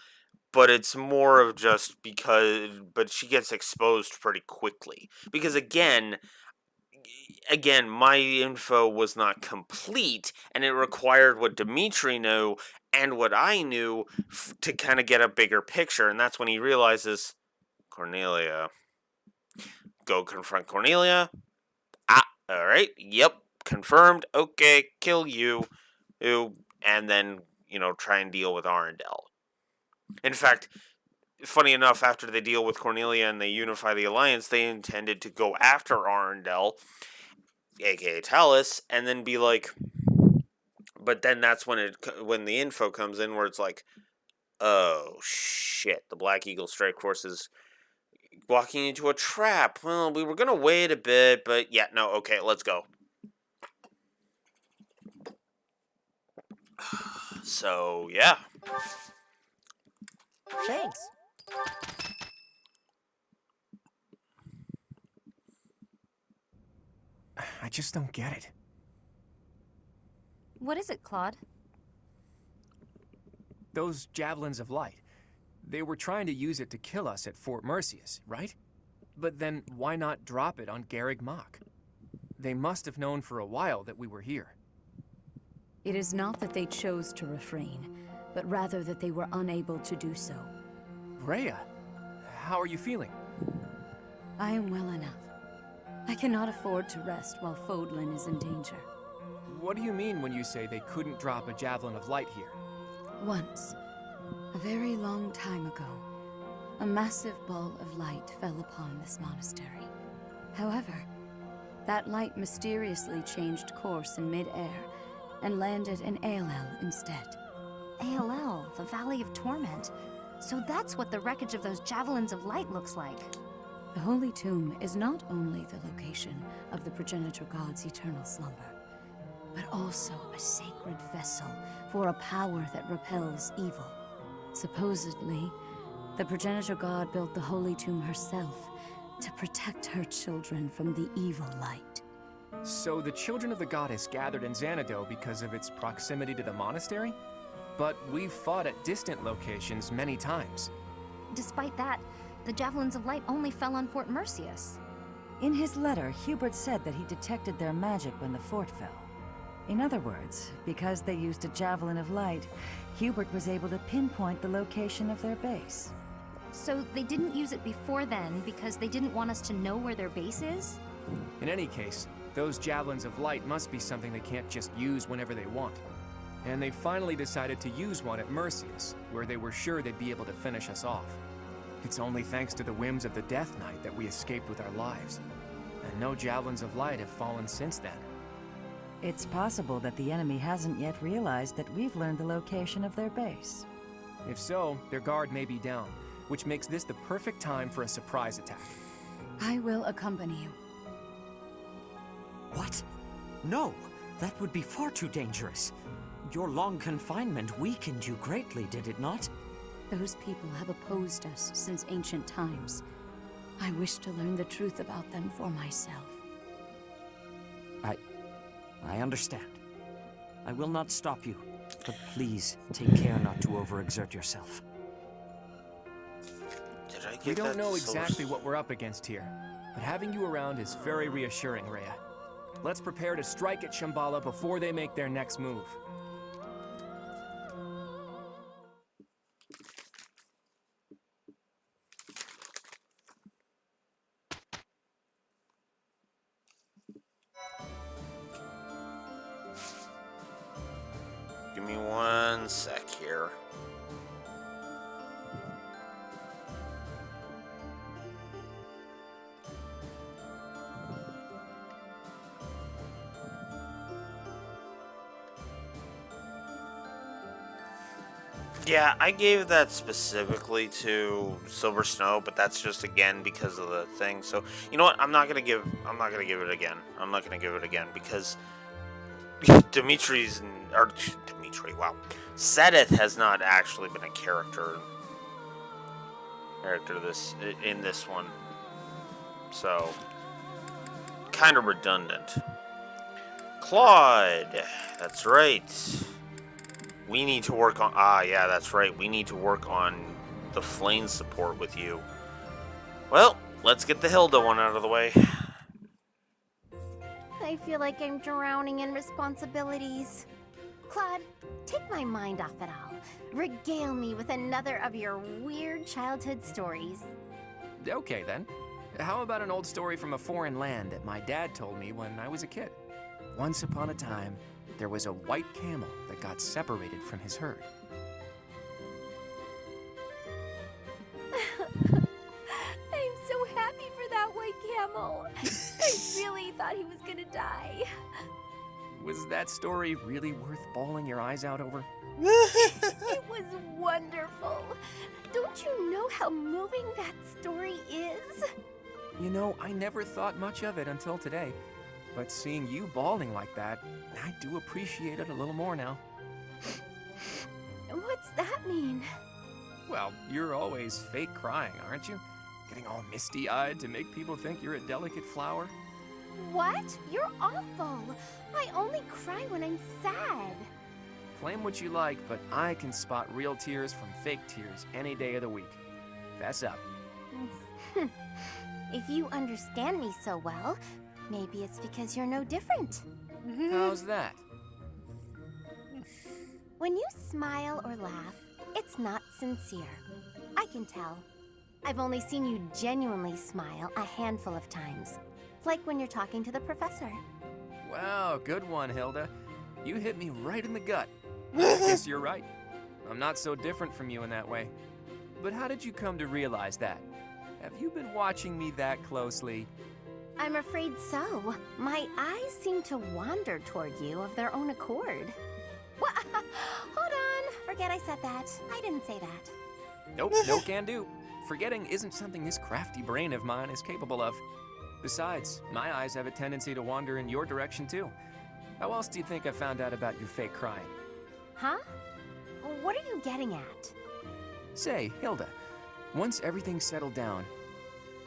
Speaker 1: but it's more of just but she gets exposed pretty quickly. Because again, my info was not complete, and it required what Dimitri knew and what I knew to kind of get a bigger picture, and that's when he realizes, Cornelia. Go confront Cornelia. Alright, yep, confirmed, okay, kill you, and then, try and deal with Arundel. In fact, funny enough, after they deal with Cornelia and they unify the Alliance, they intended to go after Arundel, aka Talus, and then be like, but then that's when the info comes in where it's like, oh shit, the Black Eagle Strike Force is walking into a trap. Well, we were gonna wait a bit, but yeah, no, okay, let's go. So, yeah.
Speaker 20: Thanks.
Speaker 10: I just don't get it.
Speaker 6: What is it, Claude?
Speaker 10: Those javelins of light. They were trying to use it to kill us at Fort Mercius, right? But then why not drop it on Garreg Mach? They must have known for a while that we were here.
Speaker 13: It is not that they chose to refrain, but rather that they were unable to do so.
Speaker 10: Reya, how are you feeling?
Speaker 13: I am well enough. I cannot afford to rest while Fodlan is in danger.
Speaker 10: What do you mean when you say they couldn't drop a javelin of light here?
Speaker 13: Once, a very long time ago, a massive ball of light fell upon this monastery. However, that light mysteriously changed course in mid-air and landed in Aelel instead.
Speaker 17: Aelel, the Valley of Torment. So that's what the wreckage of those javelins of light looks like.
Speaker 13: The Holy Tomb is not only the location of the progenitor god's eternal slumber, but also a sacred vessel for a power that repels evil. Supposedly, the progenitor god built the Holy Tomb herself to protect her children from the evil light.
Speaker 10: So the children of the goddess gathered in Xanadu because of its proximity to the monastery? But we've fought at distant locations many times.
Speaker 17: Despite that, the javelins of light only fell on Fort Mercius.
Speaker 16: In his letter, Hubert said that he detected their magic when the fort fell. In other words, because they used a javelin of light, Hubert was able to pinpoint the location of their base.
Speaker 17: So they didn't use it before then because they didn't want us to know where their base is?
Speaker 10: In any case, those javelins of light must be something they can't just use whenever they want. And they finally decided to use one at Mercius, where they were sure they'd be able to finish us off. It's only thanks to the whims of the Death Knight that we escaped with our lives. And no javelins of light have fallen since then.
Speaker 16: It's possible that the enemy hasn't yet realized that we've learned the location of their base.
Speaker 10: If so, their guard may be down, which makes this the perfect time for a surprise attack.
Speaker 13: I will accompany you.
Speaker 20: What? No, that would be far too dangerous. Your long confinement weakened you greatly, did it not?
Speaker 13: Those people have opposed us since ancient times. I wish to learn the truth about them for myself.
Speaker 20: I understand. I will not stop you, but please take care not to overexert yourself.
Speaker 10: We don't know exactly what we're up against here, but having you around is very reassuring, Reya. Let's prepare to strike at Shambhala before they make their next move.
Speaker 1: Give me 1 sec here. Yeah, I gave that specifically to Silver Snow, but that's just again because of the thing. So you know what? I'm not gonna give it again. I'm not gonna give it again because Sedith has not actually been a character in this one, so kind of redundant. Claude, that's right. We need to work on... yeah, that's right. We need to work on the flame support with you. Well, let's get the Hilda one out of the way.
Speaker 17: I feel like I'm drowning in responsibilities. Claude, take my mind off it all. Regale me with another of your weird childhood stories.
Speaker 10: Okay, then. How about an old story from a foreign land that my dad told me when I was a kid? Once upon a time, there was a white camel that got separated from his herd.
Speaker 17: I'm so happy for that white camel. I really thought he was gonna die.
Speaker 10: Was that story really worth bawling your eyes out over?
Speaker 17: It was wonderful. Don't you know how moving that story is?
Speaker 10: You know, I never thought much of it until today. But seeing you bawling like that, I do appreciate it a little more now.
Speaker 17: What's that mean?
Speaker 10: Well, you're always fake crying, aren't you? Getting all misty-eyed to make people think you're a delicate flower?
Speaker 17: What? You're awful. I only cry when I'm sad.
Speaker 10: Claim what you like, but I can spot real tears from fake tears any day of the week. Fess up.
Speaker 17: If you understand me so well, maybe it's because you're no different.
Speaker 10: How's that?
Speaker 17: When you smile or laugh, it's not sincere. I can tell. I've only seen you genuinely smile a handful of times. Like when you're talking to the professor.
Speaker 10: Wow, good one, Hilda. You hit me right in the gut. I guess you're right. I'm not so different from you in that way. But how did you come to realize that? Have you been watching me that closely?
Speaker 17: I'm afraid so. My eyes seem to wander toward you of their own accord. What? Hold on. Forget I said that. I didn't say that.
Speaker 10: Nope, no can do. Forgetting isn't something this crafty brain of mine is capable of. Besides, my eyes have a tendency to wander in your direction too. How else do you think I found out about your fake crying?
Speaker 17: Huh? What are you getting at?
Speaker 10: Say, Hilda, once everything's settled down,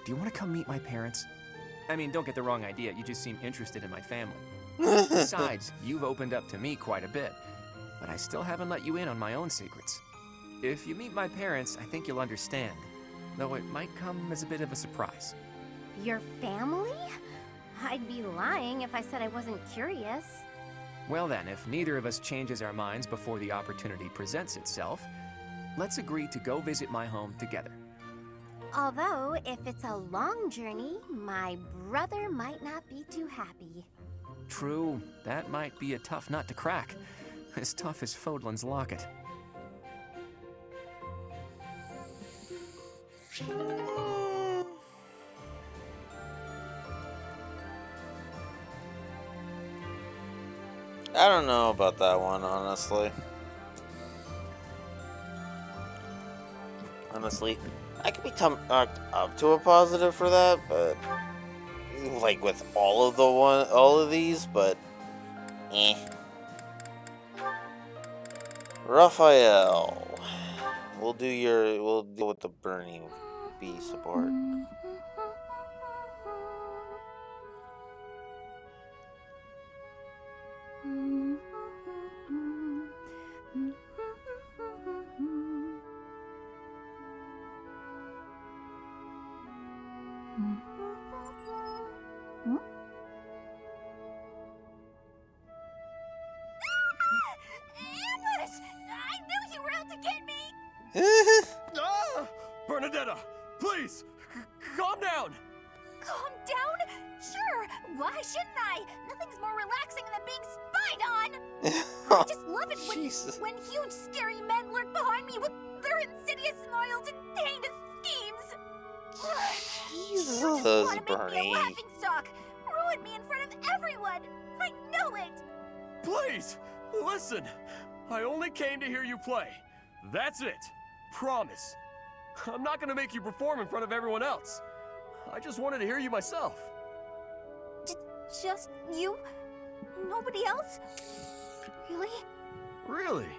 Speaker 10: do you want to come meet my parents? I mean, don't get the wrong idea, you just seem interested in my family. Besides, you've opened up to me quite a bit, but I still haven't let you in on my own secrets. If you meet my parents, I think you'll understand, though it might come as a bit of a surprise.
Speaker 17: Your family? I'd be lying if I said I wasn't curious.
Speaker 10: Well then, if neither of us changes our minds before the opportunity presents itself, let's agree to go visit my home together.
Speaker 17: Although, if it's a long journey, my brother might not be too happy.
Speaker 10: True, that might be a tough nut to crack. As tough as Fodlan's locket.
Speaker 1: I don't know about that one, honestly. I could be up to a positive for that, but like with all of these, but Raphael, we'll deal with the burning bee support.
Speaker 14: Bernadetta, please, calm down.
Speaker 5: Calm down? Sure, why shouldn't I? Nothing's more relaxing than being spied on. I just love it when huge scary men lurk behind me with their insidious smiles and heinous schemes. You just want to make me a laughingstock, ruin me in front of everyone. I know it.
Speaker 14: Please, listen. I only came to hear you play. That's it. Promise. I'm not gonna make you perform in front of everyone else. I just wanted to hear you myself.
Speaker 5: Just you? Nobody else? Really?
Speaker 14: Really?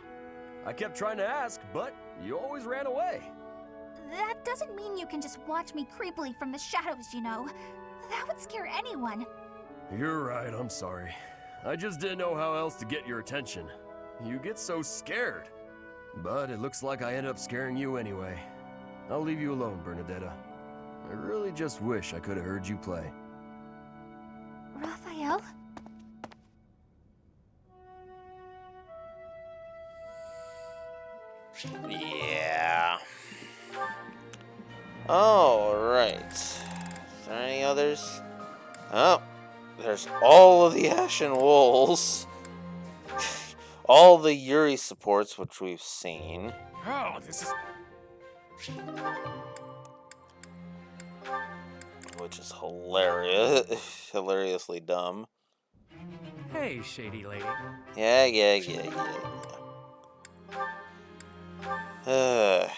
Speaker 14: I kept trying to ask, but you always ran away.
Speaker 5: That doesn't mean you can just watch me creepily from the shadows, you know. That would scare anyone.
Speaker 14: You're right, I'm sorry. I just didn't know how else to get your attention. You get so scared. But it looks like I ended up scaring you anyway. I'll leave you alone, Bernadetta. I really just wish I could have heard you play.
Speaker 5: Raphael?
Speaker 1: Yeah. Alright. Is there any others? Oh, there's all of the Ashen Wolves. All the Yuri supports, which we've seen.
Speaker 14: Oh, this is...
Speaker 1: Which is hilarious. Hilariously dumb.
Speaker 8: Hey, shady lady.
Speaker 1: Yeah.
Speaker 8: Let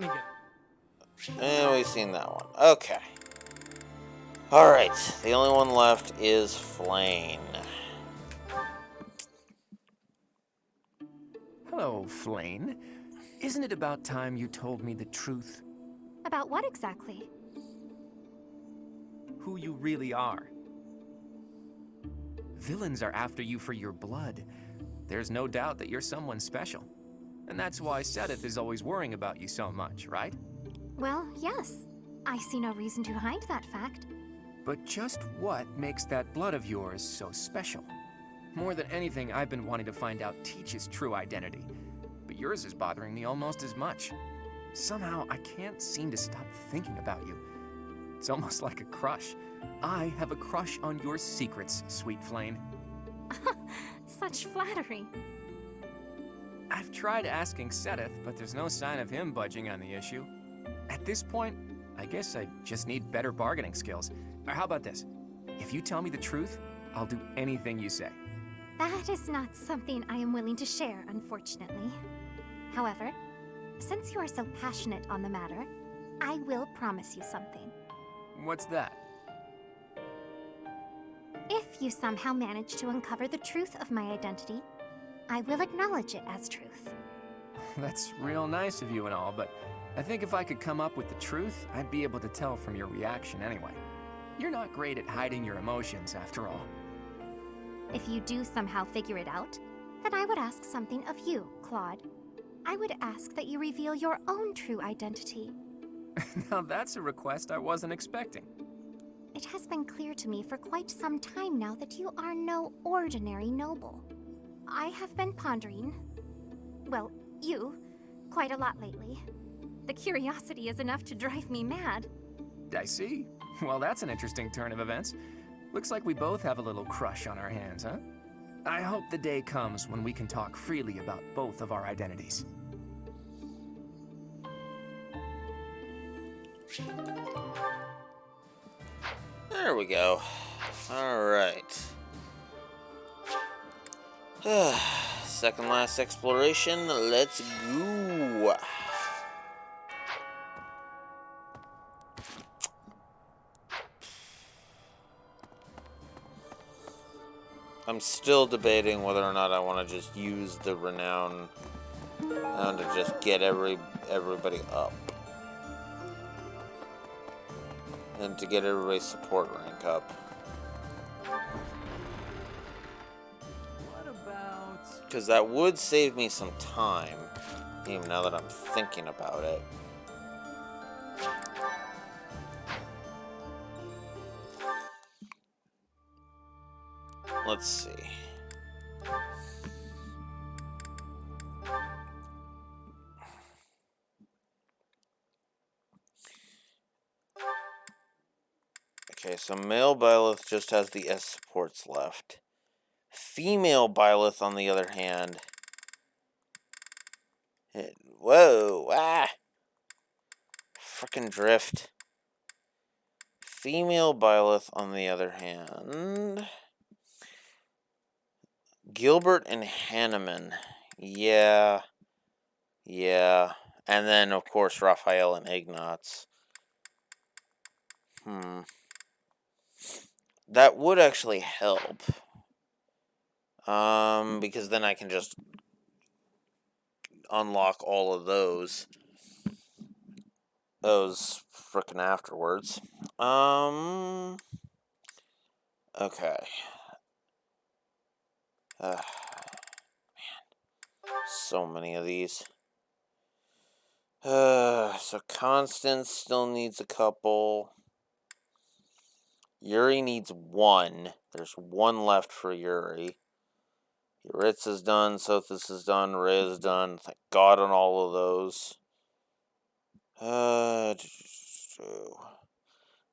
Speaker 8: me get...
Speaker 1: And we've seen that one. Okay. Alright, the only one left is Flane.
Speaker 10: Hello, Flane. Isn't it about time you told me the truth?
Speaker 5: About what exactly?
Speaker 10: Who you really are. Villains are after you for your blood. There's no doubt that you're someone special. And that's why Sedith is always worrying about you so much, right?
Speaker 5: Well, yes. I see no reason to hide that fact.
Speaker 10: But just what makes that blood of yours so special? More than anything, I've been wanting to find out Teach's true identity. But yours is bothering me almost as much. Somehow, I can't seem to stop thinking about you. It's almost like a crush. I have a crush on your secrets, sweet Flane.
Speaker 5: Such flattery.
Speaker 10: I've tried asking Sedith, but there's no sign of him budging on the issue. At this point, I guess I just need better bargaining skills. Or how about this? If you tell me the truth, I'll do anything you say.
Speaker 5: That is not something I am willing to share, unfortunately. However, since you are so passionate on the matter, I will promise you something.
Speaker 10: What's that?
Speaker 5: If you somehow manage to uncover the truth of my identity, I will acknowledge it as truth.
Speaker 10: That's real nice of you and all, but I think if I could come up with the truth, I'd be able to tell from your reaction anyway. You're not great at hiding your emotions, after all.
Speaker 5: If you do somehow figure it out, then I would ask something of you, Claude. I would ask that you reveal your own true identity.
Speaker 10: Now that's a request I wasn't expecting.
Speaker 5: It has been clear to me for quite some time now that you are no ordinary noble. I have been pondering, well, you, quite a lot lately. The curiosity is enough to drive me mad.
Speaker 10: I see. Well, that's an interesting turn of events. Looks like we both have a little crush on our hands, huh? I hope the day comes when we can talk freely about both of our identities.
Speaker 1: There we go. Alright. Second last exploration. Let's go. I'm still debating whether or not I want to just use the renown to just get everybody up. And to get everybody's support rank up.
Speaker 10: What about...
Speaker 1: Because that would save me some time, even now that I'm thinking about it. Let's see. Okay, so male Byleth just has the S supports left. Female Byleth, on the other hand... Whoa! Ah! Frickin' drift. Female Byleth, on the other hand... Gilbert and Hanneman. Yeah. Yeah. And then, of course, Raphael and Ignatz. That would actually help. Because then I can just unlock all of those frickin' afterwards. Okay. Man. So many of these. So Constance still needs a couple. Yuri needs one. There's one left for Yuri. Yuritsa's done, Sothis is done, Reya's done. Thank God on all of those.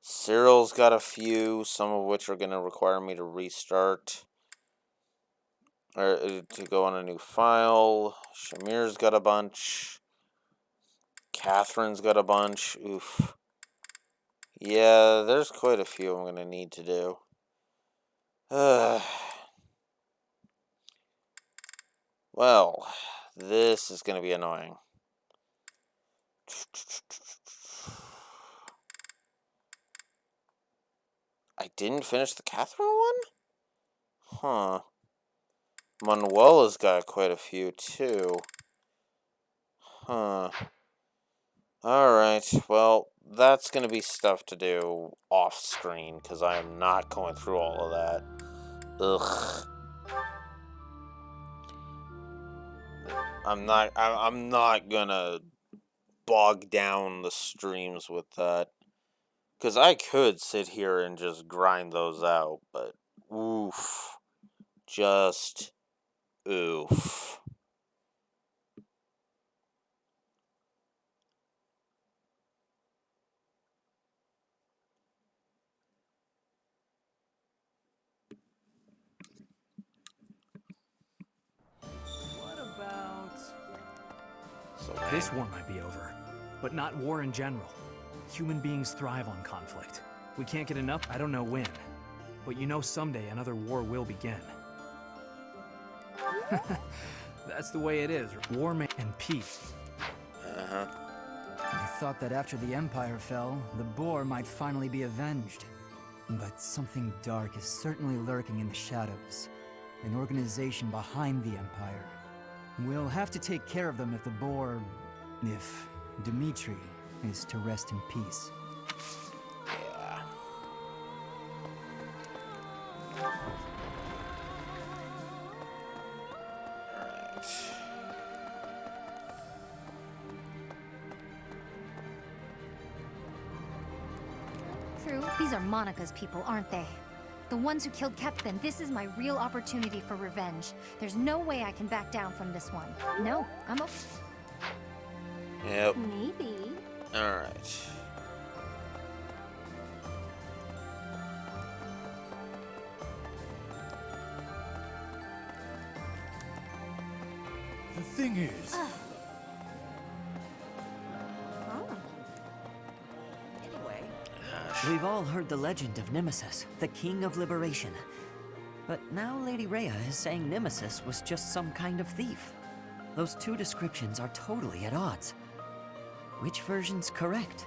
Speaker 1: Cyril's got a few, some of which are going to require me to restart. Or to go on a new file. Shamir's got a bunch. Catherine's got a bunch. Oof. Yeah, there's quite a few I'm going to need to do. Well, This is going to be annoying. I didn't finish the Catherine one? Huh. Manuela's got quite a few, too. Huh. Alright, well, that's gonna be stuff to do off-screen, because I am not going through all of that. Ugh. I'm not gonna bog down the streams with that. Because I could sit here and just grind those out, but oof. Just oof.
Speaker 2: What about...
Speaker 1: So
Speaker 2: this war might be over, but not war in general. Human beings thrive on conflict. We can't get enough, I don't know when. But you know someday another war will begin. That's the way it is. War and peace.
Speaker 1: Uh-huh.
Speaker 19: I thought that after the Empire fell, the Boar might finally be avenged. But something dark is certainly lurking in the shadows. An organization behind the Empire. We'll have to take care of them if the Boar... if Dimitri is to rest in peace.
Speaker 1: Yeah. Alright.
Speaker 4: True, these are Monica's people, aren't they? The ones who killed Captain. This is my real opportunity for revenge. There's no way I can back down from this one. No, I'm okay.
Speaker 1: Yep.
Speaker 4: Maybe.
Speaker 1: Alright.
Speaker 23: The thing is...
Speaker 20: Anyway, we've all heard the legend of Nemesis, the King of Liberation. But now Lady Reya is saying Nemesis was just some kind of thief. Those two descriptions are totally at odds. Which version's correct?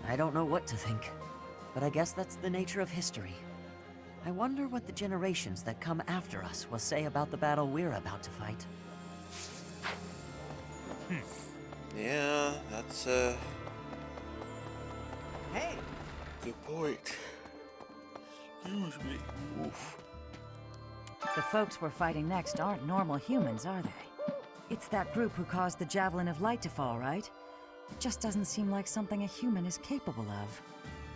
Speaker 20: I don't know what to think, but I guess that's the nature of history. I wonder what the generations that come after us will say about the battle we're about to fight.
Speaker 1: Yeah, that's
Speaker 20: Hey!
Speaker 1: good point. Excuse me. Oof.
Speaker 16: The folks we're fighting next aren't normal humans, are they? It's that group who caused the Javelin of Light to fall, right? It just doesn't seem like something a human is capable of.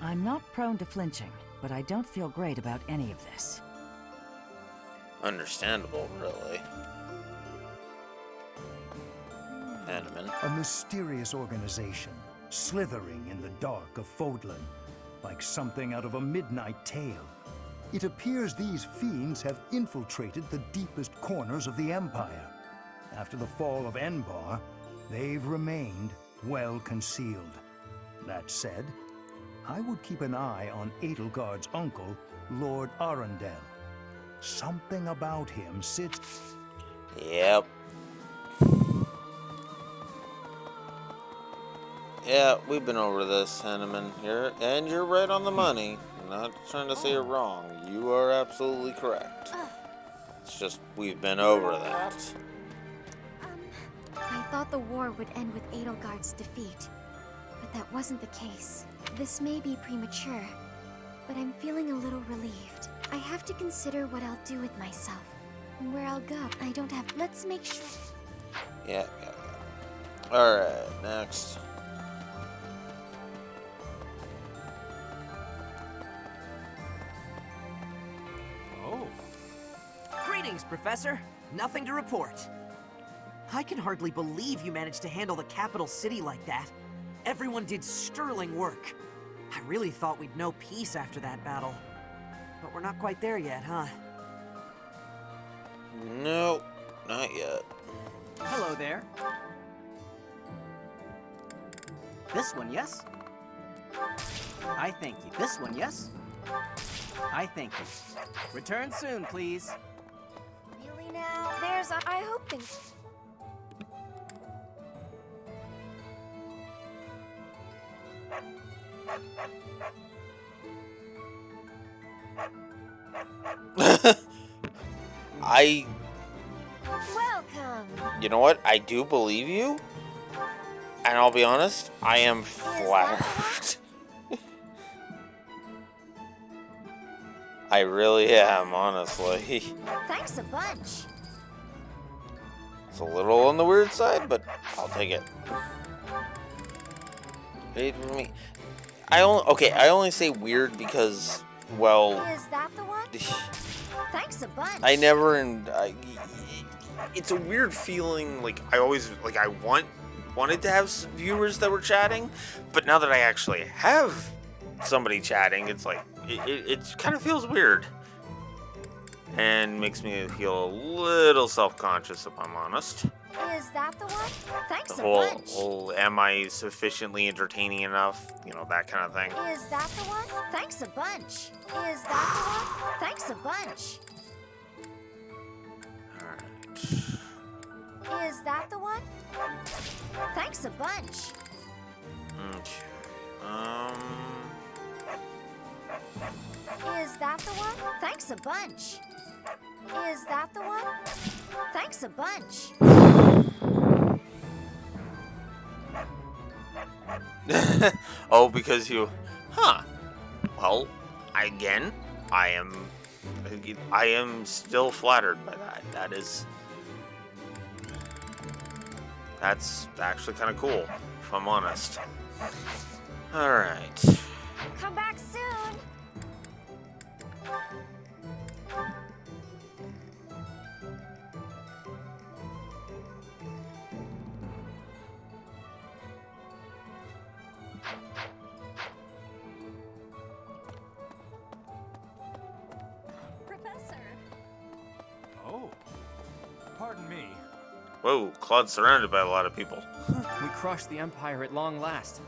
Speaker 16: I'm not prone to flinching, but I don't feel great about any of this.
Speaker 1: Understandable, really. Hanneman.
Speaker 23: A mysterious organization, slithering in the dark of Fodlan, like something out of a midnight tale. It appears these fiends have infiltrated the deepest corners of the Empire. After the fall of Enbar, they've remained well concealed. That said, I would keep an eye on Edelgard's uncle, Lord Arundel. Something about him sits...
Speaker 1: Yep. Yeah, we've been over this, Hanneman. You're right on the money. I'm not trying to say you're wrong. You are absolutely correct. It's just, we've been over that.
Speaker 5: I thought the war would end with Edelgard's defeat, but that wasn't the case. This may be premature, but I'm feeling a little relieved. I have to consider what I'll do with myself, and where I'll go. I don't have... Let's make sure...
Speaker 1: Yeah. Alright, next.
Speaker 20: Oh. Greetings, Professor. Nothing to report. I can hardly believe you managed to handle the capital city like that. Everyone did sterling work. I really thought we'd know peace after that battle. But we're not quite there yet, huh?
Speaker 1: Nope, not yet.
Speaker 21: Hello there. This one, yes? I thank you. This one, yes? I thank you. Return soon, please.
Speaker 5: Really now? I hope things...
Speaker 17: Welcome.
Speaker 1: You know what? I do believe you. And I'll be honest, I am flattered. I really am, honestly.
Speaker 17: Thanks a bunch.
Speaker 1: It's a little on the weird side, but I'll take it. I only say weird because, well,
Speaker 17: Is that the one? Thanks a bunch.
Speaker 1: I never it's a weird feeling. Like I always wanted to have viewers that were chatting, but now that I actually have somebody chatting, it's like it kind of feels weird and makes me feel a little self-conscious, if I'm honest.
Speaker 17: Is that the one? Thanks
Speaker 1: The
Speaker 17: a bunch.
Speaker 1: whole am I sufficiently entertaining enough? You know, that kind of thing.
Speaker 17: Is that the one? Thanks a bunch. Is that the one? Thanks a bunch. Is that the one? Thanks a bunch.
Speaker 1: Okay.
Speaker 17: Is that the one? Thanks a bunch. Is that the one? Thanks a bunch.
Speaker 1: Oh, because you... Huh. Well, I am still flattered by that. That's actually kind of cool, if I'm honest. Alright.
Speaker 17: Come back soon.
Speaker 11: Professor.
Speaker 9: Oh, pardon me.
Speaker 1: Whoa, Claude's surrounded by a lot of people.
Speaker 10: We crushed the Empire at long last.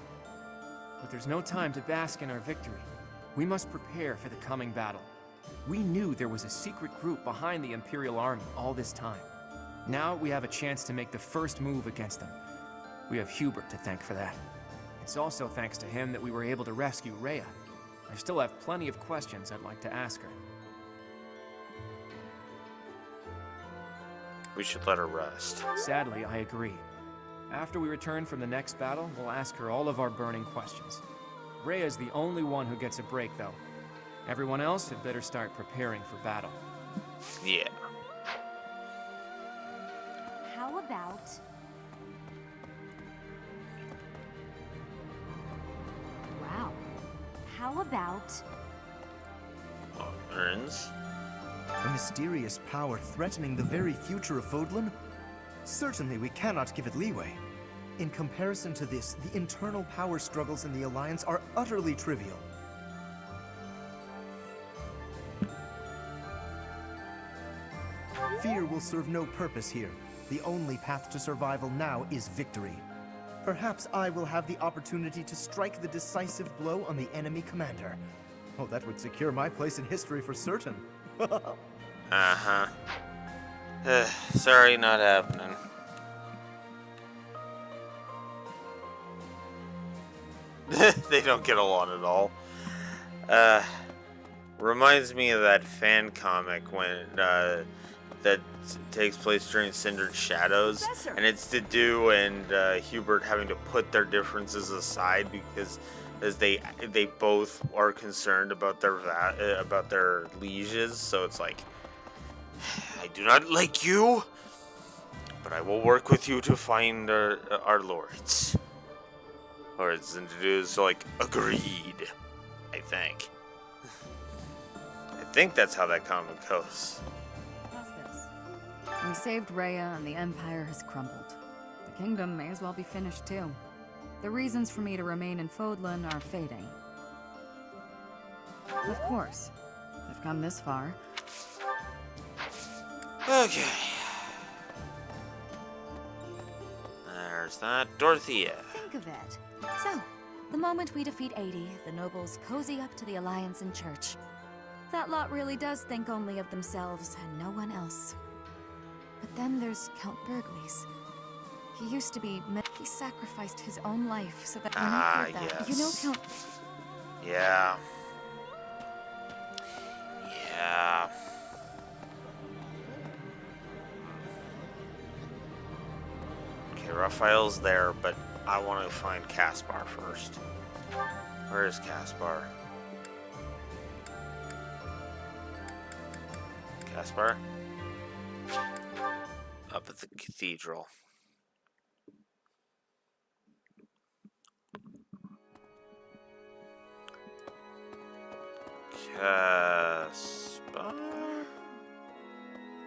Speaker 10: But there's no time to bask in our victory. We must prepare for the coming battle. We knew there was a secret group behind the Imperial Army all this time. Now we have a chance to make the first move against them. We have Hubert to thank for that. It's also thanks to him that we were able to rescue Reya. I still have plenty of questions I'd like to ask her.
Speaker 1: We should let her rest.
Speaker 10: Sadly, I agree. After we return from the next battle, we'll ask her all of our burning questions. Reya's the only one who gets a break, though. Everyone else had better start preparing for battle.
Speaker 1: Yeah.
Speaker 5: How about...
Speaker 7: Wow.
Speaker 5: How about...
Speaker 1: Earns.
Speaker 12: A mysterious power threatening the very future of Fodlan? Certainly we cannot give it leeway. In comparison to this, the internal power struggles in the Alliance are utterly trivial. Fear will serve no purpose here. The only path to survival now is victory. Perhaps I will have the opportunity to strike the decisive blow on the enemy commander. Oh, that would secure my place in history for certain.
Speaker 1: Uh-huh. Sorry, not happening. They don't get along at all. Reminds me of that fan comic when that takes place during Cindered Shadows,
Speaker 15: Professor!
Speaker 1: and it's Dedue and Hubert having to put their differences aside because they both are concerned about their lieges. So it's like, I do not like you, but I will work with you to find our lords. Or it's Dedue's like, agreed, I think. I think that's how that comic goes.
Speaker 7: How's this? We saved Reya and the Empire has crumbled. The kingdom may as well be finished too. The reasons for me to remain in Fodlan are fading. Of course, I've come this far.
Speaker 1: Okay. There's that Dorothea.
Speaker 5: Think of it. So, the moment we defeat 80, the nobles cozy up to the Alliance and Church. That lot really does think only of themselves and no one else. But then there's Count Burgleys. He used to be... He sacrificed his own life so that when I heard that...
Speaker 1: yes.
Speaker 5: You know Count...
Speaker 1: Yeah. Yeah. Okay, Raphael's there, but I want to find Caspar first. Where is Caspar? Caspar? Up at the cathedral.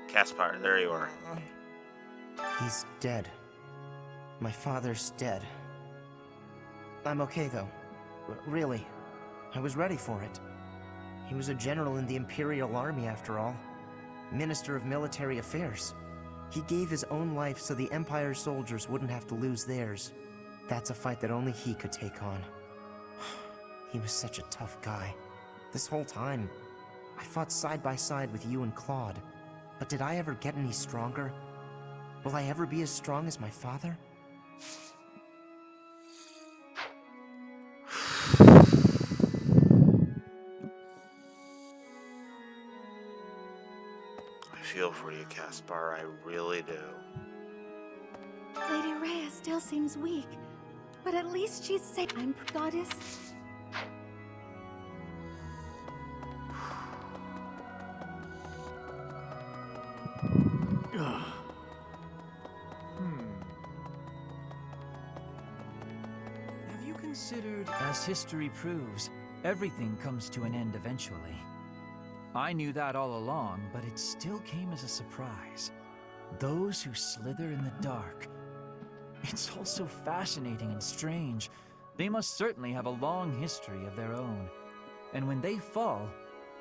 Speaker 1: Caspar, there you are.
Speaker 12: He's dead. My father's dead. I'm okay, though. Really. I was ready for it. He was a general in the Imperial Army, after all. Minister of Military Affairs. He gave his own life so the Empire's soldiers wouldn't have to lose theirs. That's a fight that only he could take on. He was such a tough guy. This whole time, I fought side by side with you and Claude. But did I ever get any stronger? Will I ever be as strong as my father?
Speaker 1: I feel for you, Caspar. I really do.
Speaker 4: Lady Reya still seems weak, but at least she's safe. I'm goddess.
Speaker 2: Have you considered, as history proves, everything comes to an end eventually? I knew that all along, but it still came as a surprise. Those who slither in the dark. It's all so fascinating and strange. They must certainly have a long history of their own. And when they fall,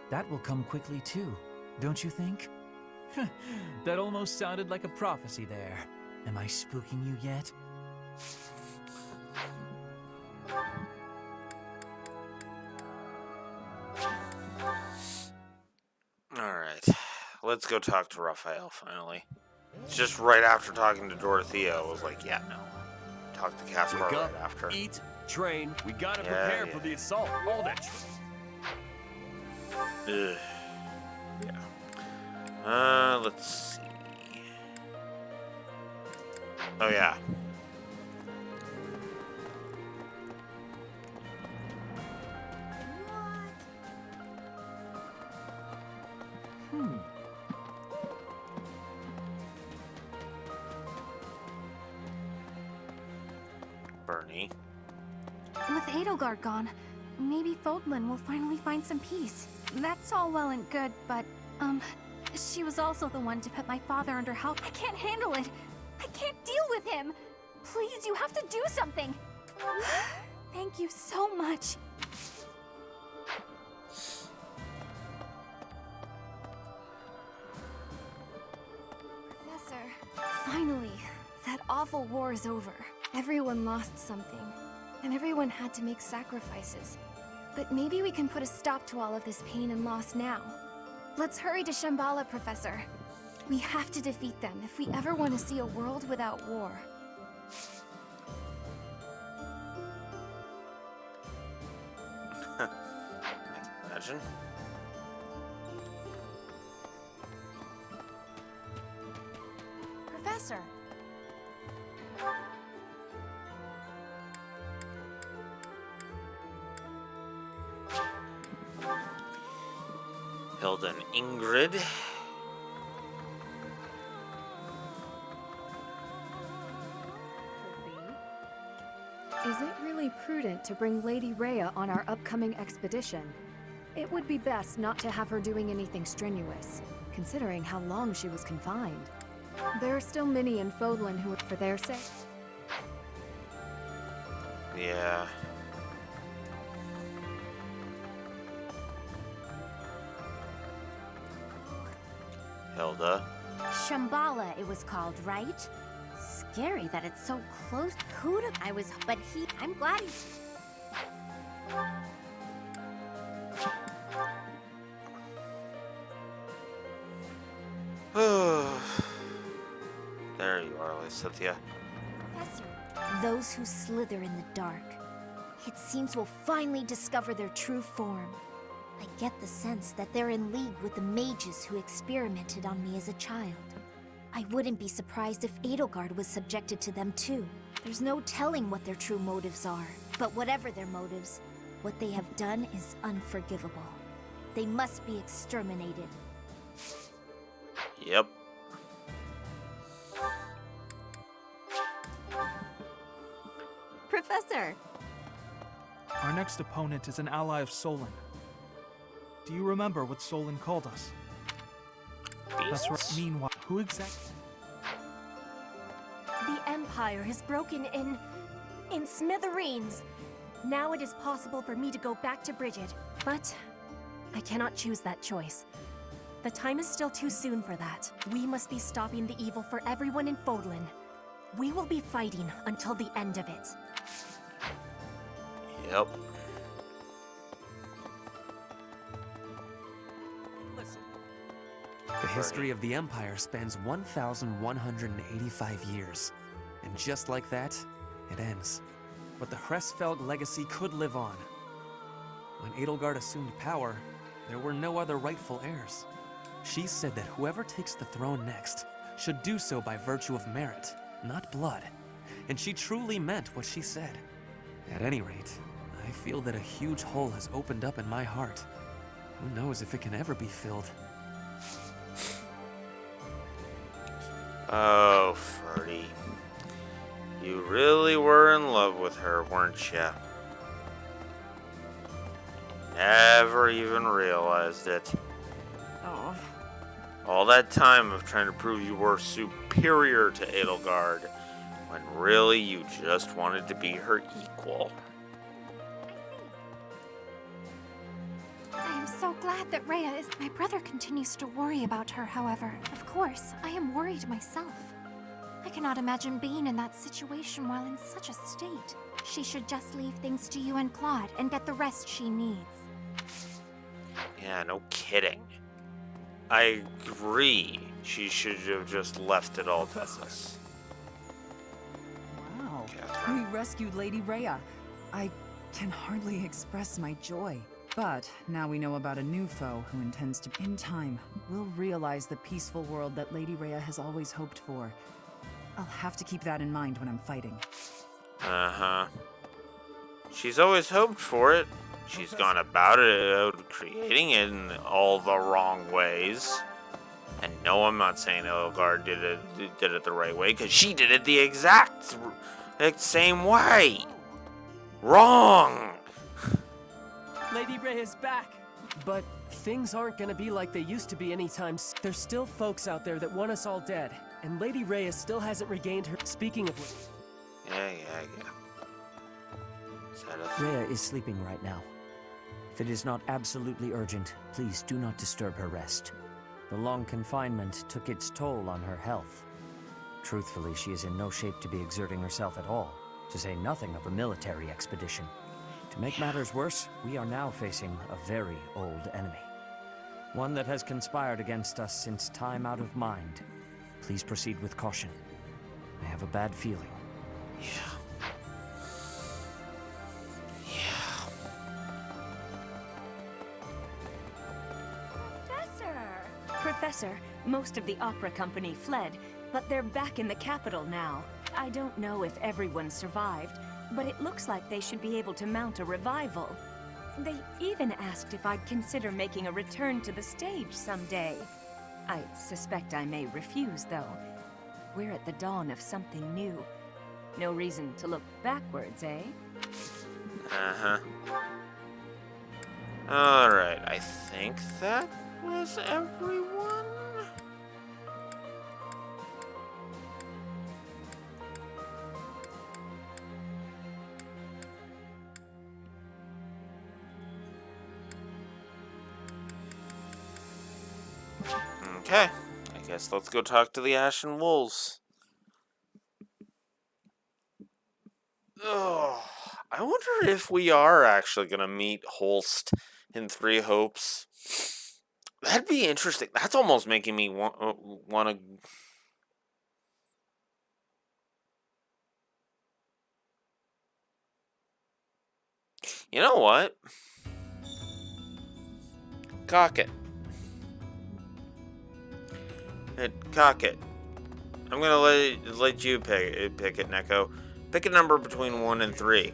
Speaker 2: that will come quickly too, don't you think? That almost sounded like a prophecy there. Am I spooking you yet?
Speaker 1: Alright, let's go talk to Raphael finally. It's just right after talking to Dorothea, I was like, yeah, no. Talk to Caspar
Speaker 14: Wake
Speaker 1: right
Speaker 14: up,
Speaker 1: after.
Speaker 14: eat, train. We gotta
Speaker 1: Yeah,
Speaker 14: prepare
Speaker 1: yeah.
Speaker 14: for the assault. All that
Speaker 1: Ugh. Yeah. Let's see. Oh, yeah. Bernie.
Speaker 5: With Edelgard gone, maybe Fodlan will finally find some peace. That's all well and good, but, she was also the one to put my father under house. I can't handle it. I can't deal with him. Please, you have to do something. Thank you so much.
Speaker 4: Professor, finally, that awful war is over. Everyone lost something, and everyone had to make sacrifices. But maybe we can put a stop to all of this pain and loss now. Let's hurry to Shambhala, Professor. We have to defeat them if we ever want to see a world without war.
Speaker 1: Imagine.
Speaker 6: Professor!
Speaker 1: Hilda and Ingrid.
Speaker 4: Is it really prudent to bring Lady Reya on our upcoming expedition? It would be best not to have her doing anything strenuous, considering how long she was confined. There are still many in Fodlan who, for their sake.
Speaker 1: Yeah. Hilda.
Speaker 17: Shambhala, it was called, right? Scary that it's so close. Who'd have... I'm glad he...
Speaker 1: There you are, Lysithia.
Speaker 17: Professor, those who slither in the dark. It seems we'll finally discover their true form. I get the sense that they're in league with the mages who experimented on me as a child.
Speaker 5: I wouldn't be surprised if Edelgard was subjected to them too. There's no telling what their true motives are. But whatever their motives, what they have done is unforgivable. They must be exterminated.
Speaker 1: Yep.
Speaker 11: Professor!
Speaker 15: Our next opponent is an ally of Solon. Do you remember what Solon called us? That's right. Meanwhile, who exactly?
Speaker 6: The Empire is broken in smithereens. Now it is possible for me to go back to Bridget, but I cannot choose that choice. The time is still too soon for that. We must be stopping the evil for everyone in Fodlan. We will be fighting until the end of it.
Speaker 1: Yep.
Speaker 8: Listen. The history of the Empire spans 1,185 years. And just like that, it ends. But the Hresfeld legacy could live on. When Edelgard assumed power, there were no other rightful heirs. She said that whoever takes the throne next should do so by virtue of merit, not blood. And she truly meant what she said. At any rate, I feel that a huge hole has opened up in my heart. Who knows if it can ever be filled?
Speaker 1: Oh, Ferdy. You really were in love with her, weren't you? Never even realized it.
Speaker 7: Oh.
Speaker 1: All that time of trying to prove you were superior to Edelgard, when really you just wanted to be her equal.
Speaker 5: I am so glad that Reya is... My brother continues to worry about her, however. Of course, I am worried myself. I cannot imagine being in that situation while in such a state. She should just leave things to you and Claude and get the rest she needs.
Speaker 1: Yeah, no kidding. I agree. She should have just left it all to us.
Speaker 7: Wow. We rescued Lady Reya. I can hardly express my joy. But now we know about a new foe who intends to, in time, will realize the peaceful world that Lady Reya has always hoped for. I'll have to keep that in mind when I'm fighting.
Speaker 1: Uh-huh. She's always hoped for it. She's gone about it, creating it in all the wrong ways. And no, I'm not saying Edelgard did it the right way, because she did it the exact same way. Wrong!
Speaker 8: Lady Reya's back! But things aren't gonna be like they used to be anytime soon. There's still folks out there that want us all dead, and Lady Reya still hasn't regained her... Speaking of which...
Speaker 1: Yeah.
Speaker 20: Reya is sleeping right now. If it is not absolutely urgent, please do not disturb her rest. The long confinement took its toll on her health. Truthfully, she is in no shape to be exerting herself at all, to say nothing of a military expedition. To make matters worse, we are now facing a very old enemy. One that has conspired against us since time out of mind. Please proceed with caution. I have a bad feeling.
Speaker 18: Professor, most of the opera company fled, but they're back in the capital now. I don't know if everyone survived, but it looks like they should be able to mount a revival. They even asked if I'd consider making a return to the stage someday. I suspect I may refuse, though. We're at the dawn of something new. No reason to look backwards, eh?
Speaker 1: Uh-huh. Alright, I think that was everyone? Okay, I guess let's go talk to the Ashen Wolves. Oh, I wonder if we are actually going to meet Holst in Three Hopes. That'd be interesting. That's almost making me want to... You know what? Cock it. Cock it. I'm gonna let you pick it, Neko. Pick a number between 1 and 3.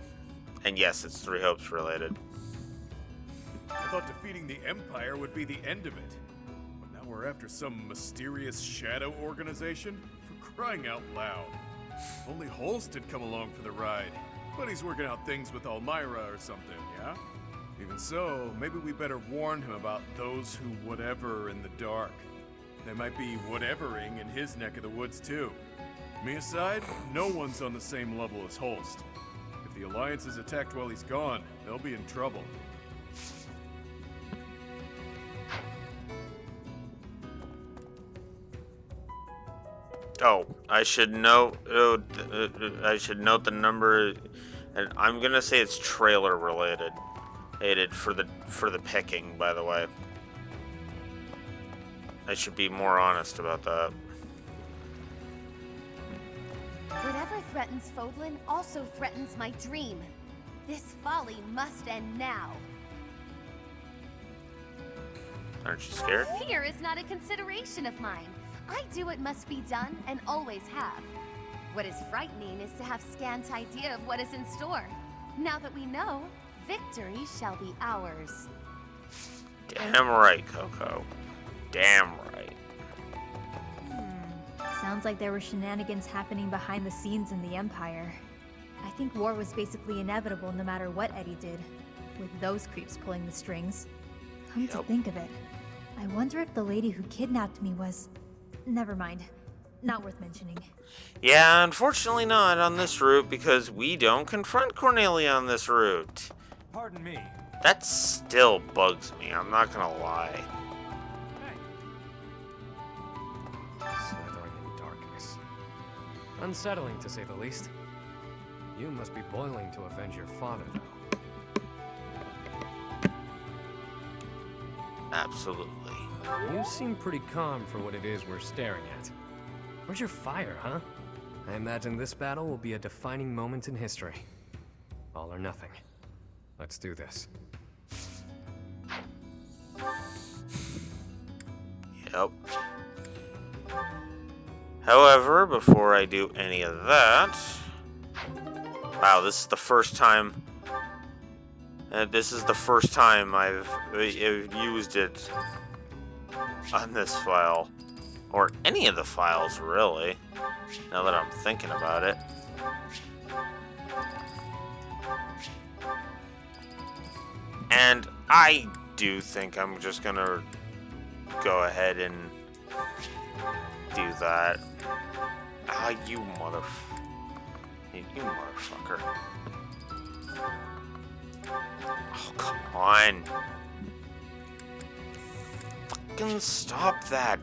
Speaker 1: And yes, it's 3 hopes related.
Speaker 3: I thought defeating the Empire would be the end of it. But now we're after some mysterious shadow organization? For crying out loud. Only Holst had come along for the ride. But he's working out things with Elmira or something, yeah? Even so, maybe we better warn him about those who whatever in the dark. They might be whatevering in his neck of the woods too. Me aside, no one's on the same level as Holst. If the Alliance is attacked while he's gone, they'll be in trouble.
Speaker 1: Oh, I should note the number, and I'm gonna say it's trailer related. For the picking, by the way. I should be more honest about that.
Speaker 17: Whatever threatens Fodlan also threatens my dream. This folly must end now.
Speaker 1: Aren't you scared?
Speaker 17: Fear is not a consideration of mine. I do what must be done and always have. What is frightening is to have scant idea of what is in store. Now that we know, victory shall be ours.
Speaker 1: Damn right, Coco. Damn right.
Speaker 11: Sounds like there were shenanigans happening behind the scenes in the Empire. I think war was basically inevitable no matter what Eddie did, with those creeps pulling the strings. Come to think of it, I wonder if the lady who kidnapped me was... Never mind. Not worth mentioning.
Speaker 1: Yeah, unfortunately not on this route, because we don't confront Cornelia on this route.
Speaker 8: Pardon me.
Speaker 1: That still bugs me, I'm not gonna lie.
Speaker 14: Slithering in darkness. Unsettling, to say the least. You must be boiling to avenge your father, though.
Speaker 1: Absolutely.
Speaker 14: You seem pretty calm for what it is we're staring at. Where's your fire, huh? I imagine this battle will be a defining moment in history. All or nothing. Let's do this.
Speaker 1: Yep. However, before I do any of that... Wow, this is the first time... this is the first time I've used it on this file. Or any of the files, really. Now that I'm thinking about it. And I do think I'm just gonna go ahead and do that. Ah, you motherfucker. Oh, come on. Fucking stop that.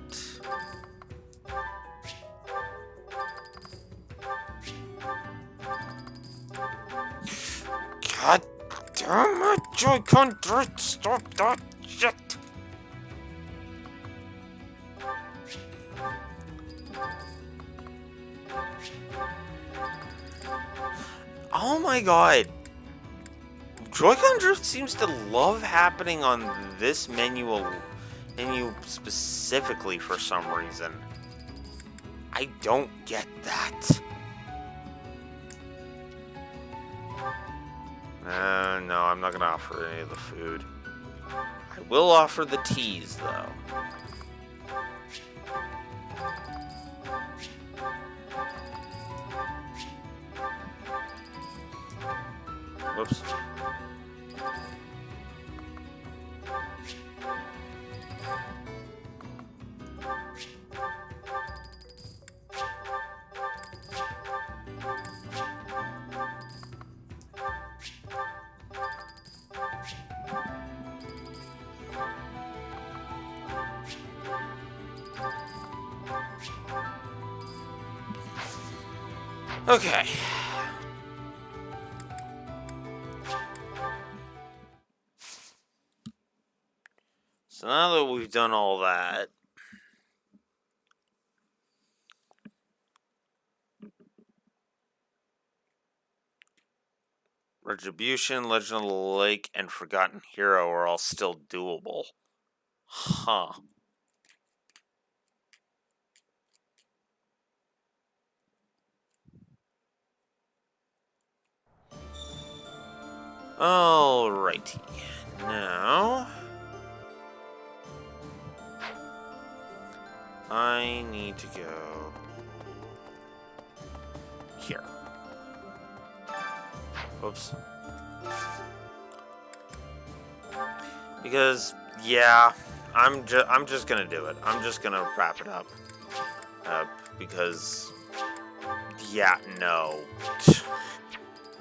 Speaker 1: God damn it, Joy-Con, stop that shit. Oh my god. Joy-Con drift seems to love happening on this menu specifically for some reason. I don't get that. No, I'm not gonna offer any of the food. I will offer the teas, though. Whoops. Okay. So now that we've done all that, Retribution, Legend of the Lake, and Forgotten Hero are all still doable. Huh. Alrighty. Now I need to go here. Oops. Because yeah, I'm just gonna do it. I'm just gonna wrap it up. Because yeah, no.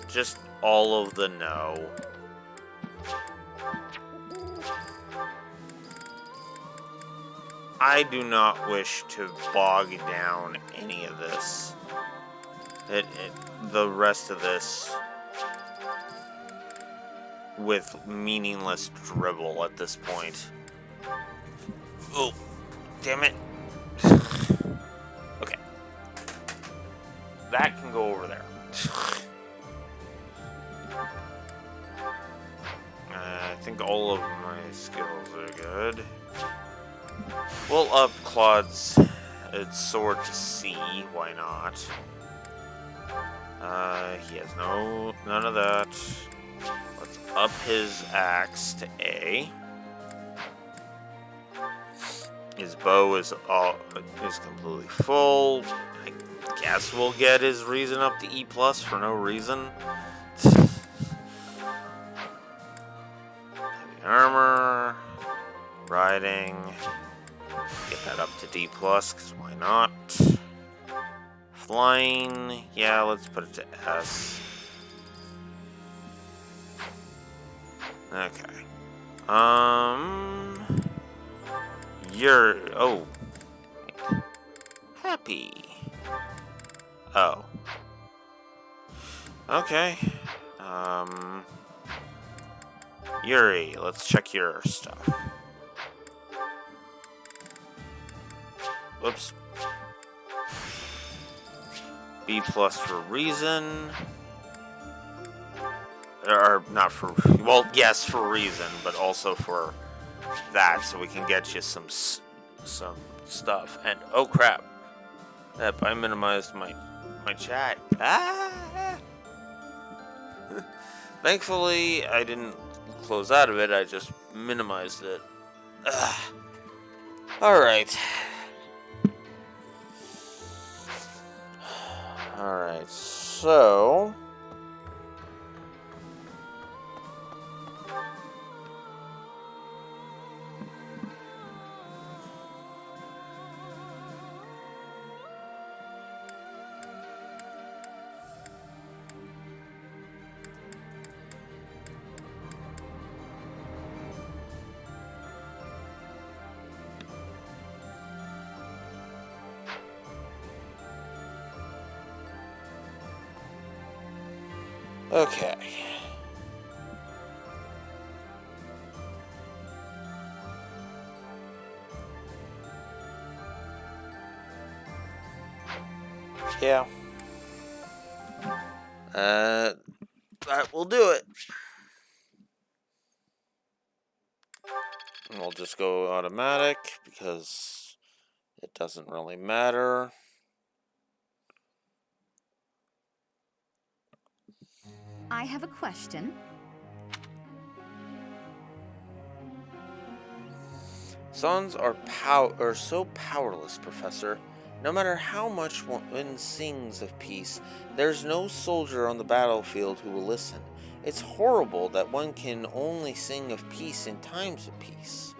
Speaker 1: Just all of the no. I do not wish to bog down any of this. The rest of this with meaningless dribble at this point. Oh, damn it. Okay. That can go over there. I think all of my skills are good. We'll up Claude's sword to C, why not? He has none of that. Let's up his axe to A. His bow is completely full. I guess we'll get his reason up to E+ for no reason. Heavy armor, riding. Get that up to D+, because why not? Flying, yeah, let's put it to S. Okay. Oh. Wait. Happy. Oh. Okay. Yuri, let's check your stuff. Whoops. B+ for reason. Or not for, well, yes, for reason, but also for that, so we can get you some stuff. And oh crap, yep, I minimized my chat. Ah! Thankfully, I didn't close out of it. I just minimized it. All right. All right. So. Okay. Yeah. That will do it. And we'll just go automatic because it doesn't really matter.
Speaker 7: I have a question.
Speaker 1: Sons are so powerless, Professor. No matter how much one sings of peace, there's no soldier on the battlefield who will listen. It's horrible that one can only sing of peace in times of peace.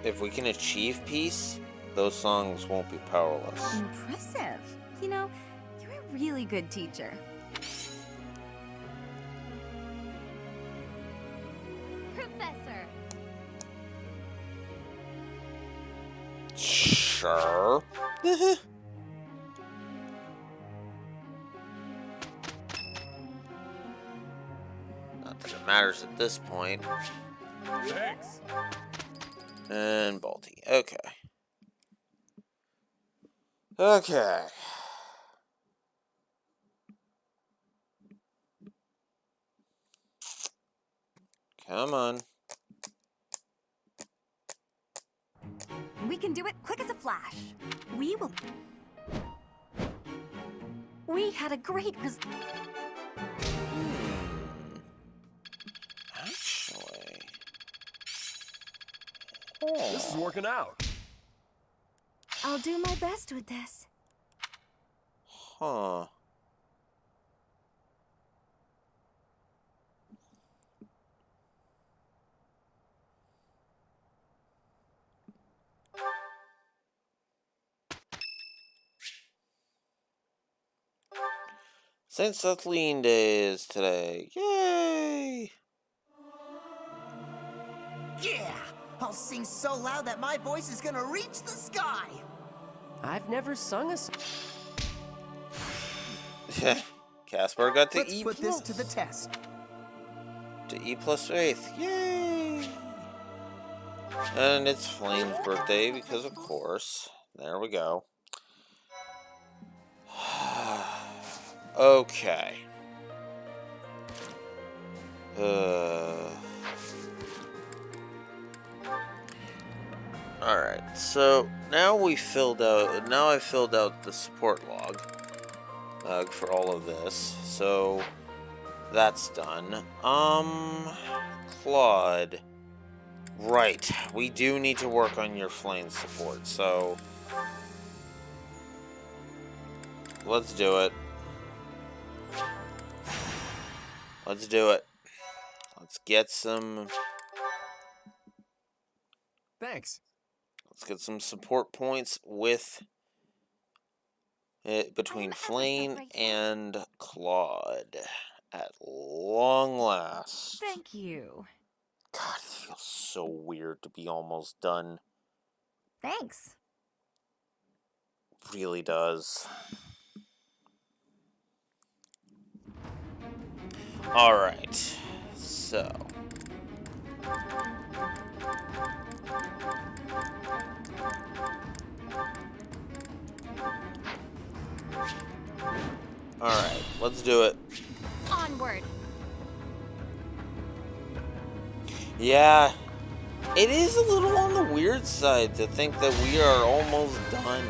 Speaker 1: If we can achieve peace, those songs won't be powerless.
Speaker 7: Impressive. You know, you're a really good teacher.
Speaker 4: Professor.
Speaker 1: Sure. Not that it matters at this point.
Speaker 3: Thanks.
Speaker 1: And Balti. Okay. Okay. Come on.
Speaker 5: can do it quick as a flash.
Speaker 6: We had a great
Speaker 1: Actually.
Speaker 14: This is working out.
Speaker 6: I'll do my best with this.
Speaker 1: Huh. St. Kathleen Day is today. Yay!
Speaker 13: Yeah! I'll sing so loud that my voice is gonna reach the sky!
Speaker 14: I've never sung a song.
Speaker 1: Caspar got to
Speaker 13: Let's
Speaker 1: E+.
Speaker 13: put this to the test.
Speaker 1: To E+ Faith. Yay! And it's Flame's birthday because of course. There we go. Okay. Alright, so now I filled out the support log for all of this. So that's done. Claude. Right, we do need to work on your flame support, so let's do it. Let's do it. Let's get some...
Speaker 10: Thanks.
Speaker 1: Let's get some support points with it between Flame and Claude at long last.
Speaker 7: Thank you.
Speaker 1: God, it feels so weird to be almost done.
Speaker 11: Thanks.
Speaker 1: Really does. Alright, so. Alright, let's do it.
Speaker 4: Onward.
Speaker 1: Yeah, it is a little on the weird side to think that we are almost done.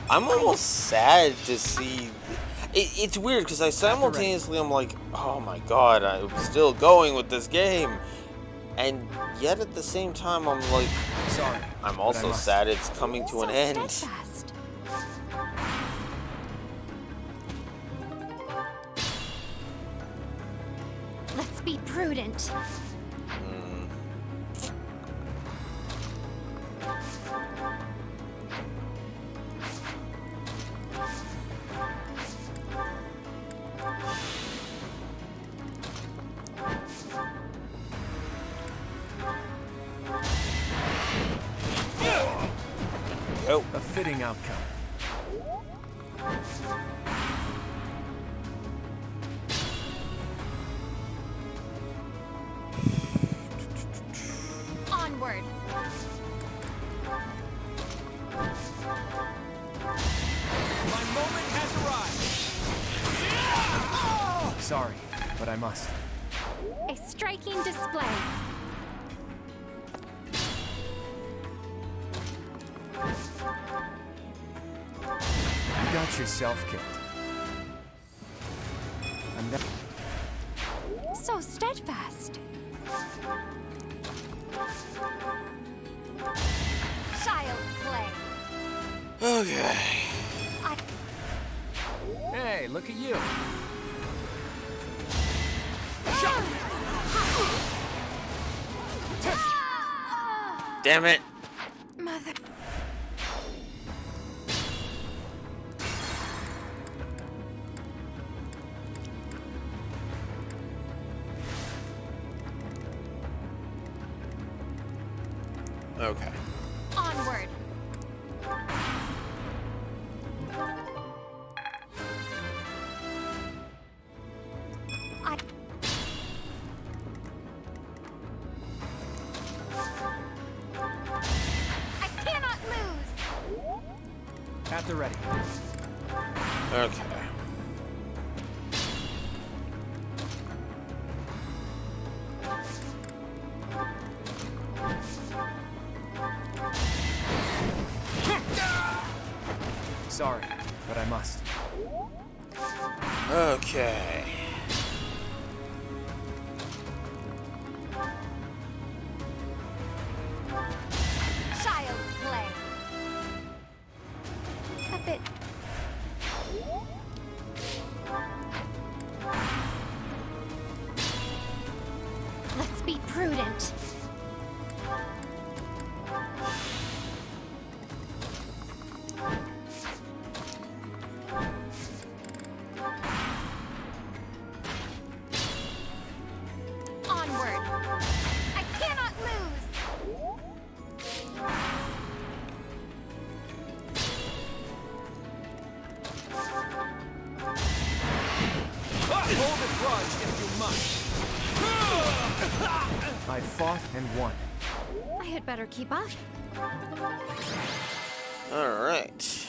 Speaker 1: I'm almost sad to see... It's weird because I simultaneously I'm like, oh my god, I'm still going with this game. And yet at the same time I'm like,
Speaker 10: sorry,
Speaker 1: I'm also sad it's coming to an end.
Speaker 4: Let's be prudent.
Speaker 10: Oh, a fitting outcome.
Speaker 4: Onward.
Speaker 10: My moment has arrived. Sorry, but I must.
Speaker 4: A striking display.
Speaker 10: You got yourself killed. I'm not...
Speaker 4: So steadfast. Child's play.
Speaker 1: Okay.
Speaker 10: Hey, look at you.
Speaker 1: Damn it.
Speaker 4: Mother.
Speaker 1: Okay.
Speaker 4: Onward. I cannot lose.
Speaker 10: At the ready.
Speaker 1: Okay. Okay.
Speaker 17: Child's play. A bit. Let's be prudent. Onward. I cannot lose.
Speaker 10: Hold a grudge if you must. I fought and won.
Speaker 4: I had better keep up.
Speaker 1: All right.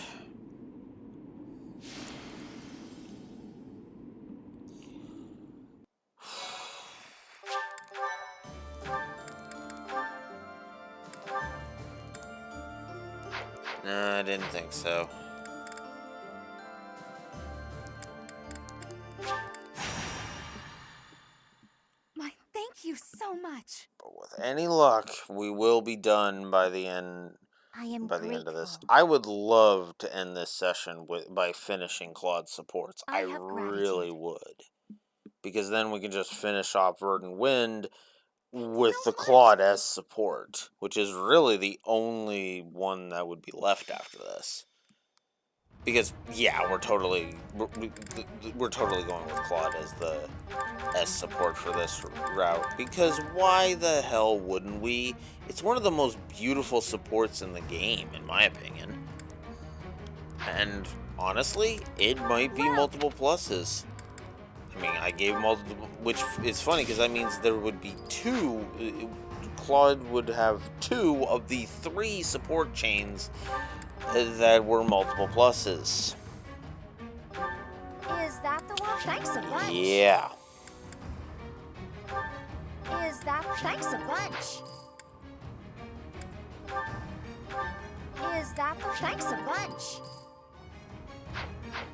Speaker 1: No, I didn't think so.
Speaker 5: Thank you so much.
Speaker 1: But with any luck, we will be done by the end.
Speaker 5: I am
Speaker 1: By the end of this,
Speaker 5: grateful.
Speaker 1: I would love to end this session by finishing Claude's supports.
Speaker 5: I
Speaker 1: I
Speaker 5: have
Speaker 1: really
Speaker 5: gratitude.
Speaker 1: would, because then we can just finish off Verdant Wind with the Claude as support, which is really the only one that would be left after this. Because yeah, we're totally going with Claude as support for this route. Because why the hell wouldn't we? It's one of the most beautiful supports in the game, in my opinion. And honestly, it might be multiple pluses. I mean, I gave multiple, which is funny because that means there would be two. Claude would have 2 of the 3 support chains that were multiple pluses.
Speaker 17: Is that the one? Thanks a bunch.
Speaker 1: Yeah.
Speaker 17: Is that thanks a bunch? Is that the thanks a bunch?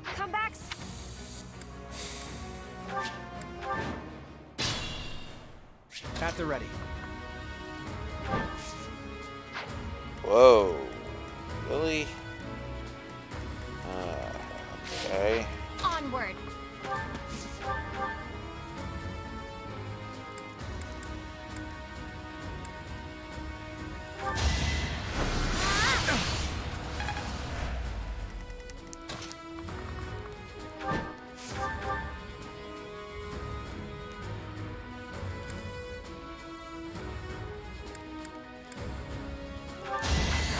Speaker 6: Come back.
Speaker 10: At the ready.
Speaker 1: Whoa. Really? Okay.
Speaker 17: Onward.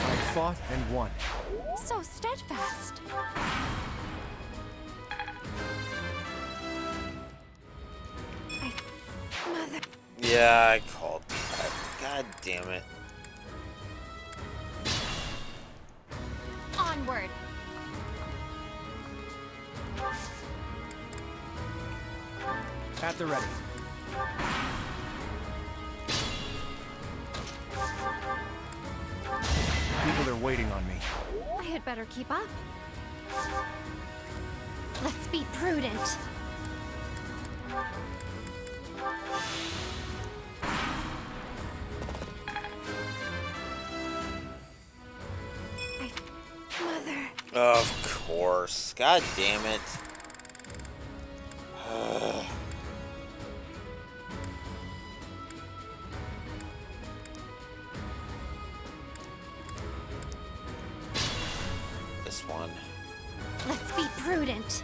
Speaker 10: I fought and won.
Speaker 5: So steadfast.
Speaker 17: Mother.
Speaker 1: Yeah, I called that. God damn it.
Speaker 17: Onward.
Speaker 10: At the ready. People are waiting on me.
Speaker 4: I had better keep up.
Speaker 17: Let's be prudent. Mother.
Speaker 1: Of course. God damn it. This one.
Speaker 17: Let's be prudent.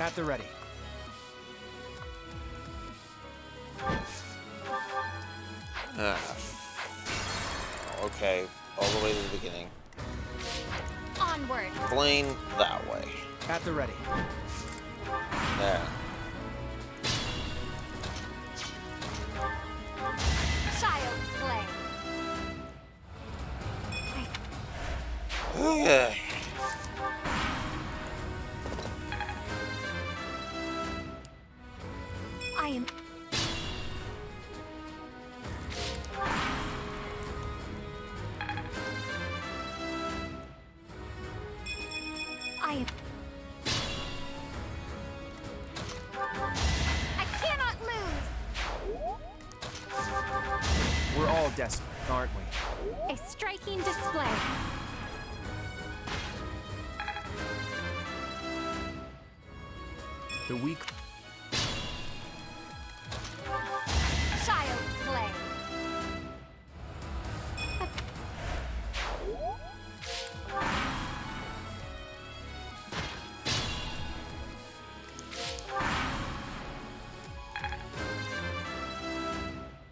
Speaker 10: At the ready.
Speaker 1: Okay, all the way to the beginning.
Speaker 17: Onward.
Speaker 1: Plane that way.
Speaker 10: At the ready.
Speaker 1: There.
Speaker 17: Child's play.
Speaker 1: Okay.
Speaker 17: I am.
Speaker 5: I cannot lose!
Speaker 10: We're all desperate, aren't we?
Speaker 5: A striking display.
Speaker 10: The weak...
Speaker 5: Child's play.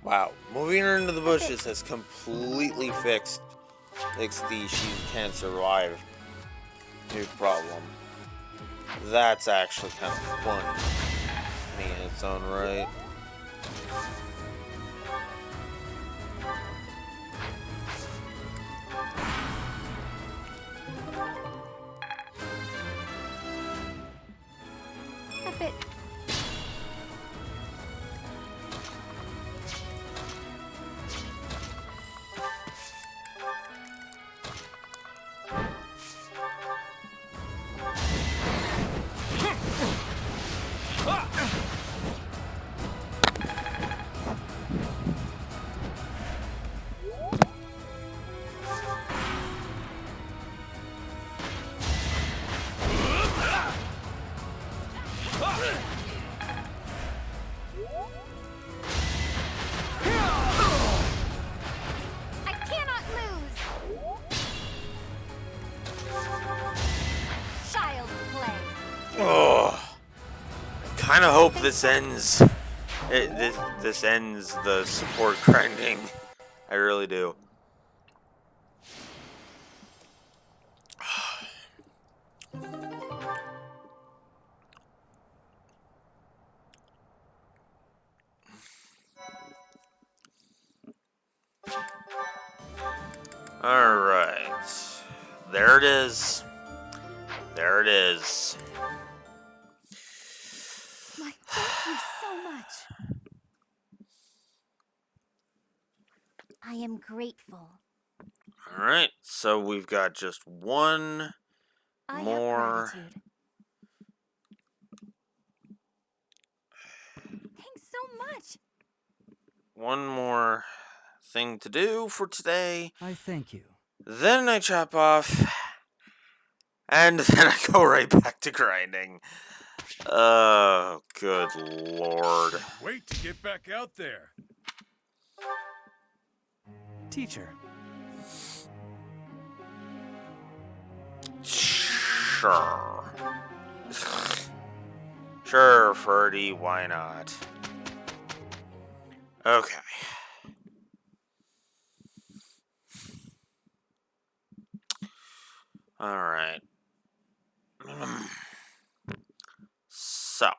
Speaker 1: Wow, moving her into the bushes has completely fixed the she can't survive new problem. That's actually kind of fun in its own right.
Speaker 5: A bit. I cannot lose. Child's play.
Speaker 1: Oh, kind of hope this ends. This ends the support grinding. I really do. All right, there it is. There it is.
Speaker 5: Why, thank you so much. I am grateful.
Speaker 1: All right, so we've got just one
Speaker 6: I
Speaker 1: more.
Speaker 6: have gratitude.
Speaker 5: Thanks so much.
Speaker 1: One more thing to do for today.
Speaker 23: I thank you.
Speaker 1: Then I chop off, and then I go right back to grinding. Oh, good lord.
Speaker 3: Wait to get back out there.
Speaker 8: Teacher.
Speaker 1: Sure. Sure, Ferdy, why not? Okay. Alright. So.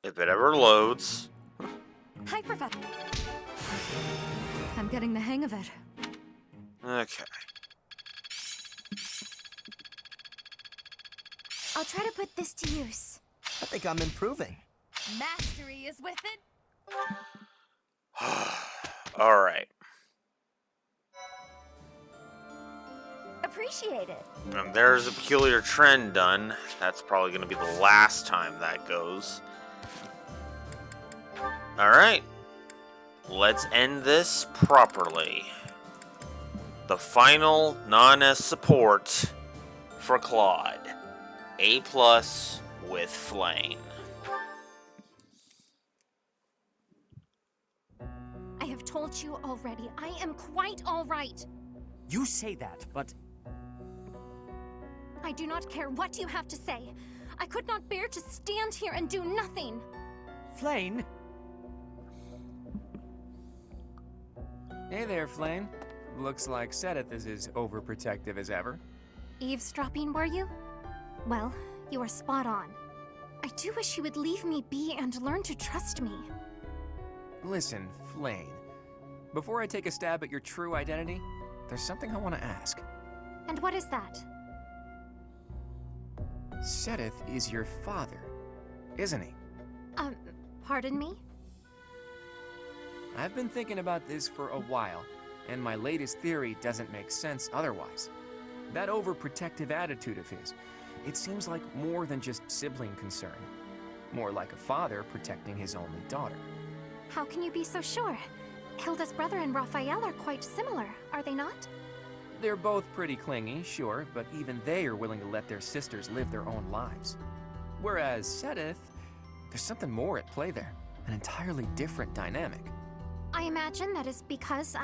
Speaker 1: If it ever loads.
Speaker 5: Hi, Professor.
Speaker 7: I'm getting the hang of it.
Speaker 1: Okay.
Speaker 5: I'll try to put this to use.
Speaker 12: I think I'm improving.
Speaker 5: Mastery is with it.
Speaker 1: Alright.
Speaker 5: Appreciate it.
Speaker 1: There's a peculiar trend done. That's probably going to be the last time that goes. Alright. Let's end this properly. The final non-S support for Claude. A+ with Flame.
Speaker 5: I have told you already, I am quite all right.
Speaker 20: You say that, but
Speaker 5: I do not care what you have to say. I could not bear to stand here and do nothing.
Speaker 20: Flame?
Speaker 10: Hey there, Flame. Looks like Sedith is as overprotective as ever.
Speaker 5: Eavesdropping, were you? Well, you are spot on. I do wish you would leave me be and learn to trust me.
Speaker 10: Listen, Flame. Before I take a stab at your true identity, there's something I want to ask.
Speaker 5: And what is that?
Speaker 10: Sedith is your father, isn't he?
Speaker 5: Pardon me?
Speaker 10: I've been thinking about this for a while, and my latest theory doesn't make sense otherwise. That overprotective attitude of his, it seems like more than just sibling concern. More like a father protecting his only daughter.
Speaker 5: How can you be so sure? Hilda's brother and Raphael are quite similar, are they not?
Speaker 10: They're both pretty clingy, sure, but even they are willing to let their sisters live their own lives. Whereas Sedith, there's something more at play there. An entirely different dynamic.
Speaker 5: I imagine that is because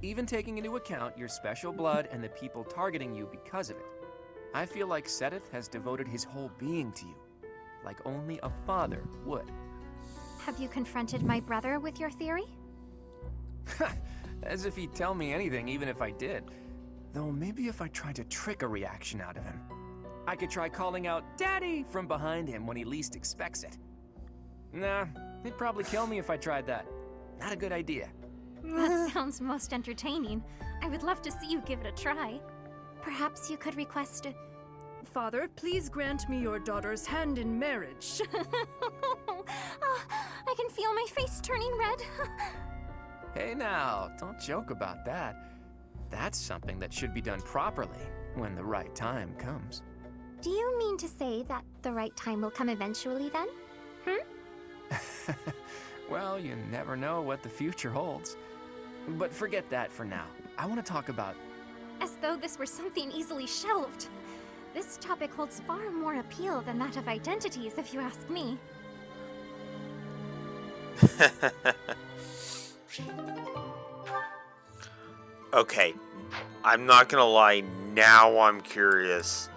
Speaker 10: Even taking into account your special blood and the people targeting you because of it, I feel like Sedith has devoted his whole being to you, like only a father would.
Speaker 5: Have you confronted my brother with your theory?
Speaker 10: As if he'd tell me anything, even if I did. Though maybe if I tried to trick a reaction out of him. I could try calling out, "Daddy!" from behind him when he least expects it. Nah, he'd probably kill me if I tried that. Not a good idea.
Speaker 5: That sounds most entertaining. I would love to see you give it a try. Perhaps you could request a...
Speaker 16: Father, please grant me your daughter's hand in marriage.
Speaker 5: I can feel my face turning red.
Speaker 10: Hey now, don't joke about that. That's something that should be done properly when the right time comes.
Speaker 5: Do you mean to say that the right time will come eventually then?
Speaker 10: Well, you never know what the future holds. But forget that for now. I want to talk about...
Speaker 5: As though this were something easily shelved. This topic holds far more appeal than that of identities, if you ask me.
Speaker 1: Okay, I'm not gonna lie, now I'm curious.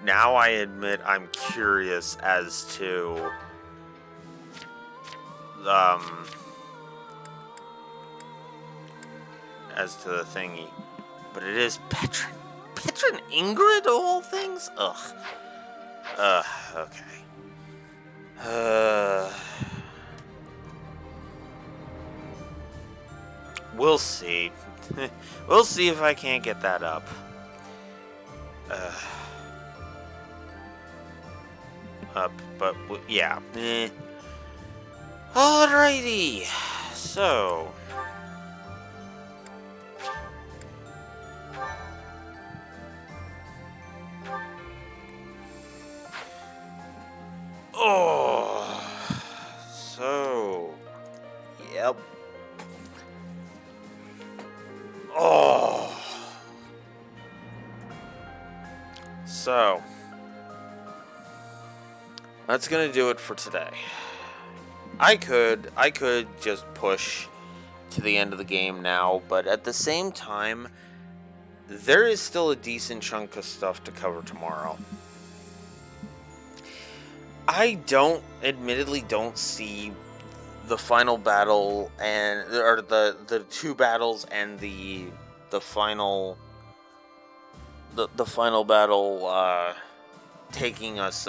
Speaker 1: Now I admit I'm curious as to... as to the thingy. But it is Petra and Ingrid, of all things? Ugh. Okay. We'll see. We'll see if I can't get that up. But yeah. Alrighty. So. Oh. So. Yep. Oh. So. That's gonna do it for today. I could just push to the end of the game now, but at the same time, there is still a decent chunk of stuff to cover tomorrow. I admittedly don't see the final battle or the two battles and the final battle taking us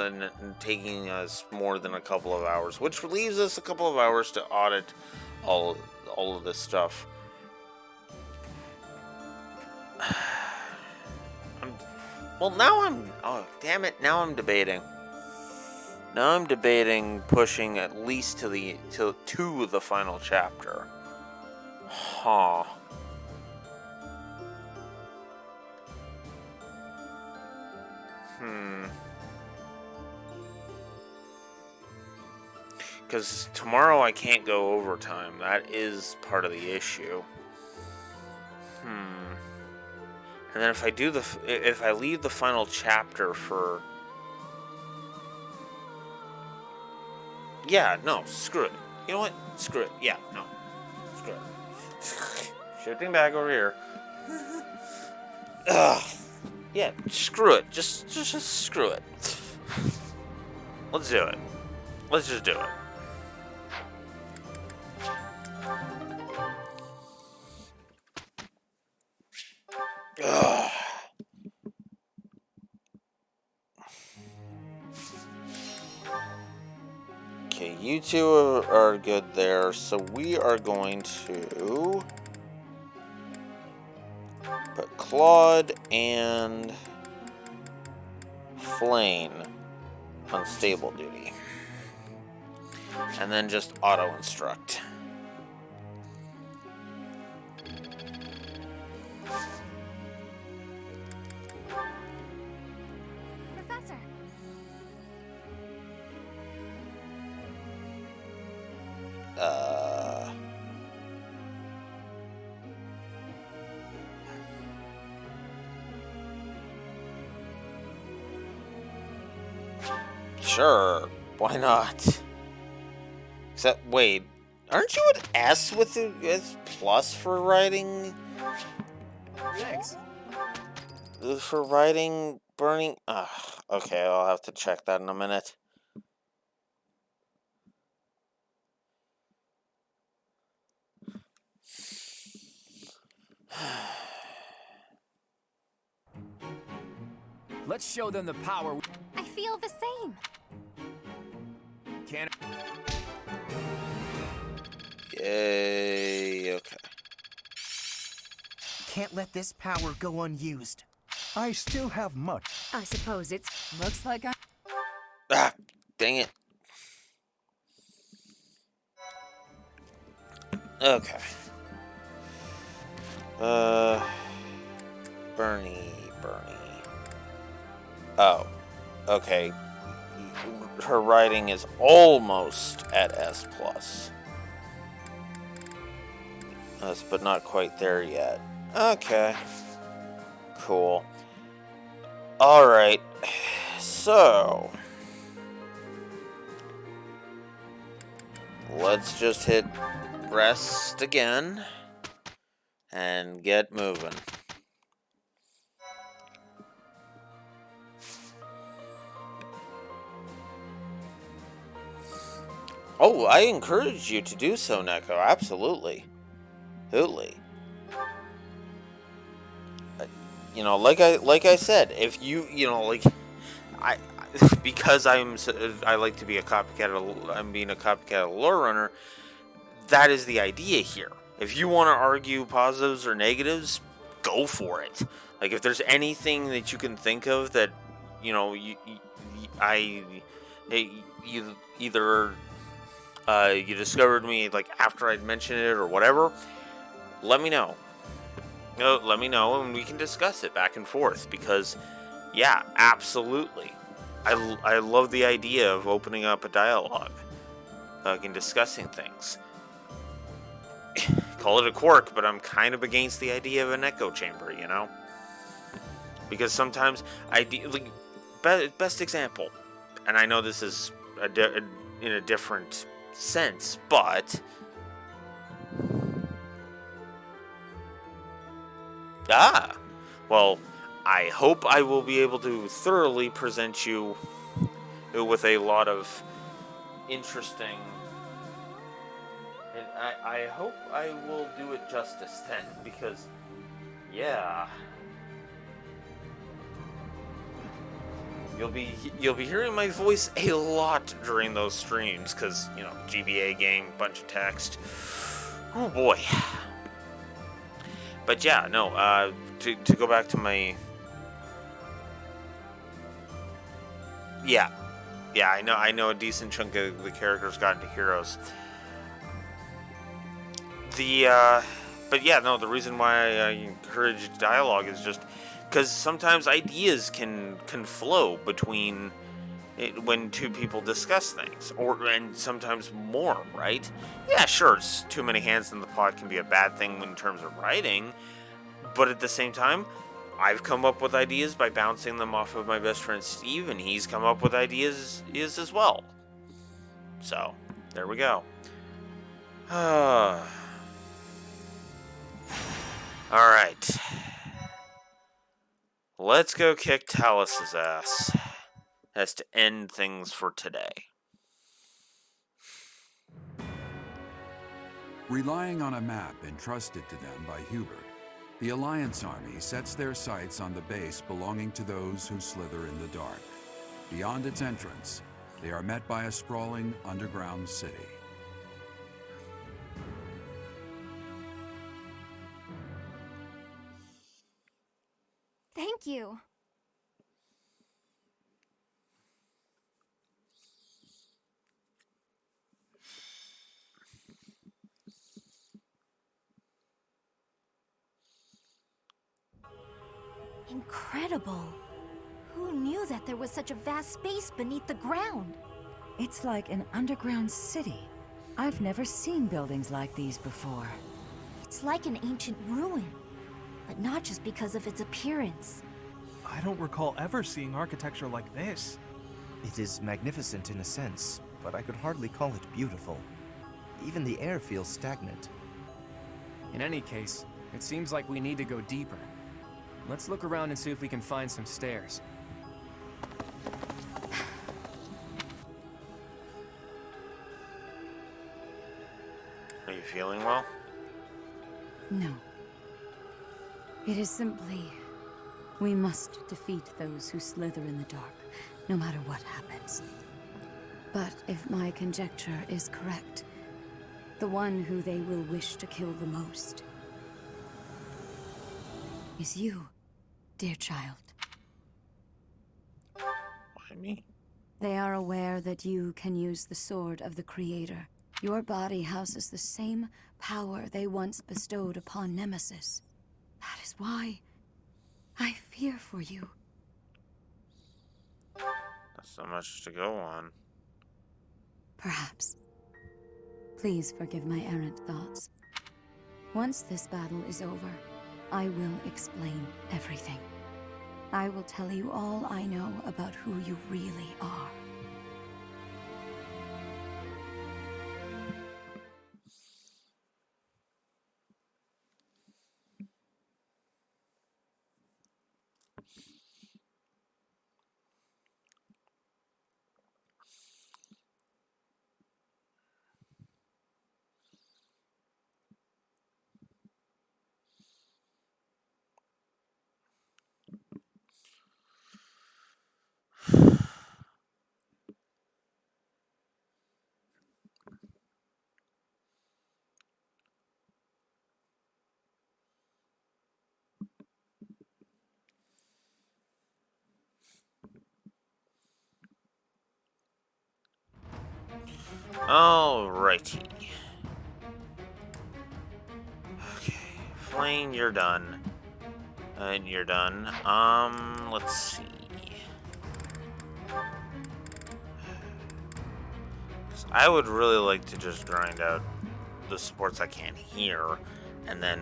Speaker 1: more than a couple of hours, which leaves us a couple of hours to audit all of this stuff. Oh damn it! Now I'm debating. Now I'm debating pushing at least to the final chapter. Huh. Because tomorrow I can't go overtime. That is part of the issue. And then if I leave the final chapter for... Yeah, no, screw it. You know what? Screw it. Yeah, no. Screw it. Shifting back over here. Ugh. Yeah, screw it. Just screw it. Let's do it. Let's just do it. Ugh. Okay, you two are good there, so we are going to put Claude and Flane on stable duty. And then just auto-instruct. Sure, why not? Except, wait, aren't you an S with the S plus for writing?
Speaker 10: Thanks.
Speaker 1: For writing burning? Okay, I'll have to check that in a minute.
Speaker 10: Let's show them the power.
Speaker 5: I feel the same.
Speaker 10: Can
Speaker 1: Yay, okay.
Speaker 12: Can't let this power go unused.
Speaker 23: I still have much.
Speaker 18: I suppose it looks like I...
Speaker 1: Ah, dang it. Okay. Bernie. Oh, okay. Her writing is almost at S+. But not quite there yet. Okay. Cool. Alright. So... let's just hit rest again. And get moving. Oh, I encourage you to do so, Neko. Absolutely. Absolutely. You know, like I said, if you know, like, because I like to be a copycat. I'm being a copycat lore runner. That is the idea here. If you want to argue positives or negatives, go for it. Like, if there's anything that you can think of that, you know, you either you discovered me like after I'd mentioned it or whatever, let me know. Let me know and we can discuss it back and forth, because yeah, absolutely. I love the idea of opening up a dialogue, and discussing things. Call it a quirk, but I'm kind of against the idea of an echo chamber, you know? Because sometimes best example, and I know this is in a different sense, but well, I hope I will be able to thoroughly present you with a lot of interesting, and I hope I will do it justice then, because yeah, you'll be hearing my voice a lot during those streams, because, you know, GBA game, bunch of text. Oh boy. But yeah, no, to go back to my... Yeah, I know a decent chunk of the characters got into heroes. But yeah, no, the reason why I encourage dialogue is just because sometimes ideas can flow between when two people discuss things, and sometimes more, right? Yeah, sure, it's too many hands in the pot can be a bad thing in terms of writing, but at the same time, I've come up with ideas by bouncing them off of my best friend Steve, and he's come up with ideas as well. So, there we go. Alright. Let's go kick Talus's ass. Has to end things for today.
Speaker 19: Relying on a map entrusted to them by Hubert, the Alliance army sets their sights on the base belonging to those who slither in the dark. Beyond its entrance, they are met by a sprawling underground city.
Speaker 5: Thank you.
Speaker 6: Incredible. Who knew that there was such a vast space beneath the ground?
Speaker 7: It's like an underground city.
Speaker 9: I've never seen buildings like these before.
Speaker 5: It's like an ancient ruin, but not just because of its appearance.
Speaker 15: I don't recall ever seeing architecture like this.
Speaker 12: It is magnificent in a sense, but I could hardly call it beautiful. Even the air feels stagnant.
Speaker 10: In any case, it seems like we need to go deeper. Let's look around and see if we can find some stairs.
Speaker 1: Are you feeling well?
Speaker 9: No. It is simply... we must defeat those who slither in the dark, no matter what happens. But if my conjecture is correct, the one who they will wish to kill the most is you, dear child.
Speaker 1: Why me?
Speaker 9: They are aware that you can use the sword of the Creator. Your body houses the same power they once bestowed upon Nemesis. That is why I fear for you.
Speaker 1: That's so much to go on.
Speaker 9: Perhaps. Please forgive my errant thoughts. Once this battle is over, I will explain everything. I will tell you all I know about who you really are.
Speaker 1: Alrighty. Okay, Flame, you're done. And you're done. Let's see. 'Cause I would really like to just grind out the supports I can here, and then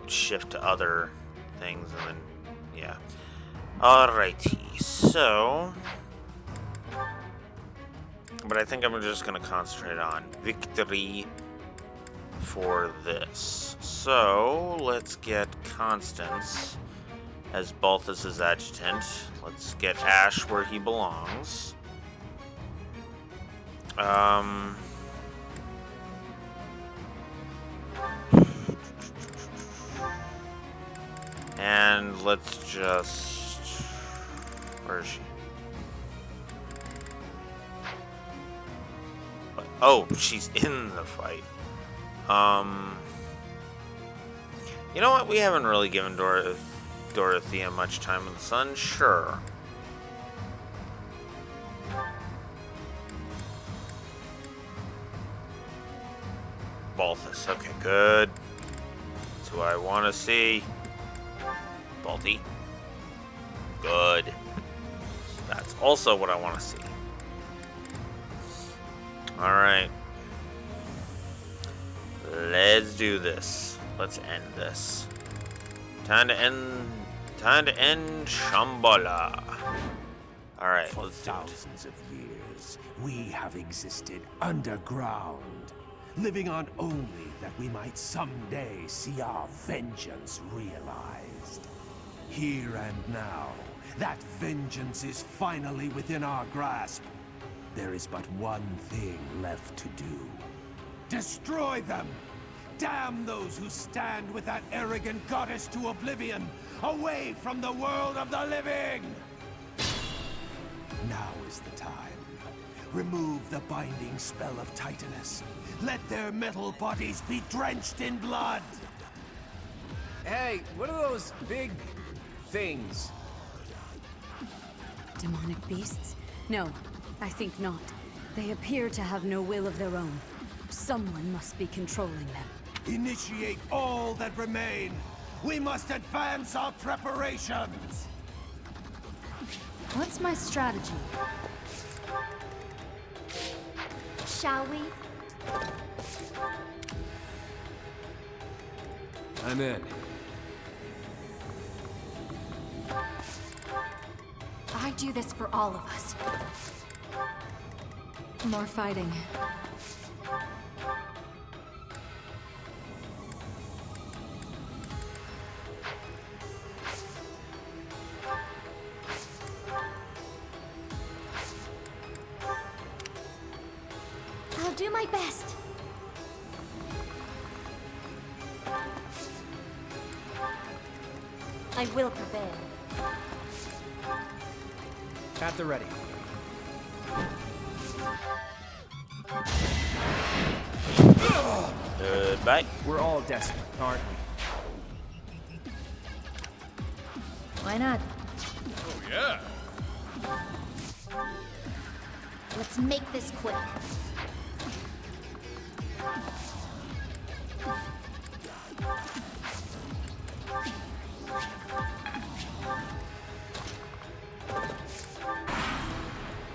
Speaker 1: shift to other things, and then, yeah. Alrighty, so... But I think I'm just going to concentrate on victory for this. So, let's get Constance as Balthus's adjutant. Let's get Ash where he belongs. And let's just... Where is she? Oh, she's in the fight. You know what? We haven't really given Dorothea much time in the sun. Sure. Balthus. Okay, good. That's who I want to see. Balti. Good. That's also what I want to see. Alright. Let's do this. Let's end this. Time to end Shambhala. Alright,
Speaker 21: For
Speaker 1: let's do it.
Speaker 21: thousands of years, we have existed underground, living on only that we might someday see our vengeance realized. Here and now, that vengeance is finally within our grasp. There is but one thing left to do. Destroy them! Damn those who stand with that arrogant goddess to oblivion, away from the world of the living! Now is the time. Remove the binding spell of Titanus. Let their metal bodies be drenched in blood!
Speaker 10: Hey, what are those big things?
Speaker 9: Demonic beasts? No, I think not. They appear to have no will of their own. Someone must be controlling them.
Speaker 21: Initiate all that remain! We must advance our preparations!
Speaker 11: What's my strategy?
Speaker 17: shall we?
Speaker 10: I'm in.
Speaker 5: I do this for all of us.
Speaker 7: More fighting.
Speaker 17: I'll do my best.
Speaker 6: I will prevail.
Speaker 10: At the ready.
Speaker 1: Goodbye.
Speaker 10: We're all desperate, aren't we?
Speaker 11: Why not?
Speaker 3: Oh, yeah.
Speaker 17: Let's make this quick.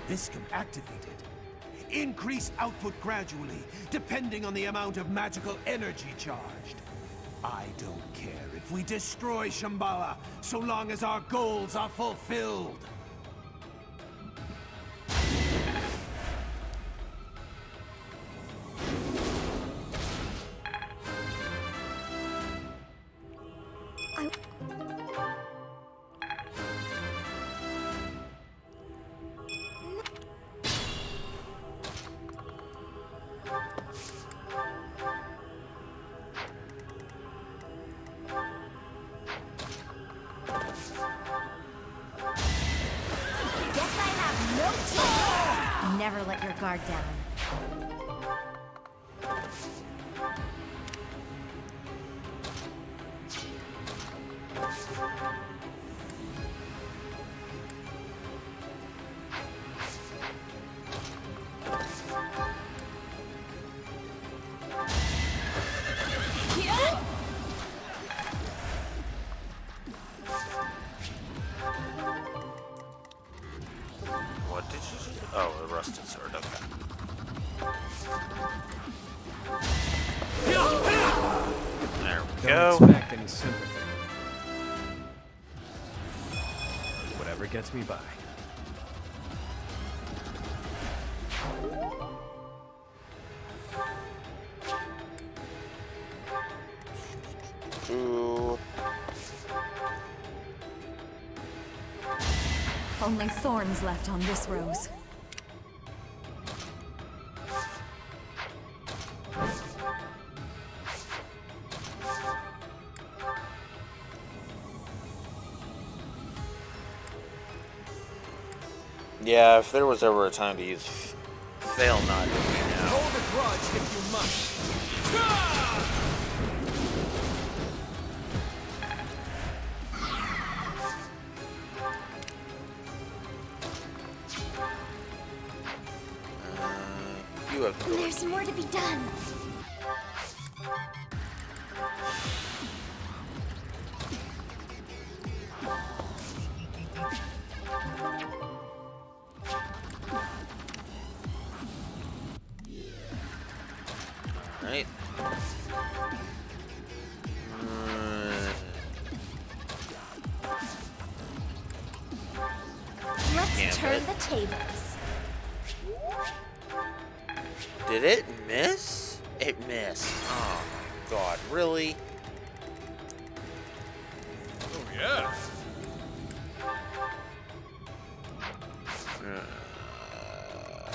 Speaker 21: Viscom activated. Increase output gradually, depending on the amount of magical energy charged. I don't care if we destroy Shambhala, so long as our goals are fulfilled.
Speaker 11: Never let your guard down.
Speaker 1: What did you do? Oh, a rusted sword, okay. There we go.
Speaker 10: Don't expect any sympathy. Whatever gets me by.
Speaker 1: Ooh.
Speaker 7: Only thorns left on this rose.
Speaker 1: Yeah, if there was ever a time to use fail not to be now.
Speaker 10: Hold a grudge if you must.
Speaker 1: You have to go.
Speaker 17: There's more to be done.
Speaker 1: Right.
Speaker 17: Let's turn the tables.
Speaker 1: Did it miss? It missed. Oh my god, really?
Speaker 3: Oh, yeah.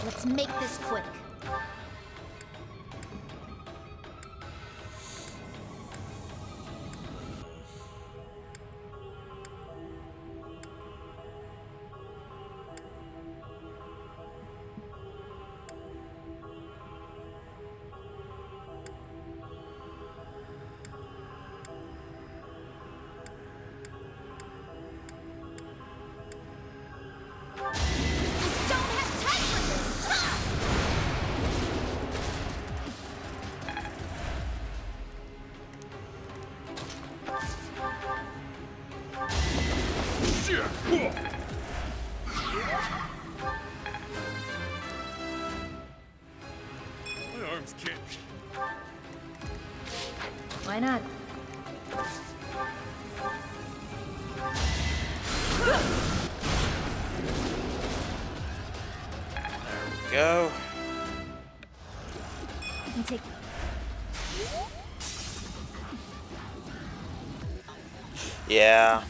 Speaker 17: Let's make this quick.
Speaker 1: go.
Speaker 11: I can take.
Speaker 1: Yeah.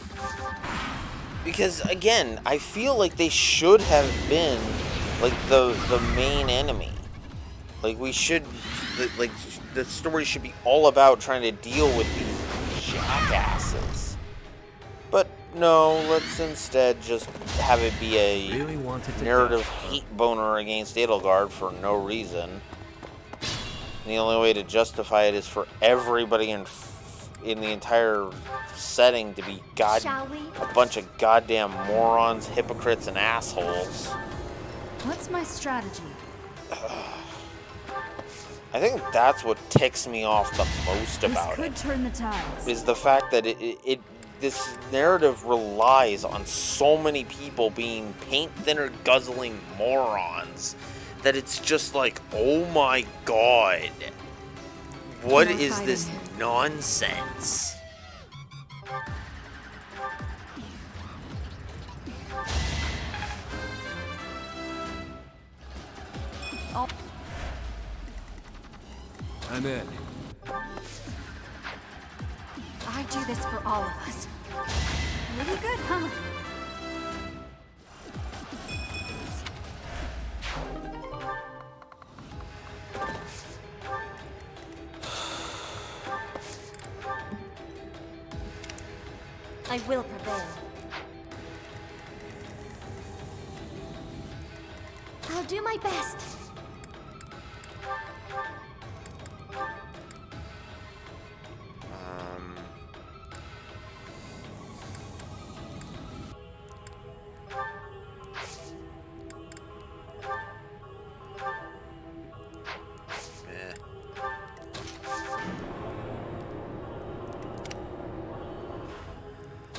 Speaker 1: Because again, I feel like they should have been like the main enemy. Like we should, like the story should be all about trying to deal with these jackasses. But no, let's instead just have it be a narrative hate boner against Edelgard for no reason. And the only way to justify it is for everybody in the entire setting to be a bunch of goddamn morons, hypocrites, and assholes.
Speaker 7: What's my strategy?
Speaker 1: I think that's what ticks me off the most about
Speaker 7: This could turn the tides.
Speaker 1: is the fact that this narrative relies on so many people being paint thinner guzzling morons that it's just like, oh my god, what is this nonsense?
Speaker 10: I'm in.
Speaker 5: I do this for all of us. Really good, huh?
Speaker 6: I will prevail.
Speaker 5: I'll do my best.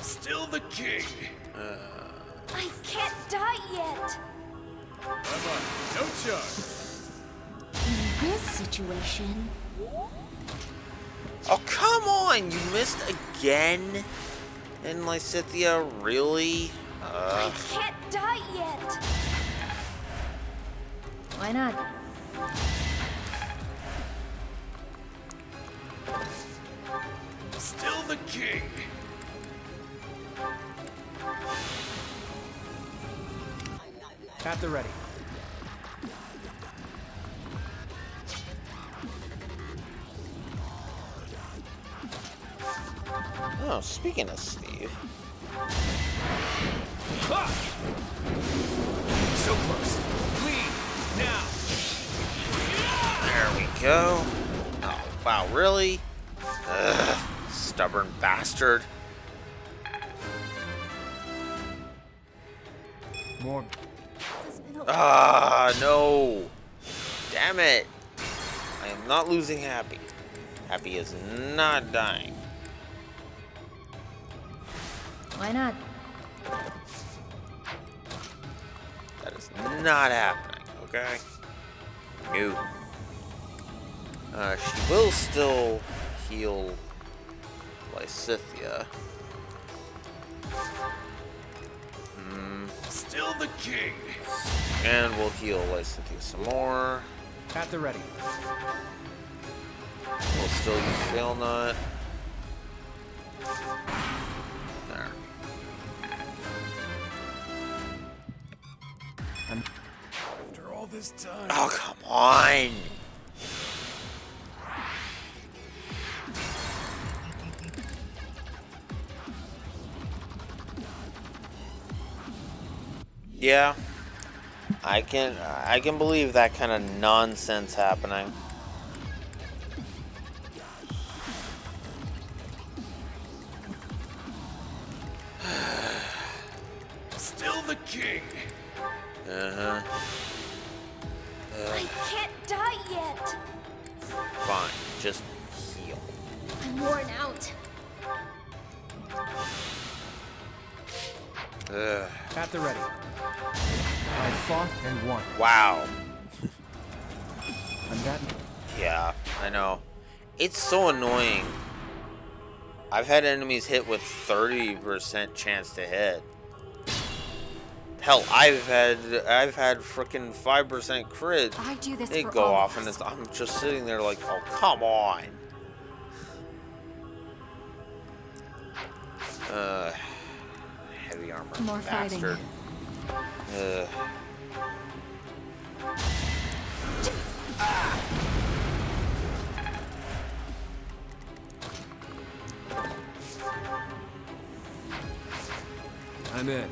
Speaker 3: Still the king.
Speaker 5: I can't die yet.
Speaker 3: Come on, no charge.
Speaker 17: In this situation...
Speaker 1: Oh, come on! You missed again? And Lysithea, really?
Speaker 5: I can't die yet.
Speaker 11: Why not?
Speaker 3: Still the king.
Speaker 10: At the ready.
Speaker 1: Oh, speaking of Steve.
Speaker 10: So close. Clean. Now.
Speaker 1: There we go. Oh, wow, really? Ugh, stubborn bastard.
Speaker 10: More.
Speaker 1: Ah, no. Damn it. I am not losing Happy. Happy is not dying.
Speaker 11: Why not?
Speaker 1: That is not happening, okay? No. She will still heal Lysithea.
Speaker 3: Still the king.
Speaker 1: And we'll heal Lysithea some more.
Speaker 10: At the ready.
Speaker 1: We'll still use Fail Nut. There.
Speaker 3: After all this time.
Speaker 1: Oh, come on! Yeah, I can believe that kind of nonsense happening.
Speaker 3: Still the king.
Speaker 1: Uh-huh.
Speaker 5: I can't die yet.
Speaker 1: Fine, just heal.
Speaker 5: I'm worn out.
Speaker 10: At the ready. I fought and won.
Speaker 1: Wow.
Speaker 10: I'm that.
Speaker 1: Yeah, I know. It's so annoying. I've had enemies hit with 30% chance to hit. Hell, I've had frickin' 5% crit.
Speaker 5: I do this
Speaker 1: They
Speaker 5: for
Speaker 1: go
Speaker 5: all
Speaker 1: off,
Speaker 5: of
Speaker 1: and
Speaker 5: us.
Speaker 1: I'm just sitting there like, oh, come on. Heavy armor.
Speaker 5: More
Speaker 1: bastard.
Speaker 5: fighting.
Speaker 10: I'm in.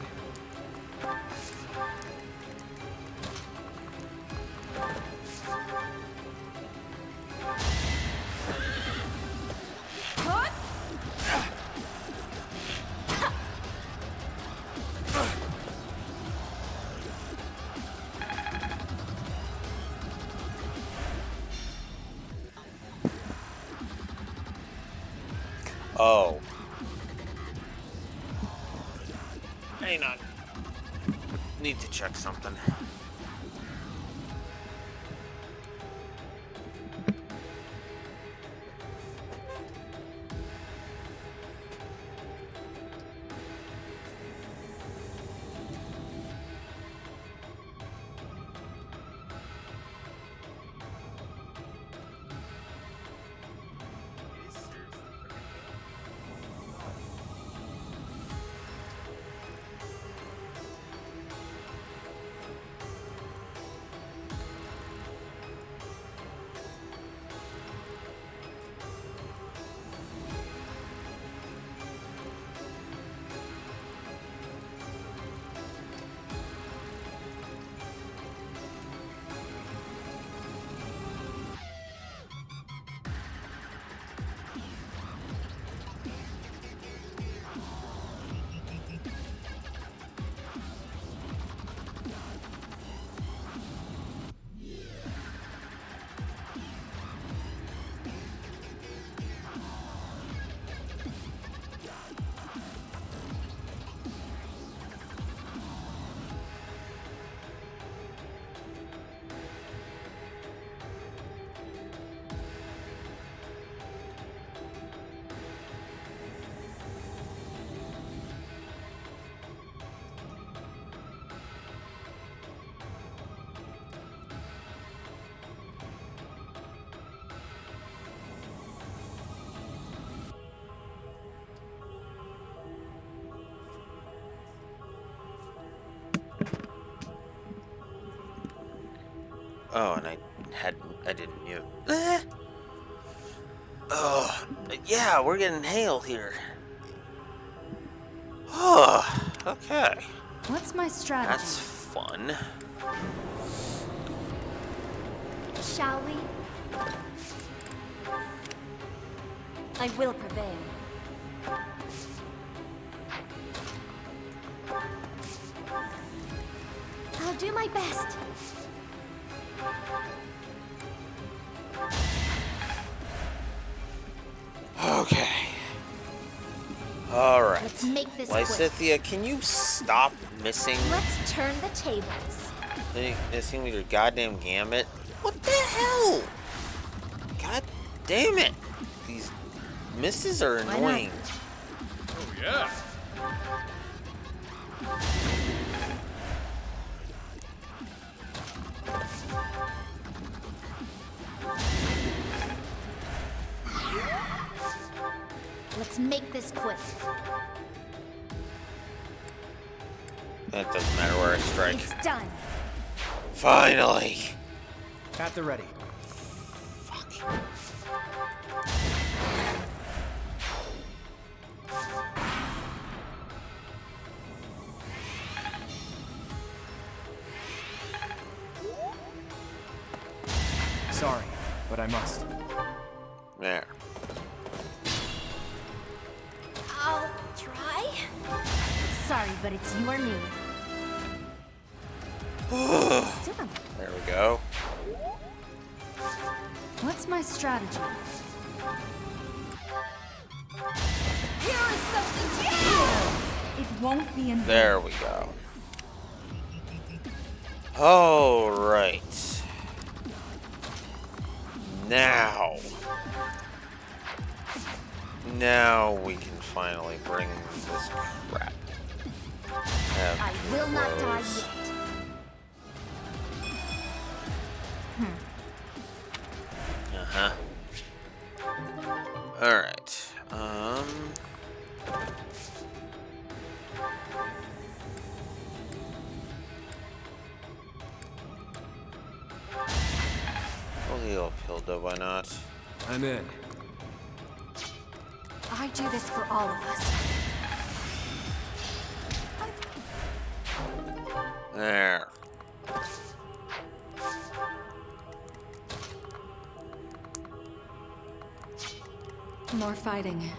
Speaker 1: Oh. Hang on. Need to check something. Oh, and I didn't mute. Oh, yeah, we're getting hail here. Oh, okay.
Speaker 7: What's my strategy?
Speaker 1: That's fun.
Speaker 6: Shall we? I will prevail.
Speaker 17: I'll do my best.
Speaker 1: Okay. Alright.
Speaker 17: Let's make this quick.
Speaker 1: Lysithia, can you stop missing?
Speaker 17: Let's turn the tables.
Speaker 1: Missing with your goddamn gambit? What the hell? God damn it. These misses are annoying.
Speaker 3: Oh, yeah.
Speaker 17: Let's make this quick.
Speaker 1: It doesn't matter where I strike.
Speaker 17: It's done.
Speaker 1: Finally.
Speaker 12: At the ready.
Speaker 10: Sorry, but I must.
Speaker 1: There.
Speaker 17: I'll try.
Speaker 6: Sorry, but it's you or me.
Speaker 1: There we go.
Speaker 7: What's my strategy?
Speaker 17: Here is something to do.
Speaker 7: It won't be in
Speaker 1: There we go. All right. Now we can finally bring this crap. have
Speaker 17: I
Speaker 1: to
Speaker 17: will not die
Speaker 1: close.
Speaker 17: yet.
Speaker 1: Uh-huh. Alright. We'll heal Hilda, why not?
Speaker 10: I'm in.
Speaker 5: I do this for all of us.
Speaker 1: There.
Speaker 7: More fighting.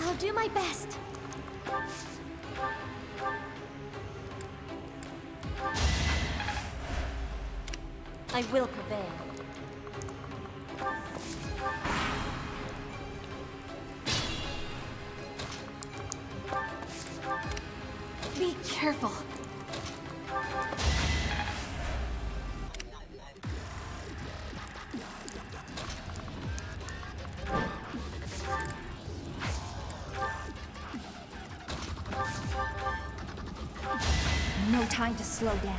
Speaker 17: I'll do my best.
Speaker 6: I will prevail.
Speaker 5: Be careful.
Speaker 11: No time to slow down.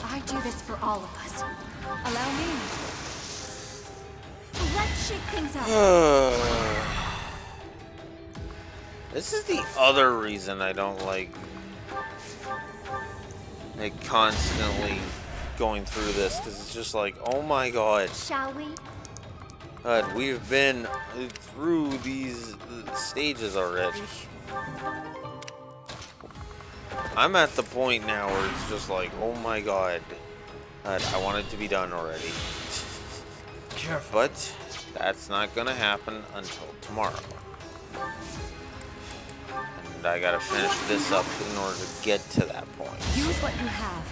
Speaker 5: I do this for all of us. Allow me. Let's shake things up.
Speaker 1: This is the other reason I don't like constantly going through this, because it's just like, oh my god.
Speaker 17: Shall we?
Speaker 1: We've been through these stages already. I'm at the point now where it's just like, oh my god. I want it to be done already.
Speaker 10: Careful.
Speaker 1: But that's not gonna happen until tomorrow. And I gotta finish this up in order to get to that point.
Speaker 11: Use what you have.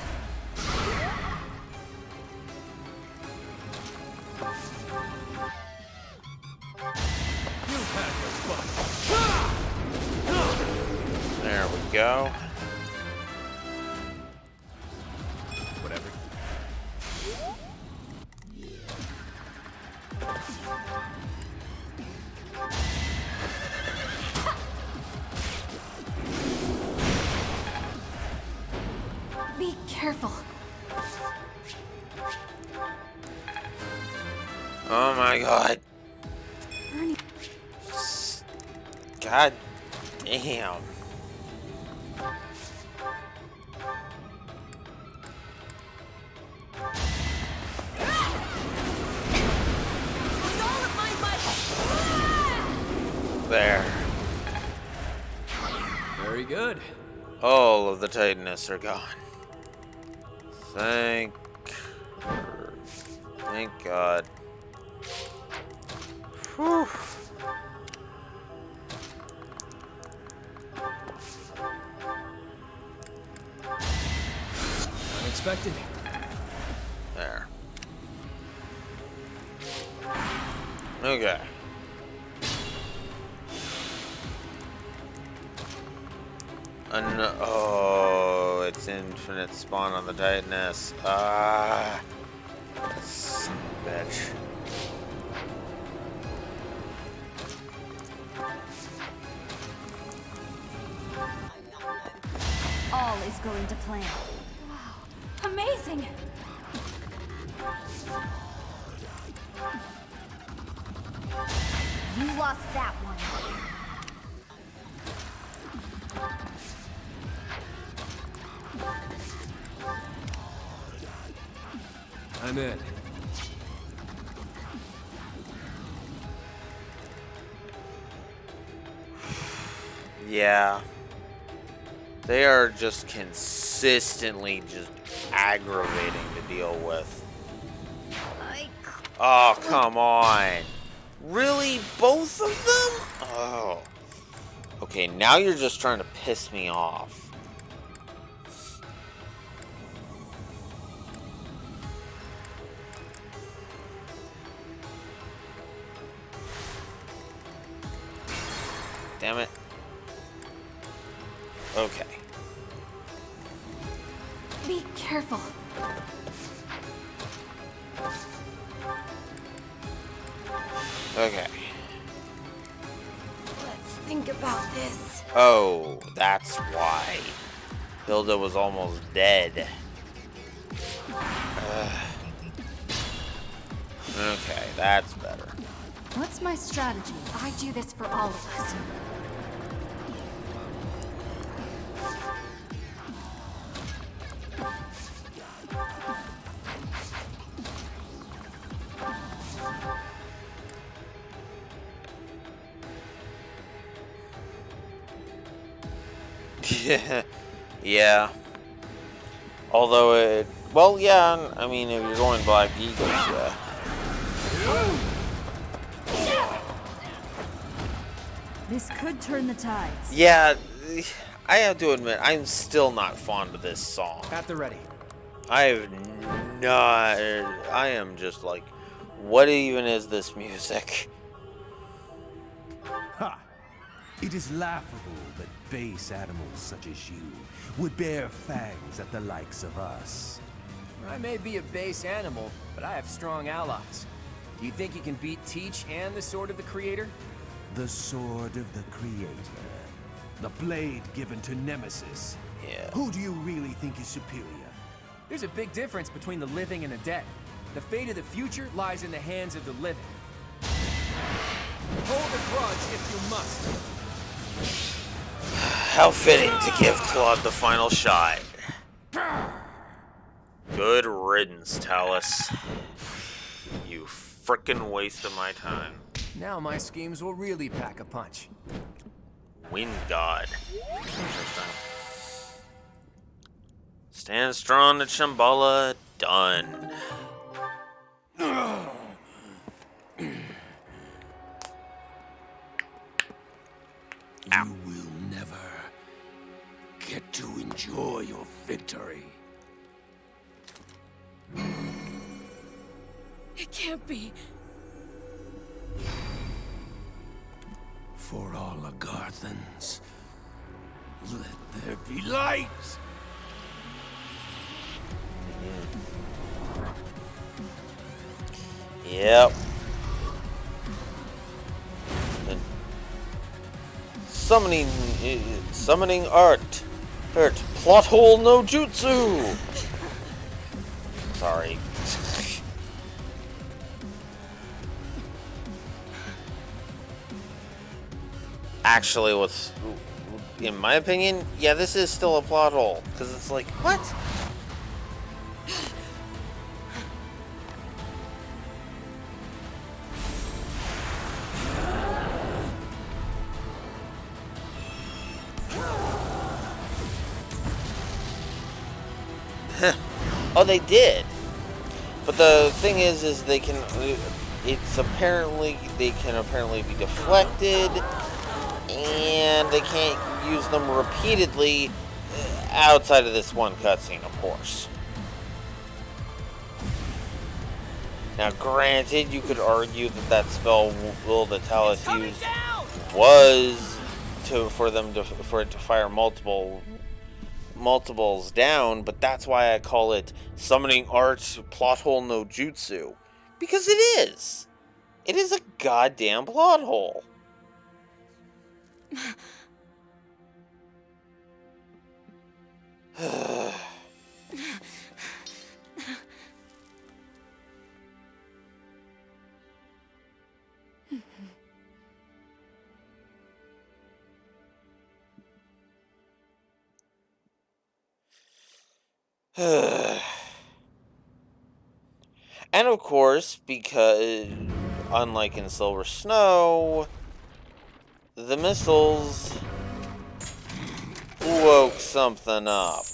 Speaker 1: There we go.
Speaker 3: Whatever.
Speaker 5: Be careful.
Speaker 1: Oh my god. God damn. There.
Speaker 10: Very good.
Speaker 1: All of the tightness are gone. Thank God. Whew.
Speaker 10: Unexpected.
Speaker 1: There. Okay. Oh, it's infinite spawn on the tightness. Ah, son of a bitch.
Speaker 6: All is going to plan.
Speaker 5: Amazing!
Speaker 17: You lost that one.
Speaker 10: I'm in.
Speaker 1: Yeah. They are just consistently just aggravating to deal with. Oh, come on. Really? Both of them? Oh. Okay, now you're just trying to piss me off. damn it. Okay.
Speaker 5: Be careful.
Speaker 1: Okay.
Speaker 5: Let's think about this.
Speaker 1: Oh, that's why. Hilda was almost dead. Okay, that's better.
Speaker 7: What's my strategy?
Speaker 5: I do this for all of us.
Speaker 1: Yeah. Although it... Well, yeah, I mean, if you're going Black Eagles, yeah.
Speaker 7: This could turn the tides.
Speaker 1: Yeah, I have to admit, I'm still not fond of this song.
Speaker 10: At the ready.
Speaker 1: I am just like, what even is this music?
Speaker 21: Ha! It is laughable that base animals such as you would bear fangs at the likes of us.
Speaker 10: I may be a base animal, but I have strong allies. Do you think you can beat Teach and the Sword of the Creator?
Speaker 21: The Sword of the Creator. The blade given to Nemesis.
Speaker 1: Yeah.
Speaker 21: Who do you really think is superior?
Speaker 10: There's a big difference between the living and the dead. The fate of the future lies in the hands of the living. Hold a grudge if you must.
Speaker 1: How fitting to give Claude the final shot. Good riddance, Talus. You frickin' waste of my time.
Speaker 10: Now my schemes will really pack a punch.
Speaker 1: Wind God. Interesting. Stand strong to Shambhala. Done.
Speaker 21: You will never get to enjoy your victory.
Speaker 18: It can't be.
Speaker 21: For all Agarthans, let there be light!
Speaker 1: Yep. Summoning art. Plot hole no jutsu. Sorry. Actually, what's, in my opinion, yeah, this is still a plot hole. Because it's like, what? Oh, they did. But the thing is they can, they can apparently be deflected, and they can't use them repeatedly outside of this one cutscene, of course. Now, granted, you could argue that that spell will the Talus used was for it to fire multiples down, but that's why I call it Summoning Art Plot Hole no Jutsu. Because it is. It is a goddamn plot hole. And of course, because unlike in Silver Snow, the missiles woke something up.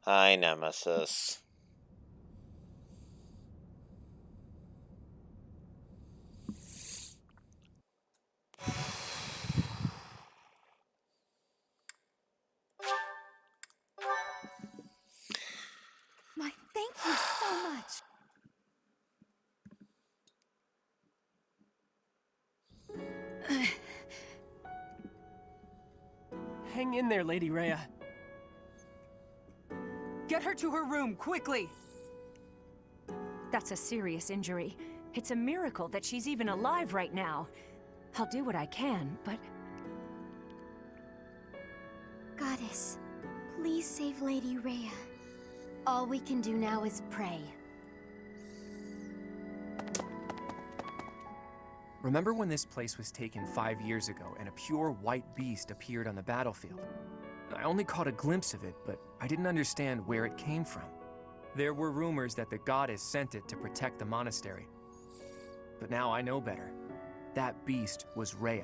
Speaker 1: Hi, Nemesis.
Speaker 18: much.
Speaker 10: Hang in there, Lady Reya. Get her to her room, quickly!
Speaker 18: That's a serious injury. It's a miracle that she's even alive right now. I'll do what I can, but...
Speaker 17: Goddess, please save Lady Reya. All we can do now is pray.
Speaker 10: Remember when this place was taken 5 years ago and a pure white beast appeared on the battlefield? I only caught a glimpse of it, but I didn't understand where it came from. There were rumors that the goddess sent it to protect the monastery. But now I know better. That beast was Reya.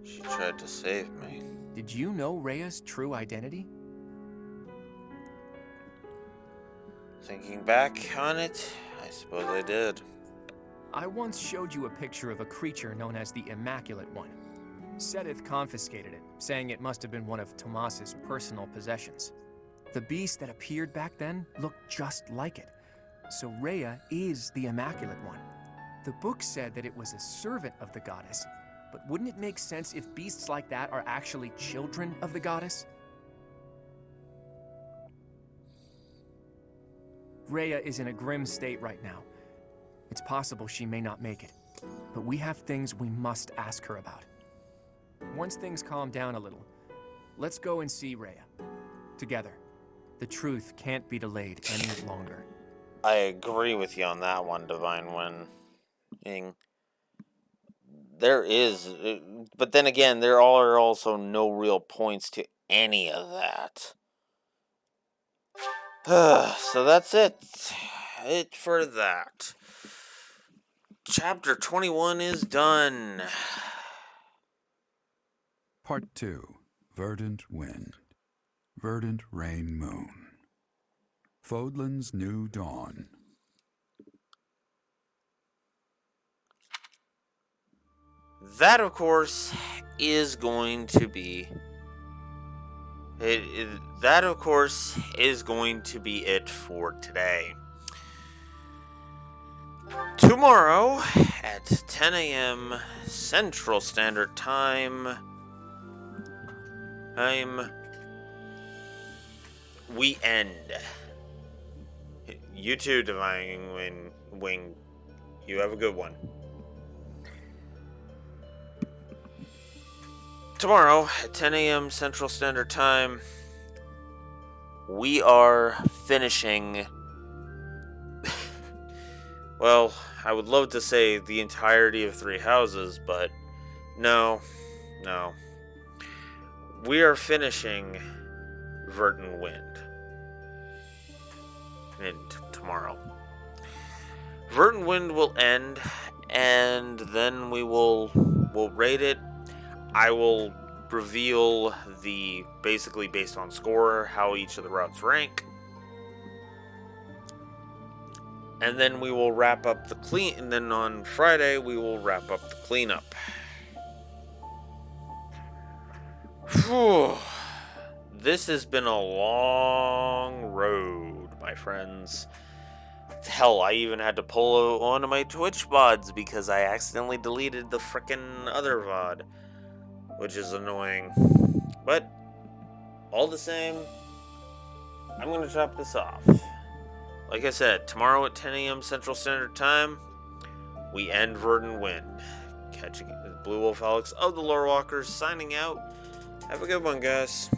Speaker 1: She tried to save me.
Speaker 10: Did you know Reya's true identity?
Speaker 1: Thinking back on it, I suppose I did.
Speaker 10: I once showed you a picture of a creature known as the Immaculate One. Sedith confiscated it, saying it must have been one of Tomas's personal possessions. The beast that appeared back then looked just like it. So Reya is the Immaculate One. The book said that it was a servant of the goddess, but wouldn't it make sense if beasts like that are actually children of the goddess? Reya is in a grim state right now. It's possible she may not make it, but we have things we must ask her about. Once things calm down a little, let's go and see Reya. Together. The truth can't be delayed any longer.
Speaker 1: I agree with you on that one, Divine Wing. There is, but then again, there are also no real points to any of that. So that's it. It for that. Chapter 21 is done.
Speaker 19: Part 2. Verdant Wind. Verdant Rain Moon. Fodlan's New Dawn.
Speaker 1: That, of course, is going to be... That, of course, is going to be it for today. Tomorrow, at 10 a.m. Central Standard Time, we end. You too, Divine Wing. You have a good one. Tomorrow, at 10 a.m. Central Standard Time, we are finishing... Well, I would love to say the entirety of Three Houses, but no. We are finishing Verdant Wind. And tomorrow. Verdant Wind will end, and then we'll rate it. I will reveal the, basically based on score, how each of the routes rank. And then we will wrap up the clean, and then on Friday we will wrap up the cleanup. Whew. This has been a long road, my friends. Hell, I even had to pull one of my Twitch VODs because I accidentally deleted the frickin' other VOD, which is annoying. But, all the same, I'm going to top this off. Like I said, tomorrow at 10 a.m. Central Standard Time, we end Verdant Wind. Catching Blue Wolf Alex of the Lore Walkers signing out. Have a good one, guys.